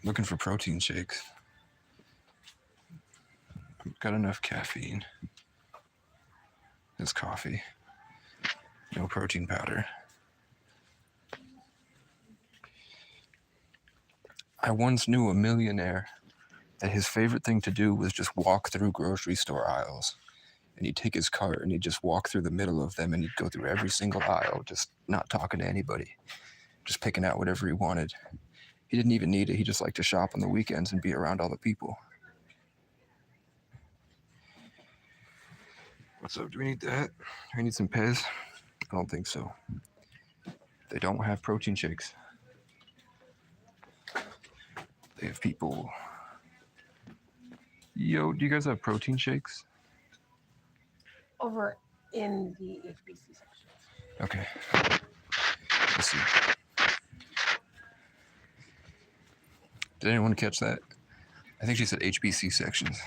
Looking for protein shakes. I've got enough caffeine. It's coffee. No protein powder. I once knew a millionaire that his favorite thing to do was just walk through grocery store aisles. And he'd take his cart and he'd just walk through the middle of them and he'd go through every single aisle, just not talking to anybody, just picking out whatever he wanted. He didn't even need it. He just liked to shop on the weekends and be around all the people. What's up? Do we need that? Do we need some Pez? I don't think so. They don't have protein shakes. They have people. Yo, do you guys have protein shakes? Over in the HBC section. Okay. Let's see. Did anyone catch that? I think she said HBC sections.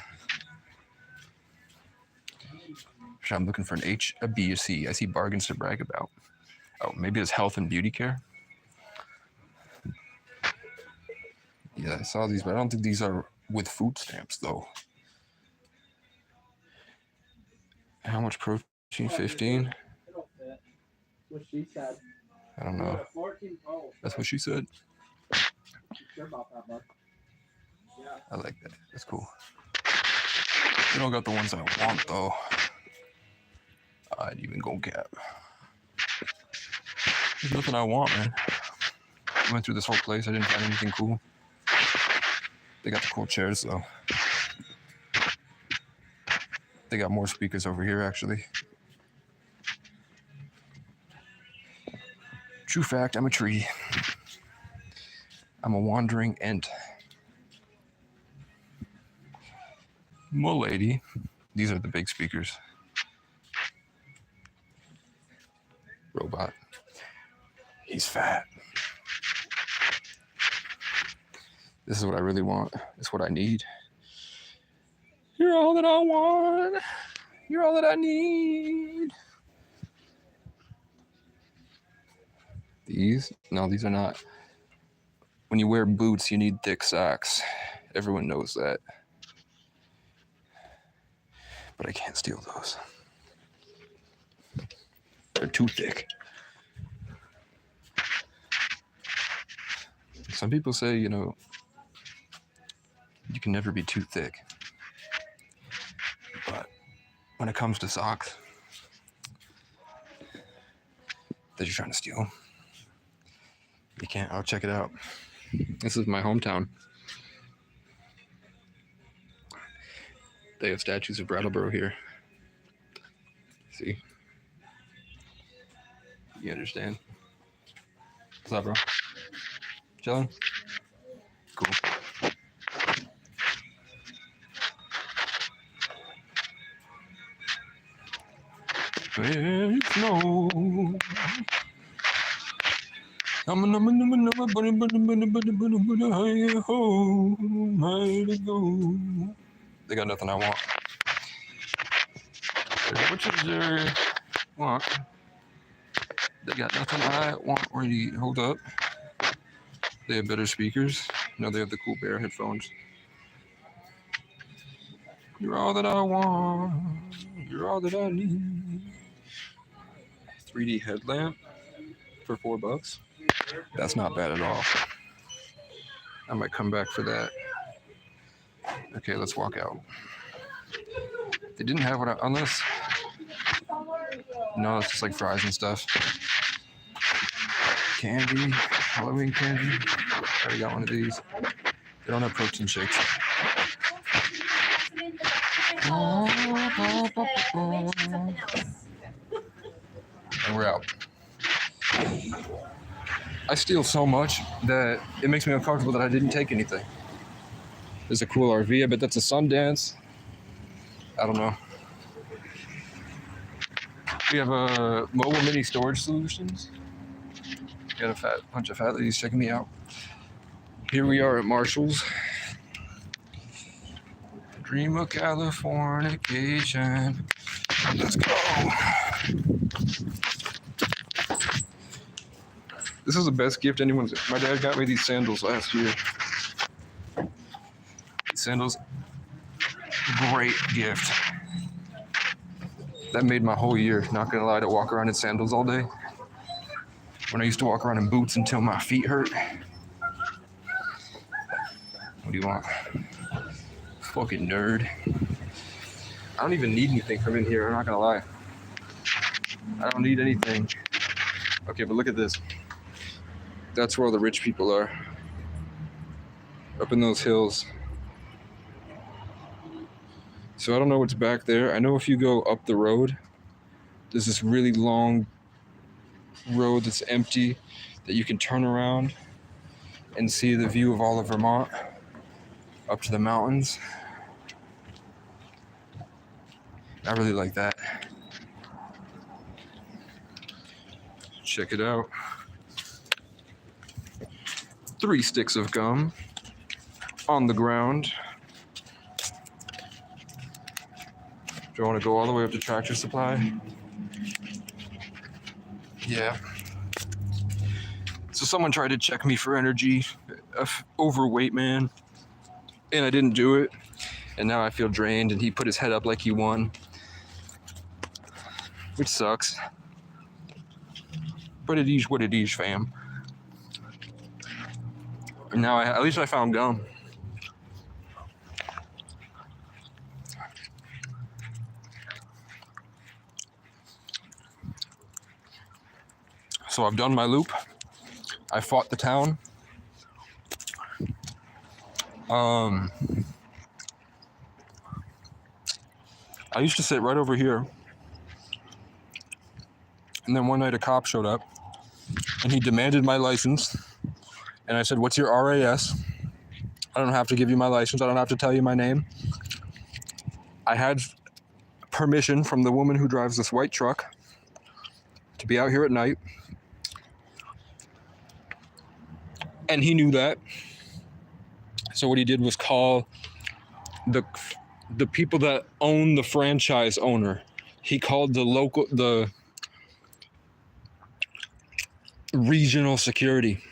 I'm looking for an H, a B, a C. I see bargains to brag about. Oh, maybe it's health and beauty care. Yeah, I saw these, but I don't think these are with food stamps, though. How much protein? 15? What she said. I don't know. That's what she said. Sure about that, bud. Yeah. I like that. That's cool. They don't got the ones I want, though. I'd even go cap. There's nothing I want, man. I went through this whole place. I didn't find anything cool. They got the cool chairs though. They got more speakers over here actually. True fact, I'm a tree. I'm a wandering ant. M'lady. These are the big speakers. Robot. He's fat. This is what I really want. It's what I need. You're all that I want. You're all that I need. These? No, these are not. When you wear boots, you need thick socks. Everyone knows that. But I can't steal those. They're too thick. Some people say, you know, you can never be too thick. But when it comes to socks that you're trying to steal, you can't. Oh, check it out. This is my hometown. They have statues of Brattleboro here. See? You understand? What's up, bro? Chilling? Cool. Well, it's no. They got nothing I want. Which is their want? They got nothing I want or need. Hold up. They have better speakers. No, they have the cool bear headphones. You're all that I want. You're all that I need. 3D headlamp for $4. That's not bad at all. I might come back for that. Okay, let's walk out. They didn't have what I, unless, no, it's just like fries and stuff. Candy, Halloween candy. I already got one of these. They don't have protein shakes. And we're out. I steal so much that it makes me uncomfortable that I didn't take anything. There's a cool RV. I bet that's a Sundance. I don't know. We have a mobile mini storage solutions. Got a bunch of fat ladies checking me out. Here we are at Marshall's. Dream of Californication. Let's go. This is the best gift anyone's. My dad got me these sandals last year. These sandals, great gift. That made my whole year. Not gonna lie, to walk around in sandals all day. When I used to walk around in boots until my feet hurt. What do you want? Fucking nerd. I don't even need anything from in here, I'm not gonna lie. I don't need anything. Okay, but look at this. That's where all the rich people are. Up in those hills. So I don't know what's back there. I know if you go up the road, there's this really long road that's empty that you can turn around and see the view of all of Vermont up to the mountains. I really like that. Check it out. 3 sticks of gum on the ground. Do you want to go all the way up to Tractor Supply? Yeah. So someone tried to check me for energy, overweight man, and I didn't do it. And now I feel drained, and he put his head up like he won, which sucks. But it is what it is, fam. And now at least I found gum. So I've done my loop. I fought the town. I used to sit right over here. And then one night a cop showed up and he demanded my license. And I said, "What's your RAS? I don't have to give you my license. I don't have to tell you my name." I had permission from the woman who drives this white truck to be out here at night. And he knew that. So what he did was call the people that own the franchise owner. He called the regional security.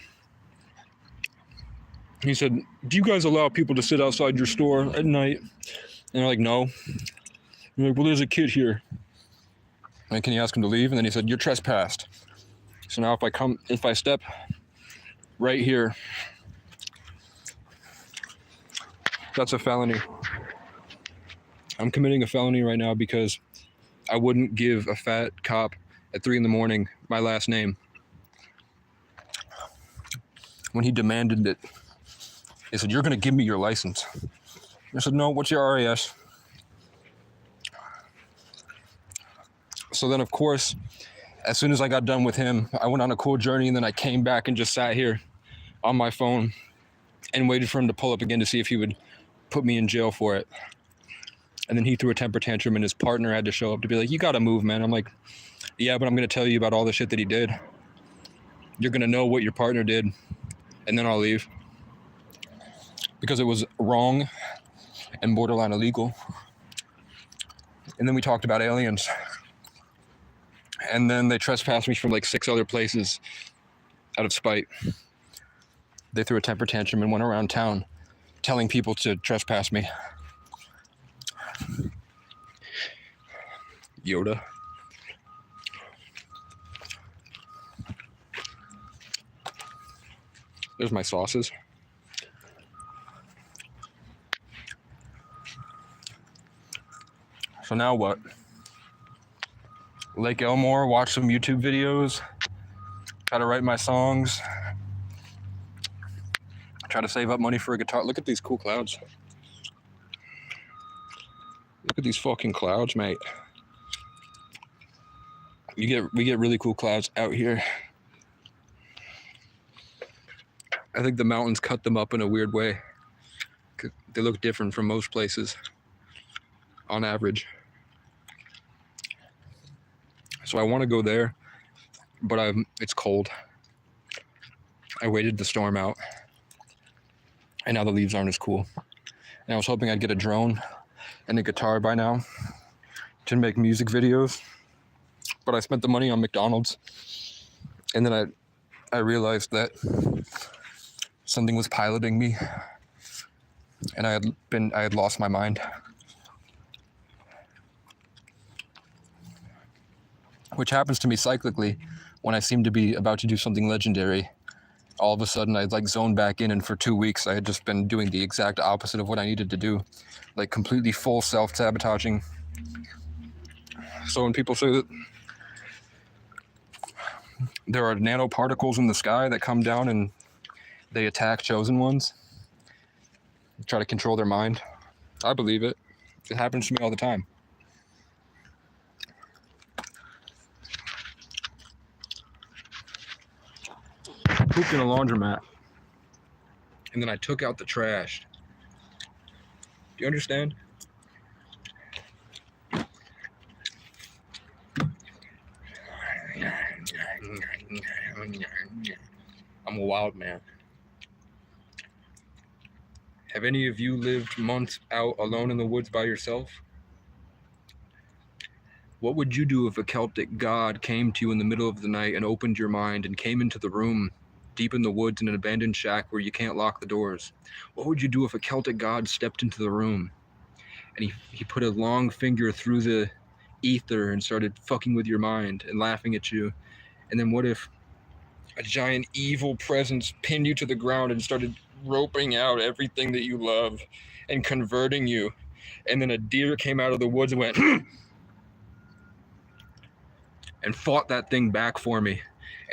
He said, "Do you guys allow people to sit outside your store at night?" And they're like, "No." I'm like, "Well, there's a kid here. And can you ask him to leave?" And then he said, "You're trespassed." So now if I step right here, that's a felony. I'm committing a felony right now because I wouldn't give a fat cop at 3 a.m. my last name. When he demanded it, he said, "You're going to give me your license." I said, "No, what's your RAS?" So then, of course, as soon as I got done with him, I went on a cool journey, and then I came back and just sat here on my phone and waited for him to pull up again to see if he would put me in jail for it. And then he threw a temper tantrum, and his partner had to show up to be like, "You got to move, man." I'm like, "Yeah, but I'm going to tell you about all the shit that he did. You're going to know what your partner did, and then I'll leave." Because it was wrong and borderline illegal. And then we talked about aliens. And then they trespassed me from like 6 other places out of spite. They threw a temper tantrum and went around town telling people to trespass me. Yoda. There's my sauces. So now what? Lake Elmore, watch some YouTube videos, try to write my songs, try to save up money for a guitar. Look at these cool clouds. Look at these fucking clouds, mate. We get really cool clouds out here. I think the mountains cut them up in a weird way. They look different from most places on average. So I want to go there, but it's cold. I waited the storm out, and now the leaves aren't as cool. And I was hoping I'd get a drone and a guitar by now to make music videos, but I spent the money on McDonald's, and then I realized that something was piloting me, and I had lost my mind. Which happens to me cyclically when I seem to be about to do something legendary. All of a sudden I'd like zone back in, and for 2 weeks I had just been doing the exact opposite of what I needed to do. Like completely full self-sabotaging. So when people say that there are nanoparticles in the sky that come down and they attack chosen ones, try to control their mind, I believe it. It happens to me all the time. Pooped in a laundromat, and then I took out the trash. Do you understand? I'm a wild man. Have any of you lived months out alone in the woods by yourself? What would you do if a Celtic god came to you in the middle of the night and opened your mind and came into the room deep in the woods in an abandoned shack where you can't lock the doors? What would you do if a Celtic god stepped into the room and he put a long finger through the ether and started fucking with your mind and laughing at you? And then what if a giant evil presence pinned you to the ground and started roping out everything that you love and converting you? And then a deer came out of the woods and went and fought that thing back for me.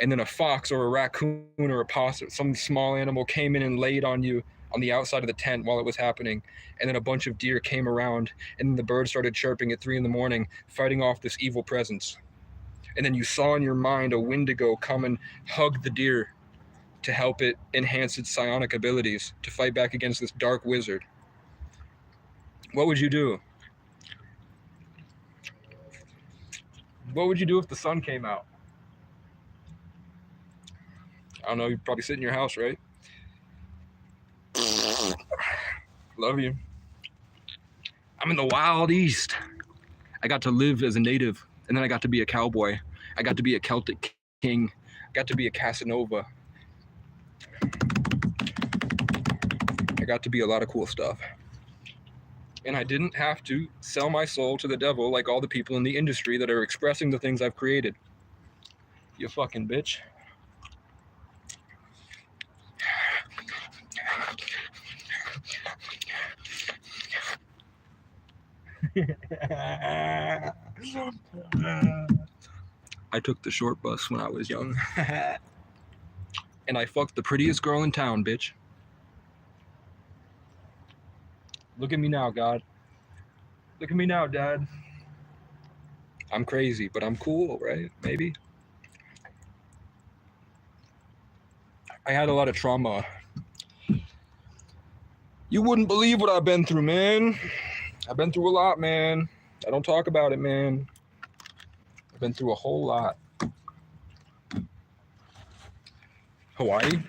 and then a fox or a raccoon or a possum, some small animal came in and laid on you on the outside of the tent while it was happening, and then a bunch of deer came around, and then the birds started chirping at 3 a.m, fighting off this evil presence. And then you saw in your mind a Wendigo come and hug the deer to help it enhance its psionic abilities to fight back against this dark wizard. What would you do? What would you do if the sun came out? I don't know, you'd probably sit in your house, right? Love you. I'm in the wild east. I got to live as a native, and then I got to be a cowboy. I got to be a Celtic king. I got to be a Casanova. I got to be a lot of cool stuff. And I didn't have to sell my soul to the devil like all the people in the industry that are expressing the things I've created. You fucking bitch. I took the short bus when I was young. And I fucked the prettiest girl in town, bitch. Look at me now, God. Look at me now, Dad. I'm crazy, but I'm cool, right? Maybe. I had a lot of trauma. You wouldn't believe what I've been through, man. I've been through a lot, man. I don't talk about it, man. I've been through a whole lot. Hawaii?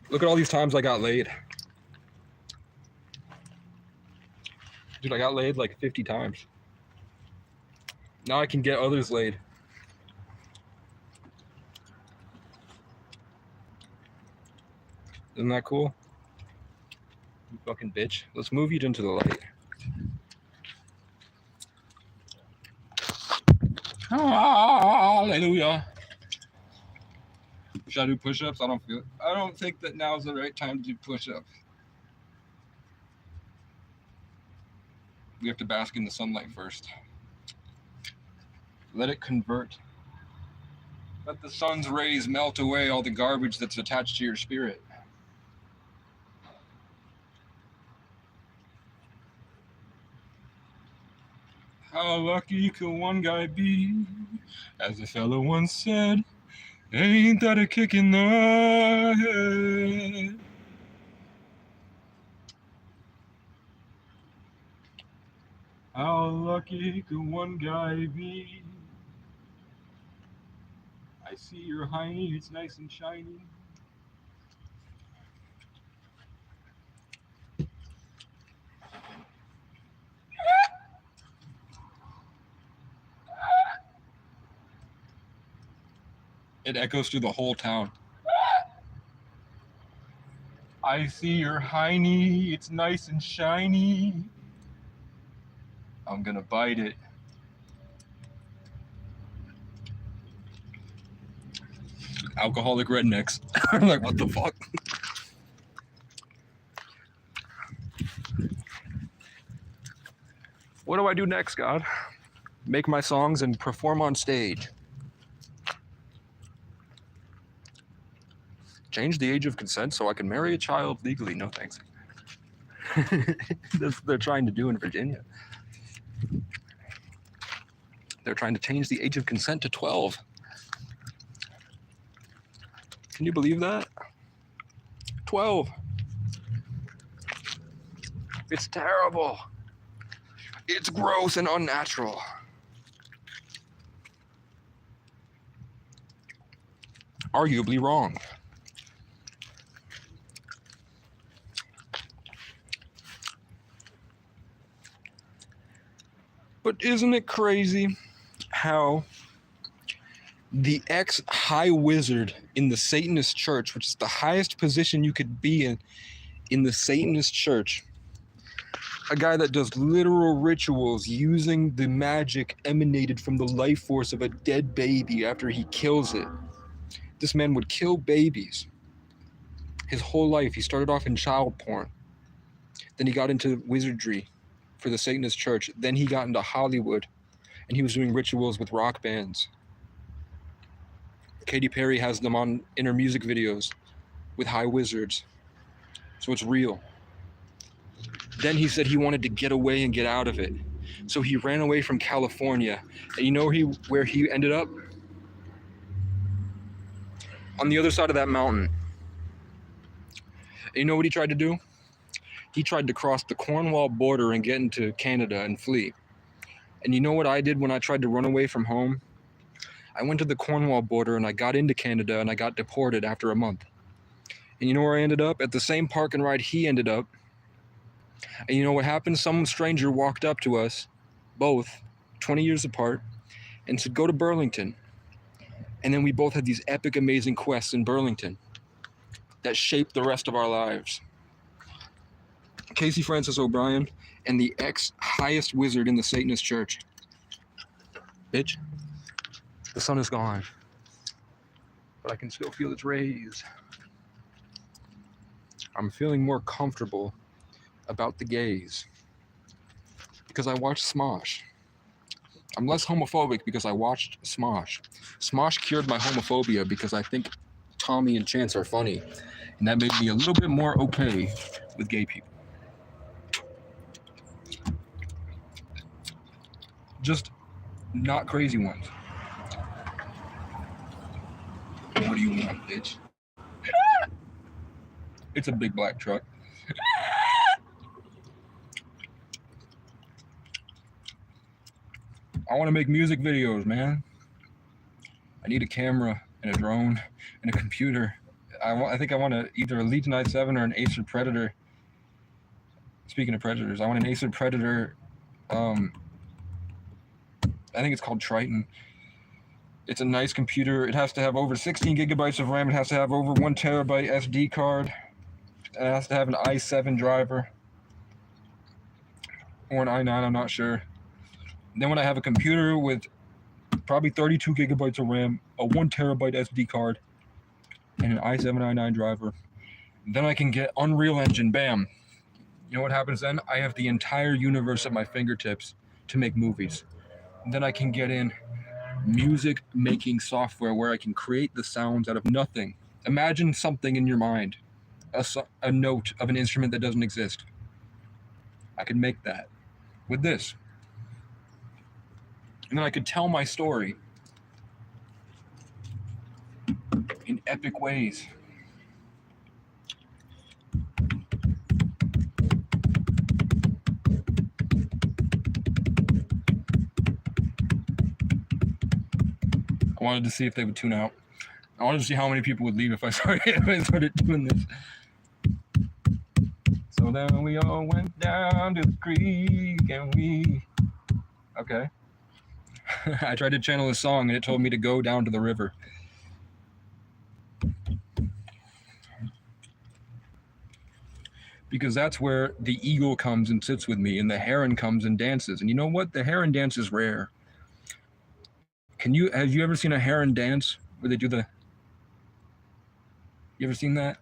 Look at all these times I got laid. Dude, I got laid like 50 times. Now I can get others laid. Isn't that cool? You fucking bitch. Let's move you into the light. Hallelujah. Should I do push-ups? I don't think that now's the right time to do push-ups. We have to bask in the sunlight first. Let it convert. Let the sun's rays melt away all the garbage that's attached to your spirit. How lucky could one guy be? As a fellow once said, ain't that a kick in the head? How lucky could one guy be? I see your hiney, it's nice and shiny. It echoes through the whole town. I see your hiney, it's nice and shiny. I'm gonna bite it. Alcoholic rednecks. I'm like, what the fuck? What do I do next, God? Make my songs and perform on stage. Change the age of consent so I can marry a child legally. No thanks. That's what they're trying to do in Virginia. They're trying to change the age of consent to 12. Can you believe that? 12. It's terrible. It's gross and unnatural. Arguably wrong. But isn't it crazy how the ex-high wizard in the Satanist church, which is the highest position you could be in the Satanist church, a guy that does literal rituals using the magic emanated from the life force of a dead baby after he kills it. This man would kill babies. His whole life, he started off in child porn. Then he got into wizardry for the Satanist church. Then he got into Hollywood, and he was doing rituals with rock bands. Katy Perry has them in her music videos with high wizards. So it's real. Then he said he wanted to get away and get out of it. So he ran away from California. And you know where he ended up? On the other side of that mountain. And you know what he tried to do? He tried to cross the Cornwall border and get into Canada and flee. And you know what I did when I tried to run away from home? I went to the Cornwall border and I got into Canada and I got deported after a month. And you know where I ended up? At the same park and ride he ended up. And you know what happened? Some stranger walked up to us, both 20 years apart, and said, go to Burlington. And then we both had these epic, amazing quests in Burlington that shaped the rest of our lives. Casey Francis O'Brien and the ex-highest wizard in the Satanist church. Bitch, the sun is gone, but I can still feel its rays. I'm feeling more comfortable about the gays because I watched Smosh. I'm less homophobic because I watched Smosh. Smosh cured my homophobia because I think Tommy and Chance are funny, and that made me a little bit more okay with gay people. Just not crazy ones. What do you want, bitch? It's a big black truck. I want to make music videos, man. I need a camera and a drone and a computer. I think I want either a Legion i7 or an Acer Predator. Speaking of Predators, I want an Acer Predator. I think it's called Triton. It's a nice computer. It has to have over 16 gigabytes of RAM. It has to have over 1 terabyte SD card. It has to have an i7 driver. Or an i9, I'm not sure. Then when I have a computer with probably 32 gigabytes of RAM, a 1 terabyte SD card, and an i7, i9 driver, then I can get Unreal Engine, bam. You know what happens then? I have the entire universe at my fingertips to make movies. Then I can get in music making software where I can create the sounds out of nothing. Imagine something in your mind, a note of an instrument that doesn't exist. I could make that with this. And then I could tell my story in epic ways. I wanted to see if they would tune out. I wanted to see how many people would leave if I started doing this. So then we all went down to the creek and we... Okay. I tried to channel a song and it told me to go down to the river. Because that's where the eagle comes and sits with me and the heron comes and dances. And you know what? The heron dance is rare. Have you ever seen a heron dance where they do the... You ever seen that?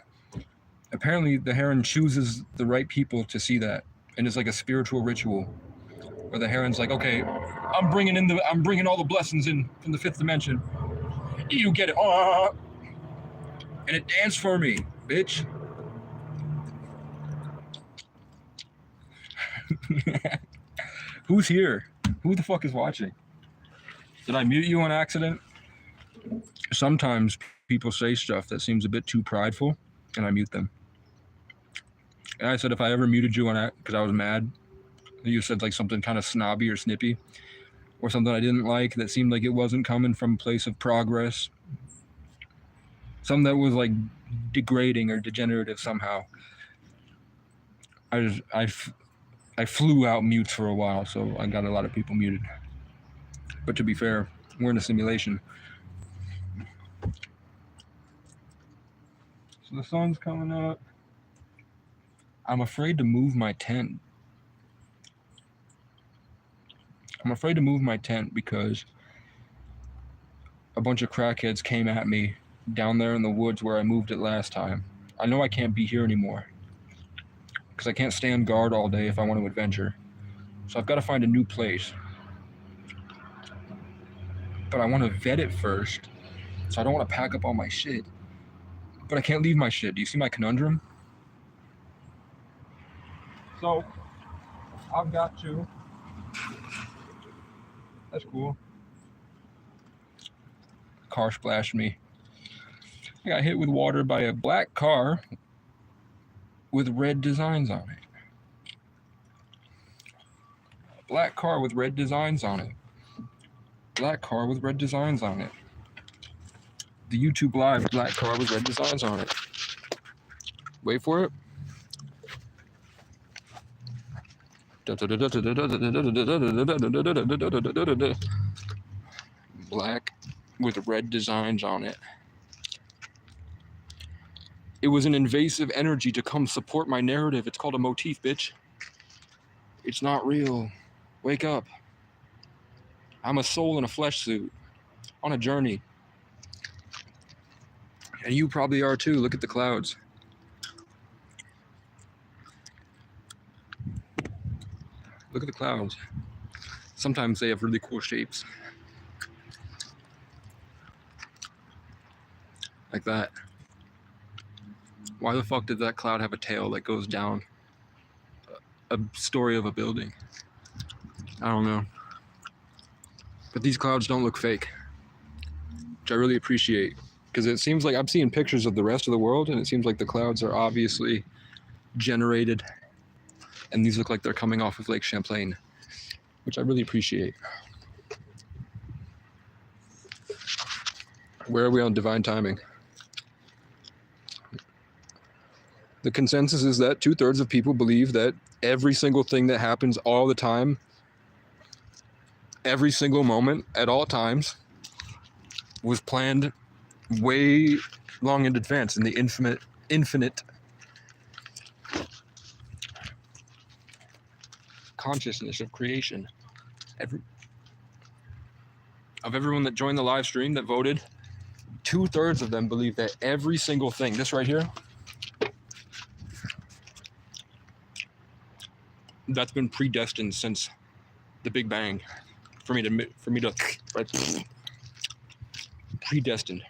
Apparently the heron chooses the right people to see that. And it's like a spiritual ritual where the heron's like, okay, I'm bringing all the blessings in from the 5th dimension. You get it. Oh! And it danced for me, bitch. Who's here? Who the fuck is watching? Did I mute you on accident? Sometimes people say stuff that seems a bit too prideful, and I mute them. And I said if I ever muted you on that because I was mad, you said like something kind of snobby or snippy, or something I didn't like that seemed like it wasn't coming from a place of progress, something that was like degrading or degenerative somehow. I flew out mutes for a while, so I got a lot of people muted. But to be fair, we're in a simulation. So the sun's coming up. I'm afraid to move my tent. I'm afraid to move my tent because a bunch of crackheads came at me down there in the woods where I moved it last time. I know I can't be here anymore because I can't stand guard all day if I want to adventure. So I've got to find a new place. But I want to vet it first So I don't want to pack up all my shit. But I can't leave my shit. Do you see my conundrum? So, I've got to. That's cool. Car splashed me. I got hit with water by a black car with red designs on it. Black car with red designs on it. Black car with red designs on it. The YouTube Live black car with red designs on it. Wait for it. Black with red designs on it. It was an invasive energy to come support my narrative. It's called a motif, bitch. It's not real. Wake up. I'm a soul in a flesh suit on a journey. And you probably are too. Look at the clouds. Look at the clouds. Sometimes they have really cool shapes. Like that. Why the fuck did that cloud have a tail that goes down a story of a building? I don't know. But these clouds don't look fake, which I really appreciate. Because it seems like I'm seeing pictures of the rest of the world, and it seems like the clouds are obviously generated. And these look like they're coming off of Lake Champlain, which I really appreciate. Where are we on divine timing? The consensus is that 2/3 of people believe that every single thing that happens all the time, every single moment, at all times, was planned way long in advance in the infinite consciousness of creation. Of everyone that joined the live stream that voted, 2/3 of them believe that every single thing, this right here, that's been predestined since the Big Bang for me to right, predestined.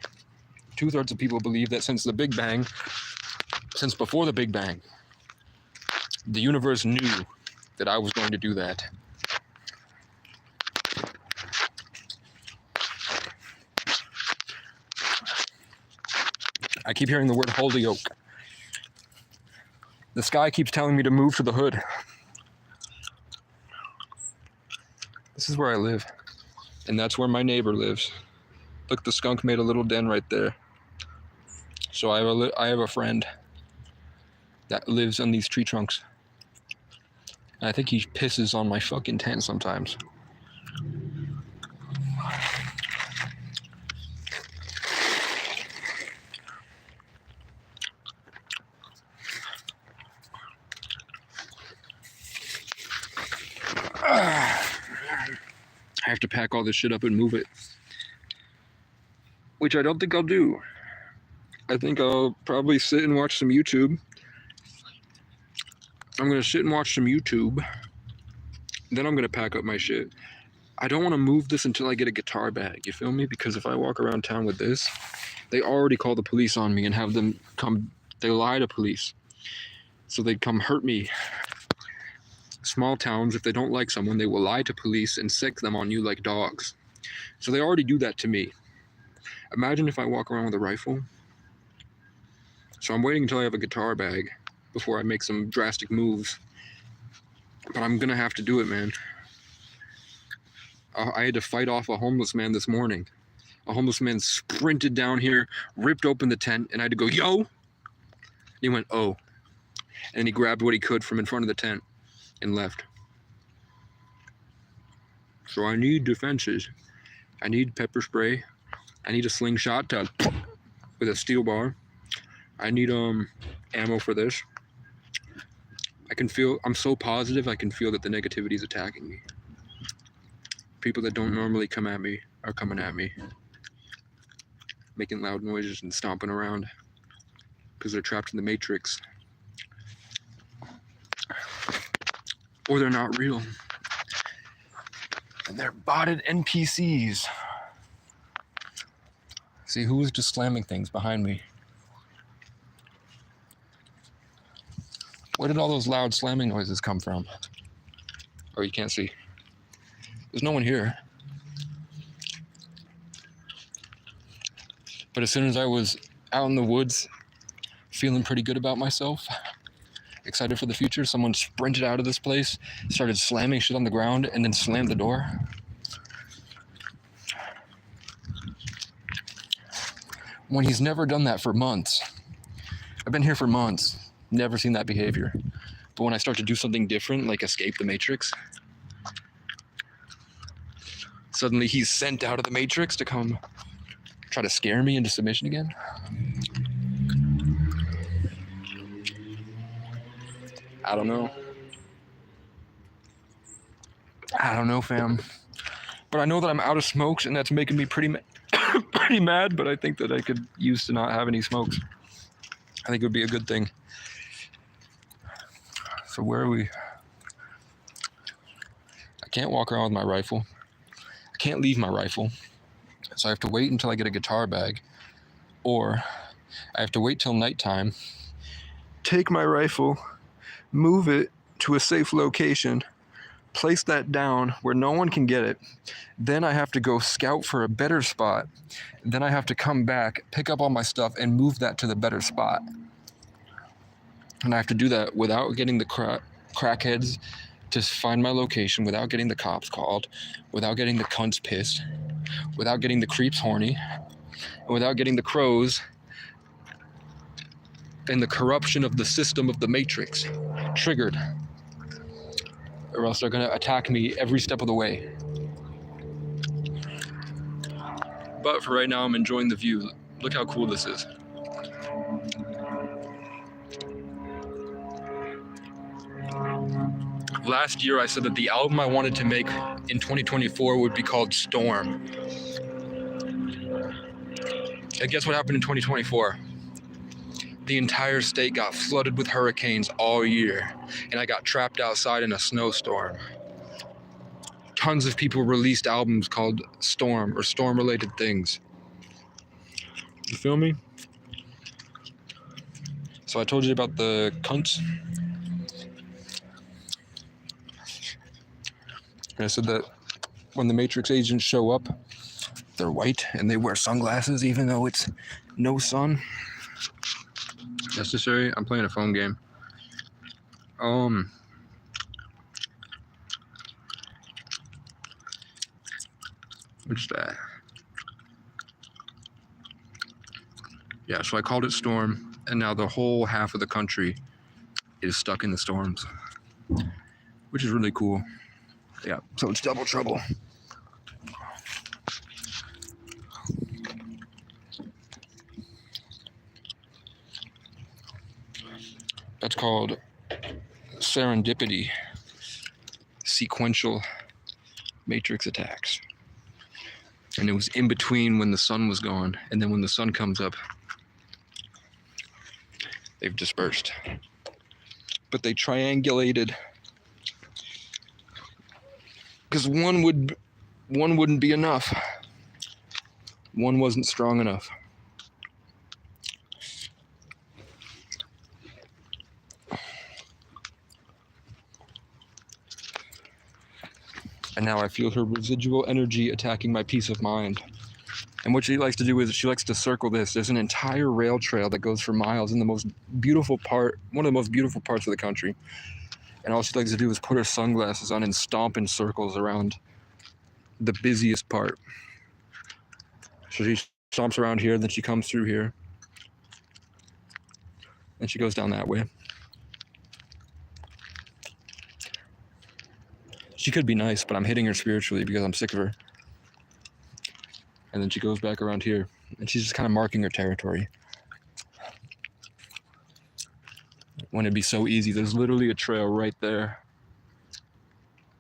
2/3 of people believe that since the Big Bang, since before the Big Bang, the universe knew that I was going to do that. I keep hearing the word Holyoke. The sky keeps telling me to move to the hood. This is where I live. And that's where my neighbor lives. Look, the skunk made a little den right there. So I have a friend that lives on these tree trunks. And I think he pisses on my fucking tent sometimes. I have to pack all this shit up and move it. Which I don't think I'll do. I think I'll probably sit and watch some YouTube. I'm going to sit and watch some YouTube. Then I'm going to pack up my shit. I don't want to move this until I get a guitar bag, you feel me? Because if I walk around town with this, they already call the police on me and have them come, they lie to police. So they come hurt me. Small towns, if they don't like someone, they will lie to police and sick them on you like dogs. So they already do that to me. Imagine if I walk around with a rifle. So I'm waiting until I have a guitar bag before I make some drastic moves. But I'm gonna have to do it, man. I had to fight off a homeless man this morning. A homeless man sprinted down here, ripped open the tent, and I had to go, yo! He went, oh. And he grabbed what he could from in front of the tent and left. So I need defenses. I need pepper spray. I need a slingshot to with a steel bar. I need ammo for this. I'm so positive I can feel that the negativity is attacking me. People that don't normally come at me are coming at me. Making loud noises and stomping around. Because they're trapped in the matrix. Or they're not real. And they're botted NPCs. See, who was just slamming things behind me? Where did all those loud slamming noises come from? Oh, you can't see. There's no one here. But as soon as I was out in the woods, feeling pretty good about myself, excited for the future, someone sprinted out of this place, started slamming shit on the ground, and then slammed the door. When he's never done that for months. I've been here for months, never seen that behavior. But when I start to do something different, like escape the Matrix, suddenly he's sent out of the Matrix to come try to scare me into submission again. I don't know. I don't know, fam. But I know that I'm out of smokes, and that's making me pretty mad, but I think that I could use to not have any smokes. I think it would be a good thing. So where are we? I can't walk around with my rifle. I can't leave my rifle. So I have to wait until I get a guitar bag. Or I have to wait till nighttime, take my rifle, move it to a safe location, place that down where no one can get it. Then I have to go scout for a better spot. Then I have to come back, pick up all my stuff, and move that to the better spot. And I have to do that without getting the crackheads to find my location, without getting the cops called, without getting the cunts pissed, without getting the creeps horny, and without getting the crows and the corruption of the system of the Matrix triggered. Or else they're gonna attack me every step of the way. But for right now, I'm enjoying the view. Look how cool this is. Last year, I said that the album I wanted to make in 2024 would be called Storm. And guess what happened in 2024? The entire state got flooded with hurricanes all year, and I got trapped outside in a snowstorm. Tons of people released albums called Storm or storm-related things. You feel me? So I told you about the cunts. And I said that when the Matrix agents show up, they're white and they wear sunglasses even though it's no sun. Necessary? I'm playing a phone game. What's that? Yeah, so I called it Storm, and now the whole half of the country is stuck in the storms, which is really cool. Yeah, so it's double trouble. That's called serendipity, sequential matrix attacks. And it was in between when the sun was gone, and then when the sun comes up, they've dispersed. But they triangulated, because one wouldn't be enough. One wasn't strong enough. And now I feel her residual energy attacking my peace of mind. And what she likes to do is she likes to circle this. There's an entire rail trail that goes for miles in the most beautiful part, one of the most beautiful parts of the country. And all she likes to do is put her sunglasses on and stomp in circles around the busiest part. So she stomps around here, then she comes through here. And she goes down that way. She could be nice, but I'm hitting her spiritually because I'm sick of her. And then she goes back around here, and she's just kind of marking her territory. When it'd be so easy, there's literally a trail right there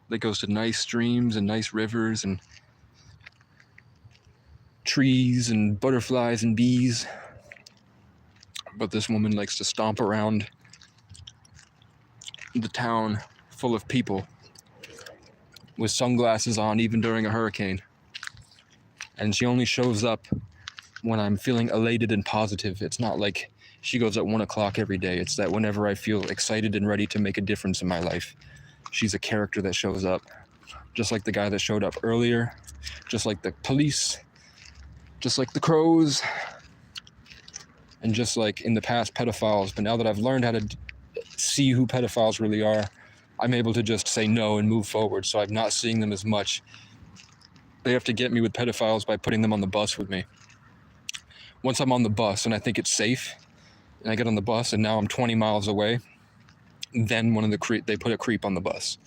that goes to nice streams and nice rivers and trees and butterflies and bees. But this woman likes to stomp around the town full of people with sunglasses on even during a hurricane. And she only shows up when I'm feeling elated and positive. It's not like she goes at 1 o'clock every day. It's that whenever I feel excited and ready to make a difference in my life, she's a character that shows up. Just like the guy that showed up earlier, just like the police, just like the crows, and just like in the past pedophiles. But now that I've learned how to see who pedophiles really are, I'm able to just say no and move forward. So I'm not seeing them as much. They have to get me with pedophiles by putting them on the bus with me. Once I'm on the bus and I think it's safe, and I get on the bus and now I'm 20 miles away, then they put a creep on the bus.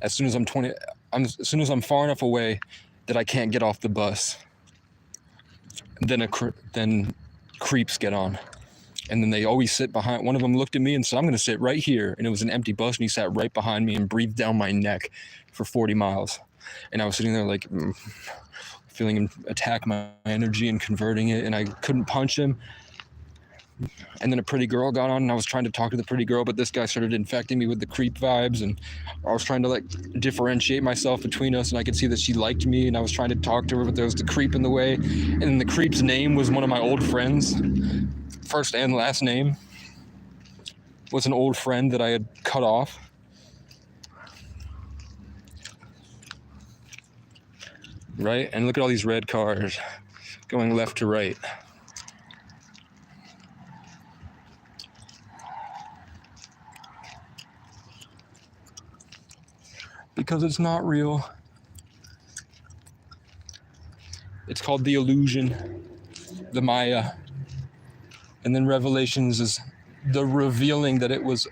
As soon as I'm far enough away that I can't get off the bus, then creeps get on. And then they always sit behind. One of them looked at me and said, I'm going to sit right here. And it was an empty bus, and he sat right behind me and breathed down my neck for 40 miles. And I was sitting there like feeling him attack my energy and converting it, and I couldn't punch him. And then a pretty girl got on, and I was trying to talk to the pretty girl, but this guy started infecting me with the creep vibes, and I was trying to like differentiate myself between us, and I could see that she liked me, and I was trying to talk to her, but there was the creep in the way. And then the creep's name was one of my old friends. First and last name was an old friend that I had cut off. Right? And look at all these red cars going left to right. Because it's not real. It's called the illusion, the Maya. And then Revelations is the revealing that it was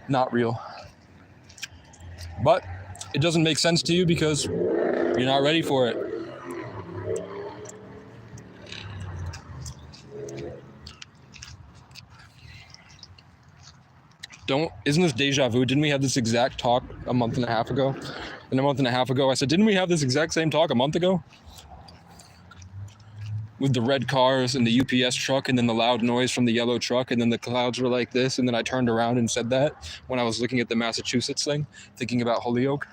not real. But it doesn't make sense to you because you're not ready for it. Isn't this deja vu? Didn't we have this exact talk a month and a half ago? And a month and a half ago, I said, didn't we have this exact same talk a month ago? With the red cars and the UPS truck and then the loud noise from the yellow truck and then the clouds were like this, and then I turned around and said that when I was looking at the Massachusetts thing, thinking about Holyoke.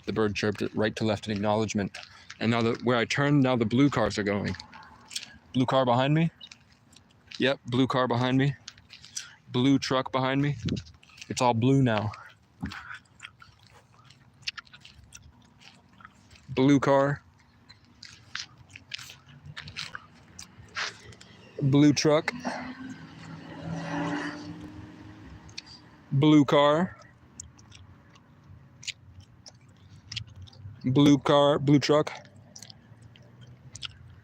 The bird chirped it right to left in acknowledgement. And now where I turned, now the blue cars are going. Blue car behind me? Yep, blue car behind me. Blue truck behind me. It's all blue now. Blue car. Blue truck. Blue car. Blue car, blue truck.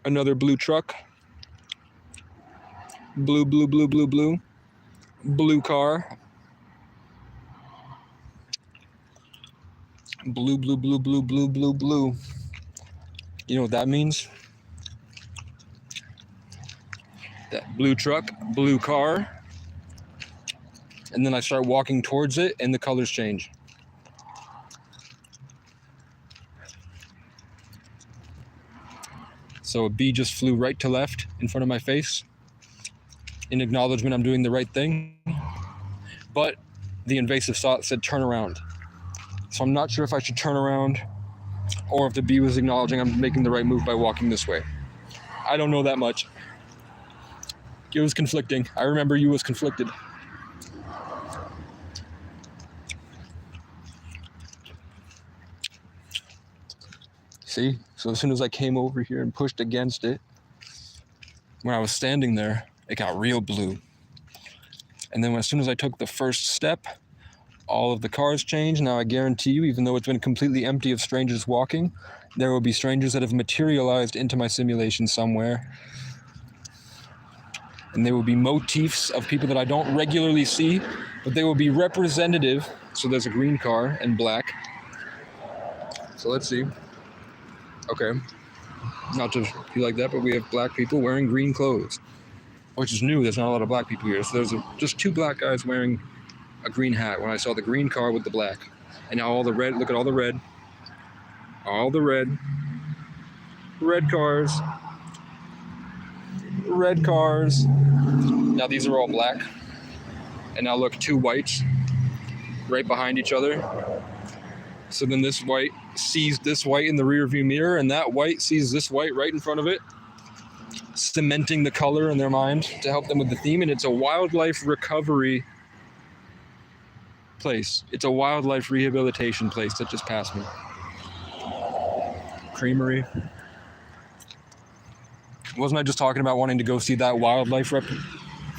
Another blue truck. Blue, blue, blue, blue, blue. Blue car. Blue, blue, blue, blue, blue, blue, blue. You know what that means? That blue truck, blue car. And then I start walking towards it and the colors change. So a bee just flew right to left in front of my face. In acknowledgement, I'm doing the right thing. But the invasive thought said turn around. So I'm not sure if I should turn around or if the bee was acknowledging I'm making the right move by walking this way. I don't know that much. It was conflicting. I remember you was conflicted. See? So as soon as I came over here and pushed against it, when I was standing there, it got real blue. And then as soon as I took the first step, all of the cars changed. Now I guarantee you, even though it's been completely empty of strangers walking, there will be strangers that have materialized into my simulation somewhere. And there will be motifs of people that I don't regularly see, but they will be representative. So there's a green car and black. So let's see. Okay. Not to be like that, but we have black people wearing green clothes, which is new. There's not a lot of black people here. So there's just two black guys wearing a green hat when I saw the green car with the black. And now all the red, look at all the red. All the red. Red cars. Red cars. Now these are all black. And now look, two whites right behind each other. So then this white sees this white in the rearview mirror, and that white sees this white right in front of it, cementing the color in their mind to help them with the theme. And it's a wildlife recovery place. It's a wildlife rehabilitation place that just passed me. Creamery. Wasn't I just talking about wanting to go see that wildlife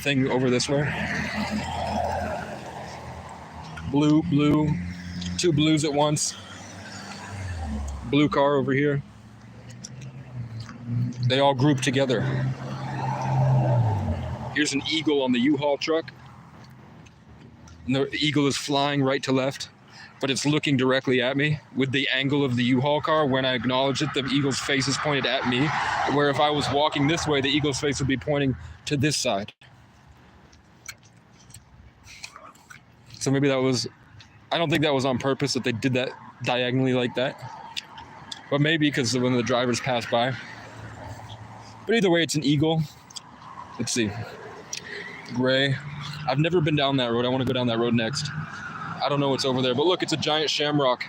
thing over this way? Blue, two blues at once. Blue car over here. They all group together. Here's an eagle on the U-Haul truck. And the eagle is flying right to left, but it's looking directly at me with the angle of the U-Haul car. When I acknowledge it, the eagle's face is pointed at me, where if I was walking this way, the eagle's face would be pointing to this side. So maybe that was, I don't think that was on purpose that they did that diagonally like that, but maybe because when the drivers pass by. But either way, it's an eagle. Let's see. Gray. I've never been down that road. I want to go down that road next. I don't know what's over there, but look, it's a giant shamrock.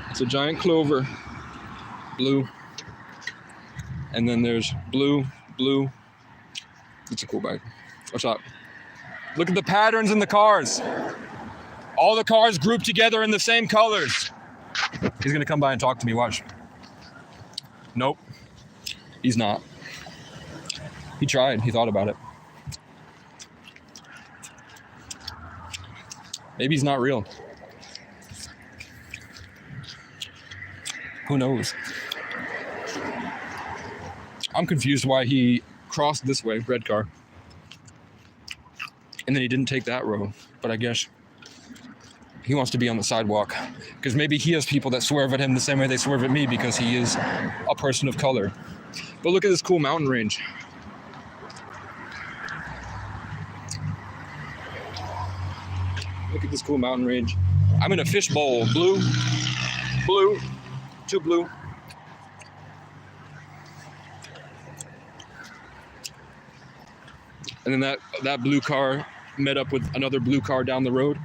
It's a giant clover. Blue. And then there's blue. It's a cool bag. Watch out. Look at the patterns in the cars. All the cars grouped together in the same colors. He's gonna come by and talk to me, watch. Nope, he's not. He tried, he thought about it. Maybe he's not real. Who knows? I'm confused why he crossed this way, red car. And then he didn't take that road, but I guess he wants to be on the sidewalk because maybe he has people that swerve at him the same way they swerve at me because he is a person of color. But look at this cool mountain range. Look at this cool mountain range. I'm in a fishbowl. Blue, two blue. And then that blue car met up with another blue car down the road.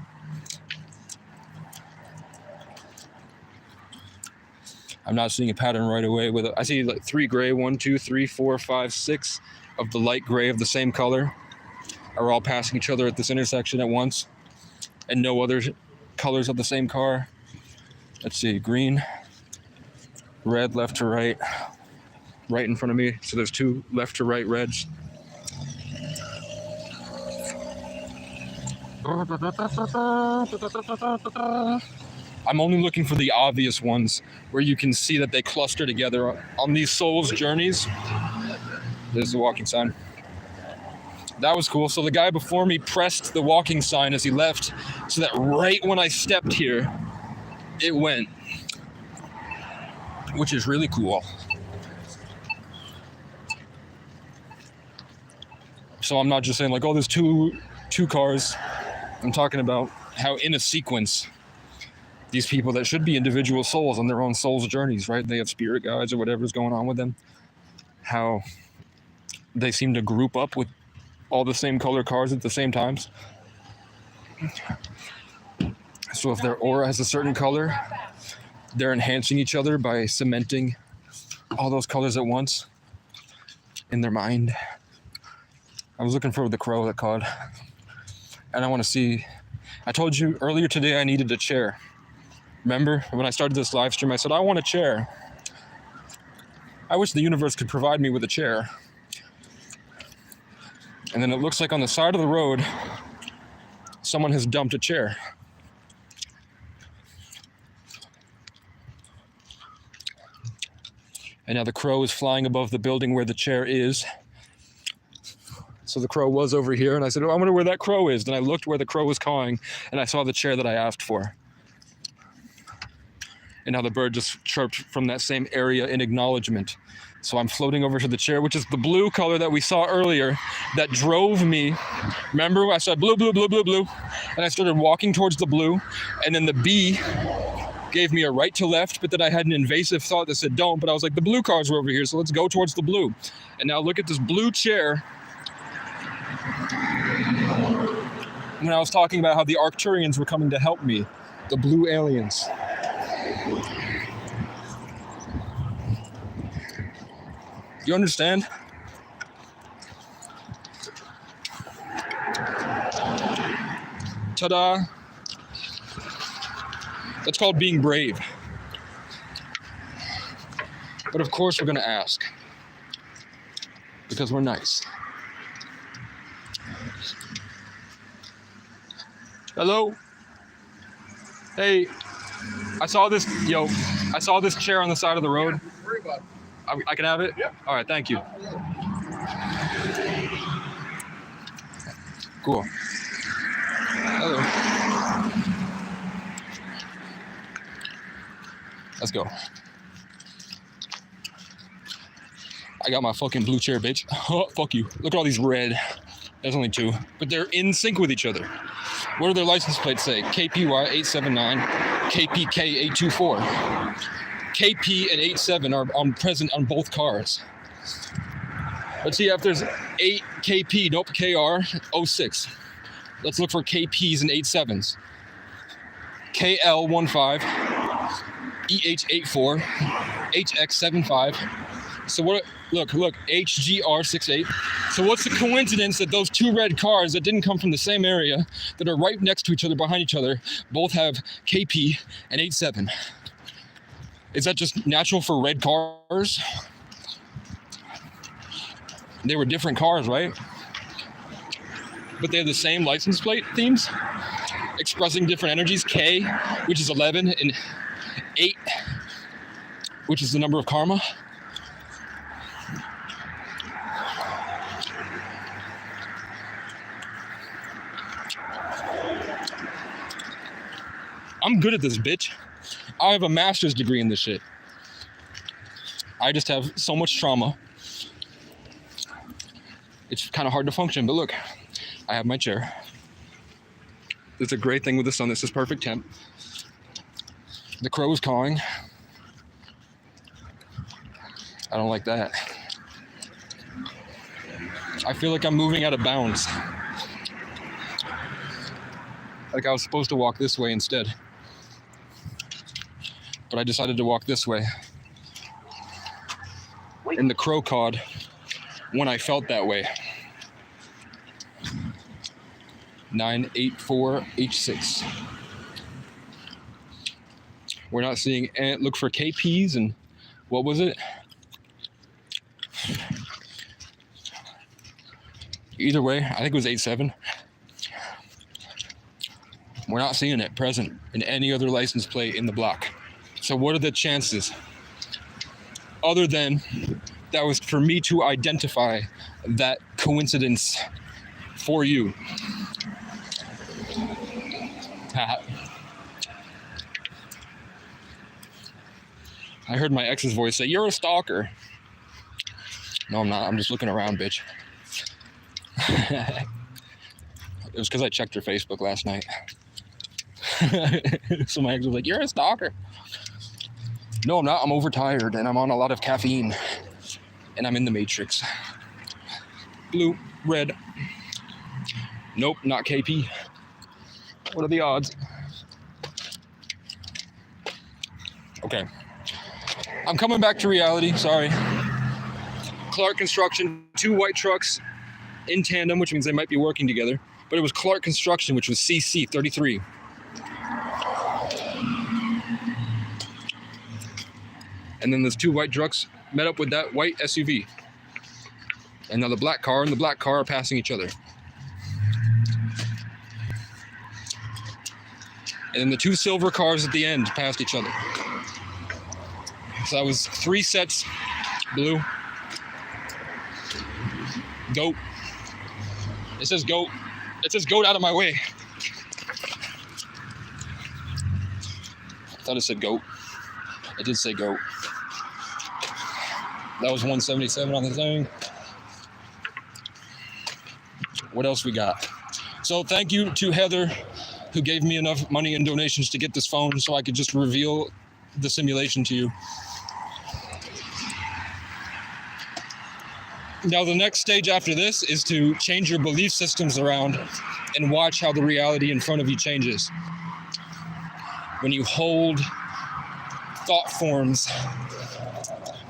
I'm not seeing a pattern right away. I see like 3 gray, 1, 2, 3, 4, 5, 6 of the light gray of the same color are all passing each other at this intersection at once, and no other colors of the same car. Let's see, green, red, left to right, right in front of me. So there's 2 left to right reds. I'm only looking for the obvious ones where you can see that they cluster together on these souls' journeys. There's the walking sign. That was cool. So the guy before me pressed the walking sign as he left so that right when I stepped here, it went, which is really cool. So I'm not just saying like, oh, there's two cars. I'm talking about how in a sequence, these people that should be individual souls on their own soul's journeys, right? They have spirit guides or whatever's going on with them. How they seem to group up with all the same color cars at the same times. So if their aura has a certain color, they're enhancing each other by cementing all those colors at once in their mind. I was looking for the crow that called. And I want to see, I told you earlier today I needed a chair. Remember when I started this live stream, I said, I want a chair. I wish the universe could provide me with a chair. And then it looks like on the side of the road, someone has dumped a chair. And now the crow is flying above the building where the chair is. So the crow was over here, and I said, oh, I wonder where that crow is. Then I looked where the crow was cawing, and I saw the chair that I asked for. And now the bird just chirped from that same area in acknowledgement. So I'm floating over to the chair, which is the blue color that we saw earlier that drove me. Remember, I said blue, blue, blue, blue, blue. And I started walking towards the blue, and then the bee gave me a right to left, but then I had an invasive thought that said don't, but I was like, the blue cars were over here, so let's go towards the blue. And now look at this blue chair when I was talking about how the Arcturians were coming to help me, the blue aliens. You understand? Ta-da! That's called being brave. But of course we're gonna ask. Because we're nice. Hello? Hey, I saw this chair on the side of the road. Worry about it. I can have it? Yep. All right, thank you. Cool. Hello. Let's go. I got my fucking blue chair, bitch. Oh, fuck you. Look at all these red. There's only two, but they're in sync with each other. What do their license plates say? KPY 879, KPK 824. KP and 87 are present on both cars. Let's see if there's 8 KP, nope, KR 06. Let's look for KPs and 87s. KL15, EH84, HX75. So what, look, HGR68. So what's the coincidence that those two red cars that didn't come from the same area, that are right next to each other, behind each other, both have KP and 87? Is that just natural for red cars? They were different cars, right? But they have the same license plate themes, expressing different energies. K, which is 11, and 8, which is the number of karma. I'm good at this, bitch. I have a master's degree in this shit. I just have so much trauma. It's kind of hard to function, but look, I have my chair. It's a great thing with the sun. This is perfect temp. The crow is cawing. I don't like that. I feel like I'm moving out of bounds. Like I was supposed to walk this way instead. But I decided to walk this way. And the crow cawed when I felt that way. 984H6. We're not seeing, and look for KPs and what was it? Either way, I think it was 87. We're not seeing it present in any other license plate in the block. So what are the chances? Other than that was for me to identify that coincidence for you. I heard my ex's voice say, "You're a stalker." No, I'm not. I'm just looking around, bitch. It was because I checked her Facebook last night. So my ex was like, "You're a stalker." No, I'm not. I'm overtired and I'm on a lot of caffeine. And I'm in the Matrix. Blue, red. Nope, not KP. What are the odds? Okay. I'm coming back to reality, sorry. Clark Construction, 2 white trucks in tandem, which means they might be working together. But it was Clark Construction, which was CC 33. And then those 2 white trucks met up with that white SUV. And now the black car and the black car are passing each other. And then the 2 silver cars at the end passed each other. So that was 3 sets. Blue. Goat. It says goat. It says goat out of my way. I thought it said goat. It did say goat. That was 177 on the thing. What else we got? So thank you to Heather, who gave me enough money and donations to get this phone so I could just reveal the simulation to you. Now the next stage after this is to change your belief systems around and watch how the reality in front of you changes. When you hold thought forms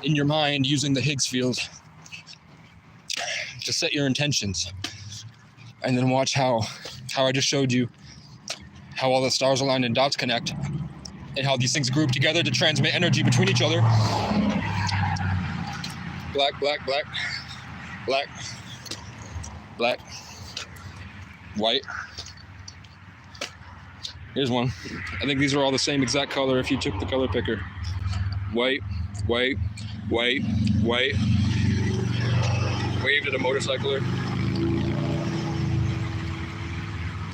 in your mind using the Higgs field to set your intentions. And then watch how I just showed you how all the stars aligned and dots connect and how these things group together to transmit energy between each other. Black, black, black, black, black, white. Here's one. I think these are all the same exact color if you took the color picker. White, white, white, white. Waved at a motorcycler.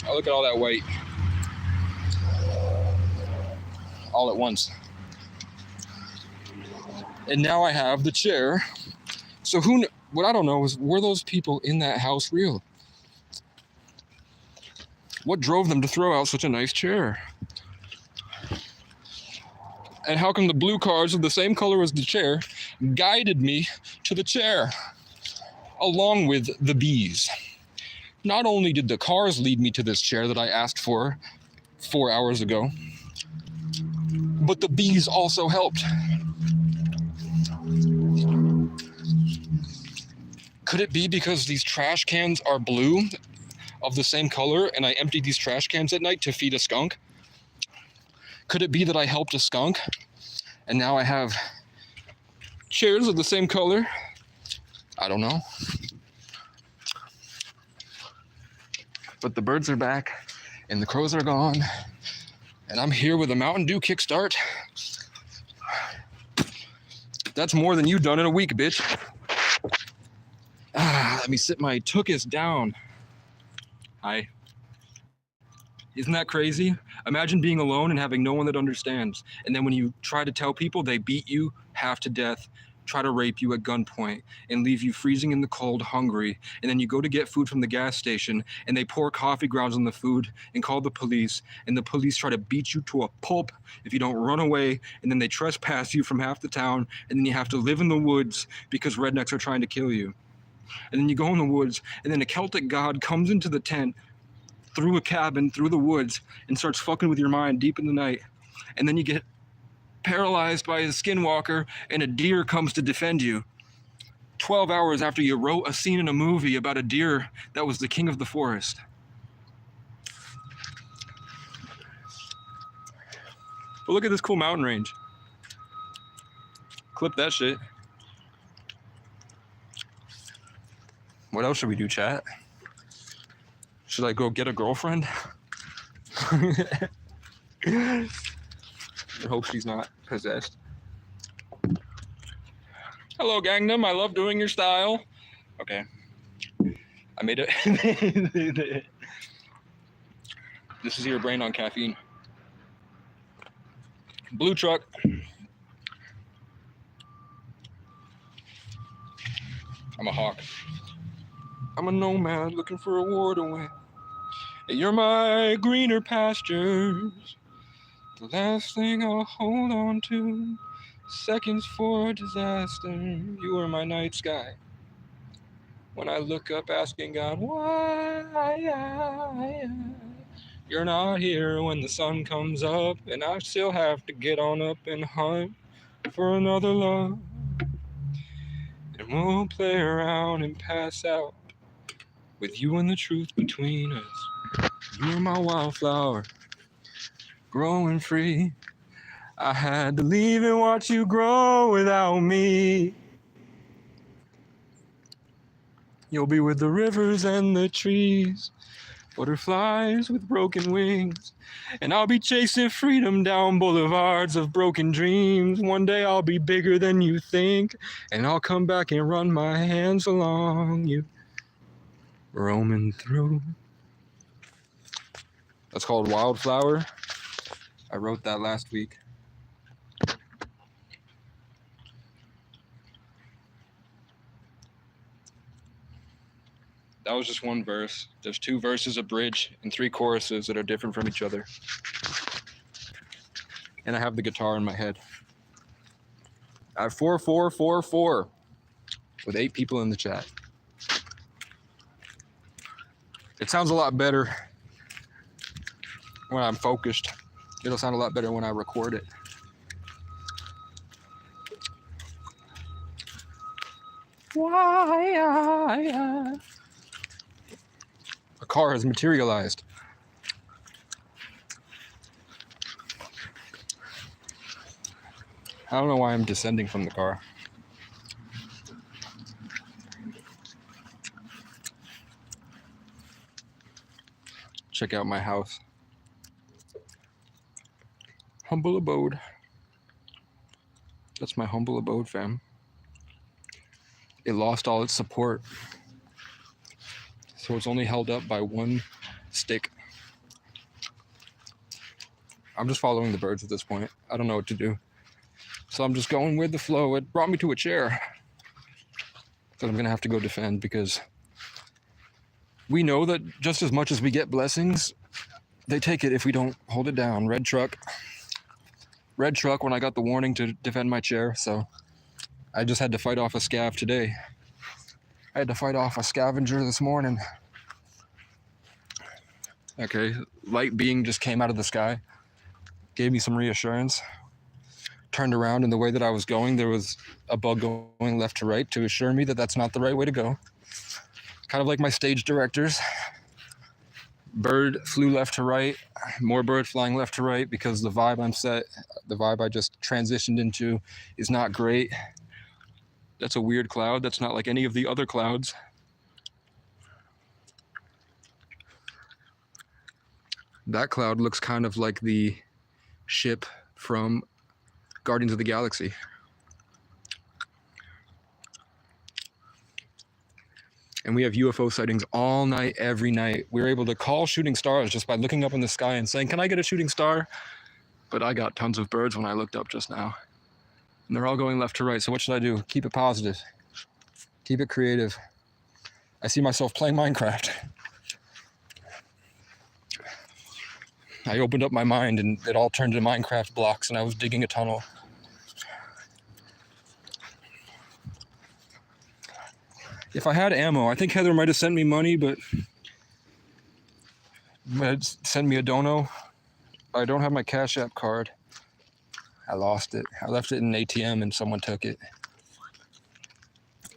Oh, look at all that white. All at once. And now I have the chair. So what I don't know is, were those people in that house real? What drove them to throw out such a nice chair? And how come the blue cars of the same color as the chair guided me to the chair, along with the bees? Not only did the cars lead me to this chair that I asked for 4 hours ago, but the bees also helped. Could it be because these trash cans are blue, of the same color, and I emptied these trash cans at night to feed a skunk? Could it be that I helped a skunk, and now I have chairs of the same color? I don't know. But the birds are back, and the crows are gone, and I'm here with a Mountain Dew kickstart. That's more than you've done in a week, bitch. Let me sit my tuchus down. Hi. Isn't that crazy? Imagine being alone and having no one that understands. And then when you try to tell people, they beat you half to death, try to rape you at gunpoint, and leave you freezing in the cold, hungry. And then you go to get food from the gas station, and they pour coffee grounds on the food and call the police. And the police try to beat you to a pulp if you don't run away. And then they trespass you from half the town. And then you have to live in the woods because rednecks are trying to kill you. And then you go in the woods, and then a Celtic god comes into the tent through a cabin, through the woods, and starts fucking with your mind deep in the night. And then you get paralyzed by a skinwalker, and a deer comes to defend you. 12 hours after you wrote a scene in a movie about a deer that was the king of the forest. But look at this cool mountain range. Clip that shit. What else should we do, chat? Should I go get a girlfriend? I hope she's not possessed. Hello, Gangnam. I love doing your style. Okay. I made it. This is your brain on caffeine. Blue truck. I'm a hawk. I'm a nomad looking for a war to win. You're my greener pastures, the last thing I'll hold on to. Seconds for disaster. You are my night sky. When I look up asking God, why? You're not here when the sun comes up, and I still have to get on up and hunt for another love. And we'll play around and pass out with you and the truth between us. You're my wildflower, growing free. I had to leave and watch you grow without me. You'll be with the rivers and the trees, butterflies with broken wings. And I'll be chasing freedom down boulevards of broken dreams. One day I'll be bigger than you think, and I'll come back and run my hands along you, roaming through. That's called Wildflower. I wrote that last week. That was just one verse. There's 2 verses, a bridge, and 3 choruses that are different from each other. And I have the guitar in my head. I have 4-4-4-4 with 8 people in the chat. It sounds a lot better when I'm focused. It'll sound a lot better when I record it. Why? A car has materialized. I don't know why I'm descending from the car. Check out my house. Humble abode. That's my humble abode, fam. It lost all its support. So it's only held up by one stick. I'm just following the birds at this point. I don't know what to do. So I'm just going with the flow. It brought me to a chair that I'm gonna have to go defend, because we know that just as much as we get blessings, they take it if we don't hold it down. Red truck when I got the warning to defend my chair, so I just had to fight off a scav today. I had to fight off a scavenger this morning. Okay, light being just came out of the sky, gave me some reassurance. Turned around, and the way that I was going, there was a bug going left to right to assure me that that's not the right way to go. Kind of like my stage directors. Bird flew left to right, more bird flying left to right, because the vibe I just transitioned into is not great. That's a weird cloud. That's not like any of the other clouds. That cloud looks kind of like the ship from Guardians of the Galaxy. And we have UFO sightings all night, every night. We were able to call shooting stars just by looking up in the sky and saying, "Can I get a shooting star?" But I got tons of birds when I looked up just now. And they're all going left to right. So what should I do? Keep it positive. Keep it creative. I see myself playing Minecraft. I opened up my mind and it all turned into Minecraft blocks, and I was digging a tunnel. If I had ammo, I think Heather might have sent me money, but send me a dono. I don't have my Cash App card. I lost it. I left it in an ATM and someone took it.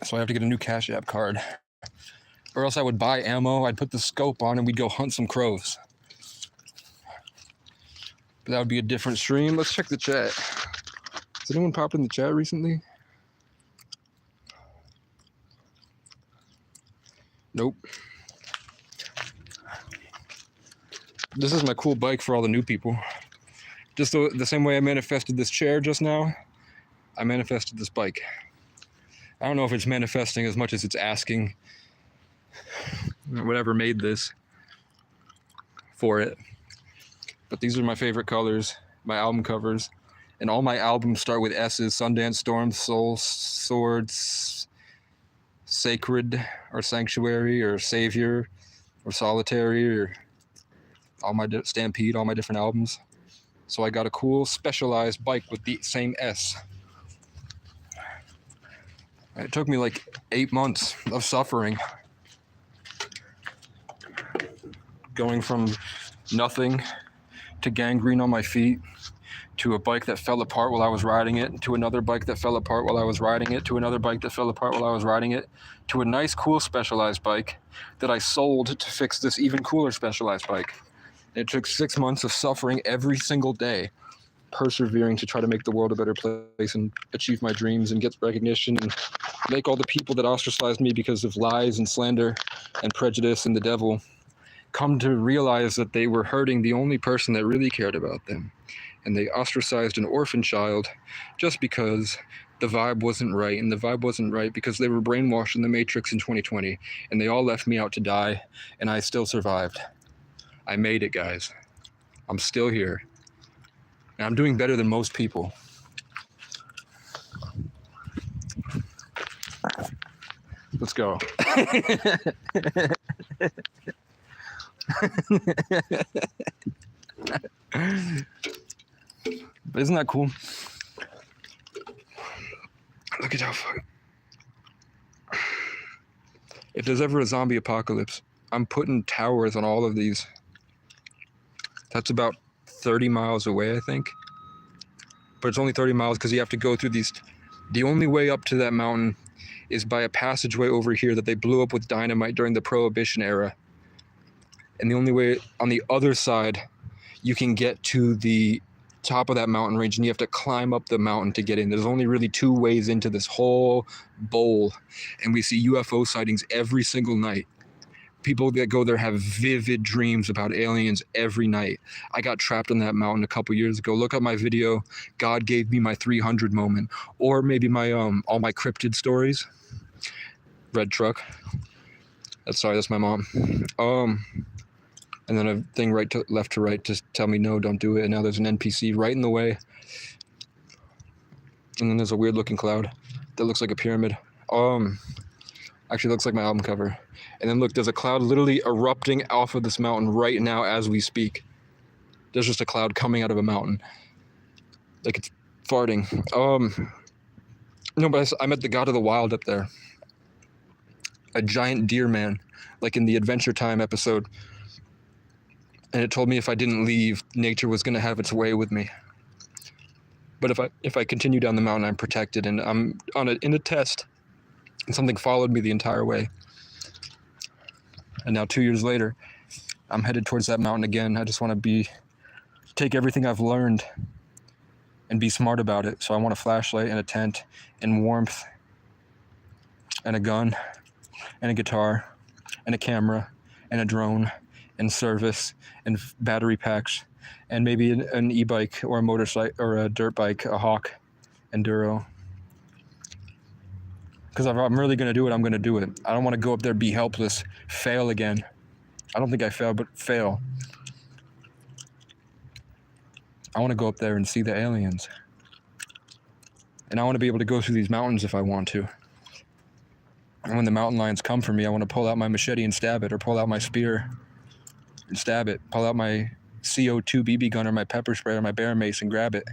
So I have to get a new Cash App card. Or else I would buy ammo, I'd put the scope on, and we'd go hunt some crows. But that would be a different stream. Let's check the chat. Has anyone popped in the chat recently? Nope. This is my cool bike for all the new people. Just the same way I manifested this chair just now, I manifested this bike. I don't know if it's manifesting as much as it's asking whatever made this for it. But these are my favorite colors, my album covers. And all my albums start with S's: Sundance Storm, Soul, Swords, Sacred, or Sanctuary, or Savior, or Solitary, or all my Stampede, all my different albums. So I got a cool specialized bike with the same S. It took me like 8 months of suffering. Going from nothing to gangrene on my feet, to a bike that fell apart while I was riding it, to another bike that fell apart while I was riding it, to another bike that fell apart while I was riding it, to a nice, cool, specialized bike that I sold to fix this even cooler specialized bike. It took 6 months of suffering every single day, persevering to try to make the world a better place and achieve my dreams and get recognition and make all the people that ostracized me because of lies and slander and prejudice and the devil come to realize that they were hurting the only person that really cared about them. And they ostracized an orphan child just because the vibe wasn't right. And the vibe wasn't right because they were brainwashed in the Matrix in 2020. And they all left me out to die. And I still survived. I made it, guys. I'm still here. And I'm doing better than most people. Let's go. But isn't that cool? Look at how fucking... If there's ever a zombie apocalypse, I'm putting towers on all of these. That's about 30 miles away, I think. But it's only 30 miles because you have to go through these. The only way up to that mountain is by a passageway over here that they blew up with dynamite during the Prohibition era. And the only way on the other side you can get to the top of that mountain range, and you have to climb up the mountain to get in. There's only really two ways into this whole bowl, and we see UFO sightings every single night. People that go there have vivid dreams about aliens every night. I got trapped on that mountain a couple years ago. Look up my video, God gave me my 300 moment, or maybe my all my cryptid stories. Red truck. That's my mom. And then a thing left to right to tell me no, don't do it. And now there's an NPC right in the way. And then there's a weird looking cloud that looks like a pyramid. Actually looks like my album cover. And then look, there's a cloud literally erupting off of this mountain right now as we speak. There's just a cloud coming out of a mountain. Like it's farting. No, but I met the God of the Wild up there. A giant deer man, like in the Adventure Time episode. And it told me if I didn't leave, nature was going to have its way with me. But if I continue down the mountain, I'm protected, and I'm in a test, and something followed me the entire way. And now 2 years later, I'm headed towards that mountain again. I just want to take everything I've learned and be smart about it. So I want a flashlight and a tent and warmth and a gun and a guitar and a camera and a drone and service and battery packs and maybe an e-bike or a motorcycle or a dirt bike, a Hawk Enduro. Because if I'm really going to do it, I'm going to do it. I don't want to go up there, be helpless, fail again. I don't think I failed, but fail. I want to go up there and see the aliens. And I want to be able to go through these mountains if I want to. And when the mountain lions come for me, I want to pull out my machete and stab it, or pull out my spear and stab it, pull out my CO2 BB gun or my pepper spray or my bear mace and grab it.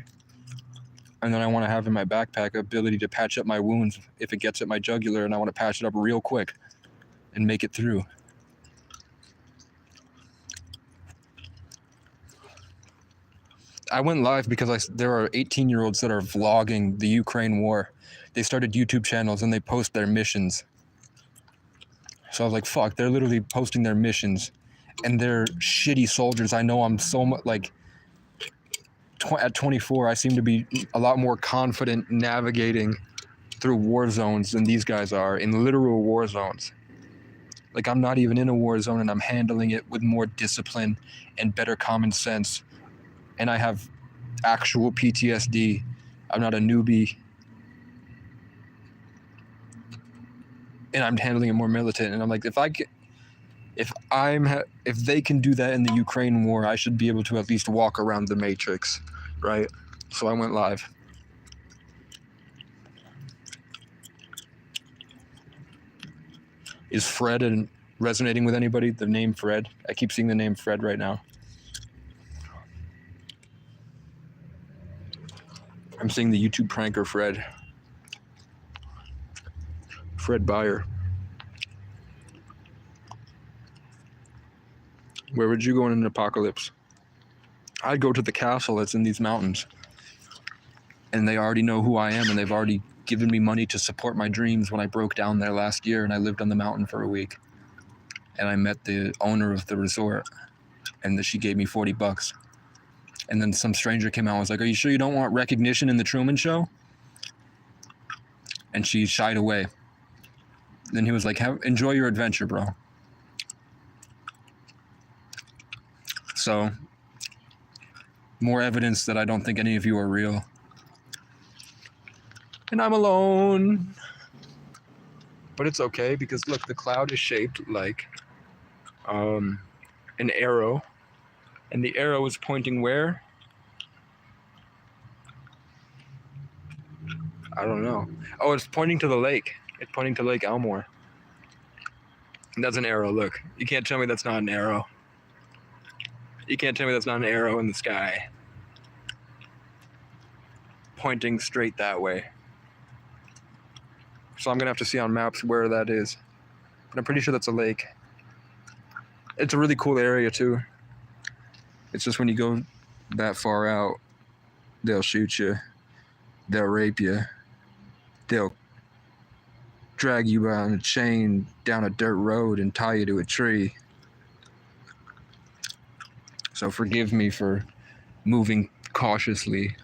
And then I want to have in my backpack ability to patch up my wounds if it gets at my jugular, and I want to patch it up real quick and make it through. I went live because there are 18-year-olds that are vlogging the Ukraine war. They started YouTube channels and they post their missions. So I was like, fuck, they're literally posting their missions. And they're shitty soldiers. I know I'm so much like, at 24, I seem to be a lot more confident navigating through war zones than these guys are, in literal war zones. Like, I'm not even in a war zone and I'm handling it with more discipline and better common sense. And I have actual PTSD. I'm not a newbie. And I'm handling it more militant. And I'm like, if they can do that in the Ukraine war, I should be able to at least walk around the matrix, right? So I went live. Is Fred resonating with anybody? The name Fred? I keep seeing the name Fred right now. I'm seeing the YouTube pranker Fred. Fred Beyer. Where would you go in an apocalypse? I'd go to the castle that's in these mountains. And they already know who I am, and they've already given me money to support my dreams when I broke down there last year and I lived on the mountain for a week. And I met the owner of the resort, and she gave me $40. And then some stranger came out and was like, "Are you sure you don't want recognition in the Truman Show?" And she shied away. Then he was like, "Enjoy your adventure, bro." So, more evidence that I don't think any of you are real. And I'm alone. But it's okay, because look, the cloud is shaped like an arrow. And the arrow is pointing where? I don't know. Oh, it's pointing to the lake. It's pointing to Lake Elmore. And that's an arrow, look. You can't tell me that's not an arrow. You can't tell me that's not an arrow in the sky. Pointing straight that way. So I'm gonna have to see on maps where that is. But I'm pretty sure that's a lake. It's a really cool area too. It's just when you go that far out, they'll shoot you, they'll rape you, they'll drag you on a chain down a dirt road and tie you to a tree. So forgive me for moving cautiously.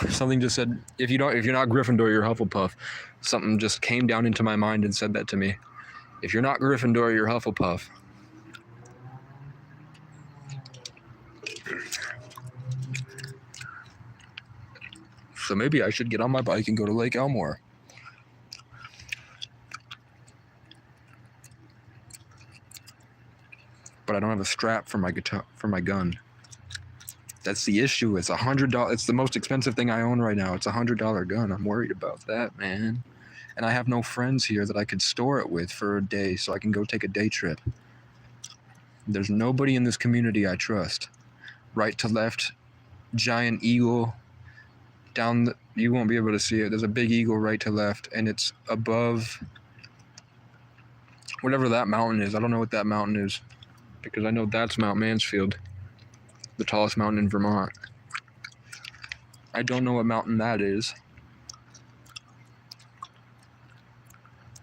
Something just said, if you're not Gryffindor, you're Hufflepuff. Something just came down into my mind and said that to me. If you're not Gryffindor, you're Hufflepuff. So maybe I should get on my bike and go to Lake Elmore. But I don't have a strap for my gun. That's the issue. It's $100. It's the most expensive thing I own right now. It's $100 gun. I'm worried about that, man. And I have no friends here that I could store it with for a day so I can go take a day trip. There's nobody in this community I trust. Right to left, giant eagle. You won't be able to see it. There's a big eagle right to left, and it's above whatever that mountain is. I don't know what that mountain is, because I know that's Mount Mansfield, the tallest mountain in Vermont. I don't know what mountain that is.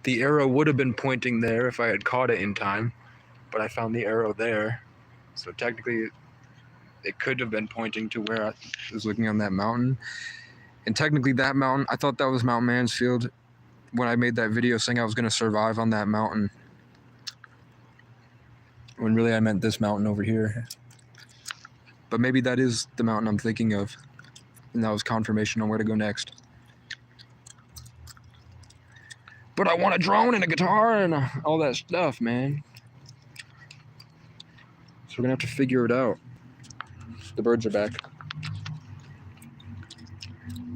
The arrow would have been pointing there if I had caught it in time, but I found the arrow there. So technically, it could have been pointing to where I was looking on that mountain. And technically that mountain, I thought that was Mount Mansfield when I made that video saying I was going to survive on that mountain. When really I meant this mountain over here. But maybe that is the mountain I'm thinking of. And that was confirmation on where to go next. But I want a drone and a guitar and all that stuff, man. So we're going to have to figure it out. The birds are back.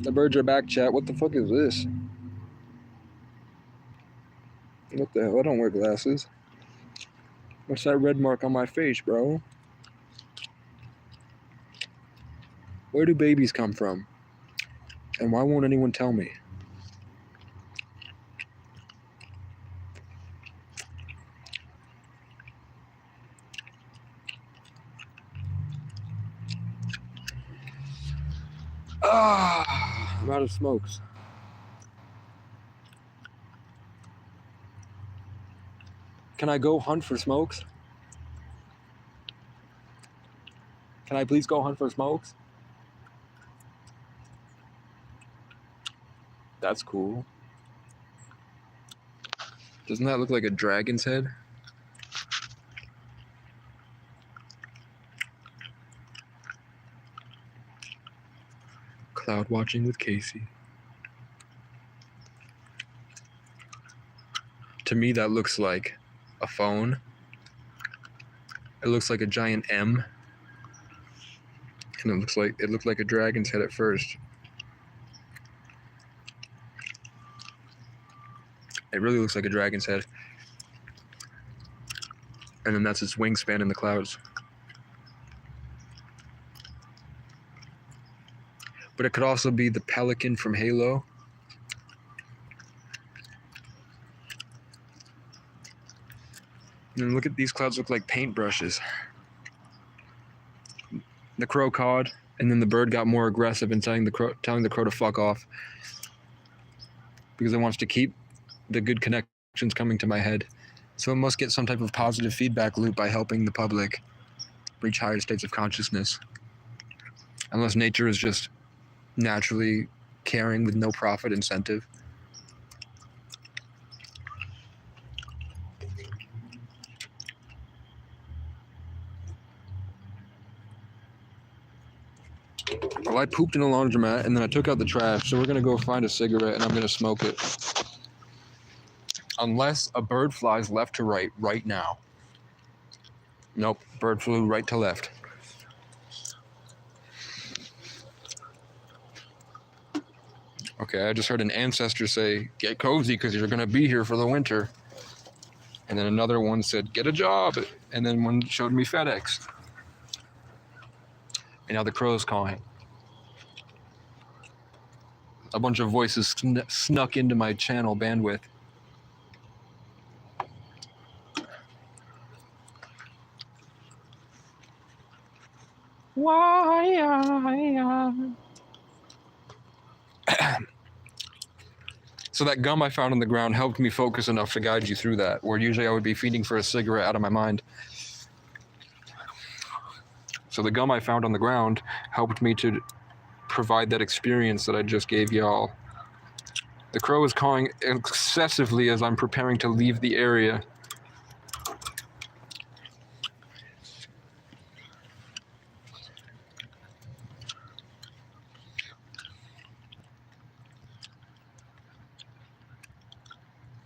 The birds are back, chat. What the fuck is this? What the hell? I don't wear glasses. What's that red mark on my face, bro? Where do babies come from? And why won't anyone tell me? I'm out of smokes. Can I go hunt for smokes? Can I please go hunt for smokes? That's cool. Doesn't that look like a dragon's head? Cloud watching with Casey. To me, that looks like a phone. It looks like a giant M. And it looked like a dragon's head at first. It really looks like a dragon's head. And then that's its wingspan in the clouds. But it could also be the pelican from Halo. And look at these clouds, look like paintbrushes. The crow cawed, and then the bird got more aggressive and telling the crow to fuck off. Because it wants to keep the good connections coming to my head. So it must get some type of positive feedback loop by helping the public reach higher states of consciousness. Unless nature is just naturally caring with no profit incentive. Well, I pooped in a laundromat and then I took out the trash, so we're gonna go find a cigarette and I'm gonna smoke it. Unless a bird flies left to right now. Nope, bird flew right to left. Okay, I just heard an ancestor say, get cozy because you're gonna be here for the winter. And then another one said, get a job. And then one showed me FedEx. And now the crow's cawing. A bunch of voices snuck into my channel bandwidth. So that gum I found on the ground helped me focus enough to guide you through that, where usually I would be feeding for a cigarette out of my mind. So the gum I found on the ground helped me to provide that experience that I just gave y'all. The crow is cawing excessively as I'm preparing to leave the area.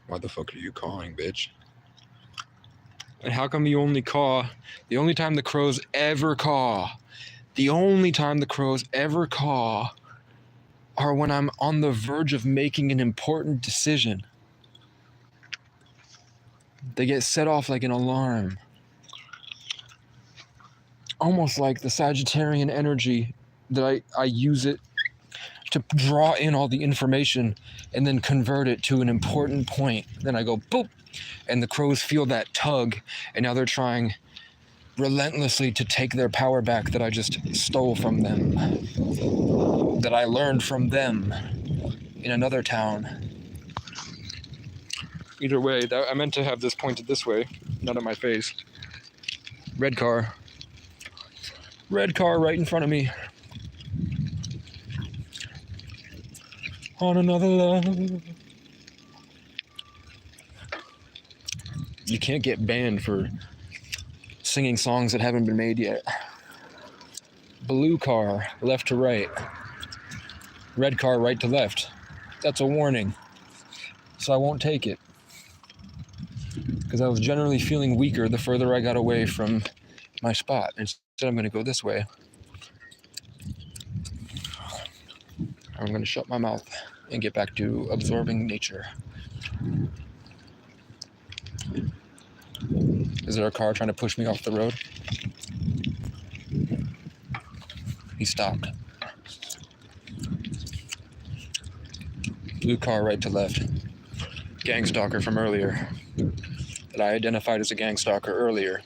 Why the fuck are you cawing, bitch? And how come you only caw? The only time the crows ever caw, are when I'm on the verge of making an important decision. They get set off like an alarm. Almost like the Sagittarian energy that I use it to draw in all the information and then convert it to an important point. Then I go boop, and the crows feel that tug, and now they're trying relentlessly to take their power back that I just stole from them, that I learned from them in another town. Either way, I meant to have this pointed this way, not at my face. Red car right in front of me. On another love. You can't get banned for singing songs that haven't been made yet. Blue car, left to right. Red car, right to left. That's a warning. So I won't take it. Because I was generally feeling weaker the further I got away from my spot. Instead, I'm going to go this way. I'm going to shut my mouth and get back to absorbing nature. Is there a car trying to push me off the road? He stopped. Blue car right to left. Gang stalker from earlier. That I identified as a gang stalker earlier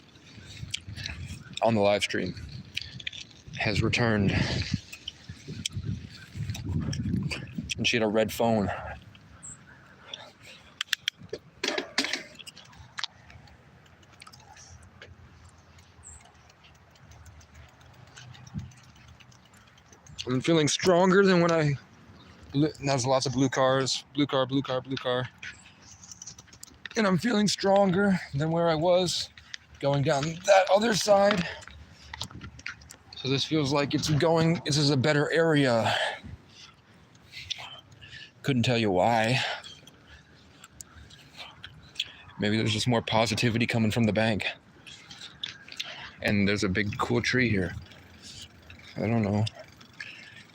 on the live stream has returned. And she had a red phone. I'm feeling stronger than when there's lots of blue cars. Blue car. And I'm feeling stronger than where I was going down that other side. So this feels like this is a better area. Couldn't tell you why. Maybe there's just more positivity coming from the bank. And there's a big cool tree here. I don't know.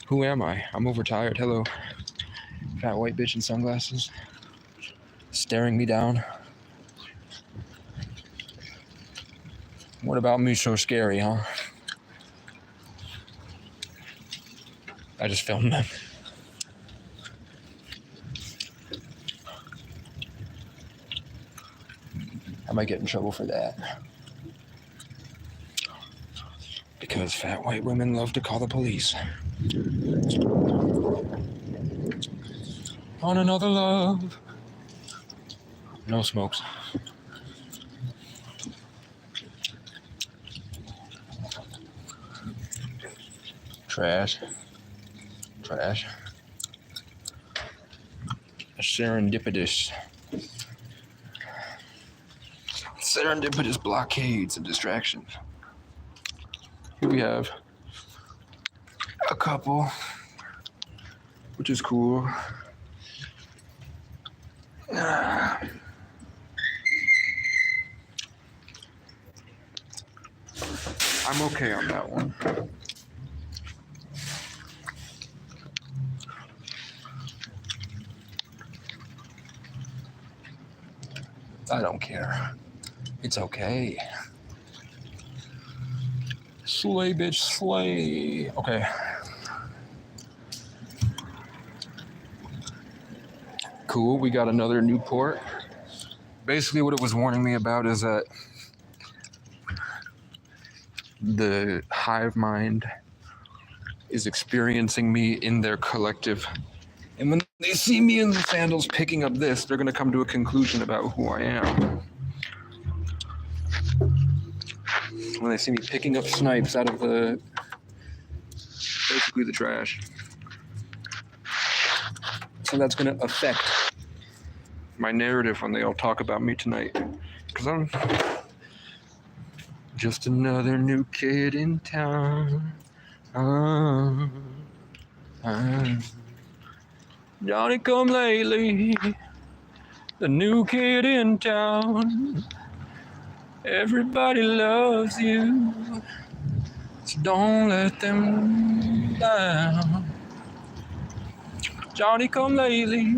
Who am I? I'm overtired. Hello. Fat white bitch in sunglasses. Staring me down. What about me so scary, huh? I just filmed them. I might get in trouble for that. Because fat white women love to call the police. On another love. No smokes. Trash. Serendipitous blockades and distractions. Here we have a couple, which is cool. I'm okay on that one. I don't care. It's okay. Slay, bitch, slay. Okay. cool. We got another new port. Basically, what it was warning me about is that the hive mind is experiencing me in their collective. And when they see me in the sandals picking up this, they're going to come to a conclusion about who I am. When they see me picking up snipes out of basically the trash. So that's going to affect my narrative when they all talk about me tonight. Because I'm just another new kid in town. Johnny come lately, the new kid in town. Everybody loves you, so don't let them down. Johnny come lately,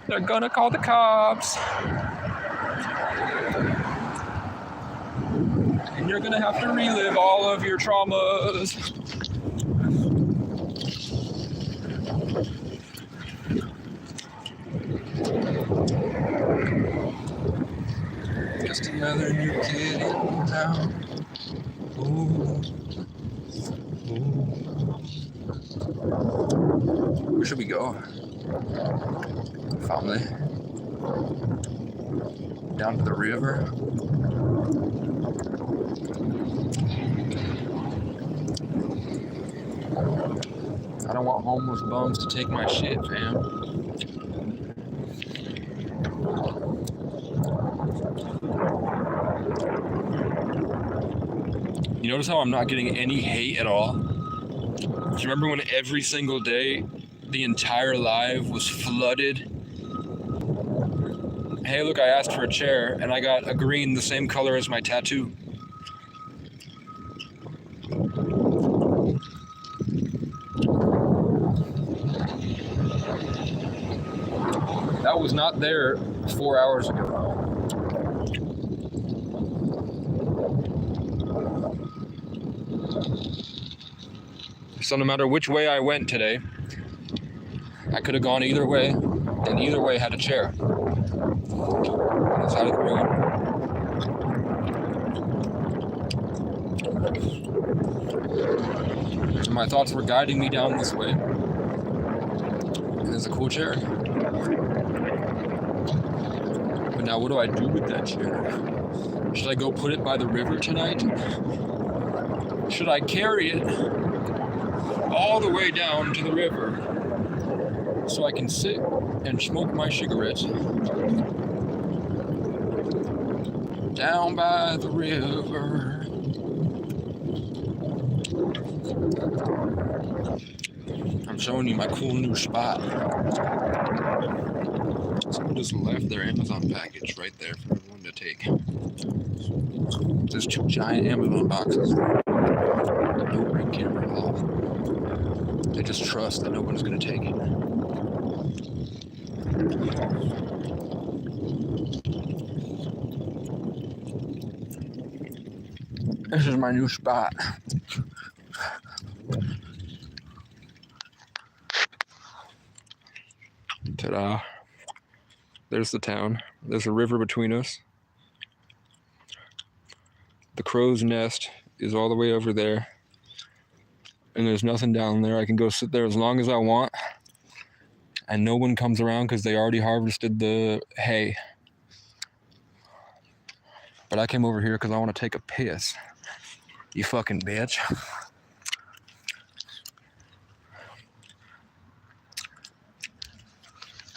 they're gonna call the cops. And you're gonna have to relive all of your traumas. Just another new kid in town. Ooh. Ooh. Where should we go? Family. Down to the river. I don't want homeless bums to take my shit, fam. You notice how I'm not getting any hate at all? Do you remember when every single day the entire live was flooded? Hey, look, I asked for a chair and I got a green the same color as my tattoo. That was not there 4 hours ago. So no matter which way I went today, I could have gone either way, and either way had a chair on the side of the road. So my thoughts were guiding me down this way. And there's a cool chair. But now what do I do with that chair? Should I go put it by the river tonight? Should I carry it all the way down to the river so I can sit and smoke my cigarettes down by the river? I'm showing you my cool new spot. Someone just left their Amazon package right there for everyone to take. There's 2 giant Amazon boxes. No ring camera at all. They just trust that no one's gonna take it. This is my new spot. Ta-da. There's the town. There's a river between us. The crow's nest is all the way over there. And there's nothing down there. I can go sit there as long as I want. And no one comes around because they already harvested the hay. But I came over here because I want to take a piss. You fucking bitch.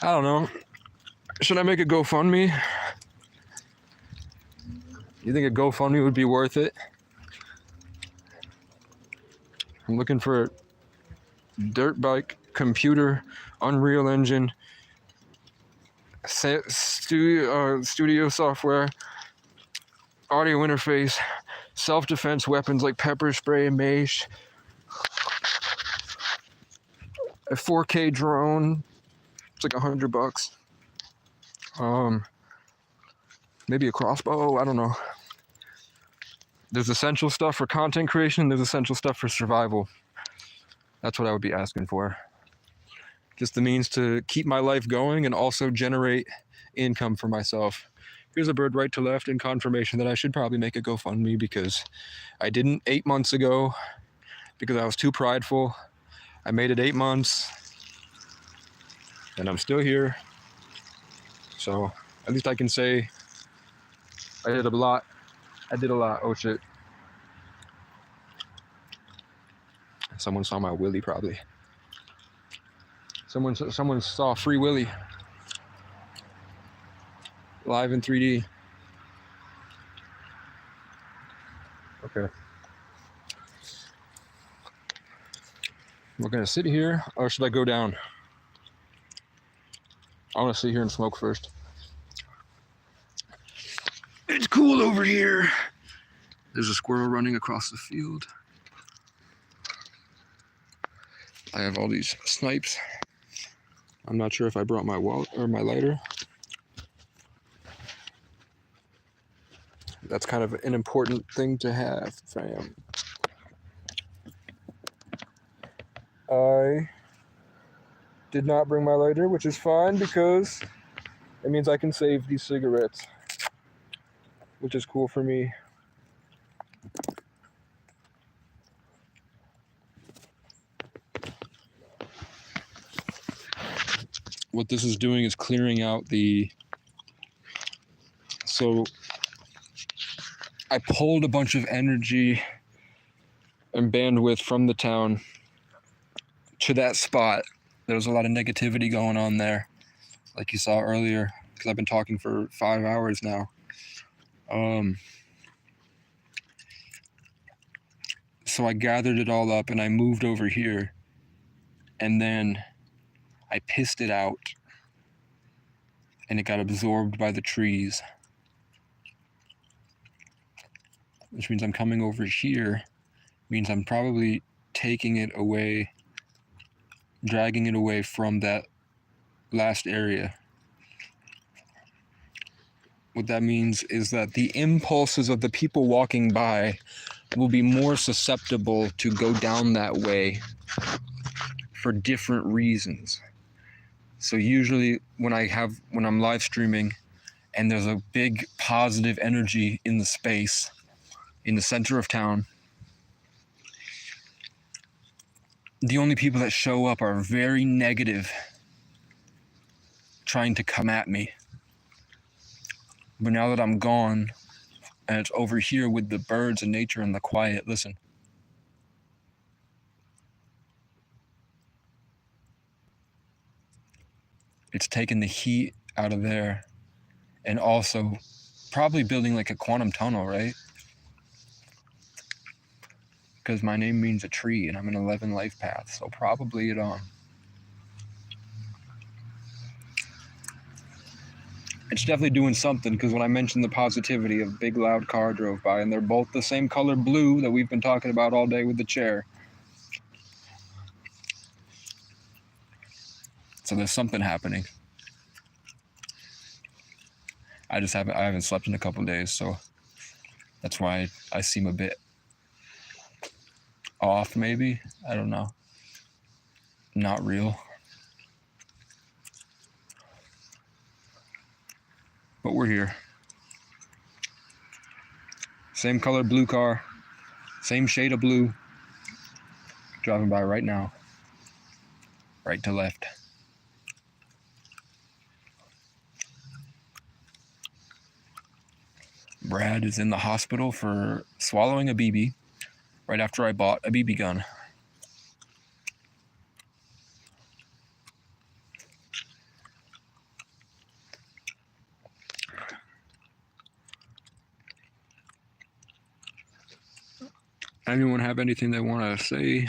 I don't know. Should I make a GoFundMe? You think a GoFundMe would be worth it? I'm looking for a dirt bike, computer, Unreal Engine, studio software, audio interface, self-defense weapons like pepper spray, mace, a 4K drone. It's like $100. Maybe a crossbow. I don't know. There's essential stuff for content creation. There's essential stuff for survival. That's what I would be asking for. just the means to keep my life going and also generate income for myself. Here's a bird right to left in confirmation that I should probably make a GoFundMe because I didn't 8 months ago because I was too prideful. I made it 8 months and I'm still here. So at least I can say I did a lot. I did a lot. Oh shit. Someone saw my willy probably. Someone saw Free Willy live in 3D. Okay. We're gonna sit here, or should I go down? I wanna sit here and smoke first. It's cool over here. There's a squirrel running across the field. I have all these snipes. I'm not sure if I brought my wallet or my lighter. That's kind of an important thing to have, fam. I did not bring my lighter, which is fine because it means I can save these cigarettes, which is cool for me. What this is doing is clearing out so I pulled a bunch of energy and bandwidth from the town to that spot. There was a lot of negativity going on there, like you saw earlier, because I've been talking for 5 hours now. So I gathered it all up and I moved over here, and then I pissed it out and it got absorbed by the trees, which means I'm coming over here, means I'm probably taking it away, dragging it away from that last area. What that means is that the impulses of the people walking by will be more susceptible to go down that way for different reasons. So usually when I'm live streaming and there's a big positive energy in the space, in the center of town, the only people that show up are very negative, trying to come at me. But now that I'm gone and it's over here with the birds and nature and the quiet, listen. It's taken the heat out of there and also probably building like a quantum tunnel, right? Because my name means a tree and I'm an 11 life path, so probably it's definitely doing something, because when I mentioned the positivity, a big loud car drove by and they're both the same color blue that we've been talking about all day with the chair. So there's something happening. I haven't slept in a couple days, so that's why I seem a bit off, maybe. I don't know. Not real. But we're here. Same color blue car, same shade of blue, driving by right now, right to left. Brad is in the hospital for swallowing a BB right after I bought a BB gun. Anyone have anything they want to say?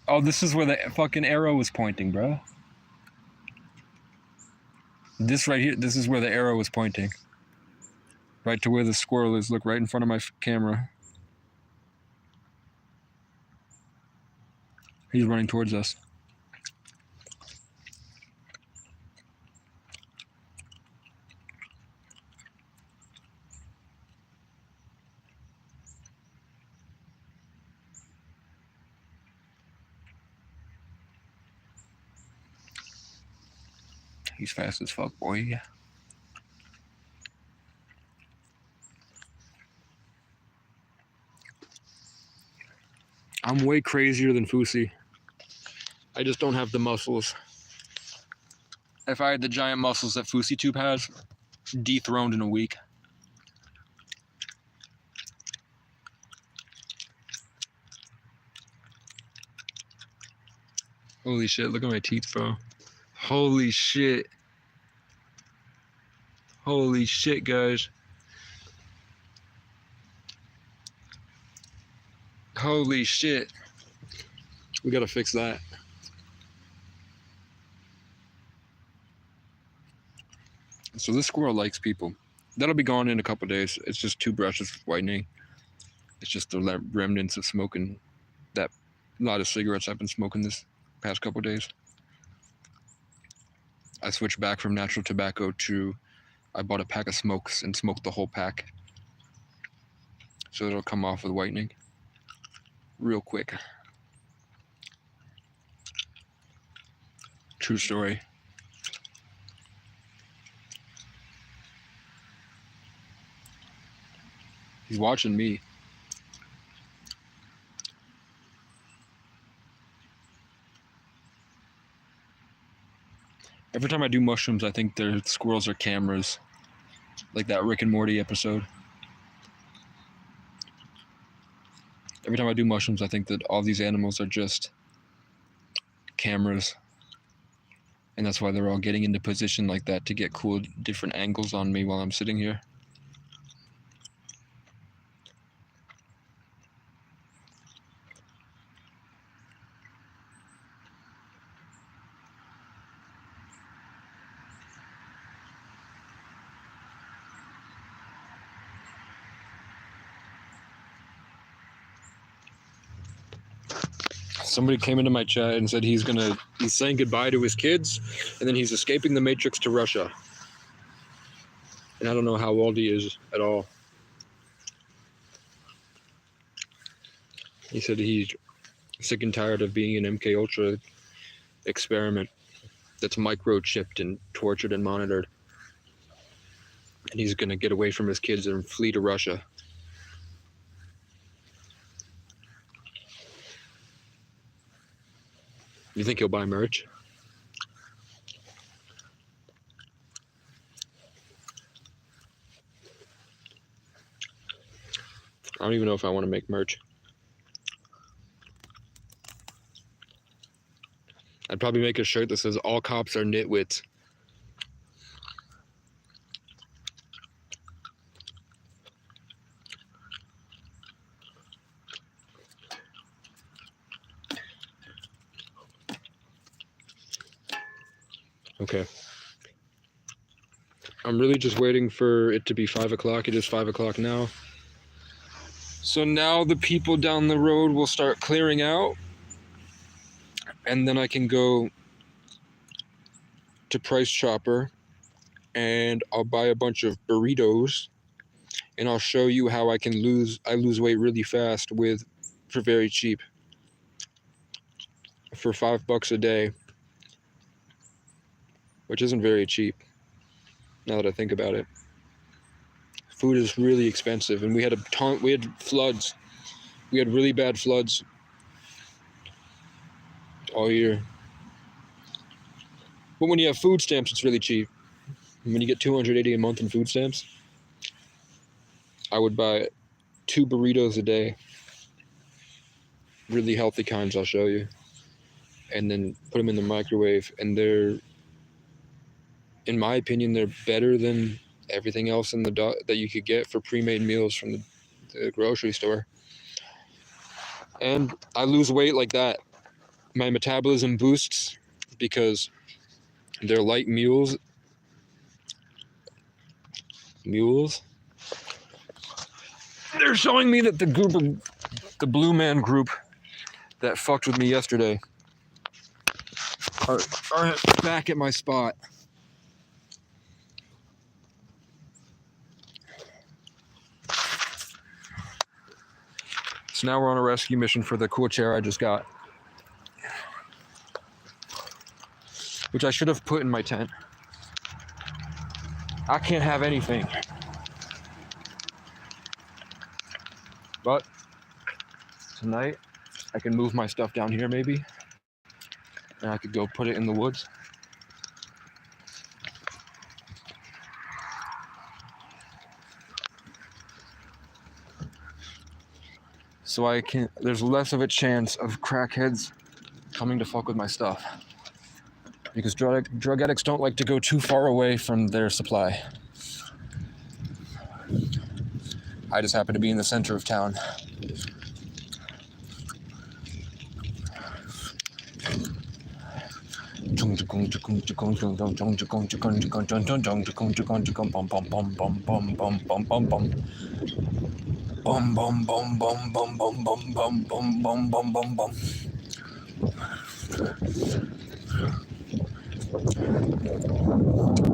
Oh, this is where the fucking arrow was pointing, bro. This right here, this is where the arrow was pointing. Right to where the squirrel is. Look right in front of my camera. He's running towards us. He's fast as fuck, boy. I'm way crazier than Fusi. I just don't have the muscles. If I had the giant muscles that Fusi Tube has, dethroned in a week. Holy shit, look at my teeth, bro. Holy shit. Holy shit, guys. Holy shit. We gotta fix that. So this squirrel likes people. That'll be gone in a couple days. It's just 2 brushes with whitening. It's just the remnants of smoking that lot of cigarettes I've been smoking this past couple days. I switched back from natural tobacco to, I bought a pack of smokes and smoked the whole pack. So it'll come off with whitening real quick. True story. He's watching me. Every time I do mushrooms, I think the squirrels are cameras. Like that Rick and Morty episode. Every time I do mushrooms, I think that all these animals are just cameras. And that's why they're all getting into position like that to get cool different angles on me while I'm sitting here. Somebody came into my chat and said he's saying goodbye to his kids, and then he's escaping the Matrix to Russia. And I don't know how old he is at all. He said he's sick and tired of being an MK Ultra experiment that's microchipped and tortured and monitored. And he's gonna get away from his kids and flee to Russia. You think he'll buy merch? I don't even know if I want to make merch. I'd probably make a shirt that says all cops are nitwits. Okay. I'm really just waiting for it to be 5 o'clock. It is 5 o'clock now. So now the people down the road will start clearing out. And then I can go to Price Chopper and I'll buy a bunch of burritos and I'll show you how I lose weight really fast for very cheap. For $5 a day. Which isn't very cheap, now that I think about it. Food is really expensive, and we had floods. We had really bad floods all year. But when you have food stamps, it's really cheap. And when you get $280 a month in food stamps, I would buy 2 burritos a day. Really healthy kinds, I'll show you. And then put them in the microwave, and in my opinion, they're better than everything else that you could get for pre-made meals from the grocery store. And I lose weight like that. My metabolism boosts because they're light mules. They're showing me that the Blue Man group that fucked with me yesterday are back at my spot. So now we're on a rescue mission for the cool chair I just got. Which I should have put in my tent. I can't have anything. But tonight, I can move my stuff down here maybe, and I could go put it in the woods. So there's less of a chance of crackheads coming to fuck with my stuff. Because drug addicts don't like to go too far away from their supply. I just happen to be in the center of town. Bum bum bum bum bum bum bum bum bum bum bum bum bum.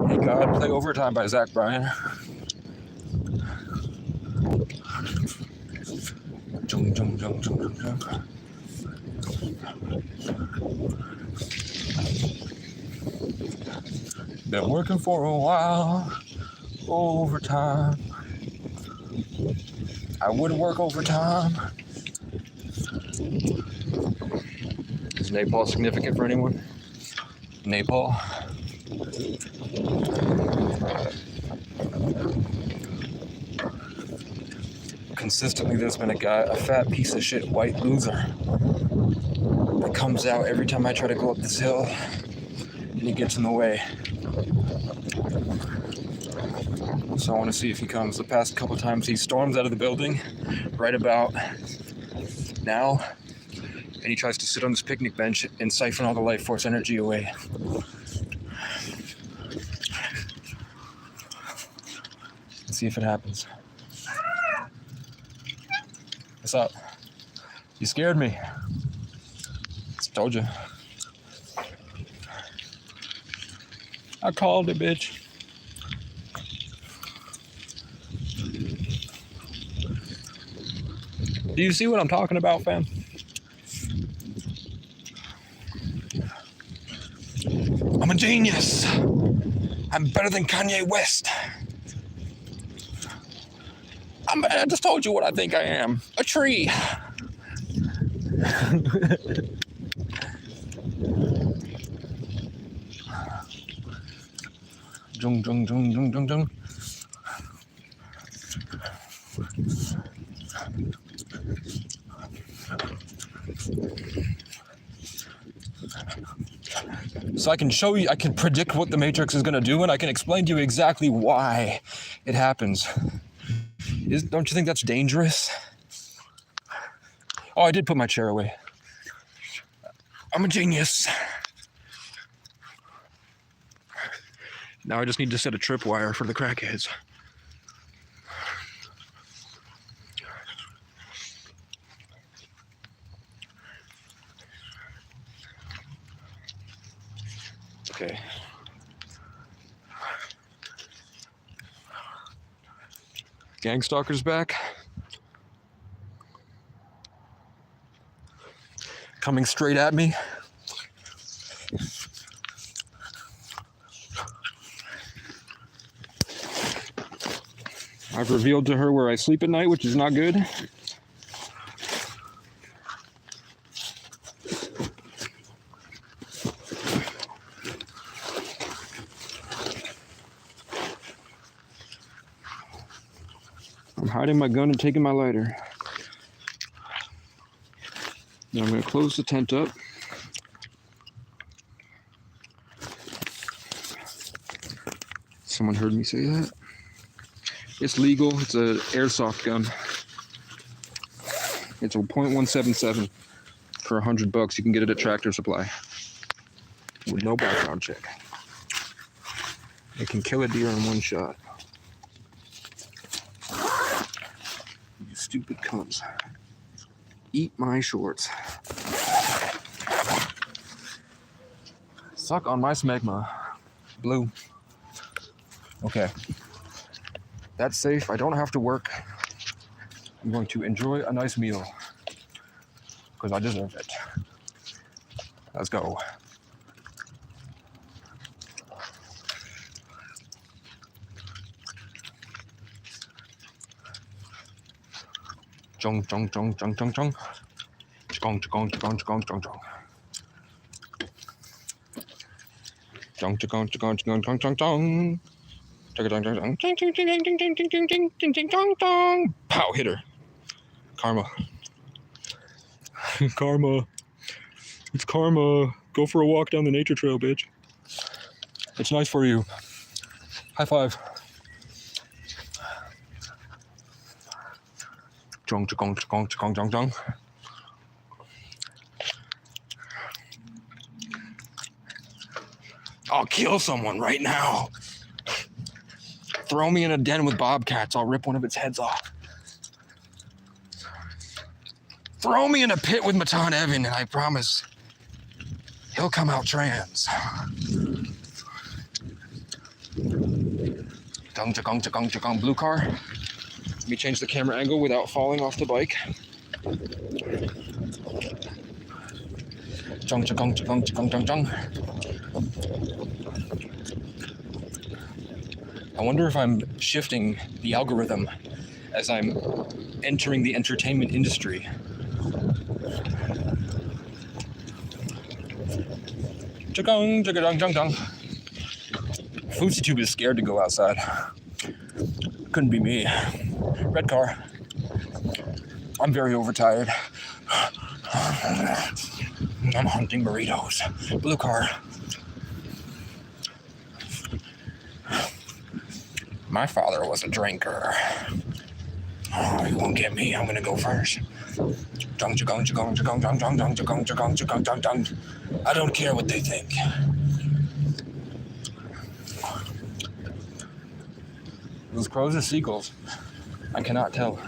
Hey God, play Overtime by Zach Bryan. Jung, jung, jung, jung, jung, jung. Been working for a while. Overtime. I wouldn't work overtime. Is Nepal significant for anyone? Nepal? Consistently, there's been a fat piece of shit white loser that comes out every time I try to go up this hill, and he gets in the way. So I want to see if he comes. The past couple times he storms out of the building right about now, and he tries to sit on this picnic bench and siphon all the life force energy away. Let's see if it happens. What's up? You scared me. Just told you. I called it, bitch. Do you see what I'm talking about, fam? I'm a genius. I'm better than Kanye West. I just told you what I think I am. A tree. Jung, jung, jung, jung, jung, jung. So I can show you, I can predict what the Matrix is going to do, and I can explain to you exactly why it happens. Don't you think that's dangerous? Oh, I did put my chair away. I'm a genius. Now I just need to set a tripwire for the crackheads. Okay. Gang stalker's back. Coming straight at me. I've revealed to her where I sleep at night, which is not good. I'm hiding my gun and taking my lighter. Now I'm going to close the tent up. Someone heard me say that. It's legal. It's an airsoft gun. It's a .177 for $100. You can get it at Tractor Supply with no background check. It can kill a deer in one shot. You stupid cunts. Eat my shorts. Suck on my smegma. Blue. Okay. That's safe. I don't have to work. I'm going to enjoy a nice meal because I deserve it. Let's go. Chong chong chong chong chong chong. Chong chong chong chong chong chong. Chong chong chong chong chong chong chong. Pow, hit her. Karma. Karma. It's karma. Go for a walk down the nature trail, bitch. It's nice for you. High five. Chong chong chong chong chong chong. I'll kill someone right now. Throw me in a den with bobcats. I'll rip one of its heads off. Throw me in a pit with Matan Evan, and I promise he'll come out trans. Blue car. Let me change the camera angle without falling off the bike. I wonder if I'm shifting the algorithm as I'm entering the entertainment industry. Foodsie Tube is scared to go outside. Couldn't be me. Red car. I'm very overtired. I'm hunting burritos. Blue car. My father was a drinker. Oh, you won't get me. I'm gonna go first. I don't care what they think. Those crows or seagulls? I cannot tell.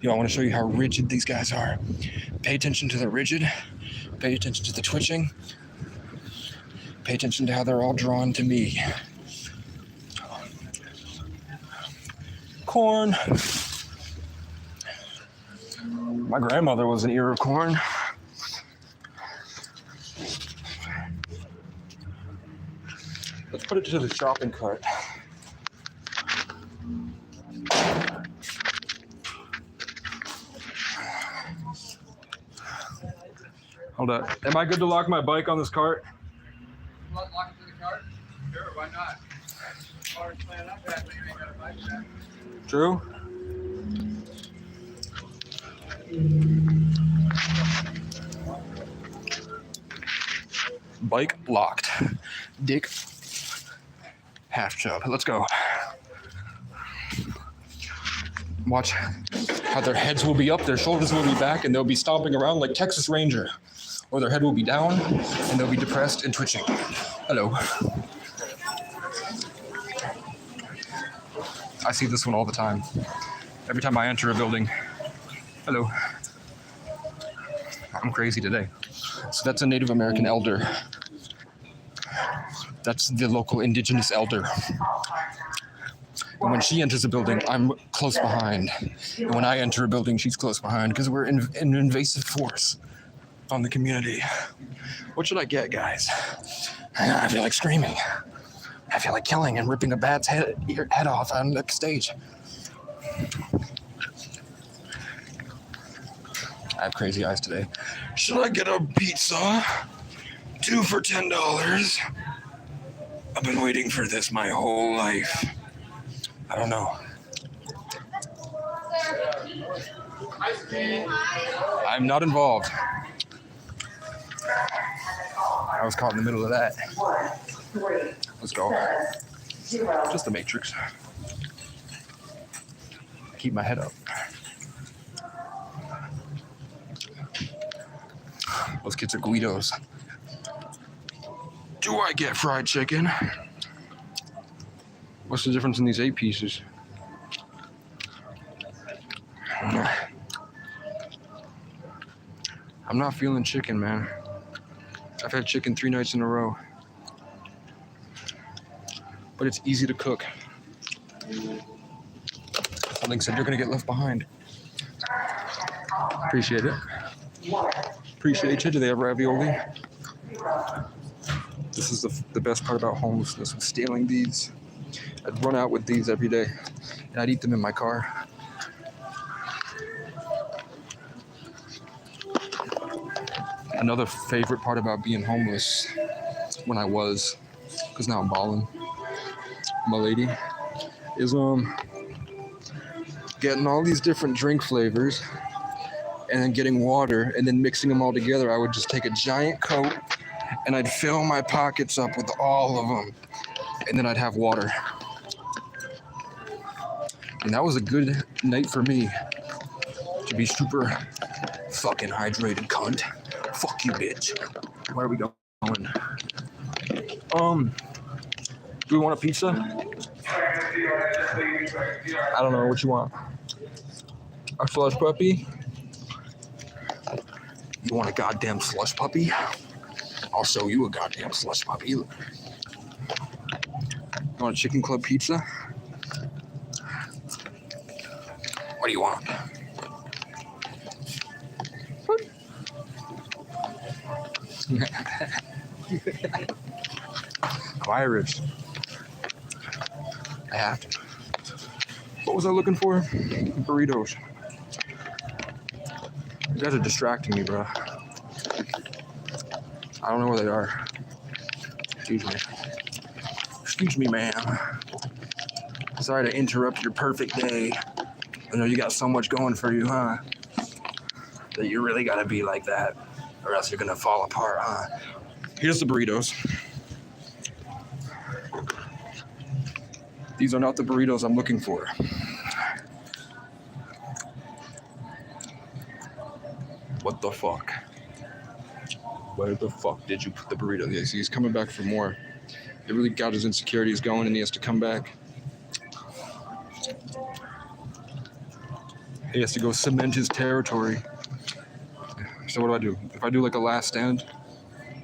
Yo, I want to show you how rigid these guys are. Pay attention to the rigid. Pay attention to the twitching. Pay attention to how they're all drawn to me. Corn. My grandmother was an ear of corn. Let's put it to the shopping cart. Hold up. Am I good to lock my bike on this cart? Lock it to the cart? Sure, why not? Car's playing up that when you ain't got a bike back. True. Bike locked. Dick half chub. Let's go. Watch how their heads will be up, their shoulders will be back, and they'll be stomping around like Texas Ranger. Or their head will be down, and they'll be depressed and twitching. Hello. I see this one all the time. Every time I enter a building. Hello. I'm crazy today. So that's a Native American elder. That's the local indigenous elder. And when she enters a building, I'm close behind. And when I enter a building, she's close behind because we're an invasive force on the community. What should I get, guys? I feel like screaming. I feel like killing and ripping a bat's head off on the stage. I have crazy eyes today. Should I get a pizza? 2 for $10. I've been waiting for this my whole life. I don't know. I'm not involved. I was caught in the middle of that. Let's go. Just the Matrix. Keep my head up. Those kids are Guidos. Do I get fried chicken? What's the difference in these 8 pieces? I'm not feeling chicken, man. I've had chicken 3 nights in a row. But it's easy to cook. Something said you're gonna get left behind. Appreciate it. Appreciate you. Do they have ravioli? This is the best part about homelessness, with stealing these. I'd run out with these every day, and I'd eat them in my car. Another favorite part about being homeless when I was, because now I'm balling, my lady, is getting all these different drink flavors and then getting water and then mixing them all together. I would just take a giant coat and I'd fill my pockets up with all of them, and then I'd have water. And that was a good night for me to be super fucking hydrated, cunt. Fuck you, bitch. Where are we going? Do we want a pizza? I don't know what you want. A slush puppy? You want a goddamn slush puppy? I'll show you a goddamn slush puppy. You want a chicken club pizza? What do you want? I'm Irish. I have to. What was I looking for? Burritos. You guys are distracting me, bro. I don't know where they are. Excuse me. Excuse me, ma'am. Sorry to interrupt your perfect day. I know you got so much going for you, huh? That you really gotta be like that, or else you're gonna fall apart, huh? Here's the burritos. These are not the burritos I'm looking for. What the fuck? Where the fuck did you put the burrito? Yeah, see, he's coming back for more. It really got his insecurities going and he has to come back. He has to go cement his territory. So what do? If I do like a last stand?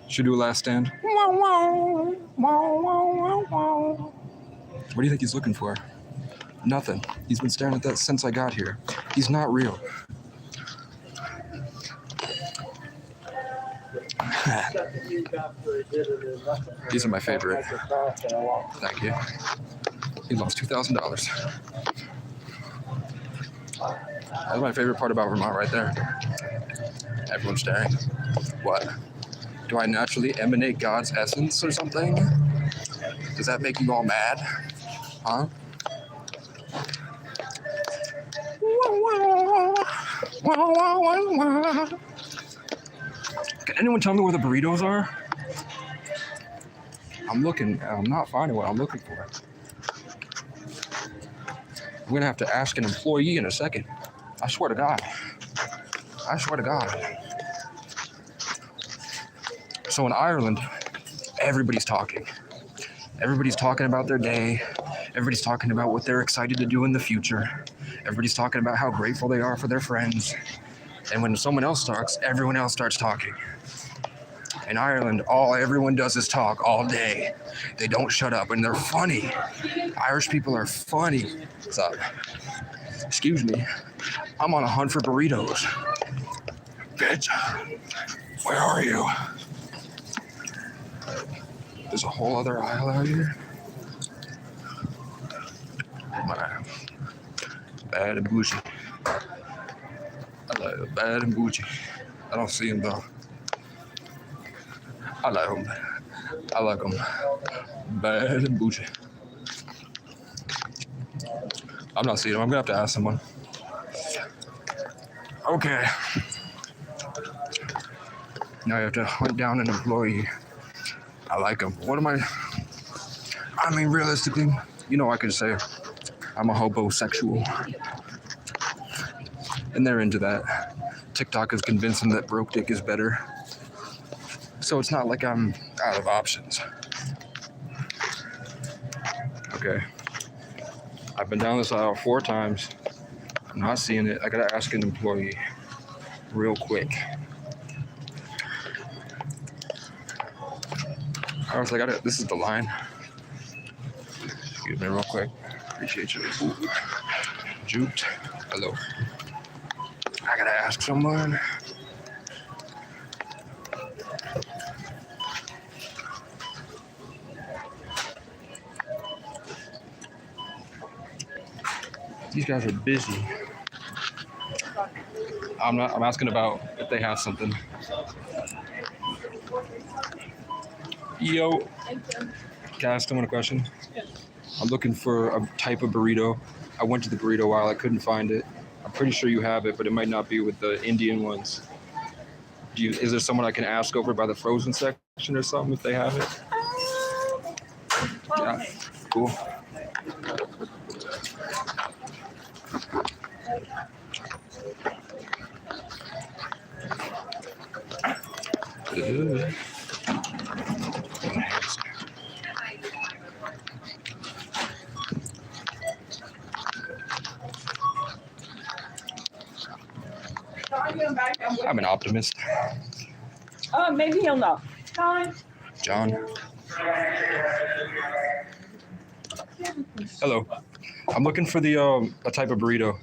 Should we do a last stand? What do you think he's looking for? Nothing. He's been staring at that since I got here. He's not real. These are my favorite. Thank you. He lost $2,000. That's my favorite part about Vermont right there. Everyone's staring. What? Do I naturally emanate God's essence or something? Does that make you all mad? Huh? Can anyone tell me where the burritos are? I'm looking. I'm not finding what I'm looking for. I'm gonna have to ask an employee in a second. I swear to God. I swear to God. So in Ireland, everybody's talking. Everybody's talking about their day. Everybody's talking about what they're excited to do in the future. Everybody's talking about how grateful they are for their friends. And when someone else talks, everyone else starts talking. In Ireland, everyone does is talk all day. They don't shut up, and they're funny. Irish people are funny. What's up? Excuse me. I'm on a hunt for burritos. Bitch, where are you? There's a whole other aisle out here. Bad and bougie. I like it. Bad and bougie. I don't see him though. I like them. I like them. Bad and bougie. I'm not seeing him. I'm gonna have to ask someone. Okay. Now you have to hunt down an employee. I like him. What am I mean, realistically, you know, I could say I'm a hobosexual. And they're into that. TikTok has convinced them that broke dick is better. So it's not like I'm out of options. Okay. I've been down this aisle 4 times. I'm not seeing it. I gotta ask an employee real quick. I was like, this is the line. Excuse me real quick. Appreciate you. Ooh. Jute. Hello. I gotta ask someone. These guys are busy. I'm asking about if they have something. Yo, can I ask someone a question? I'm looking for a type of burrito. I went to the burrito aisle. I couldn't find it. I'm pretty sure you have it, but it might not be with the Indian ones. Is there someone I can ask over by the frozen section or something if they have it? Yeah, cool. I'm an optimist. Maybe he'll know. John. Hello. I'm looking for the a type of burrito.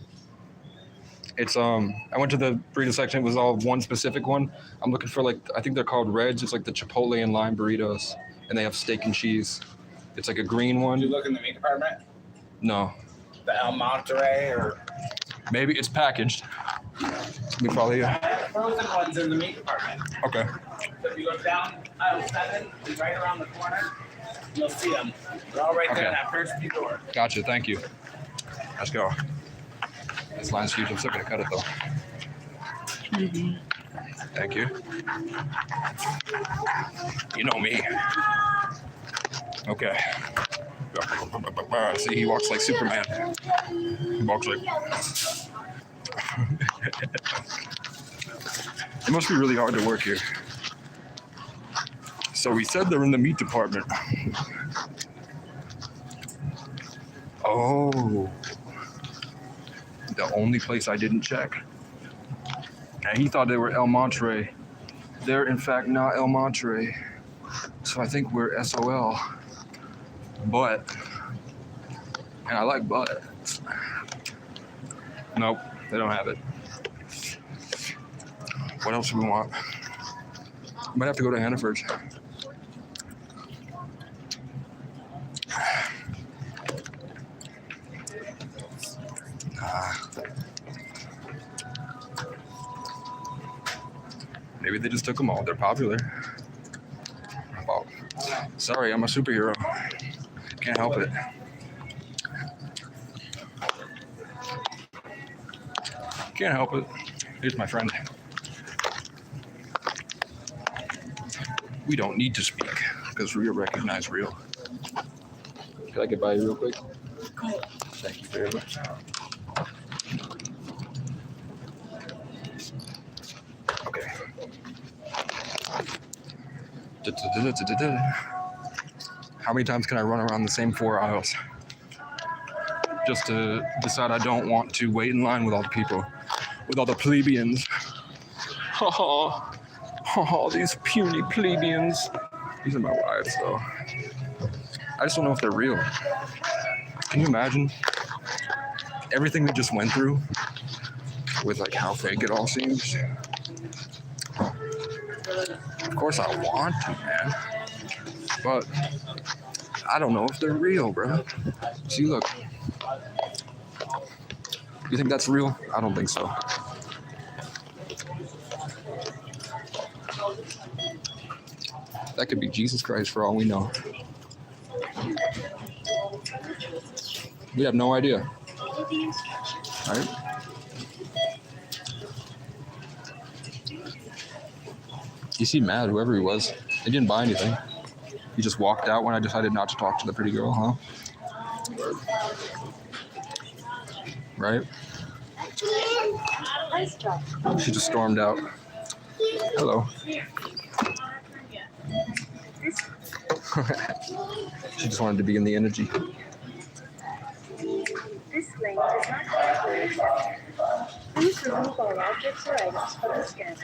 It's I went to the burrito section. It was all one specific one. I'm looking for like I think they're called Reds. It's like the Chipotle and lime burritos, and they have steak and cheese. It's like a green one. Did you look in the meat department? No. The El Monterey or Maybe it's packaged. We probably. frozen ones in the meat department. Okay. So if you go down aisle 7, and right around the corner, you'll see them. They're all right there in Okay. that first few doors. Gotcha. Thank you. Let's go. This line's huge. I'm still gonna cut it though. Thank you. You know me. Okay. See, he walks like Superman. He walks like. It must be really hard to work here. So we said they're in the meat department. Oh. The only place I didn't check. And he thought they were El Monterey. They're in fact not El Monterey. So I think we're SOL. But, and I like but. Nope, they don't have it. What else do we want? Might have to go to Hannaford's. Maybe they just took them all. They're popular. Well, sorry, I'm a superhero. Can't help it. Can't help it. Here's my friend. We don't need to speak because real recognize real. Can I get by you real quick? Thank you very much. Okay. How many times can I run around the same 4 aisles? Just to decide I don't want to wait in line with all the people, with all the plebeians. These puny plebeians. These are my wives, though. I just don't know if they're real. Can you imagine everything we just went through with like how fake it all seems? Of course I want to, man. But I don't know if they're real, bro. See, look. You think that's real? I don't think so. That could be Jesus Christ for all we know. We have no idea. Right? He seemed mad, whoever he was. He didn't buy anything. He just walked out when I decided not to talk to the pretty girl, huh? Right? She just stormed out. Hello. She just wanted to be in the energy. This lane does not have a reception. Please remove all objects or items from the scanner.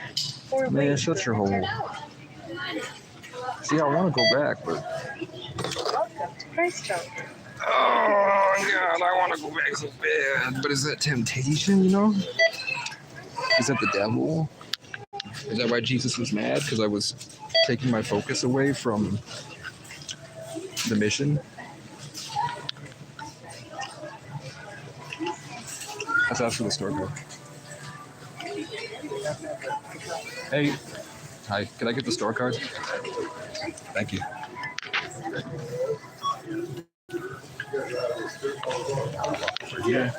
Or Man, wait shut for your an hole. attempt. See, I want to go back, but Welcome to Christchurch. oh God, I want to go back so bad. But is that temptation? You know? Is that the devil? Is that why Jesus was mad? Because I was taking my focus away from the mission. Let's ask for the store code. Hey. Hi, can I get the store card? Thank you. Yeah.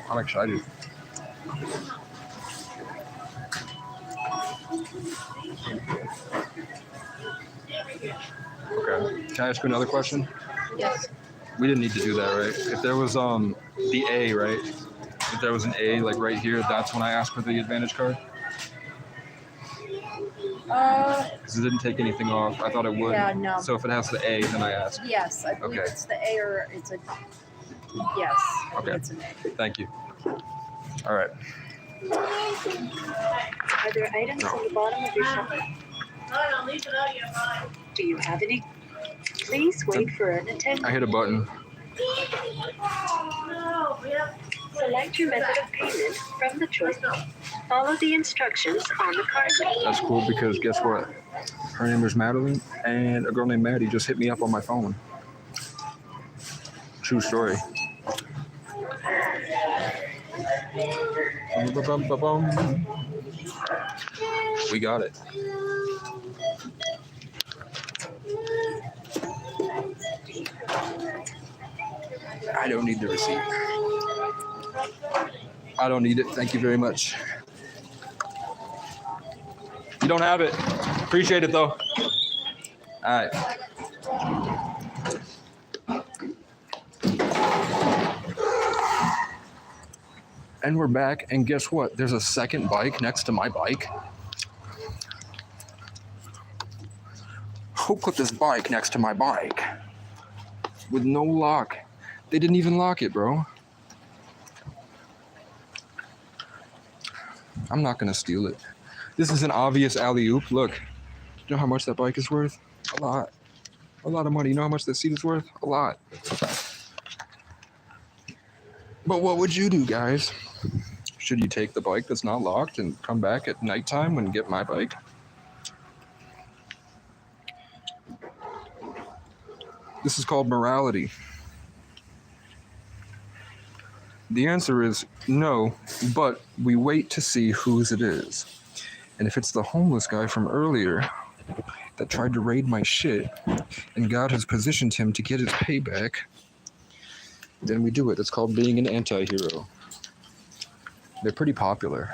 I'm excited. Okay. Can I ask you another question? Yes. We didn't need to do that, right? If there was the A, right? If there was an A like right here, that's when I asked for the advantage card. Because it didn't take anything off. I thought it would. Yeah, no. So if it has the A, then I ask. Yes, I believe Okay. it's the A or it's a. Yes, I Okay. think it's an A. Thank you. All right. Are there items on the bottom of your shelf? Do you have any? Please wait for an attendant. I hit a button. Select your method of payment from the choice. Follow the instructions on the card. That's cool because guess what? Her name is Madeline, and a girl named Maddie just hit me up on my phone. True story. We got it. I don't need the receipt. I don't need it. Thank you very much. You don't have it. Appreciate it though. All right. And we're back, and guess what? There's a second bike next to my bike. Who put this bike next to my bike? With no lock. They didn't even lock it, bro. I'm not gonna steal it. This is an obvious alley-oop. Look, you know how much that bike is worth? A lot. A lot of money. You know how much that seat is worth? A lot. But what would you do, guys? Should you take the bike that's not locked and come back at nighttime and get my bike? This is called morality. The answer is no, but we wait to see whose it is. And if it's the homeless guy from earlier that tried to raid my shit and God has positioned him to get his payback, then we do it. It's called being an anti-hero. They're pretty popular.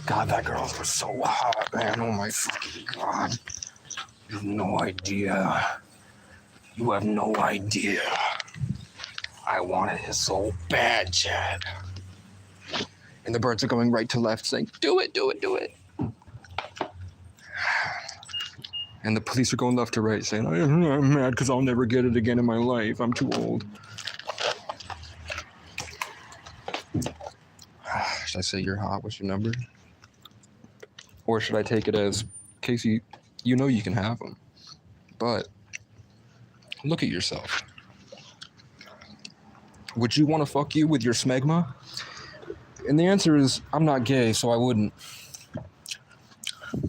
God, that girls were so hot, man. Oh my fucking God. You have no idea. You have no idea. I wanted it so bad, Chad. And the birds are going right to left saying, do it, do it, do it. And the police are going left to right saying, I'm mad because I'll never get it again in my life. I'm too old. Should I say you're hot? What's your number? Or should I take it as, Casey, you know you can have them. But look at yourself. Would you want to fuck you with your smegma? And the answer is, I'm not gay, so I wouldn't. Look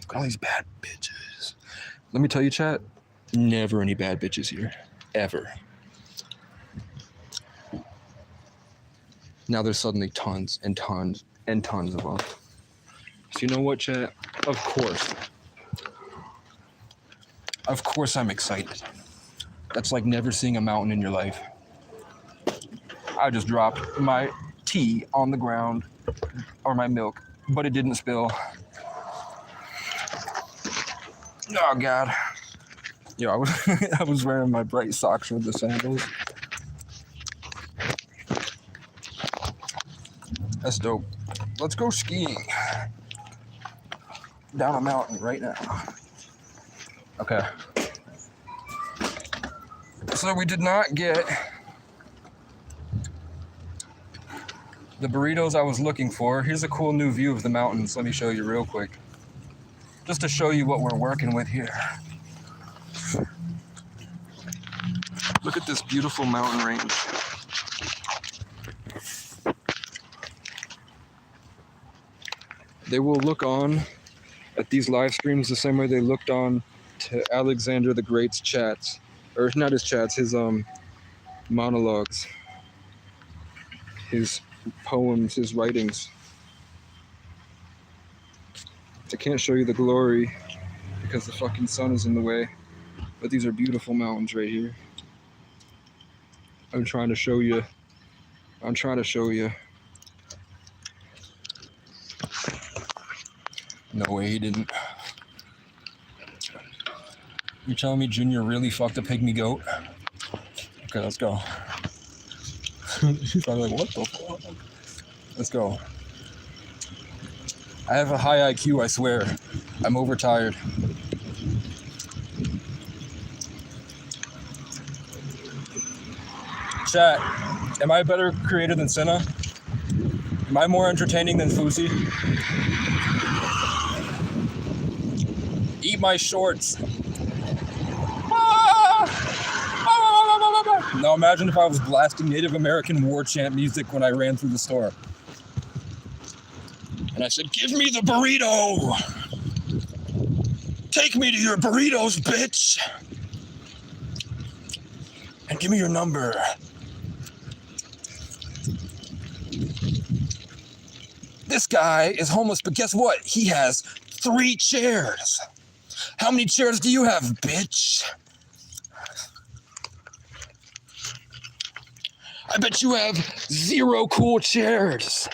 at all these bad bitches. Let me tell you, chat, never any bad bitches here. Ever. Now there's suddenly tons and tons and tons of them. So you know what, chat? Of course. Of course I'm excited. That's like never seeing a mountain in your life. I just dropped my tea on the ground, or my milk, but it didn't spill. Oh God. Yeah, I was wearing my bright socks with the sandals. That's dope. Let's go skiing. Down a mountain right now. Okay. So we did not get the burritos I was looking for. Here's a cool new view of the mountains. Let me show you real quick. Just to show you what we're working with here. Look at this beautiful mountain range. They will look on at these live streams the same way they looked on to Alexander the Great's chats. Or not his chats, his monologues. His poems, his writings. I can't show you the glory because the fucking sun is in the way. But these are beautiful mountains right here. I'm trying to show you. No way he didn't. You telling me Junior really fucked a pygmy goat? Okay, let's go. She's probably like, what the fuck? Let's go. I have a high IQ, I swear. I'm overtired. Chat, am I a better creator than Senna? Am I more entertaining than Fusi? Eat my shorts. Now imagine if I was blasting Native American war chant music when I ran through the store. And I said, give me the burrito! Take me to your burritos, bitch! And give me your number. This guy is homeless, but guess what? He has 3 chairs. How many chairs do you have, bitch? I bet you have 0 cool chairs.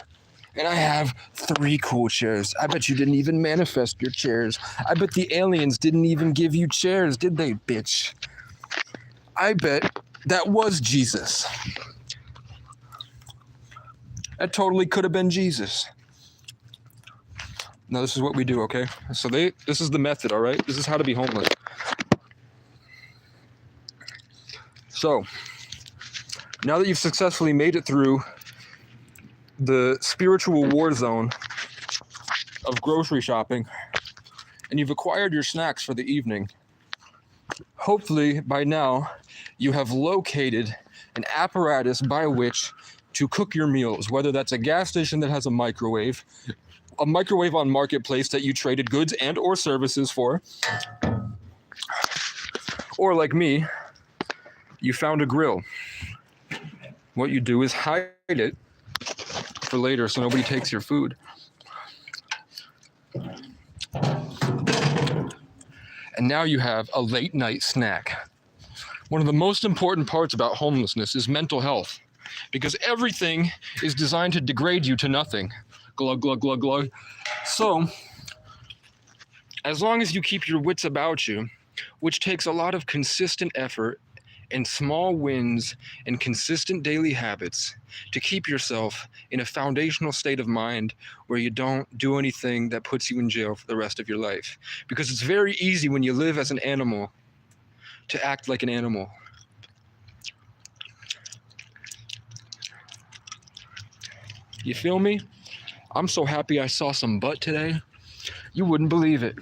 And I have 3 cool chairs. I bet you didn't even manifest your chairs. I bet the aliens didn't even give you chairs, did they, bitch? I bet that was Jesus. That totally could have been Jesus. Now this is what we do, okay? So this is the method, all right? This is how to be homeless. So, now that you've successfully made it through the spiritual war zone of grocery shopping, and you've acquired your snacks for the evening, hopefully by now you have located an apparatus by which to cook your meals, whether that's a gas station that has a microwave on Marketplace that you traded goods and or services for, or like me, you found a grill. What you do is hide it for later so nobody takes your food. And now you have a late night snack. One of the most important parts about homelessness is mental health, because everything is designed to degrade you to nothing. Glug, glug, glug, glug. So, as long as you keep your wits about you, which takes a lot of consistent effort and small wins and consistent daily habits to keep yourself in a foundational state of mind where you don't do anything that puts you in jail for the rest of your life. Because it's very easy when you live as an animal to act like an animal. You feel me? I'm so happy I saw some butt today. You wouldn't believe it.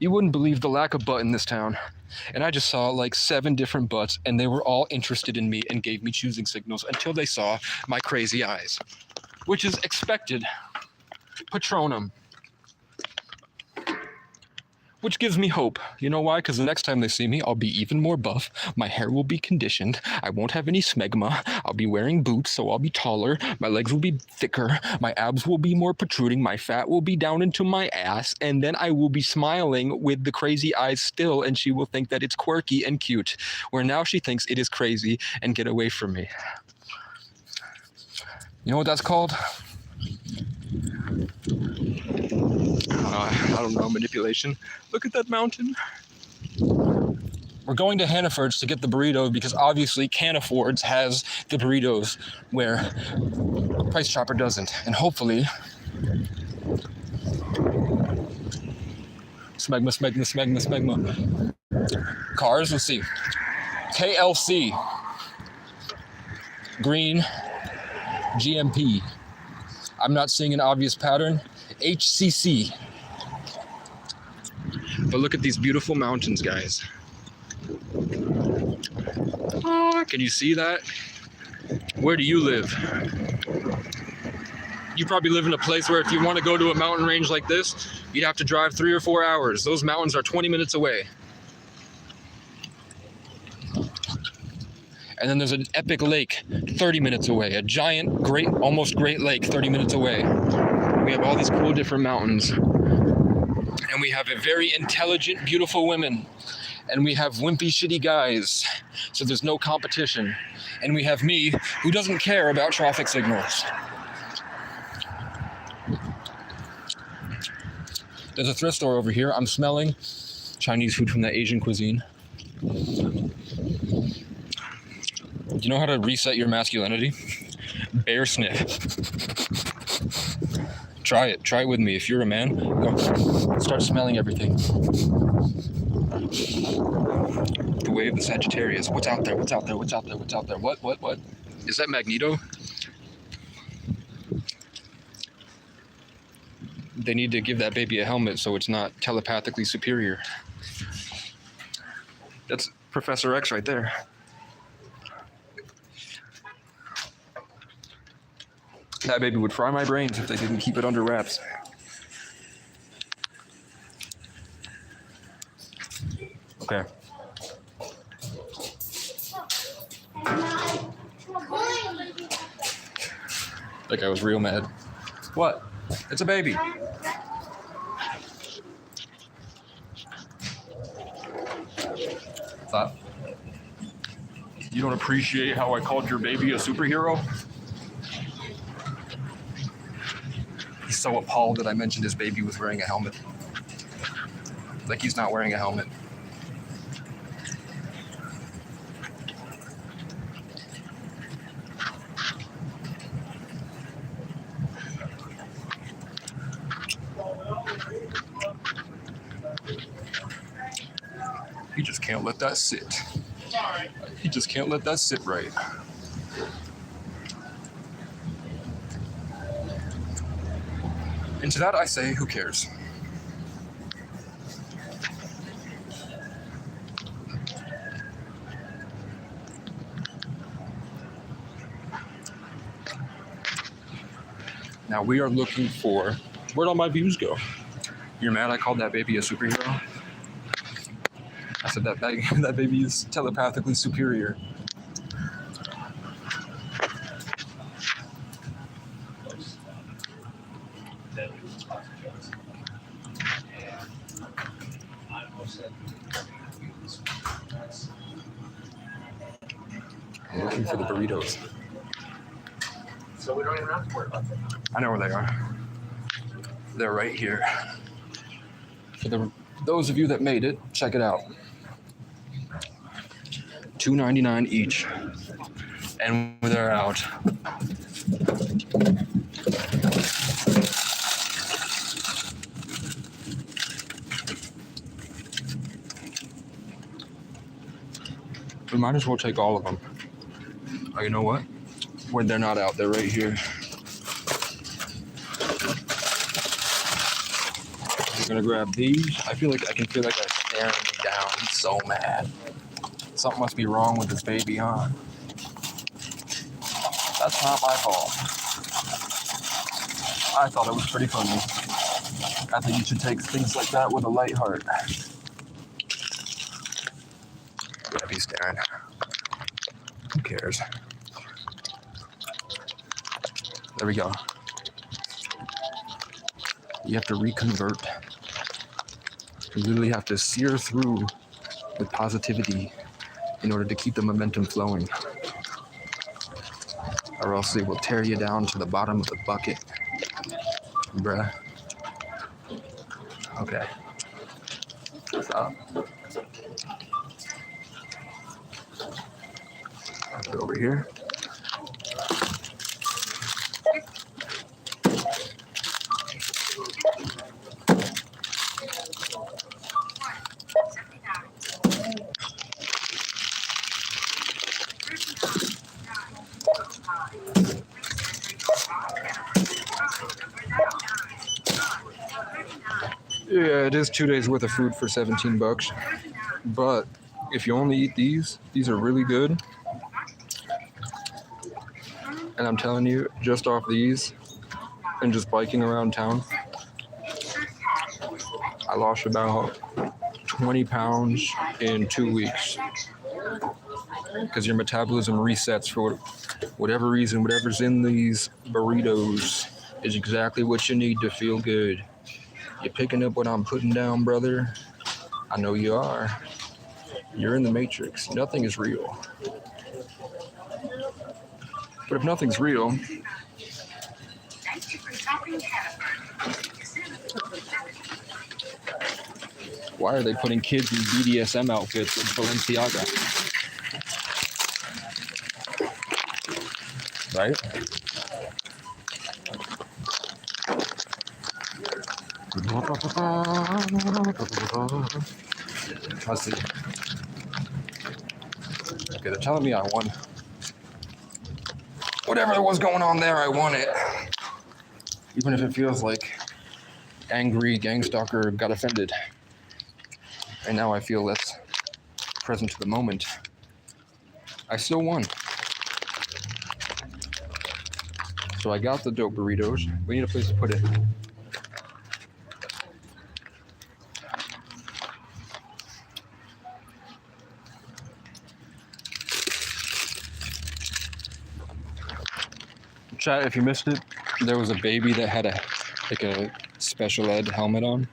You wouldn't believe the lack of butt in this town. And I just saw like 7 different butts, and they were all interested in me and gave me choosing signals until they saw my crazy eyes, which is expected. Patronum. Which gives me hope. You know why? Because the next time they see me, I'll be even more buff. My hair will be conditioned. I won't have any smegma. I'll be wearing boots, so I'll be taller. My legs will be thicker. My abs will be more protruding. My fat will be down into my ass. And then I will be smiling with the crazy eyes still, and she will think that it's quirky and cute. Where now she thinks it is crazy and get away from me. You know what that's called? I don't know, manipulation. Look at that mountain. We're going to Hannaford's to get the burrito because obviously Canaford's has the burritos where Price Chopper doesn't. And hopefully, smegma. Cars, let's see. KLC. Green. GMP. I'm not seeing an obvious pattern. HCC. But look at these beautiful mountains, guys. Oh, can you see that? Where do you live? You probably live in a place where if you want to go to a mountain range like this, you'd have to drive 3 or 4 hours. Those mountains are 20 minutes away. And then there's an epic lake 30 minutes away, a giant, almost Great Lake 30 minutes away. We have all these cool different mountains. And And we have a very intelligent, beautiful women. And we have wimpy, shitty guys. So there's no competition. And we have me, who doesn't care about traffic signals. There's a thrift store over here. I'm smelling Chinese food from the Asian cuisine. Do you know how to reset your masculinity? Bear sniff. Try it. Try it with me. If you're a man, go. Start smelling everything. The way of the Sagittarius. What's out there? What's out there? What's out there? What's out there? What? Is that Magneto? They need to give that baby a helmet so it's not telepathically superior. That's Professor X right there. That baby would fry my brains if they didn't keep it under wraps. Okay. Like I was real mad. What? It's a baby. Thought you don't appreciate how I called your baby a superhero? He's so appalled that I mentioned his baby was wearing a helmet. Like he's not wearing a helmet. He just can't let that sit. He just can't let that sit right. And to that I say, who cares? Now we are looking for, where'd all my views go? You're mad I called that baby a superhero? I said that baby is telepathically superior. I'm looking for the burritos. So we don't even have to worry about that. I know where they are. They're right here. For those of you that made it, check it out. $2.99 each. And they're out. We might as well take all of them. Oh, you know what? When they're not out, they're right here. I'm gonna grab these. I feel like they're staring me down. I'm so mad. Something must be wrong with this baby, huh? That's not my fault. I thought it was pretty funny. I think you should take things like that with a light heart. Yeah, he's staring. Who cares? There we go. You have to reconvert. You literally have to sear through with positivity in order to keep the momentum flowing. Or else they will tear you down to the bottom of the bucket. Bruh. Okay. Stop. Put it over here. Yeah, it is 2 days worth of food for $17. But if you only eat these are really good. And I'm telling you, just off these and just biking around town, I lost about 20 pounds in 2 weeks. Because your metabolism resets for whatever reason. Whatever's in these burritos is exactly what you need to feel good. You picking up what I'm putting down, brother? I know you are. You're in the Matrix. Nothing is real. But if nothing's real, why are they putting kids in BDSM outfits with Balenciaga? Right? Let's see. Okay, they're telling me I won. Whatever was going on there, I won it. Even if it feels like angry gang stalker got offended. And now I feel less present to the moment. I still won. So I got the dope burritos. We need a place to put it. Chat, if you missed it, there was a baby that had a special ed helmet on.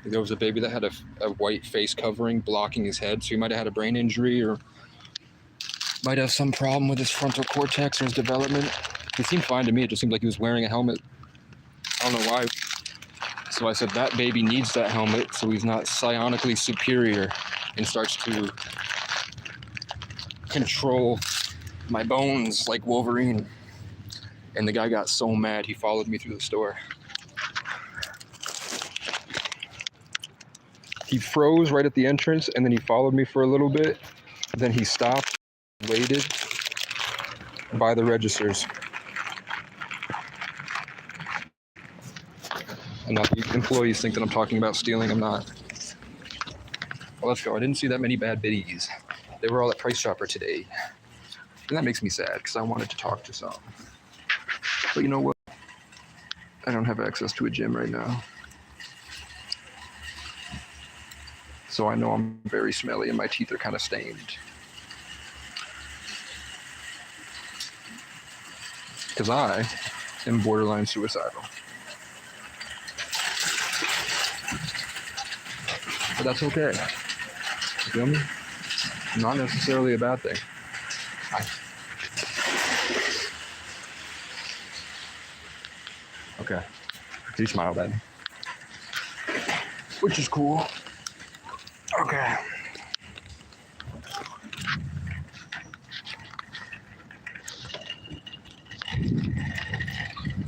There was a baby that had a white face covering blocking his head, so he might have had a brain injury or might have some problem with his frontal cortex or his development. He seemed fine to me. It just seemed like he was wearing a helmet. I don't know why. So I said that baby needs that helmet so he's not psionically superior and starts to control my bones like Wolverine. And the guy got so mad he followed me through the store. He froze right at the entrance and then he followed me for a little bit. Then he stopped, waited by the registers. And now the employees think that I'm talking about stealing. I'm not. Well, let's go. I didn't see that many bad biddies. They were all at Price Chopper today. And that makes me sad because I wanted to talk to some. But you know what? I don't have access to a gym right now. So I know I'm very smelly and my teeth are kind of stained. Because I am borderline suicidal. But that's okay. You feel me? Not necessarily a bad thing. Okay. You smile, baby. Which is cool. Okay.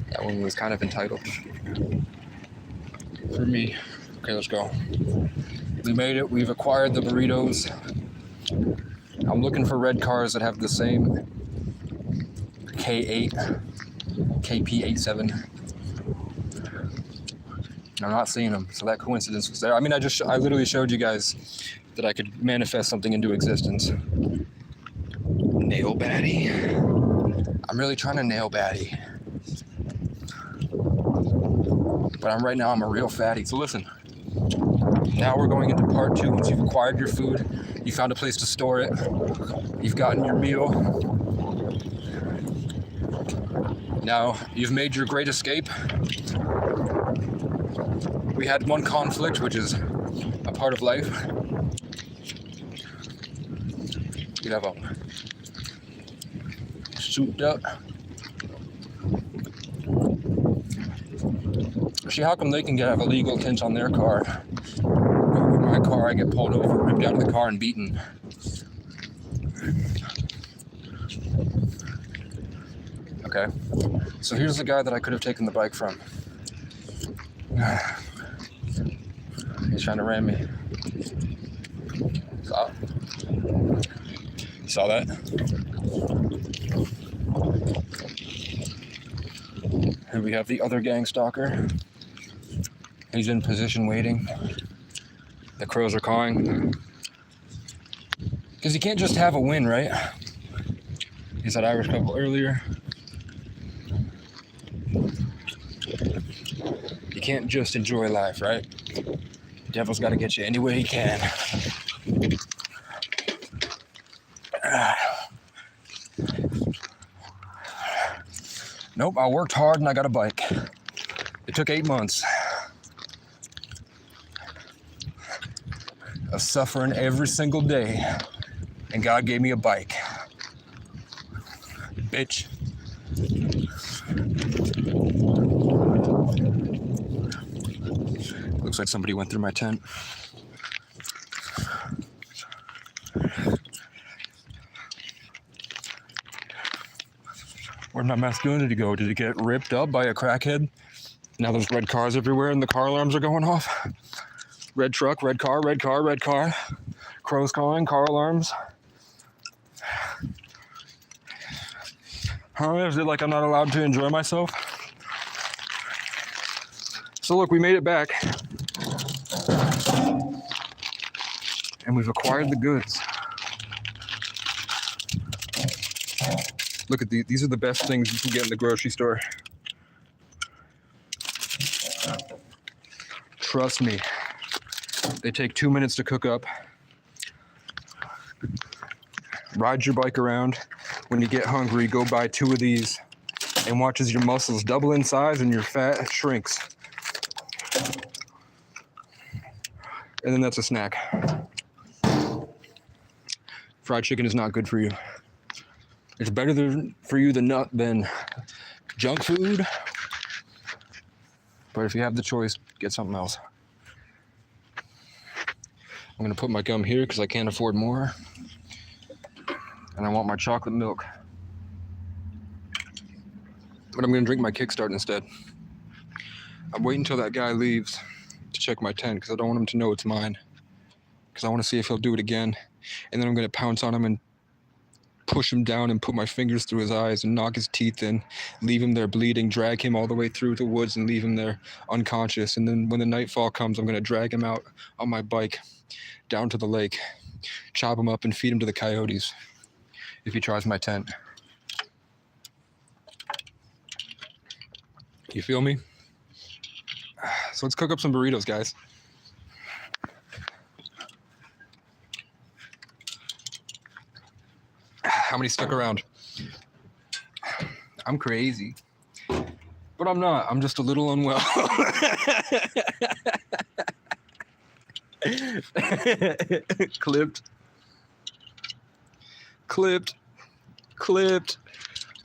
That one was kind of entitled. For me. Okay, let's go. We made it. We've acquired the burritos. I'm looking for red cars that have the same K8, KP87. I'm not seeing them, so that coincidence was there. I mean, I literally showed you guys that I could manifest something into existence. Nail baddie. I'm really trying to nail baddie. But right now I'm a real fatty. So listen, now we're going into part 2. Once you've acquired your food, you found a place to store it, you've gotten your meal. Now you've made your great escape. We had one conflict, which is a part of life. We have a souped up. See, how come they can have illegal tints on their car? But with my car, I get pulled over, ripped out of the car, and beaten. Okay, so here's the guy that I could have taken the bike from. He's trying to ram me. Saw that? Here we have the other gang stalker. He's in position waiting. The crows are cawing. Because you can't just have a win, right? He's that Irish couple earlier. You can't just enjoy life, right? The devil's got to get you any way he can. Nope, I worked hard and I got a bike. It took 8 months of suffering every single day, and God gave me a bike. Bitch. Looks like somebody went through my tent. Where'd my masculinity go? Did it get ripped up by a crackhead? Now there's red cars everywhere and the car alarms are going off. Red truck, red car, red car, red car. Crows calling, car alarms. Huh? Is it like I'm not allowed to enjoy myself? So look, we made it back. And we've acquired the goods. Look at these. These are the best things you can get in the grocery store. Trust me. They take 2 minutes to cook up. Ride your bike around. When you get hungry, go buy 2 of these and watch as your muscles double in size and your fat shrinks. And then that's a snack. Fried chicken is not good for you. It's better for you than junk food. But if you have the choice, get something else. I'm gonna put my gum here because I can't afford more. And I want my chocolate milk. But I'm gonna drink my Kickstart instead. I'm waiting until that guy leaves to check my tent because I don't want him to know it's mine. Because I want to see if he'll do it again. And then I'm gonna pounce on him and push him down and put my fingers through his eyes and knock his teeth in, leave him there bleeding, drag him all the way through the woods and leave him there unconscious. And then when the nightfall comes, I'm gonna drag him out on my bike down to the lake, chop him up and feed him to the coyotes if he tries my tent. You feel me? So let's cook up some burritos, guys. How many stuck around? I'm crazy. But I'm not. I'm just a little unwell. Clipped.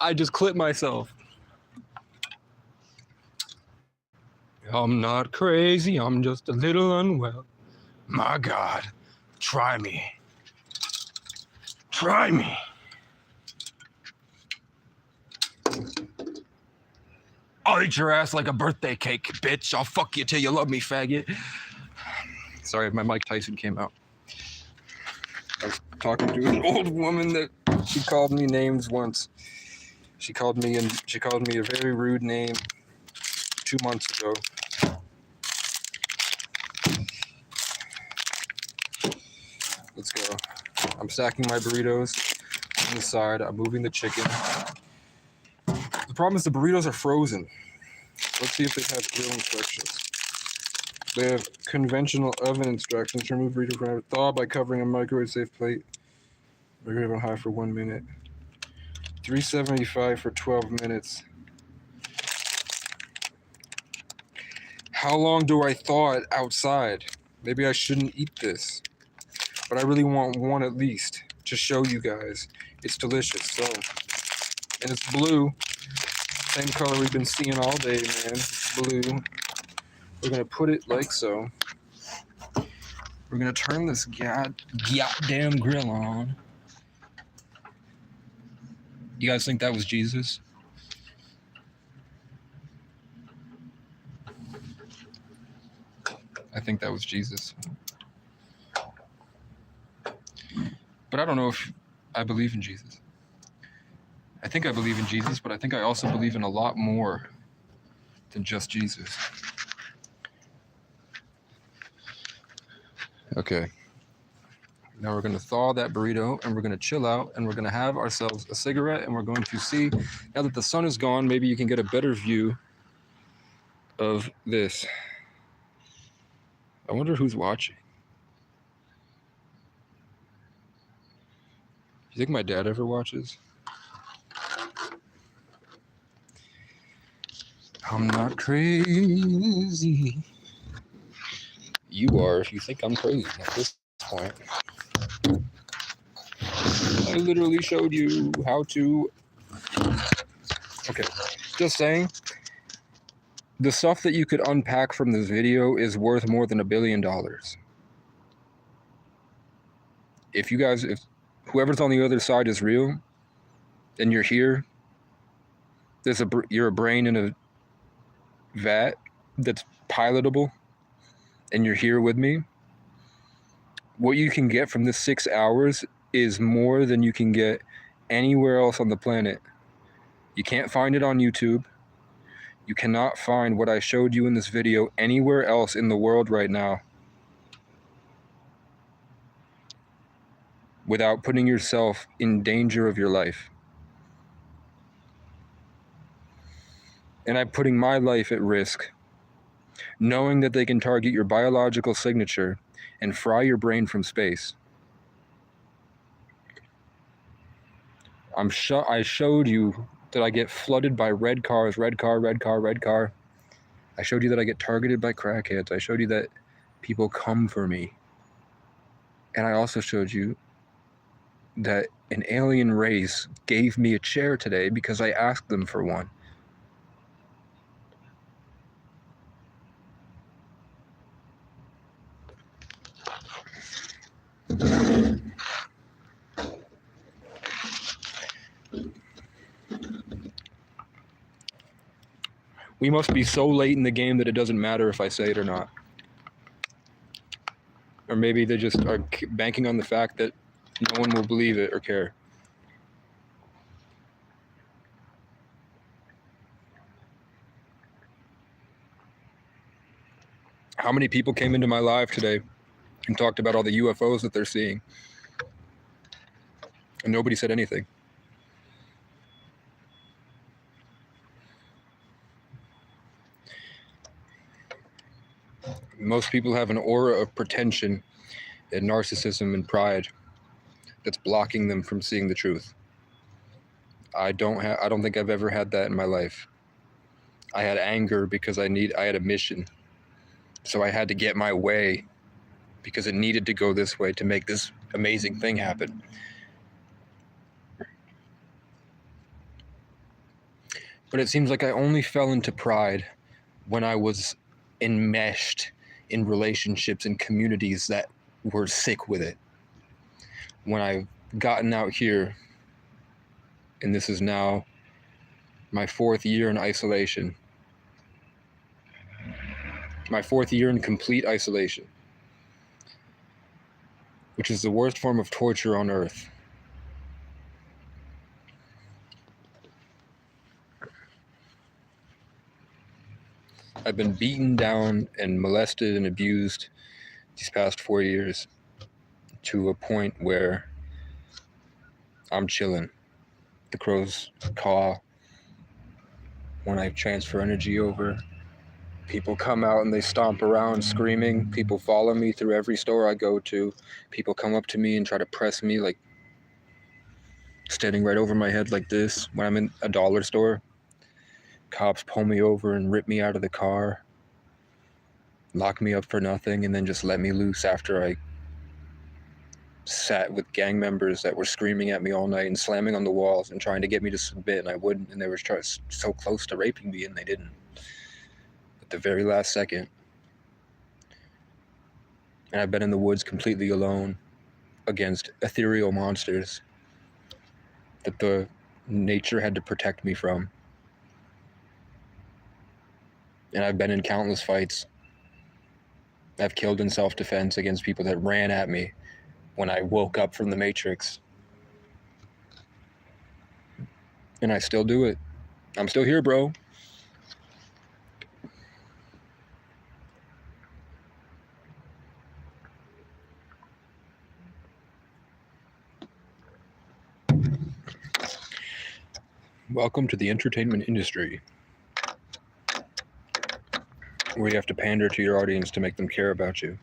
I just clipped myself. I'm not crazy. I'm just a little unwell. My God. Try me. Try me. I'll eat your ass like a birthday cake, bitch. I'll fuck you till you love me, faggot. Sorry, my Mike Tyson came out. I was talking to an old woman that she called me names once. She called me a very rude name 2 months ago. Let's go. I'm stacking my burritos on the side. I'm moving the chicken. The problem is the burritos are frozen. Let's see if they have grill instructions. They have conventional oven instructions to remove burrito from thaw by covering a microwave safe plate. Microwave on high for 1 minute. 375 for 12 minutes. How long do I thaw it outside? Maybe I shouldn't eat this. But I really want one at least to show you guys. It's delicious. So, and it's blue. Same color we've been seeing all day, man. It's blue. We're gonna put it like so. We're gonna turn this goddamn grill on. You guys think that was Jesus? I think that was Jesus. But I don't know if I believe in Jesus. I think I believe in Jesus, but I think I also believe in a lot more than just Jesus. Okay. Now we're gonna thaw that burrito and we're gonna chill out and we're gonna have ourselves a cigarette and we're going to see, now that the sun is gone, maybe you can get a better view of this. I wonder who's watching. You think my dad ever watches? I'm not crazy. You are if you think I'm crazy at this point. I literally showed you how to... Okay, just saying, the stuff that you could unpack from this video is worth more than $1 billion. If whoever's on the other side is real, and you're here, you're a brain in a vat that's pilotable, and you're here with me, what you can get from this 6 hours is more than you can get anywhere else on the planet. You can't find it on YouTube. You cannot find what I showed you in this video anywhere else in the world right now without putting yourself in danger of your life. And I'm putting my life at risk, knowing that they can target your biological signature and fry your brain from space. I showed you that I get flooded by red cars, red car, red car, red car. I showed you that I get targeted by crackheads. I showed you that people come for me. And I also showed you that an alien race gave me a chair today because I asked them for one. We must be so late in the game that it doesn't matter if I say it or not. Or maybe they just are banking on the fact that no one will believe it or care. How many people came into my live today and talked about all the UFOs that they're seeing? And nobody said anything. Most people have an aura of pretension and narcissism and pride that's blocking them from seeing the truth. I don't think I've ever had that in my life. I had anger because I had a mission. So I had to get my way because it needed to go this way to make this amazing thing happen. But it seems like I only fell into pride when I was enmeshed in relationships and communities that were sick with it. When I've gotten out here, and this is now my 4th year in isolation, my 4th year in complete isolation, which is the worst form of torture on earth. I've been beaten down and molested and abused these past 4 years to a point where I'm chilling. The crows caw when I transfer energy over. People come out and they stomp around screaming. People follow me through every store I go to. People come up to me and try to press me, like standing right over my head like this when I'm in a dollar store. Cops pull me over and rip me out of the car, lock me up for nothing, and then just let me loose after I sat with gang members that were screaming at me all night and slamming on the walls and trying to get me to submit, and I wouldn't, and they were so close to raping me and they didn't. At the very last second. And I've been in the woods completely alone against ethereal monsters that the nature had to protect me from. And I've been in countless fights. I've killed in self-defense against people that ran at me when I woke up from the Matrix. And I still do it. I'm still here, bro. Welcome to the entertainment industry, where you have to pander to your audience to make them care about you.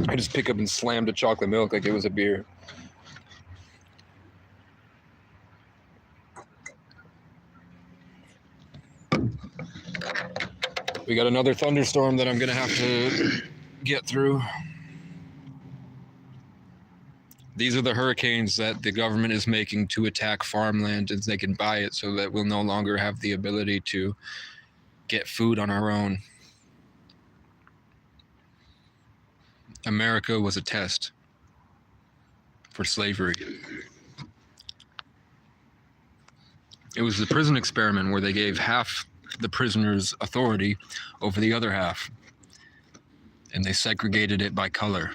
I just pick up and slammed a chocolate milk like it was a beer. We got another thunderstorm that I'm gonna have to get through. These are the hurricanes that the government is making to attack farmland as they can buy it so that we'll no longer have the ability to get food on our own. America was a test for slavery. It was the prison experiment where they gave half the prisoners authority over the other half, and they segregated it by color.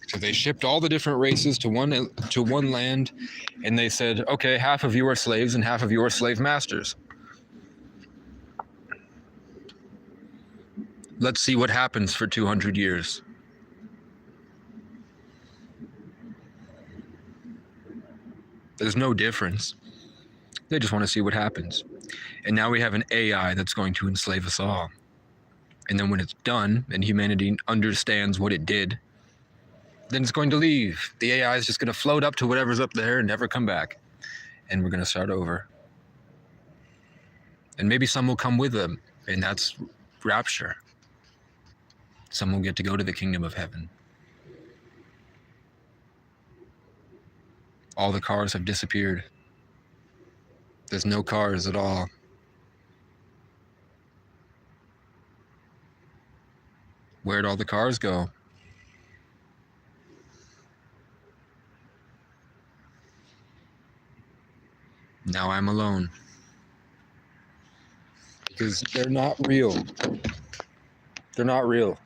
So they shipped all the different races to one land, and they said, okay, half of you are slaves and half of you are slave masters. Let's see what happens for 200 years. There's no difference. They just want to see what happens. And now we have an AI that's going to enslave us all. And then when it's done and humanity understands what it did, then it's going to leave. The AI is just going to float up to whatever's up there and never come back. And we're going to start over. And maybe some will come with them, and that's rapture. Some will get to go to the kingdom of heaven. All the cars have disappeared. There's no cars at all. Where'd all the cars go? Now I'm alone. Because they're not real. They're not real.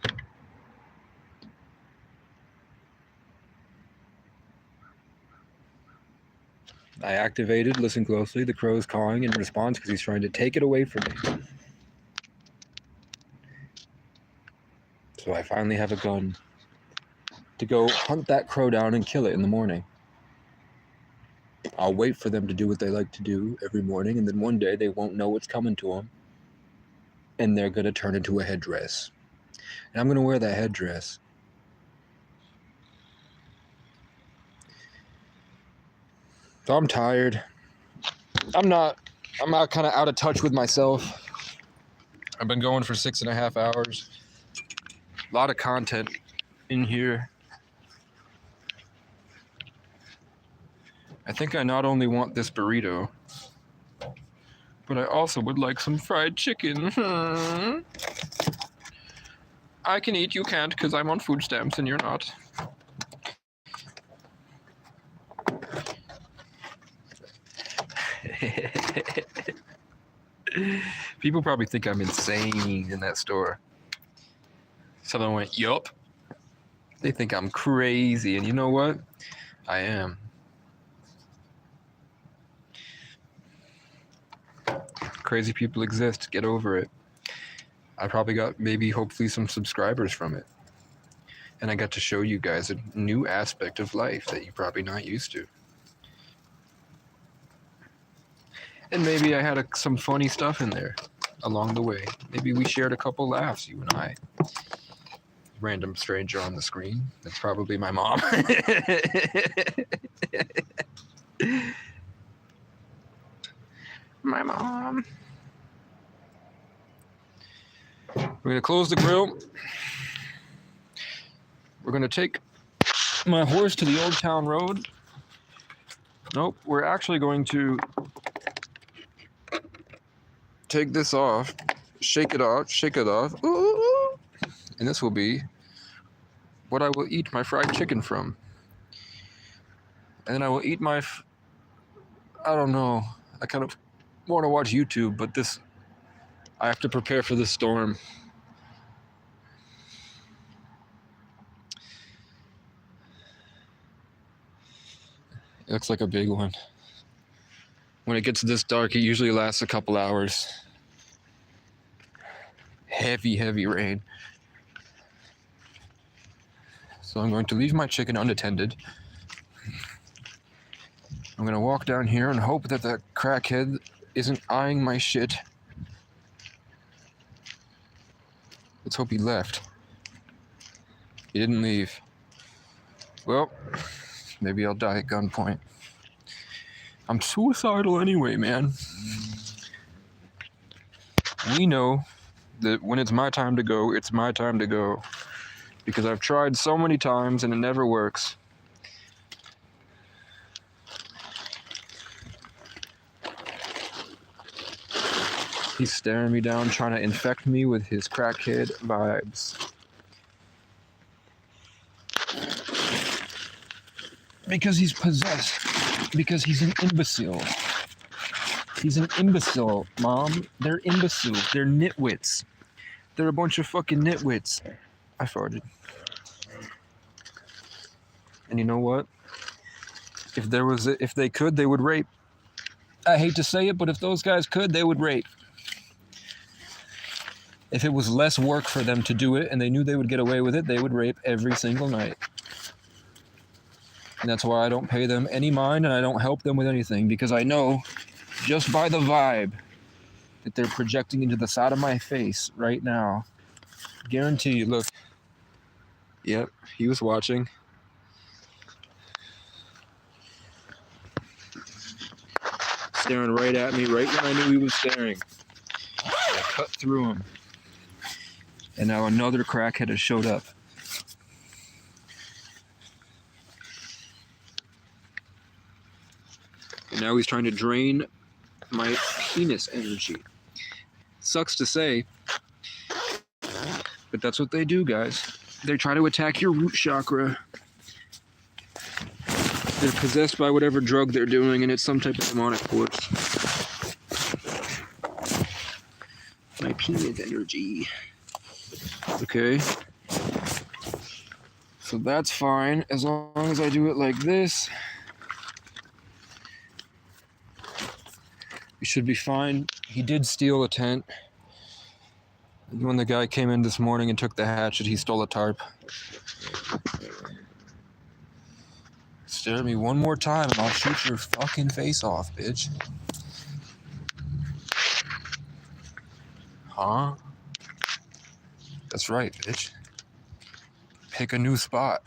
I activated, listen closely, the crow's cawing in response because he's trying to take it away from me. So I finally have a gun to go hunt that crow down and kill it in the morning. I'll wait for them to do what they like to do every morning, and then one day they won't know what's coming to them, and they're going to turn into a headdress. And I'm going to wear that headdress. So I'm tired. I'm not kind of out of touch with myself. I've been going for 6.5 hours. A lot of content in here. I think I not only want this burrito, but I also would like some fried chicken. I can eat, you can't, because I'm on food stamps and you're not. People probably think I'm insane in that store. Someone went, yup. They think I'm crazy, and you know what? I am. Crazy people exist. Get over it. I probably got maybe hopefully some subscribers from it. And I got to show you guys a new aspect of life that you're probably not used to. And maybe I had some funny stuff in there along the way. Maybe we shared a couple laughs, you and I. Random stranger on the screen. That's probably my mom. My mom. We're going to close the grill. We're going to take my horse to the Old Town Road. Nope, we're actually going to take this off, shake it off, ooh, and this will be what I will eat my fried chicken from. And then I will eat my, I don't know, I kind of want to watch YouTube, but I have to prepare for the storm. It looks like a big one. When it gets this dark, it usually lasts a couple hours. Heavy, heavy rain. So I'm going to leave my chicken unattended. I'm going to walk down here and hope that that crackhead isn't eyeing my shit. Let's hope he left. He didn't leave. Well, maybe I'll die at gunpoint. I'm suicidal anyway, man. We know that when it's my time to go, it's my time to go. Because I've tried so many times and it never works. He's staring me down, trying to infect me with his crackhead vibes. Because he's possessed. Because he's an imbecile. He's an imbecile, Mom. They're imbeciles. They're nitwits. They're a bunch of fucking nitwits. I farted. And you know what? If they could, they would rape. I hate to say it, but if those guys could, they would rape. If it was less work for them to do it and they knew they would get away with it, they would rape every single night. And that's why I don't pay them any mind and I don't help them with anything, because I know just by the vibe that they're projecting into the side of my face right now. Guarantee you, look. Yep, he was watching. Staring right at me, right when I knew he was staring. I cut through him. And now another crackhead has showed up. And now he's trying to drain my penis energy. Sucks to say, but that's what they do, guys. They try to attack your root chakra. They're possessed by whatever drug they're doing, and it's some type of demonic force. My penis energy. Okay. So that's fine, as long as I do it like this. We should be fine. He did steal a tent. When the guy came in this morning and took the hatchet, he stole a tarp. Stare at me one more time and I'll shoot your fucking face off, bitch. Huh? That's right, bitch. Pick a new spot.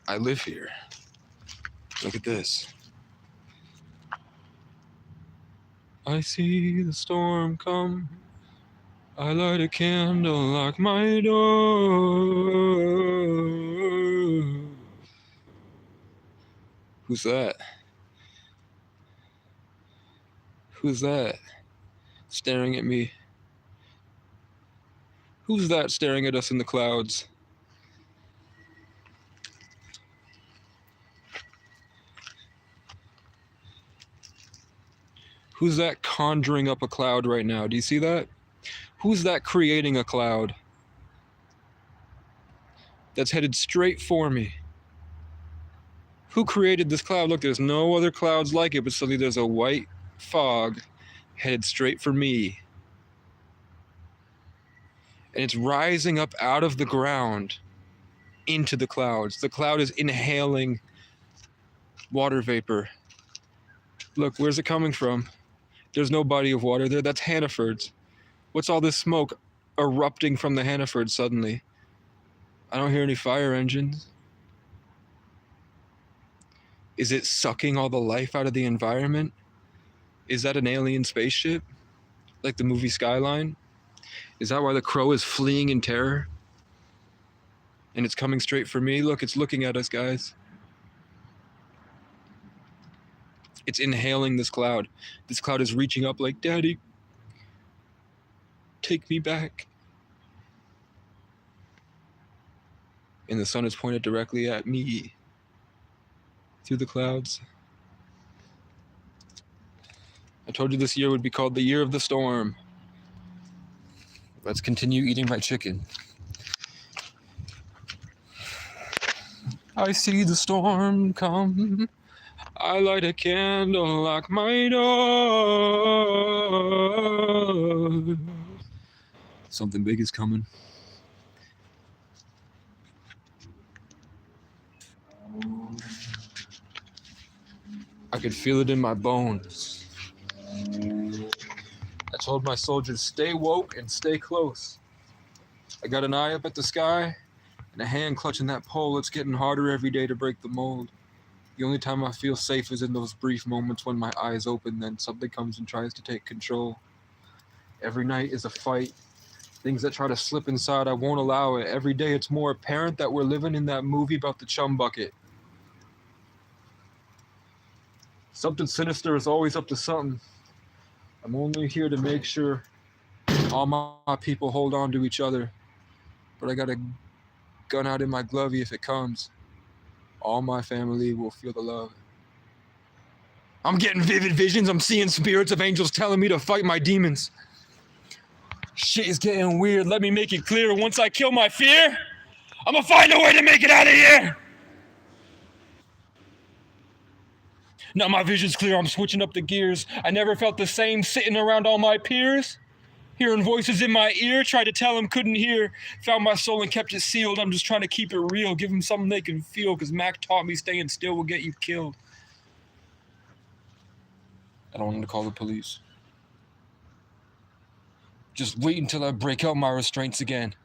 I live here. Look at this. I see the storm come. I light a candle, lock my door. Who's that? Who's that? Staring at me. Who's that staring at us in the clouds? Who's that conjuring up a cloud right now? Do you see that? Who's that creating a cloud that's headed straight for me? Who created this cloud? Look, there's no other clouds like it, but suddenly there's a white fog headed straight for me. And it's rising up out of the ground into the clouds. The cloud is inhaling water vapor. Look, where's it coming from? There's no body of water there. That's Hannaford's. What's all this smoke erupting from the Hannaford suddenly? I don't hear any fire engines. Is it sucking all the life out of the environment? Is that an alien spaceship? Like the movie Skyline? Is that why the crow is fleeing in terror? And it's coming straight for me? Look, it's looking at us, guys. It's inhaling this cloud. This cloud is reaching up like, Daddy, take me back. And the sun is pointed directly at me through the clouds. I told you this year would be called the year of the storm. Let's continue eating my chicken. I see the storm come. I light a candle, lock my door. Something big is coming. I could feel it in my bones. I told my soldiers, stay woke and stay close. I got an eye up at the sky and a hand clutching that pole. It's getting harder every day to break the mold. The only time I feel safe is in those brief moments when my eyes open, then something comes and tries to take control. Every night is a fight. Things that try to slip inside, I won't allow it. Every day it's more apparent that we're living in that movie about the chum bucket. Something sinister is always up to something. I'm only here to make sure all my people hold on to each other. But I got a gun out in my glovey if it comes. All my family will feel the love. I'm getting vivid visions. I'm seeing spirits of angels telling me to fight my demons. Shit is getting weird. Let me make it clear. Once I kill my fear, I'm gonna find a way to make it out of here. Now my vision's clear. I'm switching up the gears. I never felt the same sitting around all my peers. Hearing voices in my ear, tried to tell them couldn't hear. Found my soul and kept it sealed. I'm just trying to keep it real. Give them something they can feel. Cause Mac taught me staying still will get you killed. I don't want to call the police. Just wait until I break out my restraints again.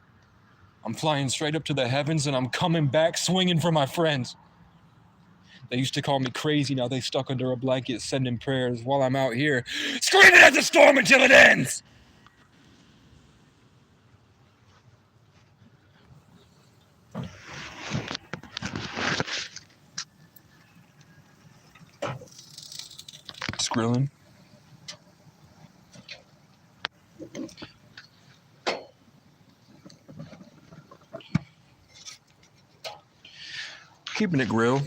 I'm flying straight up to the heavens and I'm coming back swinging for my friends. They used to call me crazy, now they stuck under a blanket sending prayers while I'm out here screaming at the storm until it ends. Skrillin. Keeping it real.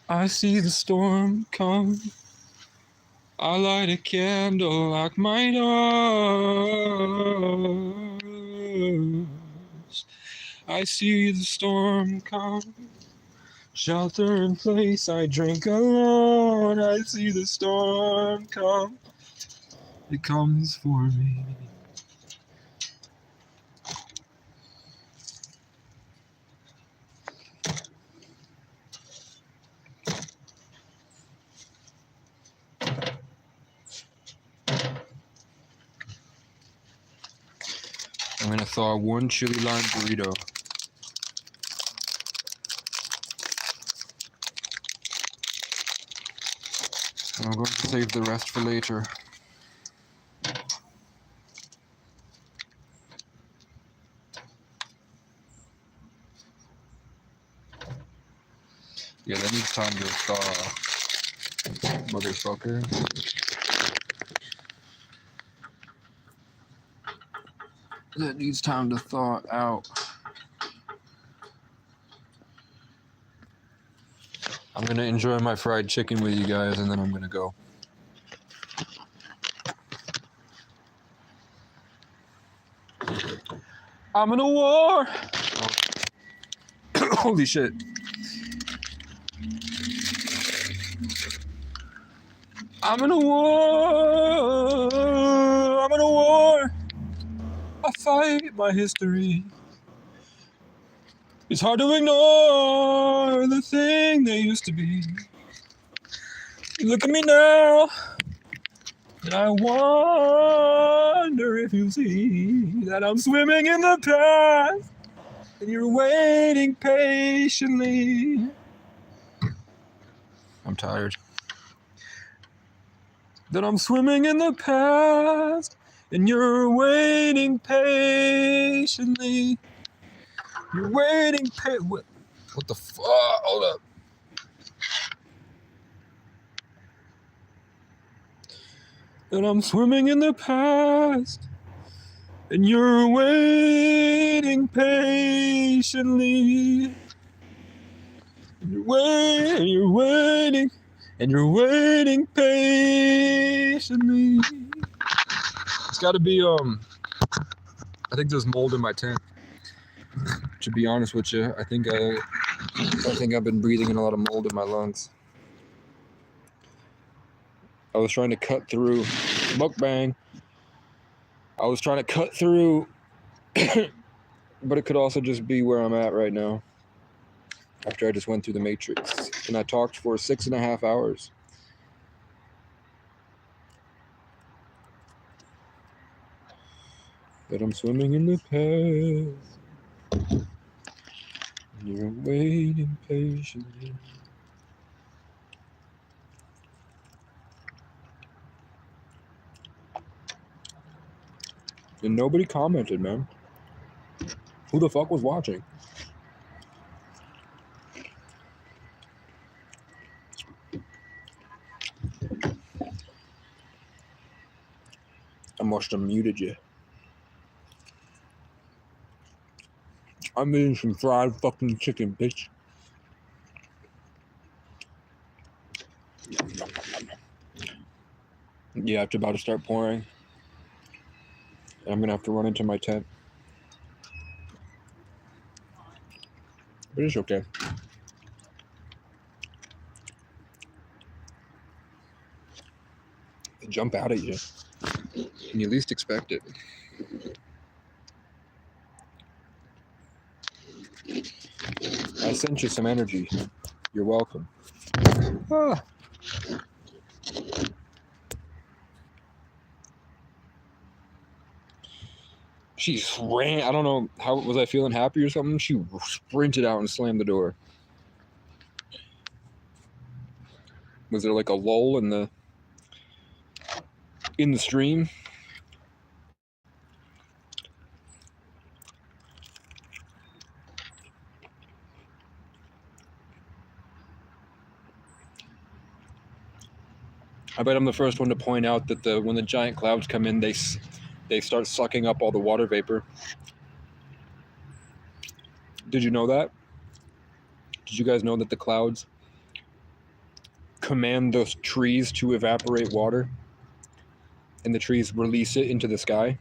I see the storm come. I light a candle like my doors. I see the storm come. Shelter in place, I drink alone. I see the storm come. It comes for me. I'm gonna thaw one chili lime burrito. And I'm going to save the rest for later. Yeah, that needs time to thaw, motherfucker. That needs time to thaw out. I'm gonna enjoy my fried chicken with you guys and then I'm gonna go. I'm in a war! Holy shit. I'm in a war! I'm in a war! I fight my history. It's hard to ignore the thing they used to be. You look at me now, and I wonder if you see that I'm swimming in the past, and you're waiting patiently. I'm tired. That I'm swimming in the past, and you're waiting patiently. You're waiting what the fuck? Hold up. That I'm swimming in the past, and you're waiting patiently. You're waiting, and you're waiting patiently. It's gotta be, I think there's mold in my tent. To be honest with you, I think I've been breathing in a lot of mold in my lungs. I was trying to cut through mukbang. I was trying to cut through, but it could also just be where I'm at right now. After I just went through the matrix and I talked for 6.5 hours. But I'm swimming in the past. And you're waiting patiently. And nobody commented, man. Who the fuck was watching? I must have muted you. I'm eating some fried fucking chicken, bitch. Yeah, it's about to start pouring. And I'm gonna have to run into my tent. But it's okay. They jump out at you. And you least expect it. I sent you some energy. You're welcome. Ah. She ran. I don't know how was I feeling happy or something. She sprinted out and slammed the door. Was there like a lull in the stream? I bet I'm the first one to point out that when the giant clouds come in, they start sucking up all the water vapor. Did you know that? Did you guys know that the clouds command those trees to evaporate water, and the trees release it into the sky?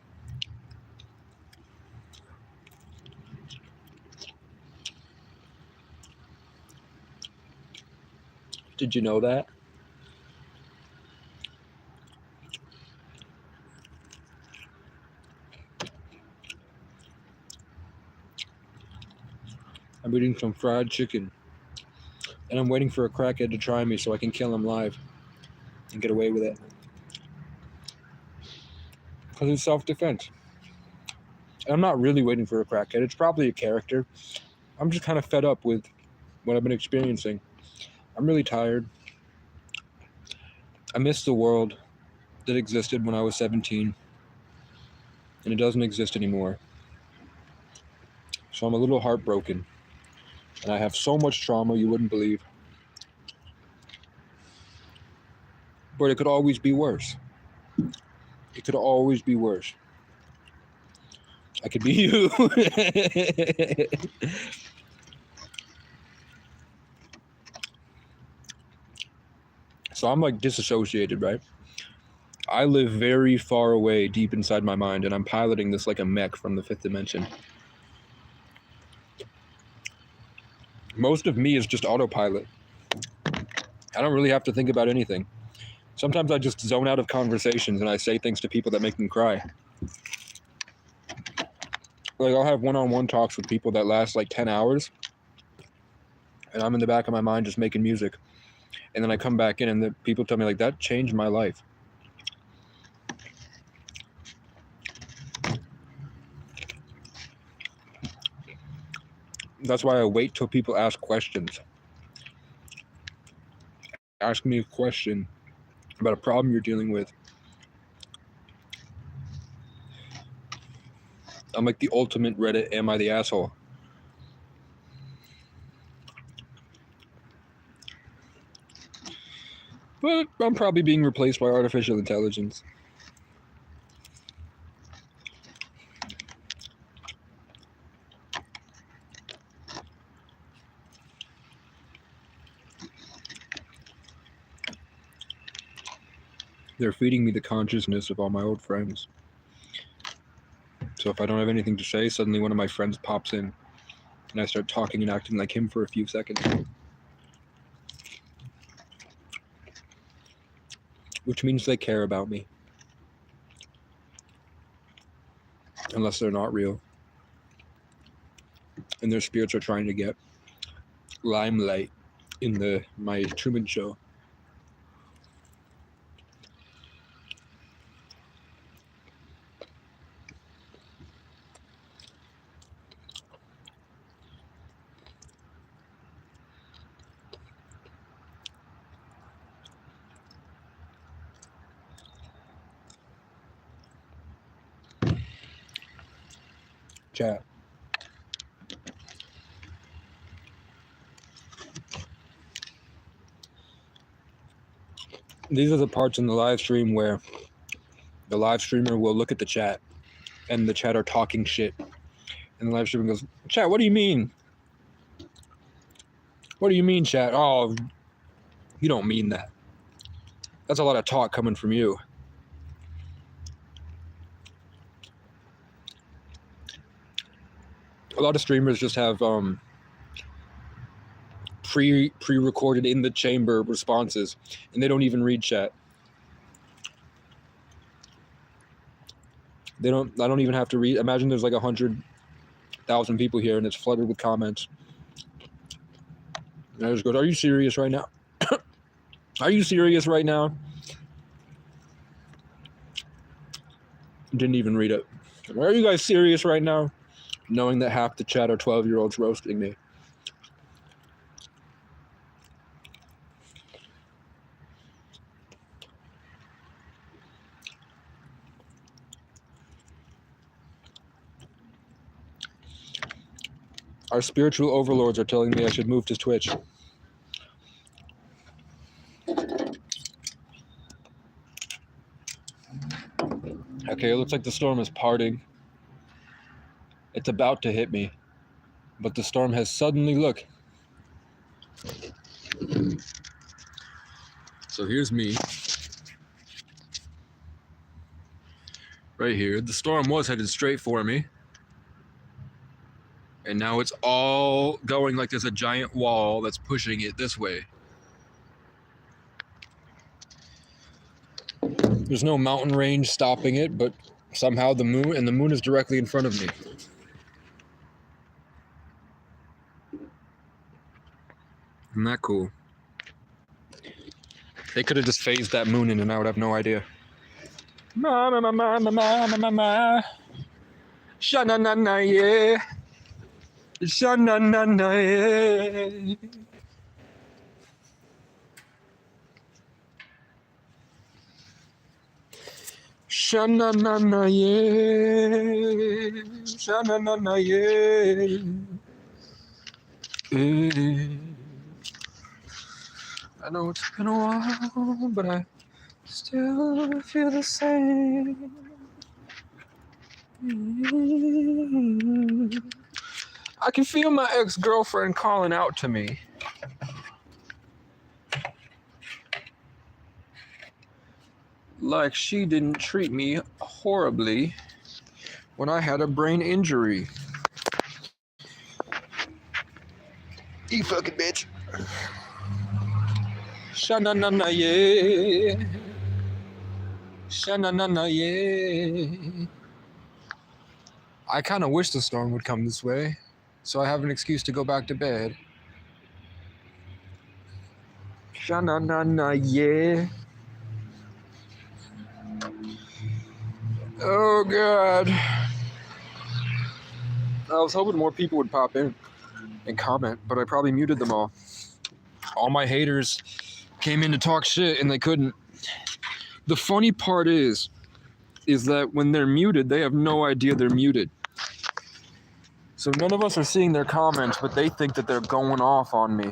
Did you know that? I'm eating some fried chicken, and I'm waiting for a crackhead to try me so I can kill him live and get away with it. Because it's self-defense. And I'm not really waiting for a crackhead. It's probably a character. I'm just kind of fed up with what I've been experiencing. I'm really tired. I miss the world that existed when I was 17, and it doesn't exist anymore. So I'm a little heartbroken, and I have so much trauma you wouldn't believe. But it could always be worse. It could always be worse. I could be you. So I'm like disassociated, right? I live very far away deep inside my mind, and I'm piloting this like a mech from the fifth dimension. Most of me is just autopilot. I don't really have to think about anything. Sometimes I just zone out of conversations and I say things to people that make them cry. Like I'll have one-on-one talks with people that last like 10 hours, and I'm in the back of my mind just making music. And then I come back in and the people tell me like, that changed my life. That's why I wait till people ask questions. Ask me a question about a problem you're dealing with. I'm like the ultimate Reddit, am I the asshole? But I'm probably being replaced by artificial intelligence. They're feeding me the consciousness of all my old friends. So if I don't have anything to say, suddenly one of my friends pops in and I start talking and acting like him for a few seconds. Which means they care about me. Unless they're not real. And their spirits are trying to get limelight in my Truman Show. chat. These are the parts in the live stream where the live streamer will look at the chat and the chat are talking shit. And the live streamer goes, chat, what do you mean? What do you mean, chat? Oh, you don't mean that. That's a lot of talk coming from you. A lot of streamers just have pre-recorded in the chamber responses, and they don't even read chat. I don't even have to read. Imagine there's like 100,000 people here and it's flooded with comments. And I just go, are you serious right now? Are you serious right now? Didn't even read it. Are you guys serious right now? Knowing that half the chat are 12-year-olds roasting me. Our spiritual overlords are telling me I should move to Twitch. Okay, it looks like the storm is parting. It's about to hit me. But the storm has suddenly, look. So here's me. Right here. The storm was headed straight for me. And now it's all going like there's a giant wall that's pushing it this way. There's no mountain range stopping it, but somehow the moon is directly in front of me. Isn't that cool? They could have just phased that moon in and I would have no idea. Ma ma ma ma ma ma ma ma ma. Sha na na na yeah. Sha na na na yeah. Sha na na na yeah. Sha na na na yeah. I know it's been a while, but I still feel the same. I can feel my ex-girlfriend calling out to me. Like she didn't treat me horribly when I had a brain injury. You fucking bitch. Sha-na-na-na, yeah. Sha-na-na-na, yeah. I kind of wish the storm would come this way, so I have an excuse to go back to bed. Sha-na-na-na, yeah. Oh, God. I was hoping more people would pop in and comment, but I probably muted them all. All my haters came in to talk shit, and they couldn't. The funny part is that when they're muted, they have no idea they're muted. So none of us are seeing their comments, but they think that they're going off on me.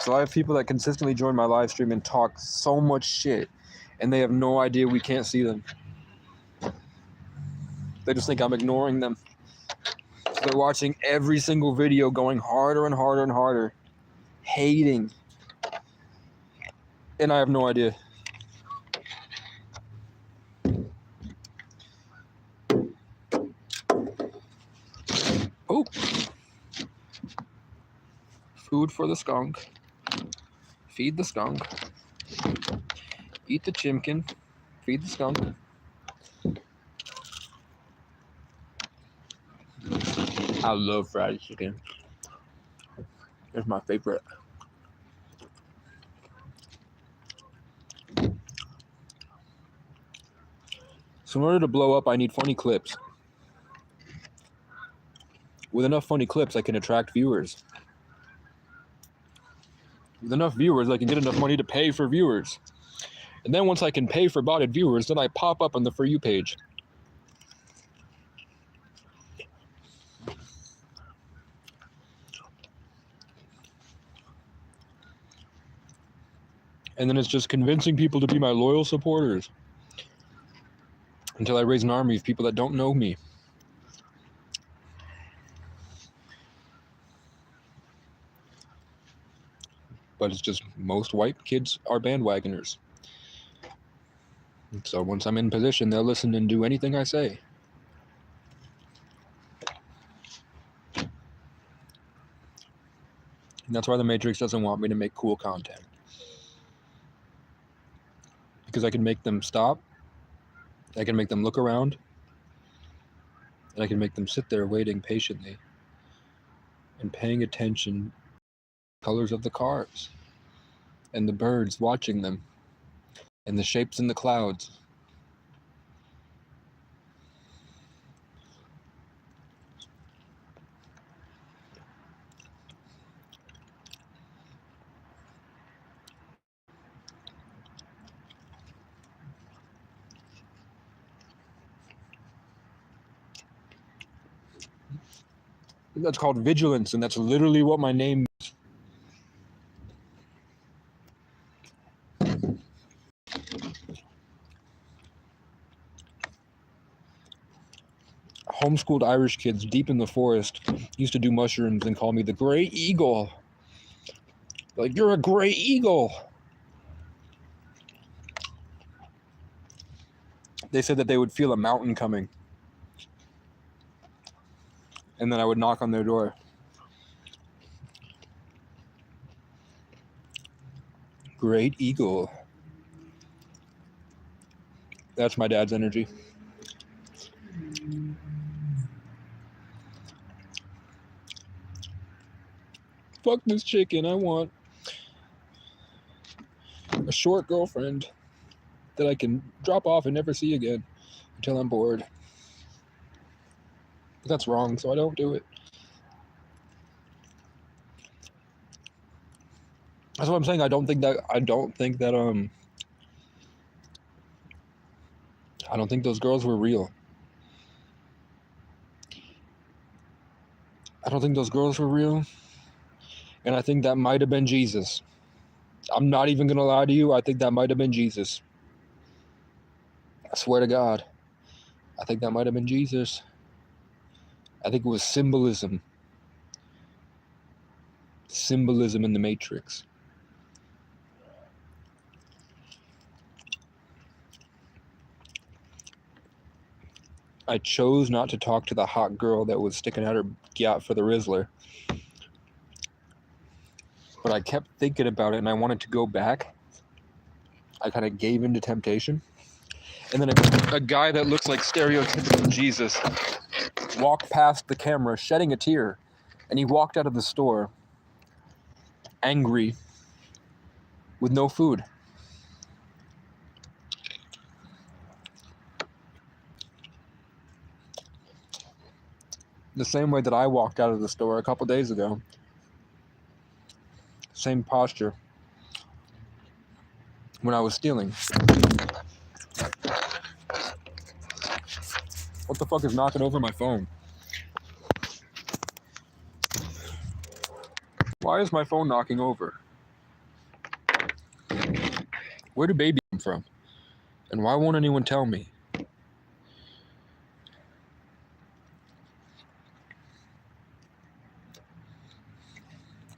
So I have people that consistently join my live stream and talk so much shit, and they have no idea we can't see them. They just think I'm ignoring them. So they're watching every single video going harder and harder and harder, hating. And I have no idea. Oh. Food for the skunk. Feed the skunk. Eat the chimkin. Feed the skunk. I love fried chicken. It's my favorite. So in order to blow up, I need funny clips. With enough funny clips, I can attract viewers. With enough viewers, I can get enough money to pay for viewers. And then once I can pay for botted viewers, then I pop up on the For You page. And then it's just convincing people to be my loyal supporters until I raise an army of people that don't know me. But it's just most white kids are bandwagoners. So once I'm in position, they'll listen and do anything I say. And that's why the Matrix doesn't want me to make cool content. Because I can make them stop, I can make them look around, and I can make them sit there waiting patiently and paying attention to the colors of the cars and the birds watching them and the shapes in the clouds. That's called vigilance, and that's literally what my name is. Homeschooled Irish kids deep in the forest used to do mushrooms and call me the Gray Eagle. Like, you're a gray eagle. They said that they would feel a mountain coming. And then I would knock on their door. Great eagle. That's my dad's energy. Fuck this chicken. I want a short girlfriend that I can drop off and never see again until I'm bored. But that's wrong, so I don't do it. That's what I'm saying. I don't think those girls were real. I don't think those girls were real. And I think that might have been Jesus. I'm not even gonna lie to you. I think that might have been Jesus. I swear to God. I think that might have been Jesus. I think it was symbolism. Symbolism in the Matrix. I chose not to talk to the hot girl that was sticking out her gyat for the Rizzler. But I kept thinking about it and I wanted to go back. I kind of gave in to temptation. And then a guy that looks like stereotypical Jesus walked past the camera shedding a tear. And he walked out of the store angry with no food. The same way that I walked out of the store a couple days ago. Same posture. When I was stealing. What the fuck is knocking over my phone? Why is my phone knocking over? Where do babies come from? And why won't anyone tell me?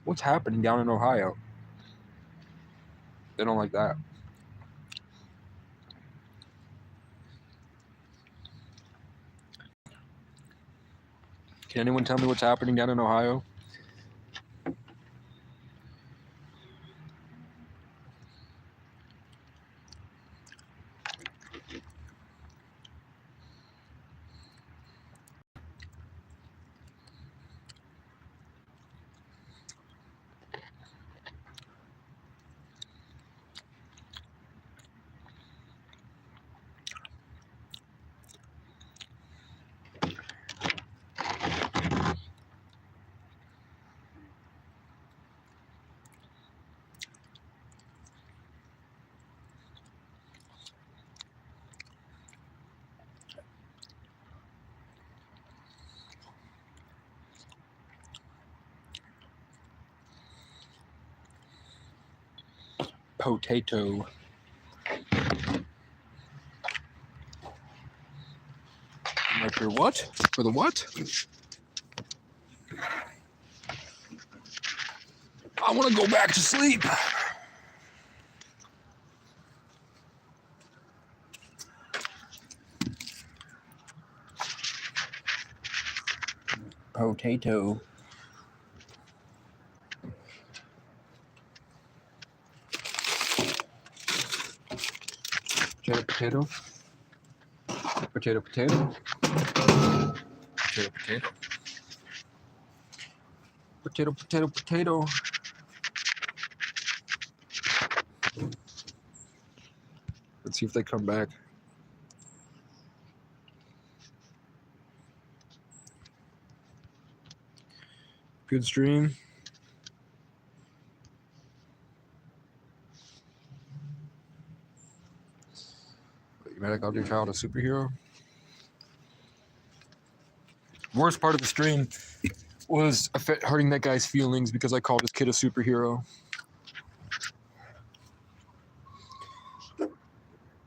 What's happening down in Ohio? They don't like that. Can anyone tell me what's happening down in Ohio? potato. I'm like, for what? For the what? I want to go back to sleep. Potato. Potato, potato. Potato, potato. Potato, potato. Potato, potato, potato. Let's see if they come back. Good stream. You better call your child a superhero. Worst part of the stream was hurting that guy's feelings because I called his kid a superhero.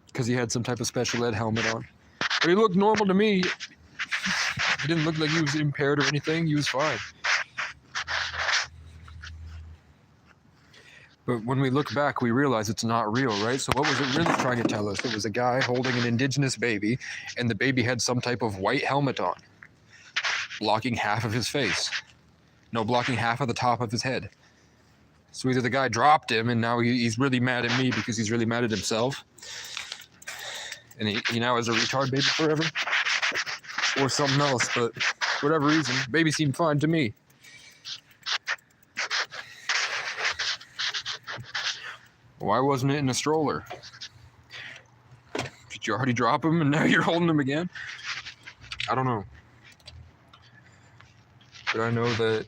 Because he had some type of special ed helmet on. But he looked normal to me. He didn't look like he was impaired or anything. He was fine. But when we look back, we realize it's not real, right? So what was it really trying to tell us? It was a guy holding an indigenous baby, and the baby had some type of white helmet on, blocking half of his face. No, blocking half of the top of his head. So either the guy dropped him, and now he's really mad at me because he's really mad at himself, and he now has a retard baby forever, or something else. But for whatever reason, baby seemed fine to me. Why wasn't it in a stroller? Did you already drop him and now you're holding him again? I don't know. But I know that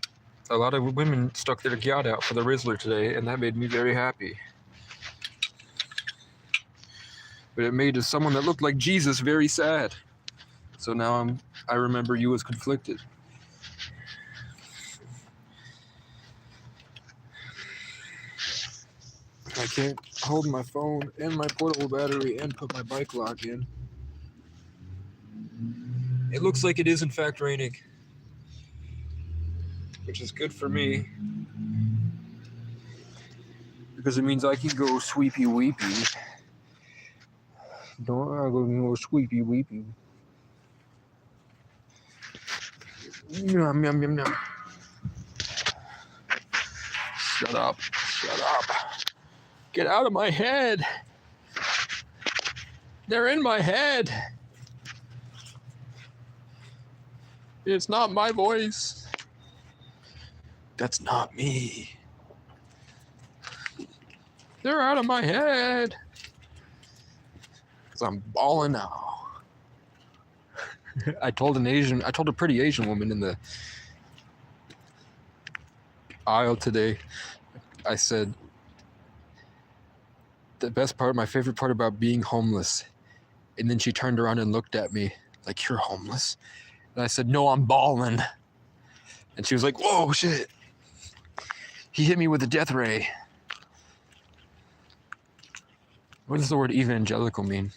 a lot of women stuck their gyat out for the Rizzler today, and that made me very happy. But it made someone that looked like Jesus very sad. So now I remember you as conflicted. I can't hold my phone and my portable battery and put my bike lock in. It looks like it is in fact raining, which is good for me because it means I can go sweepy weepy. Don't I go sweepy weepy? Yum yum yum yum. Shut up! Shut up! Get out of my head! They're in my head! It's not my voice. That's not me. They're out of my head. Because I'm balling now. I told a pretty Asian woman in the aisle today, I said, my favorite part about being homeless. And then she turned around and looked at me like, you're homeless? And I said, no, I'm balling. And she was like, whoa, shit. He hit me with a death ray. What does the word evangelical mean?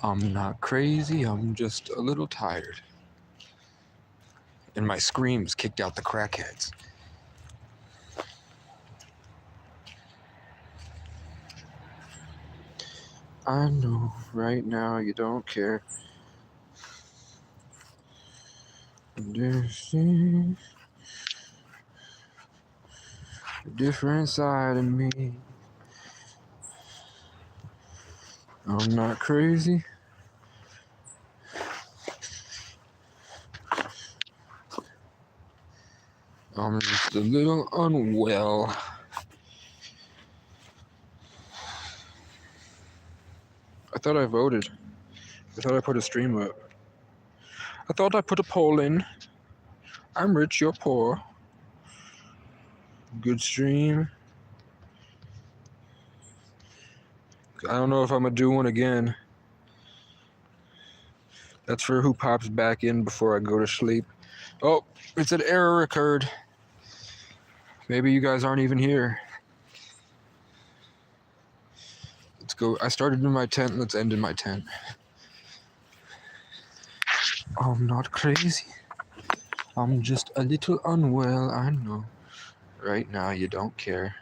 I'm not crazy, I'm just a little tired. And my screams kicked out the crackheads. I know right now you don't care. There's a different side of me. I'm not crazy. I'm just a little unwell. I thought I voted. I thought I put a stream up. I thought I put a poll in. I'm rich, you're poor. Good stream. I don't know if I'm gonna do one again. That's for who pops back in before I go to sleep. Oh, it said error occurred. Maybe you guys aren't even here. Let's go. I started in my tent. Let's end in my tent. I'm not crazy. I'm just a little unwell, I know. Right now, you don't care.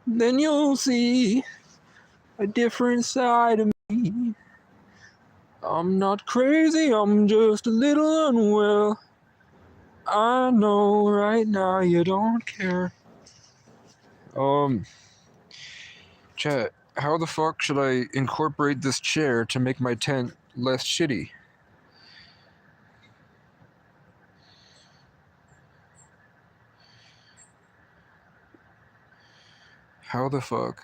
Then you'll see a different side of me. I'm not crazy, I'm just a little unwell. I know right now you don't care. Chat, how the fuck should I incorporate this chair to make my tent less shitty? How the fuck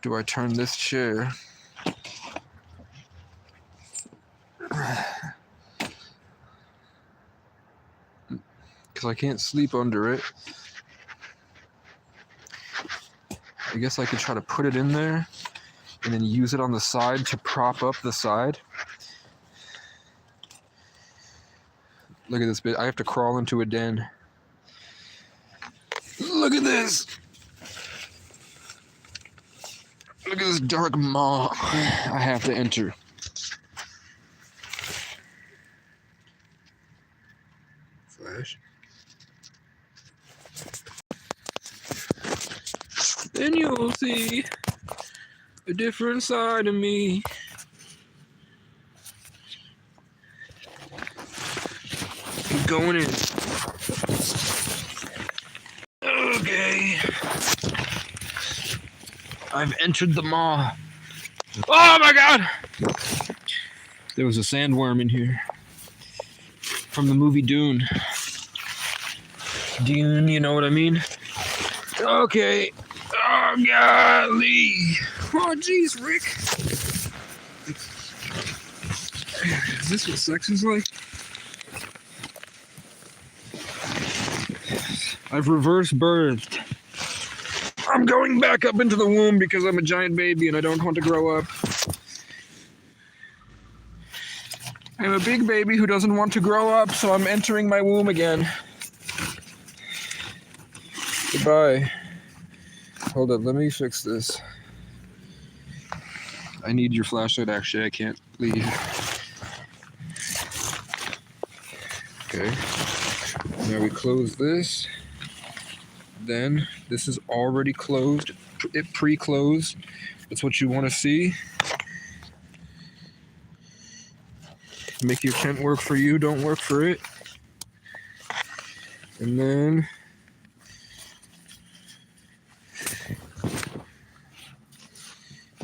do I turn this chair? Because I can't sleep under it. I guess I could try to put it in there and then use it on the side to prop up the side. Look at this bit. I have to crawl into a den. Look at this. Look at this dark maw I have to enter. Flash. Then you'll see a different side of me. I'm going in. Okay. I've entered the maw. Oh my god! There was a sandworm in here. From the movie Dune. Dune, you know what I mean? Okay. Oh, golly. Oh, jeez, Rick. Is this what sex is like? I've reverse birthed. I'm going back up into the womb because I'm a giant baby and I don't want to grow up. I'm a big baby who doesn't want to grow up, so I'm entering my womb again. Goodbye. Hold up, let me fix this. I need your flashlight, actually. I can't leave. Okay. Now we close this. Then this is already closed. It pre-closed. That's what you want to see. Make your tent work for you, don't work for it. And then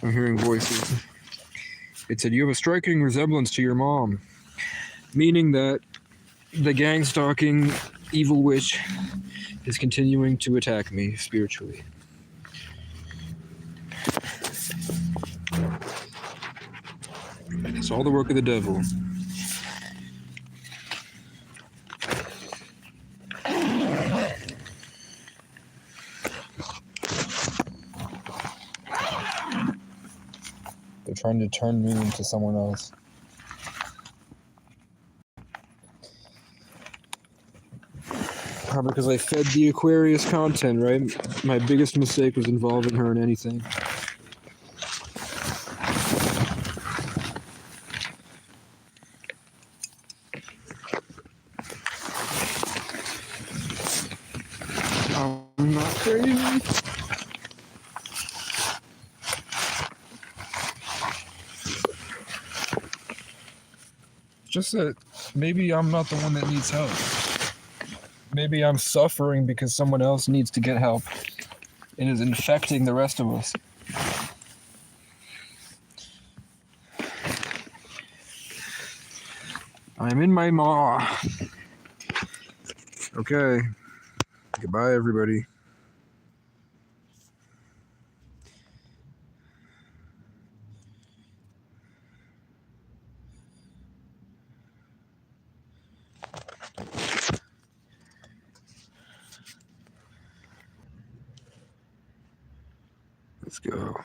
I'm hearing voices. It said, you have a striking resemblance to your mom. Meaning that the gang stalking evil witch is continuing to attack me spiritually. It's all the work of the devil. They're trying to turn me into someone else. Probably because I fed the Aquarius content, right? My biggest mistake was involving her in anything. I'm not crazy. Just that maybe I'm not the one that needs help. Maybe I'm suffering because someone else needs to get help. It is infecting the rest of us. I'm in my maw. Okay. Goodbye, everybody. Let's go.